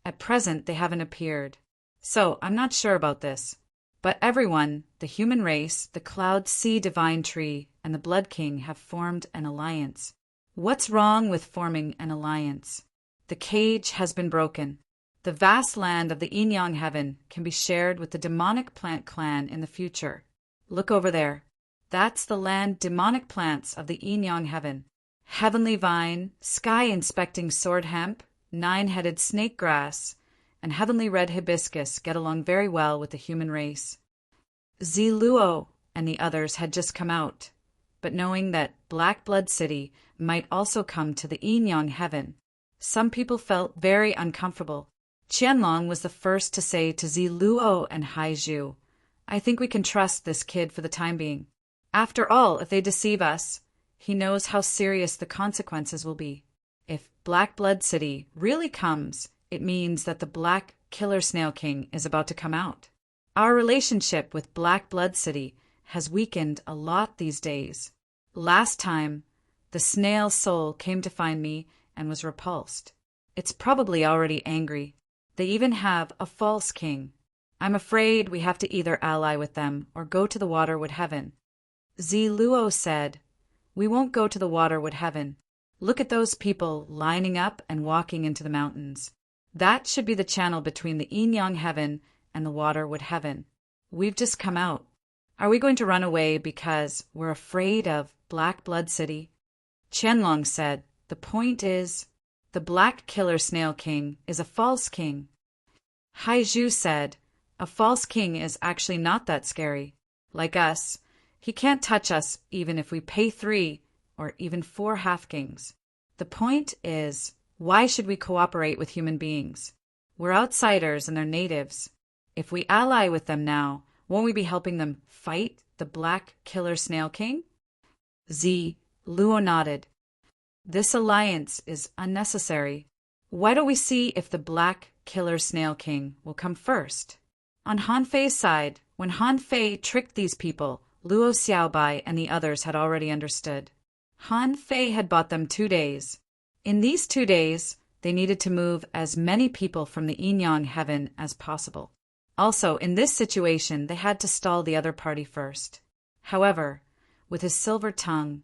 "At present they haven't appeared. So I'm not sure about this. But everyone, the human race, the Cloud Sea Divine Tree, and the Blood King have formed an alliance. What's wrong with forming an alliance? The cage has been broken. The vast land of the Inyang heaven can be shared with the demonic plant clan in the future. Look over there. That's the land demonic plants of the Inyang heaven. Heavenly Vine, Sky-inspecting Sword Hemp, Nine-headed Snake Grass, and Heavenly Red Hibiscus get along very well with the human race." Ziluo and the others had just come out, but knowing that Black Blood City might also come to the Inyang heaven, some people felt very uncomfortable. Qianlong was the first to say to Ziluo and Haizhu, "I think we can trust this kid for the time being. After all, if they deceive us, he knows how serious the consequences will be. If Black Blood City really comes, it means that the Black Killer Snail King is about to come out. Our relationship with Black Blood City has weakened a lot these days. Last time, the snail soul came to find me and was repulsed. It's probably already angry. They even have a false king. I'm afraid we have to either ally with them or go to the Waterwood Heaven." Ziluo said, "We won't go to the Waterwood Heaven. Look at those people lining up and walking into the mountains. That should be the channel between the Inyang heaven and the Waterwood Heaven. We've just come out. Are we going to run away because we're afraid of Black Blood City? Qianlong said, the point is, the Black Killer Snail King is a false king. Haizhu said, a false king is actually not that scary. Like us, he can't touch us even if we pay 3 or even 4 half-kings. The point is, why should we cooperate with human beings? We're outsiders and they're natives. If we ally with them now, won't we be helping them fight the Black Killer Snail King? Luo nodded. This alliance is unnecessary. Why don't we see if the Black Killer Snail King will come first? On Han Fei's side, when Han Fei tricked these people, Luo Xiaobai and the others had already understood. Han Fei had bought them 2 days. In these 2 days, they needed to move as many people from the Yin-Yang heaven as possible. Also, in this situation, they had to stall the other party first. However, with his silver tongue,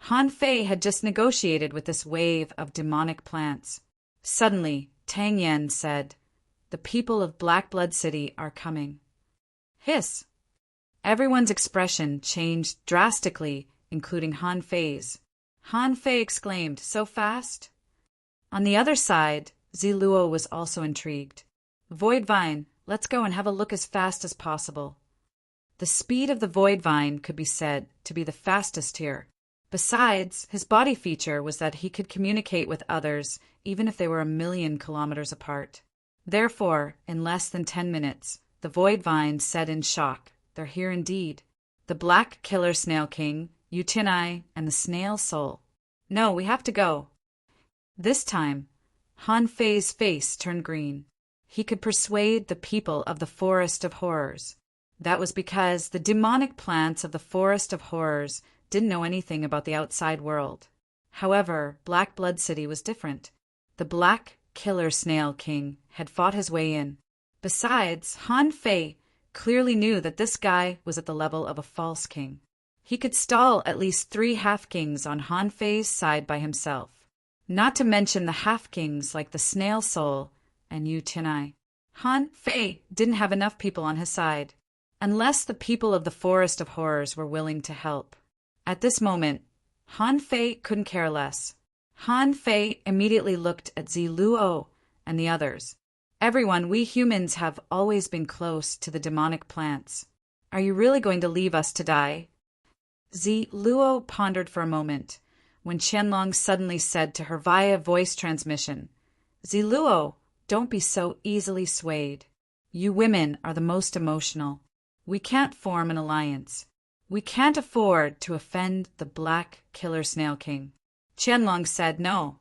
Han Fei had just negotiated with this wave of demonic plants. Suddenly, Tang Yen said, the people of Black Blood City are coming. Hiss! Everyone's expression changed drastically, including Han Fei's. Han Fei exclaimed, so fast? On the other side, Luo was also intrigued. Void Vine, let's go and have a look as fast as possible. The speed of the Void Vine could be said to be the fastest here. Besides, his body feature was that he could communicate with others even if they were 1,000,000 kilometers apart. Therefore, in less than 10 minutes, the Void Vine said in shock, they're here indeed. The Black Killer Snail King, Yu Tianai, and the Snail Soul. No, we have to go. This time, Han Fei's face turned green. He could persuade the people of the Forest of Horrors. That was because the demonic plants of the Forest of Horrors didn't know anything about the outside world. However, Black Blood City was different. The Black Killer Snail King had fought his way in. Besides, Han Fei clearly knew that this guy was at the level of a false king. He could stall at least 3 half-kings on Han Fei's side by himself, not to mention the half-kings like the Snail Soul and Yu Tianai. Han Fei didn't have enough people on his side, unless the people of the Forest of Horrors were willing to help. At this moment, Han Fei couldn't care less. Han Fei immediately looked at Luo and the others. Everyone, we humans have always been close to the demonic plants. Are you really going to leave us to die? Luo pondered for a moment, when Qianlong suddenly said to her via voice transmission, Luo, don't be so easily swayed. You women are the most emotional. We can't form an alliance. We can't afford to offend the Black Killer Snail King. Qianlong said no.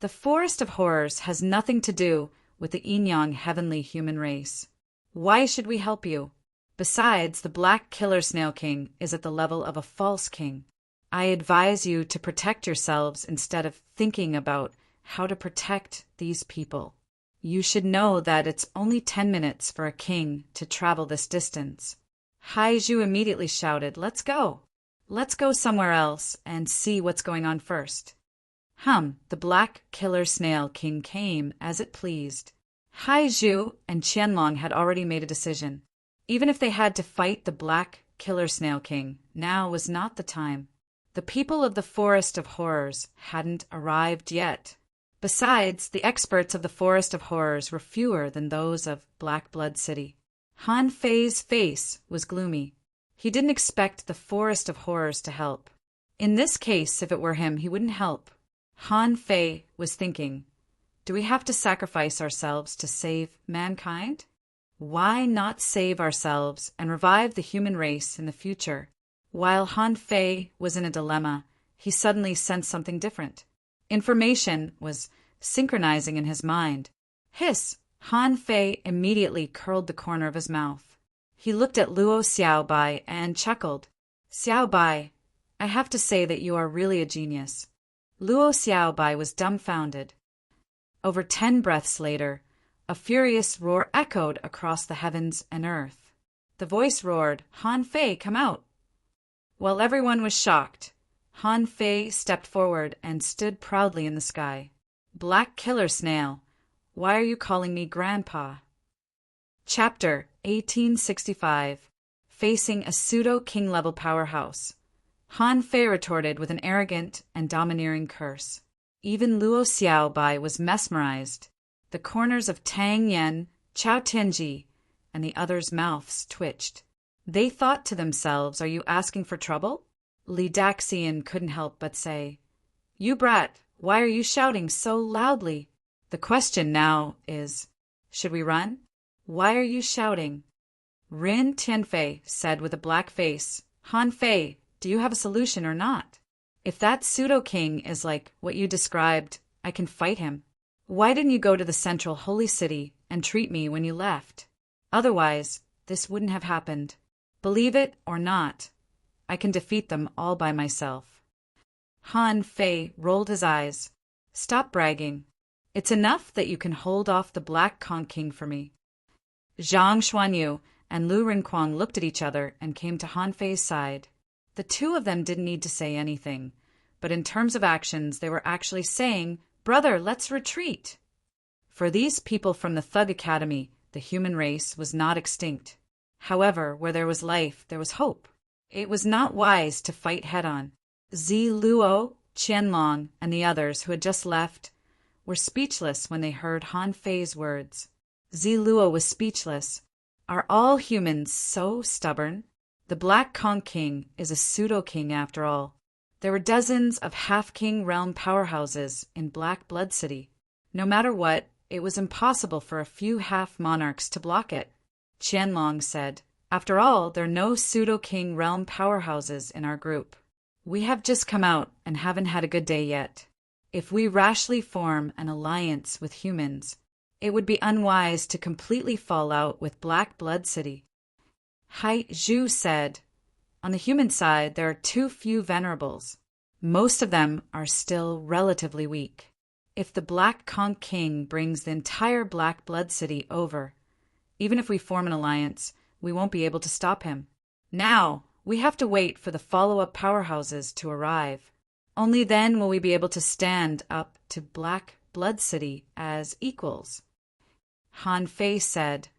The Forest of Horrors has nothing to do with the Yin-Yang heavenly human race. Why should we help you? Besides, the Black Killer Snail King is at the level of a false king. I advise you to protect yourselves instead of thinking about how to protect these people. You should know that it's only 10 minutes for a king to travel this distance. Haizhu immediately shouted, let's go. Let's go somewhere else and see what's going on first. The Black Killer Snail King came as it pleased. Haizhu and Qianlong had already made a decision. Even if they had to fight the Black Killer Snail King, now was not the time. The people of the Forest of Horrors hadn't arrived yet. Besides, the experts of the Forest of Horrors were fewer than those of Black Blood City. Han Fei's face was gloomy. He didn't expect the Forest of Horrors to help. In this case, if it were him, he wouldn't help. Han Fei was thinking, do we have to sacrifice ourselves to save mankind? Why not save ourselves and revive the human race in the future? While Han Fei was in a dilemma, he suddenly sensed something different. Information was synchronizing in his mind. Hiss! Han Fei immediately curled the corner of his mouth. He looked at Luo Xiaobai and chuckled. Xiaobai, I have to say that you are really a genius. Luo Xiaobai was dumbfounded. Over 10 breaths later, a furious roar echoed across the heavens and earth. The voice roared, Han Fei, come out! While everyone was shocked, Han Fei stepped forward and stood proudly in the sky. Black Killer Snail, why are you calling me Grandpa? Chapter 1865. facing a pseudo-king level powerhouse. Han Fei retorted with an arrogant and domineering curse. Even Luo Xiaobai was mesmerized. The corners of Tang Yen, Chao Tianji, and the others' mouths twitched. They thought to themselves, "Are you asking for trouble?" Li Daxian couldn't help but say, "You brat, why are you shouting so loudly? The question now is, should we run? Why are you shouting?" Rin Tianfei said with a black face, "Han Fei, do you have a solution or not? If that pseudo-king is like what you described, I can fight him. Why didn't you go to the central holy city and treat me when you left? Otherwise, this wouldn't have happened. Believe it or not, I can defeat them all by myself." Han Fei rolled his eyes. "Stop bragging. It's enough that you can hold off the Black Conch King for me." Zhang Xuanyu and Lu Rinquang looked at each other and came to Han Fei's side. The two of them didn't need to say anything, but in terms of actions they were actually saying, "Brother, let's retreat." For these people from the Thug Academy, the human race was not extinct. However, where there was life, there was hope. It was not wise to fight head-on. Zi Luo, Qianlong, and the others who had just left were speechless when they heard Han Fei's words. Zi Luo was speechless. Are all humans so stubborn? The Black Conch King is a pseudo-king after all. There were dozens of half-king realm powerhouses in Black Blood City. No matter what, it was impossible for a few half-monarchs to block it. Qianlong said, "After all, there are no pseudo-king realm powerhouses in our group. We have just come out and haven't had a good day yet. If we rashly form an alliance with humans, it would be unwise to completely fall out with Black Blood City." Hai Zhu said, "On the human side, there are too few venerables. Most of them are still relatively weak. If the Black Conch King brings the entire Black Blood City over, even if we form an alliance, we won't be able to stop him. Now, we have to wait for the follow-up powerhouses to arrive. Only then will we be able to stand up to Black Blood City as equals." Han Fei said,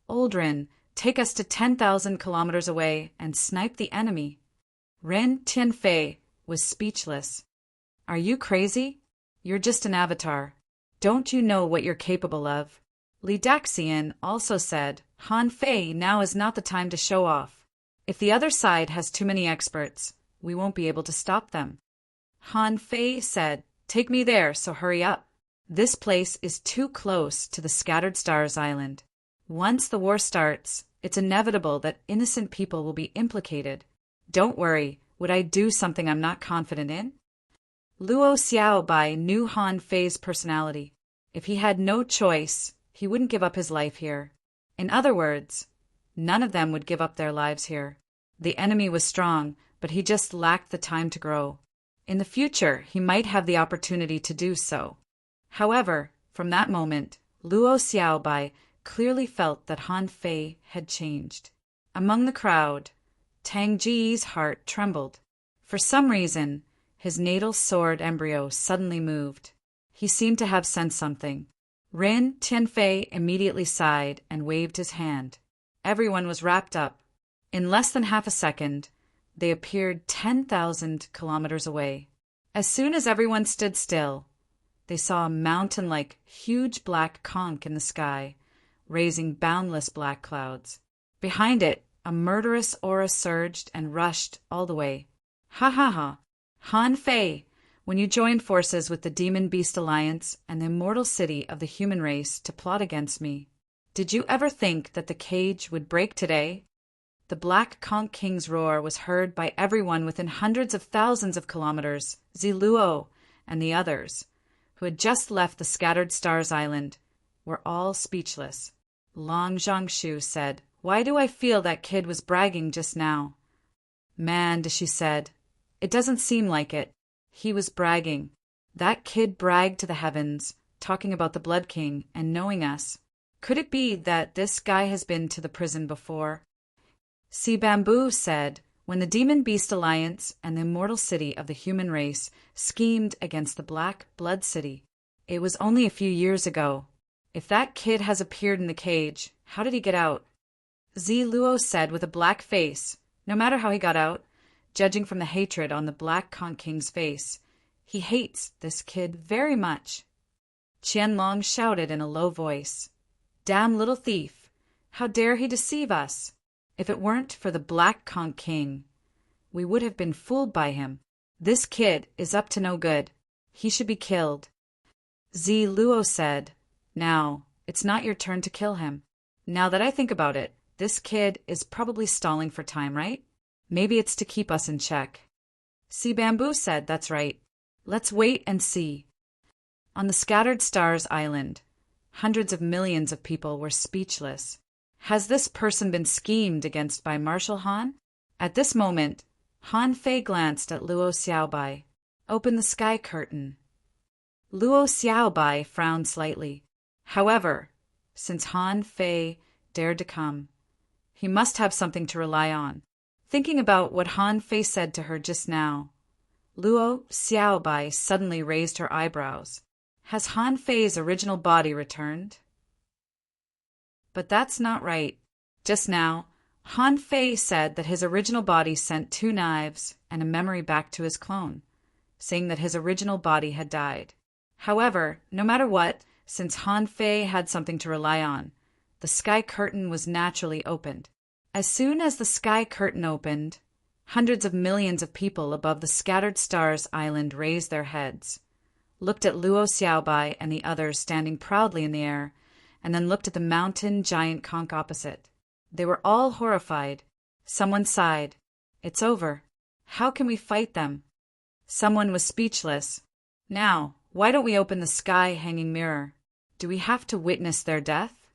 "Aldrin, take us to 10,000 kilometers away and snipe the enemy." Ren Tianfei was speechless. "Are you crazy? You're just an avatar. Don't you know what you're capable of?" Li Daxian also said, "Han Fei, now is not the time to show off. If the other side has too many experts, we won't be able to stop them." Han Fei said, "Take me there, so hurry up. This place is too close to the Scattered Stars Island. Once the war starts, it's inevitable that innocent people will be implicated. Don't worry, would I do something I'm not confident in?" Luo Xiaobai knew Han Fei's personality. If he had no choice, he wouldn't give up his life here. In other words, none of them would give up their lives here. The enemy was strong, but he just lacked the time to grow. In the future, he might have the opportunity to do so. However, from that moment, Luo Xiaobai clearly felt that Han Fei had changed. Among the crowd, Tang Ji's heart trembled. For some reason, his natal sword embryo suddenly moved. He seemed to have sensed something. Rin Tianfei immediately sighed and waved his hand. Everyone was wrapped up. In less than half a second, they appeared 10,000 kilometers away. As soon as everyone stood still, they saw a mountain-like huge black conch in the sky, raising boundless black clouds. Behind it, a murderous aura surged and rushed all the way. "Ha ha ha! Han Fei, when you joined forces with the Demon Beast Alliance and the immortal city of the human race to plot against me, did you ever think that the cage would break today?" The Black Conch King's roar was heard by everyone within hundreds of thousands of kilometers. Ziluo and the others, who had just left the Scattered Stars Island, were all speechless. Long Zhongshu said, "Why do I feel that kid was bragging just now?" "Man," she said, "it doesn't seem like it. He was bragging. That kid bragged to the heavens, talking about the Blood King and knowing us. Could it be that this guy has been to the prison before?" Si Bamboo said, "When the Demon Beast Alliance and the immortal city of the human race schemed against the Black Blood City, it was only a few years ago. If that kid has appeared in the cage, how did he get out?" Luo said with a black face. No matter how he got out, judging from the hatred on the Black Conch King's face, he hates this kid very much. Qianlong shouted in a low voice, "Damn little thief! How dare he deceive us? If it weren't for the Black Conch King, we would have been fooled by him. This kid is up to no good. He should be killed." Luo said, "Now, it's not your turn to kill him. Now that I think about it, this kid is probably stalling for time, right? Maybe it's to keep us in check." Bamboo said, "That's right. Let's wait and see." On the Scattered Stars Island, hundreds of millions of people were speechless. Has this person been schemed against by Marshal Han? At this moment, Han Fei glanced at Luo Xiaobai. "Open the sky curtain." Luo Xiaobai frowned slightly. However, since Han Fei dared to come, he must have something to rely on. Thinking about what Han Fei said to her just now, Luo Xiaobai suddenly raised her eyebrows. Has Han Fei's original body returned? But that's not right. Just now, Han Fei said that his original body sent 2 knives and a memory back to his clone, saying that his original body had died. However, no matter what, since Han Fei had something to rely on, the sky curtain was naturally opened. As soon as the sky curtain opened, hundreds of millions of people above the Scattered Stars Island raised their heads, looked at Luo Xiaobai and the others standing proudly in the air, and then looked at the mountain giant conch opposite. They were all horrified. Someone sighed. "It's over. How can we fight them?" Someone was speechless. "Now, why don't we open the sky-hanging mirror? Do we have to witness their death?"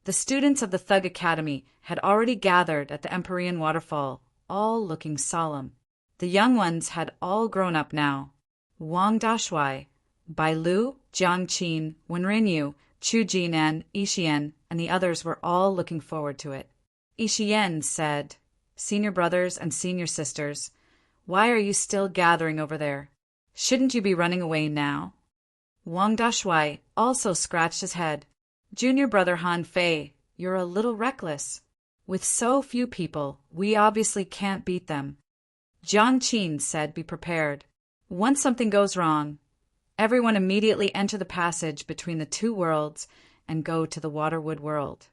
The students of the Thug Academy had already gathered at the Empyrean waterfall, all looking solemn. The young ones had all grown up now. Wang Dashuai, Bai Lu, Jiang Qin, Wenrinyu, Chu Jinan, Yixian, and the others were all looking forward to it. Yixian said, "Senior brothers and senior sisters, why are you still gathering over there? Shouldn't you be running away now?" Wang Dashuai also scratched his head. "Junior brother Han Fei, you're a little reckless. With so few people, we obviously can't beat them." Jiang Qin said, "Be prepared. Once something goes wrong, everyone immediately enter the passage between the 2 worlds and go to the Waterwood world."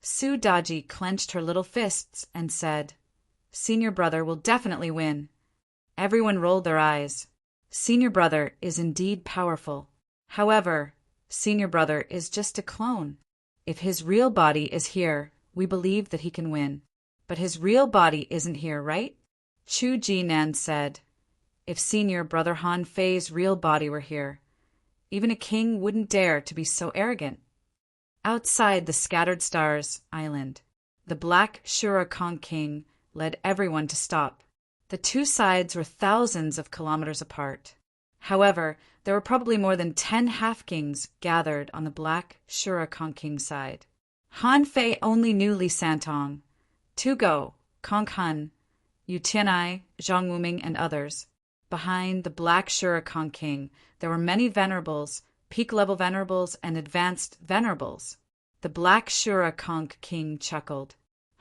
Su Daji clenched her little fists and said, "Senior brother will definitely win." Everyone rolled their eyes. Senior brother is indeed powerful. However, senior brother is just a clone. If his real body is here, we believe that he can win. But his real body isn't here, right? Chu Jinan said, "If senior brother Han Fei's real body were here, even a king wouldn't dare to be so arrogant." Outside the Scattered Stars Island, the Black Shura Conch King led everyone to stop. The 2 sides were thousands of kilometers apart. However, there were probably more than 10 half-kings gathered on the Black Shura Conch King side. Han Fei only knew Li Santong, Tu Go, Conch Han, Yu Tianai, Zhang Wuming, and others. Behind the Black Shura Conch King, there were many venerables, peak-level venerables, and advanced venerables. The Black Shura Conch King chuckled.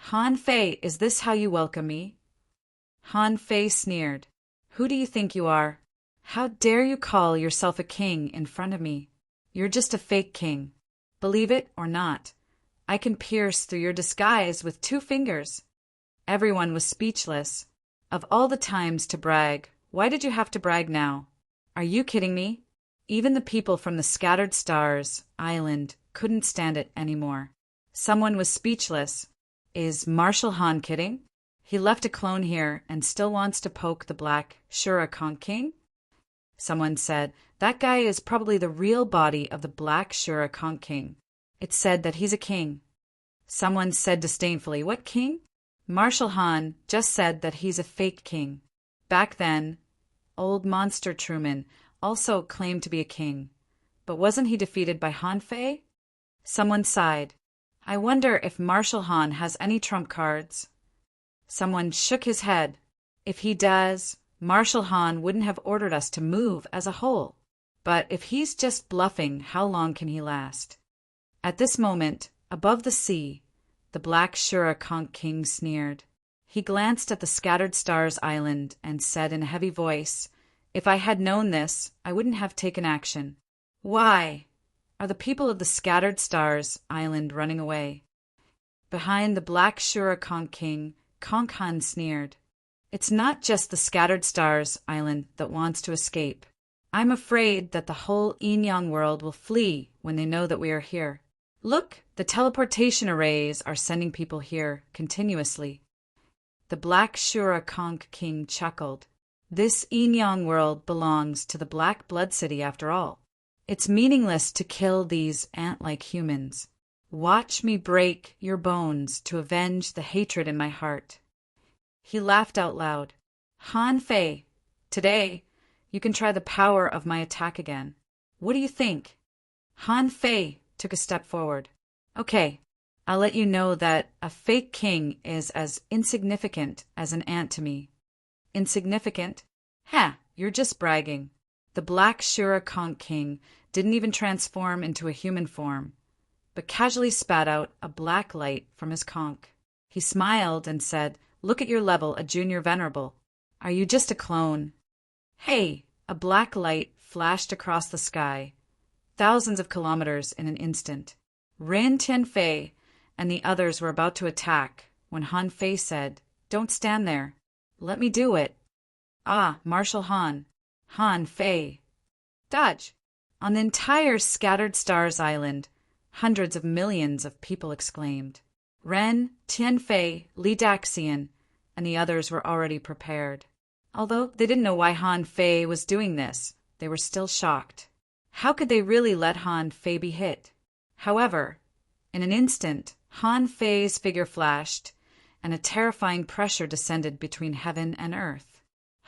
"Han Fei, is this how you welcome me?" Han Fei sneered. "Who do you think you are? How dare you call yourself a king in front of me? You're just a fake king. Believe it or not, I can pierce through your disguise with 2 fingers." Everyone was speechless. Of all the times to brag, why did you have to brag now? Are you kidding me? Even the people from the Scattered Stars Island couldn't stand it anymore. Someone was speechless. Is Marshal Han kidding? He left a clone here and still wants to poke the Black Shura Conch King? Someone said, "That guy is probably the real body of the Black Shura Conch King. It's said that he's a king." Someone said disdainfully, "What king?" Marshal Han just said that he's a fake king. Back then, old monster Truman also claimed to be a king. But wasn't he defeated by Han Fei? Someone sighed. "I wonder if Marshal Han has any trump cards." Someone shook his head. "If he does, Marshal Han wouldn't have ordered us to move as a whole. But if he's just bluffing, how long can he last?" At this moment, above the sea, the Black Shura Conch King sneered. He glanced at the Scattered Stars Island and said in a heavy voice, "If I had known this, I wouldn't have taken action." "Why? Are the people of the Scattered Stars Island running away?" Behind the Black Shura Conch King, Conch Han sneered. "It's not just the Scattered Stars Island that wants to escape. I'm afraid that the whole Inyang world will flee when they know that we are here. Look, the teleportation arrays are sending people here continuously." The Black Shura Conch King chuckled. "This Inyang world belongs to the Black Blood City after all. It's meaningless to kill these ant-like humans. Watch me break your bones to avenge the hatred in my heart." He laughed out loud. "Han Fei, today you can try the power of my attack again. What do you think?" Han Fei took a step forward. "Okay, I'll let you know that a fake king is as insignificant as an ant to me." "Insignificant? Ha, you're just bragging." The Black Shura Conch King didn't even transform into a human form, but casually spat out a black light from his conch. He smiled and said, "Look at your level, a junior venerable. Are you just a clone?" Hey! A black light flashed across the sky, thousands of kilometers in an instant. Ren Tianfei and the others were about to attack when Han Fei said, "Don't stand there. Let me do it." "Ah, Marshal Han. Han Fei. Dodge!" On the entire Scattered Stars Island, hundreds of millions of people exclaimed. Ren, Tianfei, Li Daxian, and the others were already prepared. Although they didn't know why Han Fei was doing this, they were still shocked. How could they really let Han Fei be hit? However, in an instant, Han Fei's figure flashed, and a terrifying pressure descended between heaven and earth.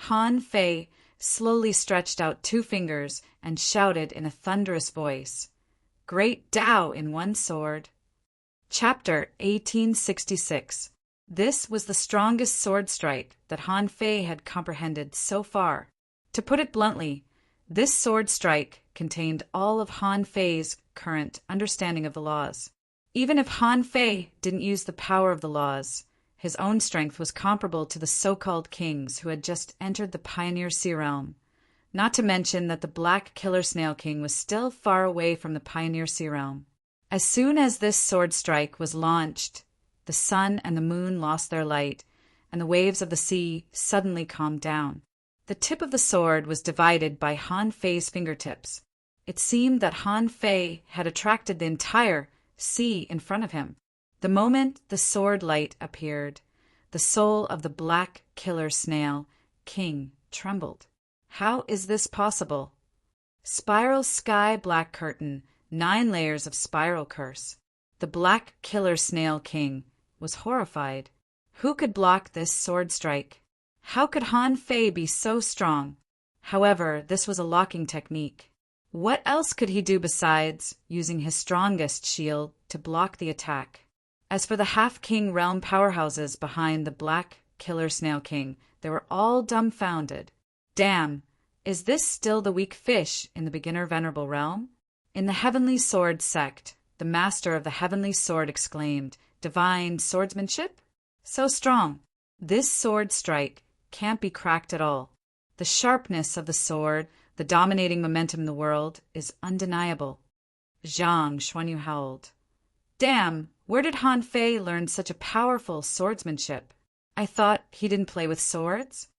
Han Fei slowly stretched out 2 fingers and shouted in a thunderous voice, "Great Tao in one sword." Chapter 1866. This was the strongest sword strike that Han Fei had comprehended so far. To put it bluntly, this sword strike contained all of Han Fei's current understanding of the laws. Even if Han Fei didn't use the power of the laws, his own strength was comparable to the so-called kings who had just entered the Pioneer Sea Realm. Not to mention that the Black Killer Snail King was still far away from the Pioneer Sea Realm. As soon as this sword strike was launched, the sun and the moon lost their light, and the waves of the sea suddenly calmed down. The tip of the sword was divided by Han Fei's fingertips. It seemed that Han Fei had attracted the entire sea in front of him. The moment the sword light appeared, the soul of the Black Killer Snail King trembled. How is this possible? Spiral sky black curtain, 9 layers of spiral curse. The Black Killer Snail King was horrified. Who could block this sword strike? How could Han Fei be so strong? However, this was a locking technique. What else could he do besides using his strongest shield to block the attack? As for the half-king realm powerhouses behind the Black Killer Snail King, they were all dumbfounded. Damn, is this still the weak fish in the beginner venerable realm? In the Heavenly Sword sect, the master of the Heavenly Sword exclaimed, "Divine swordsmanship? So strong. This sword strike can't be cracked at all. The sharpness of the sword, the dominating momentum in the world, is undeniable." Zhang Xuanyu howled. "Damn, where did Han Fei learn such a powerful swordsmanship? I thought he didn't play with swords?"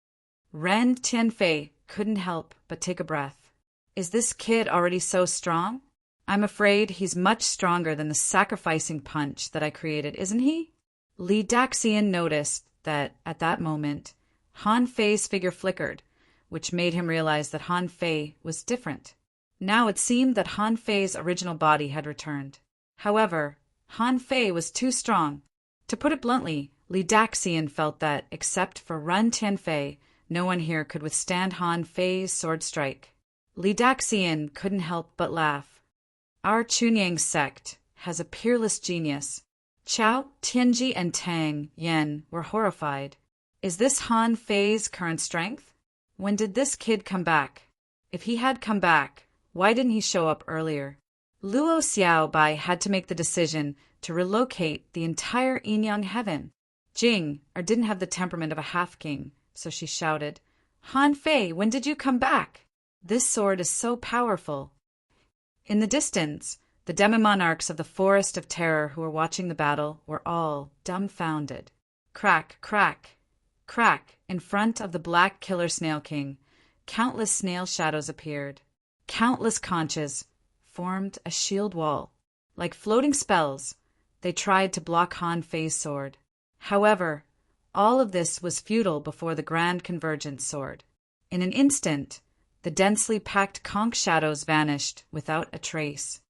Ren Tianfei couldn't help but take a breath. Is this kid already so strong? I'm afraid he's much stronger than the sacrificing punch that I created, isn't he? Li Daxian noticed that, at that moment, Han Fei's figure flickered, which made him realize that Han Fei was different. Now it seemed that Han Fei's original body had returned. However, Han Fei was too strong. To put it bluntly, Li Daxian felt that, except for Ren Tianfei, no one here could withstand Han Fei's sword strike. Li Daxian couldn't help but laugh. Our Chunyang sect has a peerless genius. Chao, Tianji, and Tang Yen were horrified. Is this Han Fei's current strength? When did this kid come back? If he had come back, why didn't he show up earlier? Luo Xiaobai had to make the decision to relocate the entire Yinyang heaven. Jing didn't have the temperament of a half-king, so she shouted, Han Fei, when did you come back? This sword is so powerful. In the distance, the demi-monarchs of the Forest of Terror who were watching the battle were all dumbfounded. Crack, crack, crack, in front of the Black Killer Snail King, countless snail shadows appeared. Countless conches formed a shield wall. Like floating spells, they tried to block Han Fei's sword. However, all of this was futile before the Grand Convergence sword. In an instant, the densely packed conch shadows vanished without a trace.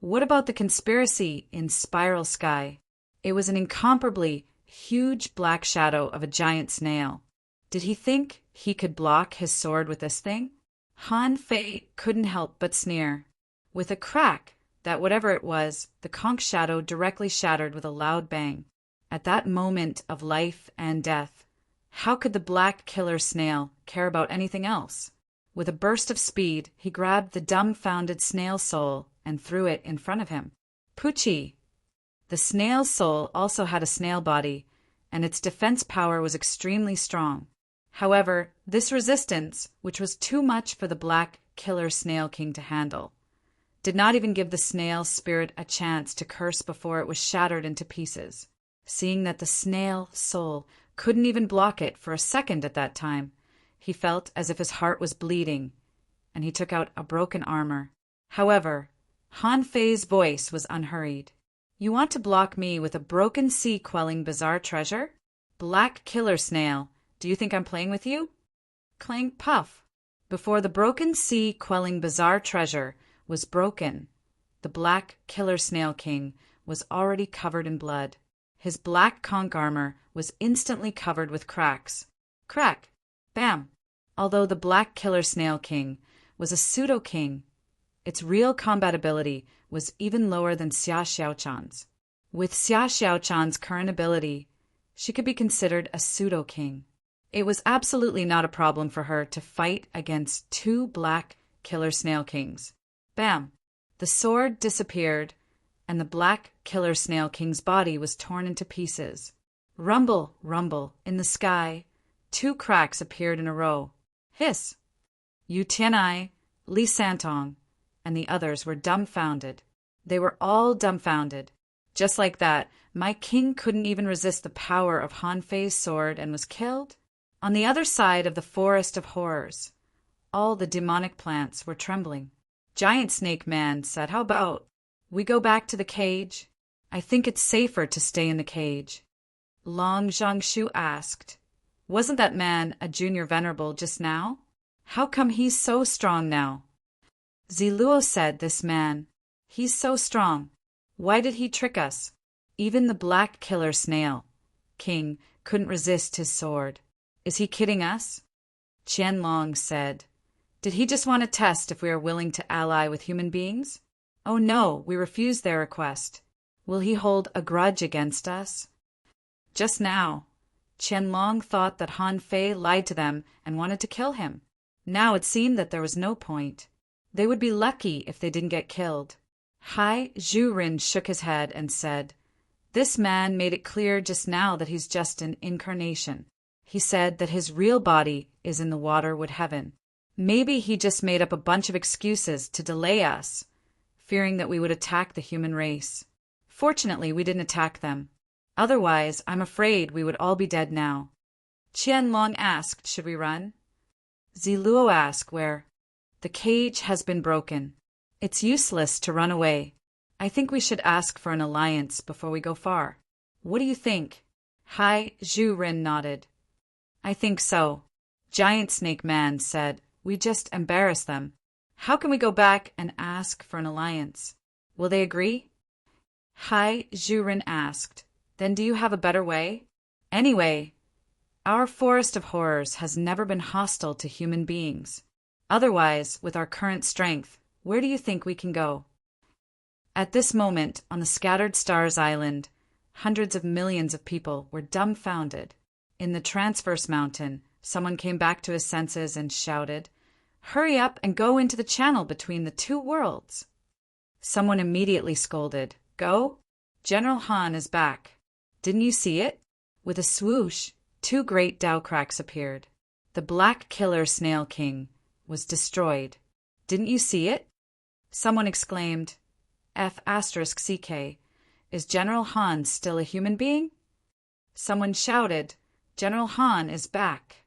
What about the conspiracy in Spiral Sky? It was an incomparably huge black shadow of a giant snail. Did he think he could block his sword with this thing? Han Fei couldn't help but sneer. With a crack that whatever it was, the conch shadow directly shattered with a loud bang. At that moment of life and death, how could the black killer snail care about anything else? With a burst of speed, he grabbed the dumbfounded snail soul and threw it in front of him. Poochie! The snail's soul also had a snail body, and its defense power was extremely strong. However, this resistance, which was too much for the Black Killer Snail King to handle, did not even give the snail spirit a chance to curse before it was shattered into pieces. Seeing that the snail soul couldn't even block it for a second at that time, he felt as if his heart was bleeding, and he took out a broken armor. However, Han Fei's voice was unhurried. You want to block me with a broken sea-quelling bizarre treasure? Black Killer Snail, do you think I'm playing with you? Clang puff. Before the broken sea-quelling bizarre treasure was broken, the Black Killer Snail King was already covered in blood. His black conch armor was instantly covered with cracks. Crack! Bam! Although the Black Killer Snail King was a pseudo-king, its real combat ability was even lower than Xia Xiaochan's. With Xia Xiaochan's current ability, she could be considered a pseudo-king. It was absolutely not a problem for her to fight against two Black Killer Snail Kings. Bam! The sword disappeared, and the Black Killer Snail King's body was torn into pieces. Rumble, rumble, in the sky, two cracks appeared in a row. Hiss! Yu Tianai, Li Santong, and the others were dumbfounded. They were all dumbfounded. Just like that, my king couldn't even resist the power of Han Fei's sword and was killed? On the other side of the Forest of Horrors, all the demonic plants were trembling. Giant Snake Man said, how about we go back to the cage? I think it's safer to stay in the cage. Long Zhongshu asked, wasn't that man a junior venerable just now? How come he's so strong now? Ziluo said, this man, he's so strong. Why did he trick us? Even the Black Killer Snail King couldn't resist his sword. Is he kidding us? Qianlong said, did he just want to test if we are willing to ally with human beings? Oh no, we refuse their request. Will he hold a grudge against us? Just now, Qianlong thought that Han Fei lied to them and wanted to kill him. Now it seemed that there was no point. They would be lucky if they didn't get killed. Hai Zhurin shook his head and said, this man made it clear just now that he's just an incarnation. He said that his real body is in the waterwood heaven. Maybe he just made up a bunch of excuses to delay us, fearing that we would attack the human race. Fortunately, we didn't attack them. Otherwise, I'm afraid we would all be dead now. Qianlong asked, should we run? Ziluo asked, where? The cage has been broken. It's useless to run away. I think we should ask for an alliance before we go far. What do you think? Hai Zhurin nodded. I think so. Giant Snake Man said, we just embarrass them. How can we go back and ask for an alliance? Will they agree? Hai Zhurin asked, then do you have a better way? Anyway, our Forest of Horrors has never been hostile to human beings. Otherwise, with our current strength, where do you think we can go? At this moment, on the Scattered Stars Island, hundreds of millions of people were dumbfounded. In the Transverse Mountain, someone came back to his senses and shouted, hurry up and go into the channel between the two worlds. Someone immediately scolded, "Go! General Han is back. Didn't you see it?" With a swoosh, two great Dao cracks appeared. The black killer Snail King was destroyed. "Didn't you see it?" Someone exclaimed, F***CK, is General Han still a human being? Someone shouted, "General Han is back."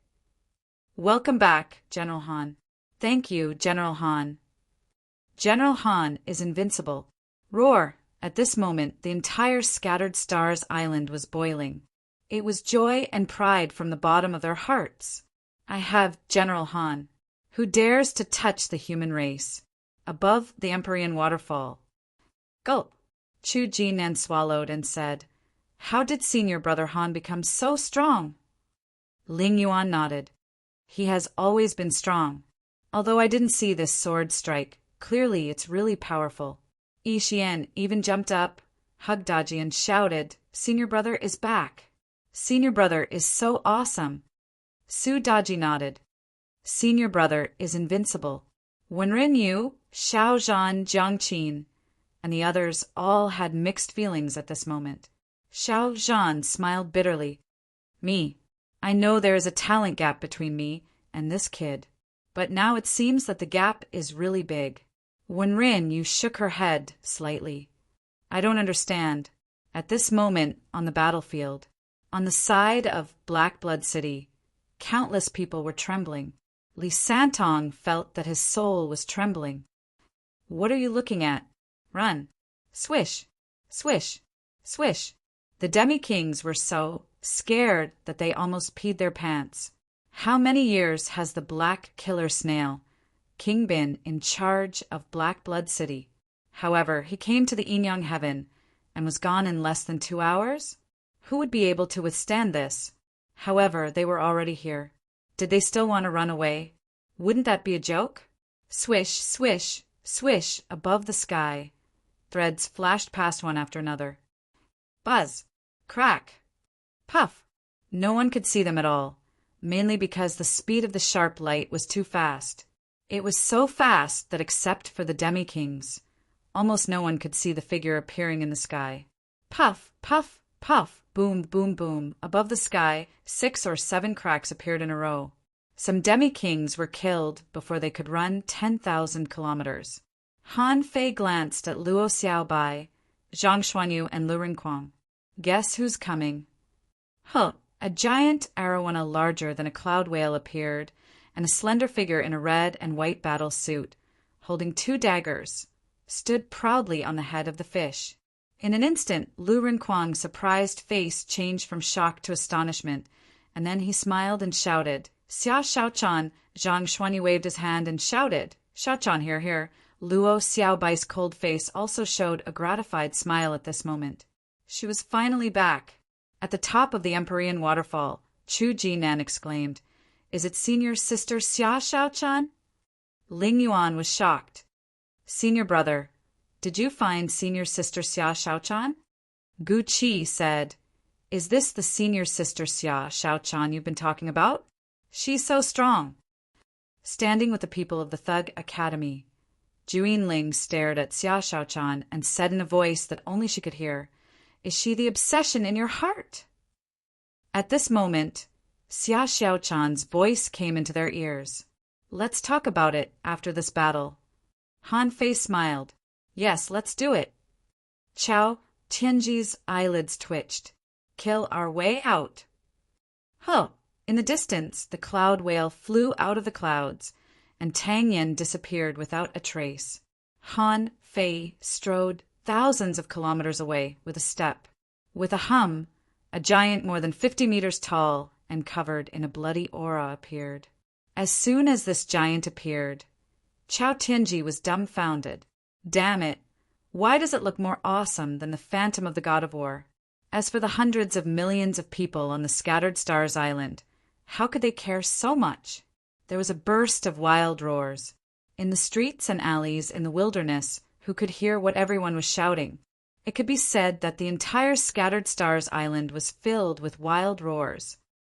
"Welcome back, General Han." "Thank you, General Han." General Han is invincible. Roar! At this moment, the entire Scattered Stars Island was boiling. It was joy and pride from the bottom of their hearts. I have General Han, who dares to touch the human race. Above the Empyrean waterfall. Gulp! Chu Jinan swallowed and said, "How did Senior Brother Han become so strong?" Ling Yuan nodded. "He has always been strong. Although I didn't see this sword strike, clearly it's really powerful." Yi Xian even jumped up, hugged Daji and shouted, "Senior Brother is back. Senior Brother is so awesome." Su Daji nodded. "Senior Brother is invincible." Wenren Yu, Xiao Zhan, Jiang Qin, and the others all had mixed feelings at this moment. Xiao Zhan smiled bitterly. I know there is a talent gap between me and this kid, but now it seems that the gap is really big. Wenren Yu shook her head slightly. "I don't understand." At this moment on the battlefield, on the side of Black Blood City, countless people were trembling. Li Santong felt that his soul was trembling. "What are you looking at? Run!" Swish! Swish! Swish! The demi-kings were so scared that they almost peed their pants. How many years has the Black Killer Snail King been in charge of Black Blood City? However, he came to the Yin-Yang Heaven and was gone in less than 2 hours? Who would be able to withstand this? However, they were already here. Did they still want to run away? Wouldn't that be a joke? Swish, swish, swish above the sky. Threads flashed past one after another. Buzz! Crack! Puff! No one could see them at all, mainly because the speed of the sharp light was too fast. It was so fast that except for the demi-kings, almost no one could see the figure appearing in the sky. Puff! Puff! Puff! Boom! Boom! Boom! Above the sky, 6 or 7 cracks appeared in a row. Some demi-kings were killed before they could run 10,000 kilometers. Han Fei glanced at Luo Xiaobai, Zhang Xuanyu, and Lu Rinquang. Guess who's coming? A giant arowana larger than a cloud whale appeared, and a slender figure in a red and white battle suit, holding 2 daggers, stood proudly on the head of the fish. In an instant, Lu Rinquang's surprised face changed from shock to astonishment, and then he smiled and shouted, "Xia Xiaochan!" Zhang Xuanyu waved his hand and shouted, "Xiaochan, here, here!" Luo Xiaobai's cold face also showed a gratified smile at this moment. She was finally back. At the top of the Empyrean waterfall, Chu Jinan exclaimed, "Is it Senior Sister Xia Xiaochan?" Ling Yuan was shocked. "Senior Brother, did you find Senior Sister Xia Xiaochan?" Gu Qi said, "Is this the Senior Sister Xia Xiaochan you've been talking about? She's so strong." Standing with the people of the Thug Academy, Juyin Ling stared at Xia Xiaochan and said in a voice that only she could hear, "Is she the obsession in your heart?" At this moment, Xia Xiaochan's voice came into their ears. "Let's talk about it after this battle." Han Fei smiled. "Yes, let's do it." Chao Tianji's eyelids twitched. "Kill our way out." In the distance, the cloud whale flew out of the clouds, and Tang Yin disappeared without a trace. Han Fei strode thousands of kilometers away with a step. With a hum, a giant more than 50 meters tall and covered in a bloody aura appeared. As soon as this giant appeared, Chao Tianji was dumbfounded. Damn it! Why does it look more awesome than the phantom of the god of war? As for the hundreds of millions of people on the Scattered Stars Island, how could they care so much? There was a burst of wild roars. In the streets and alleys in the wilderness, who could hear what everyone was shouting? It could be said that the entire Scattered Stars Island was filled with wild roars.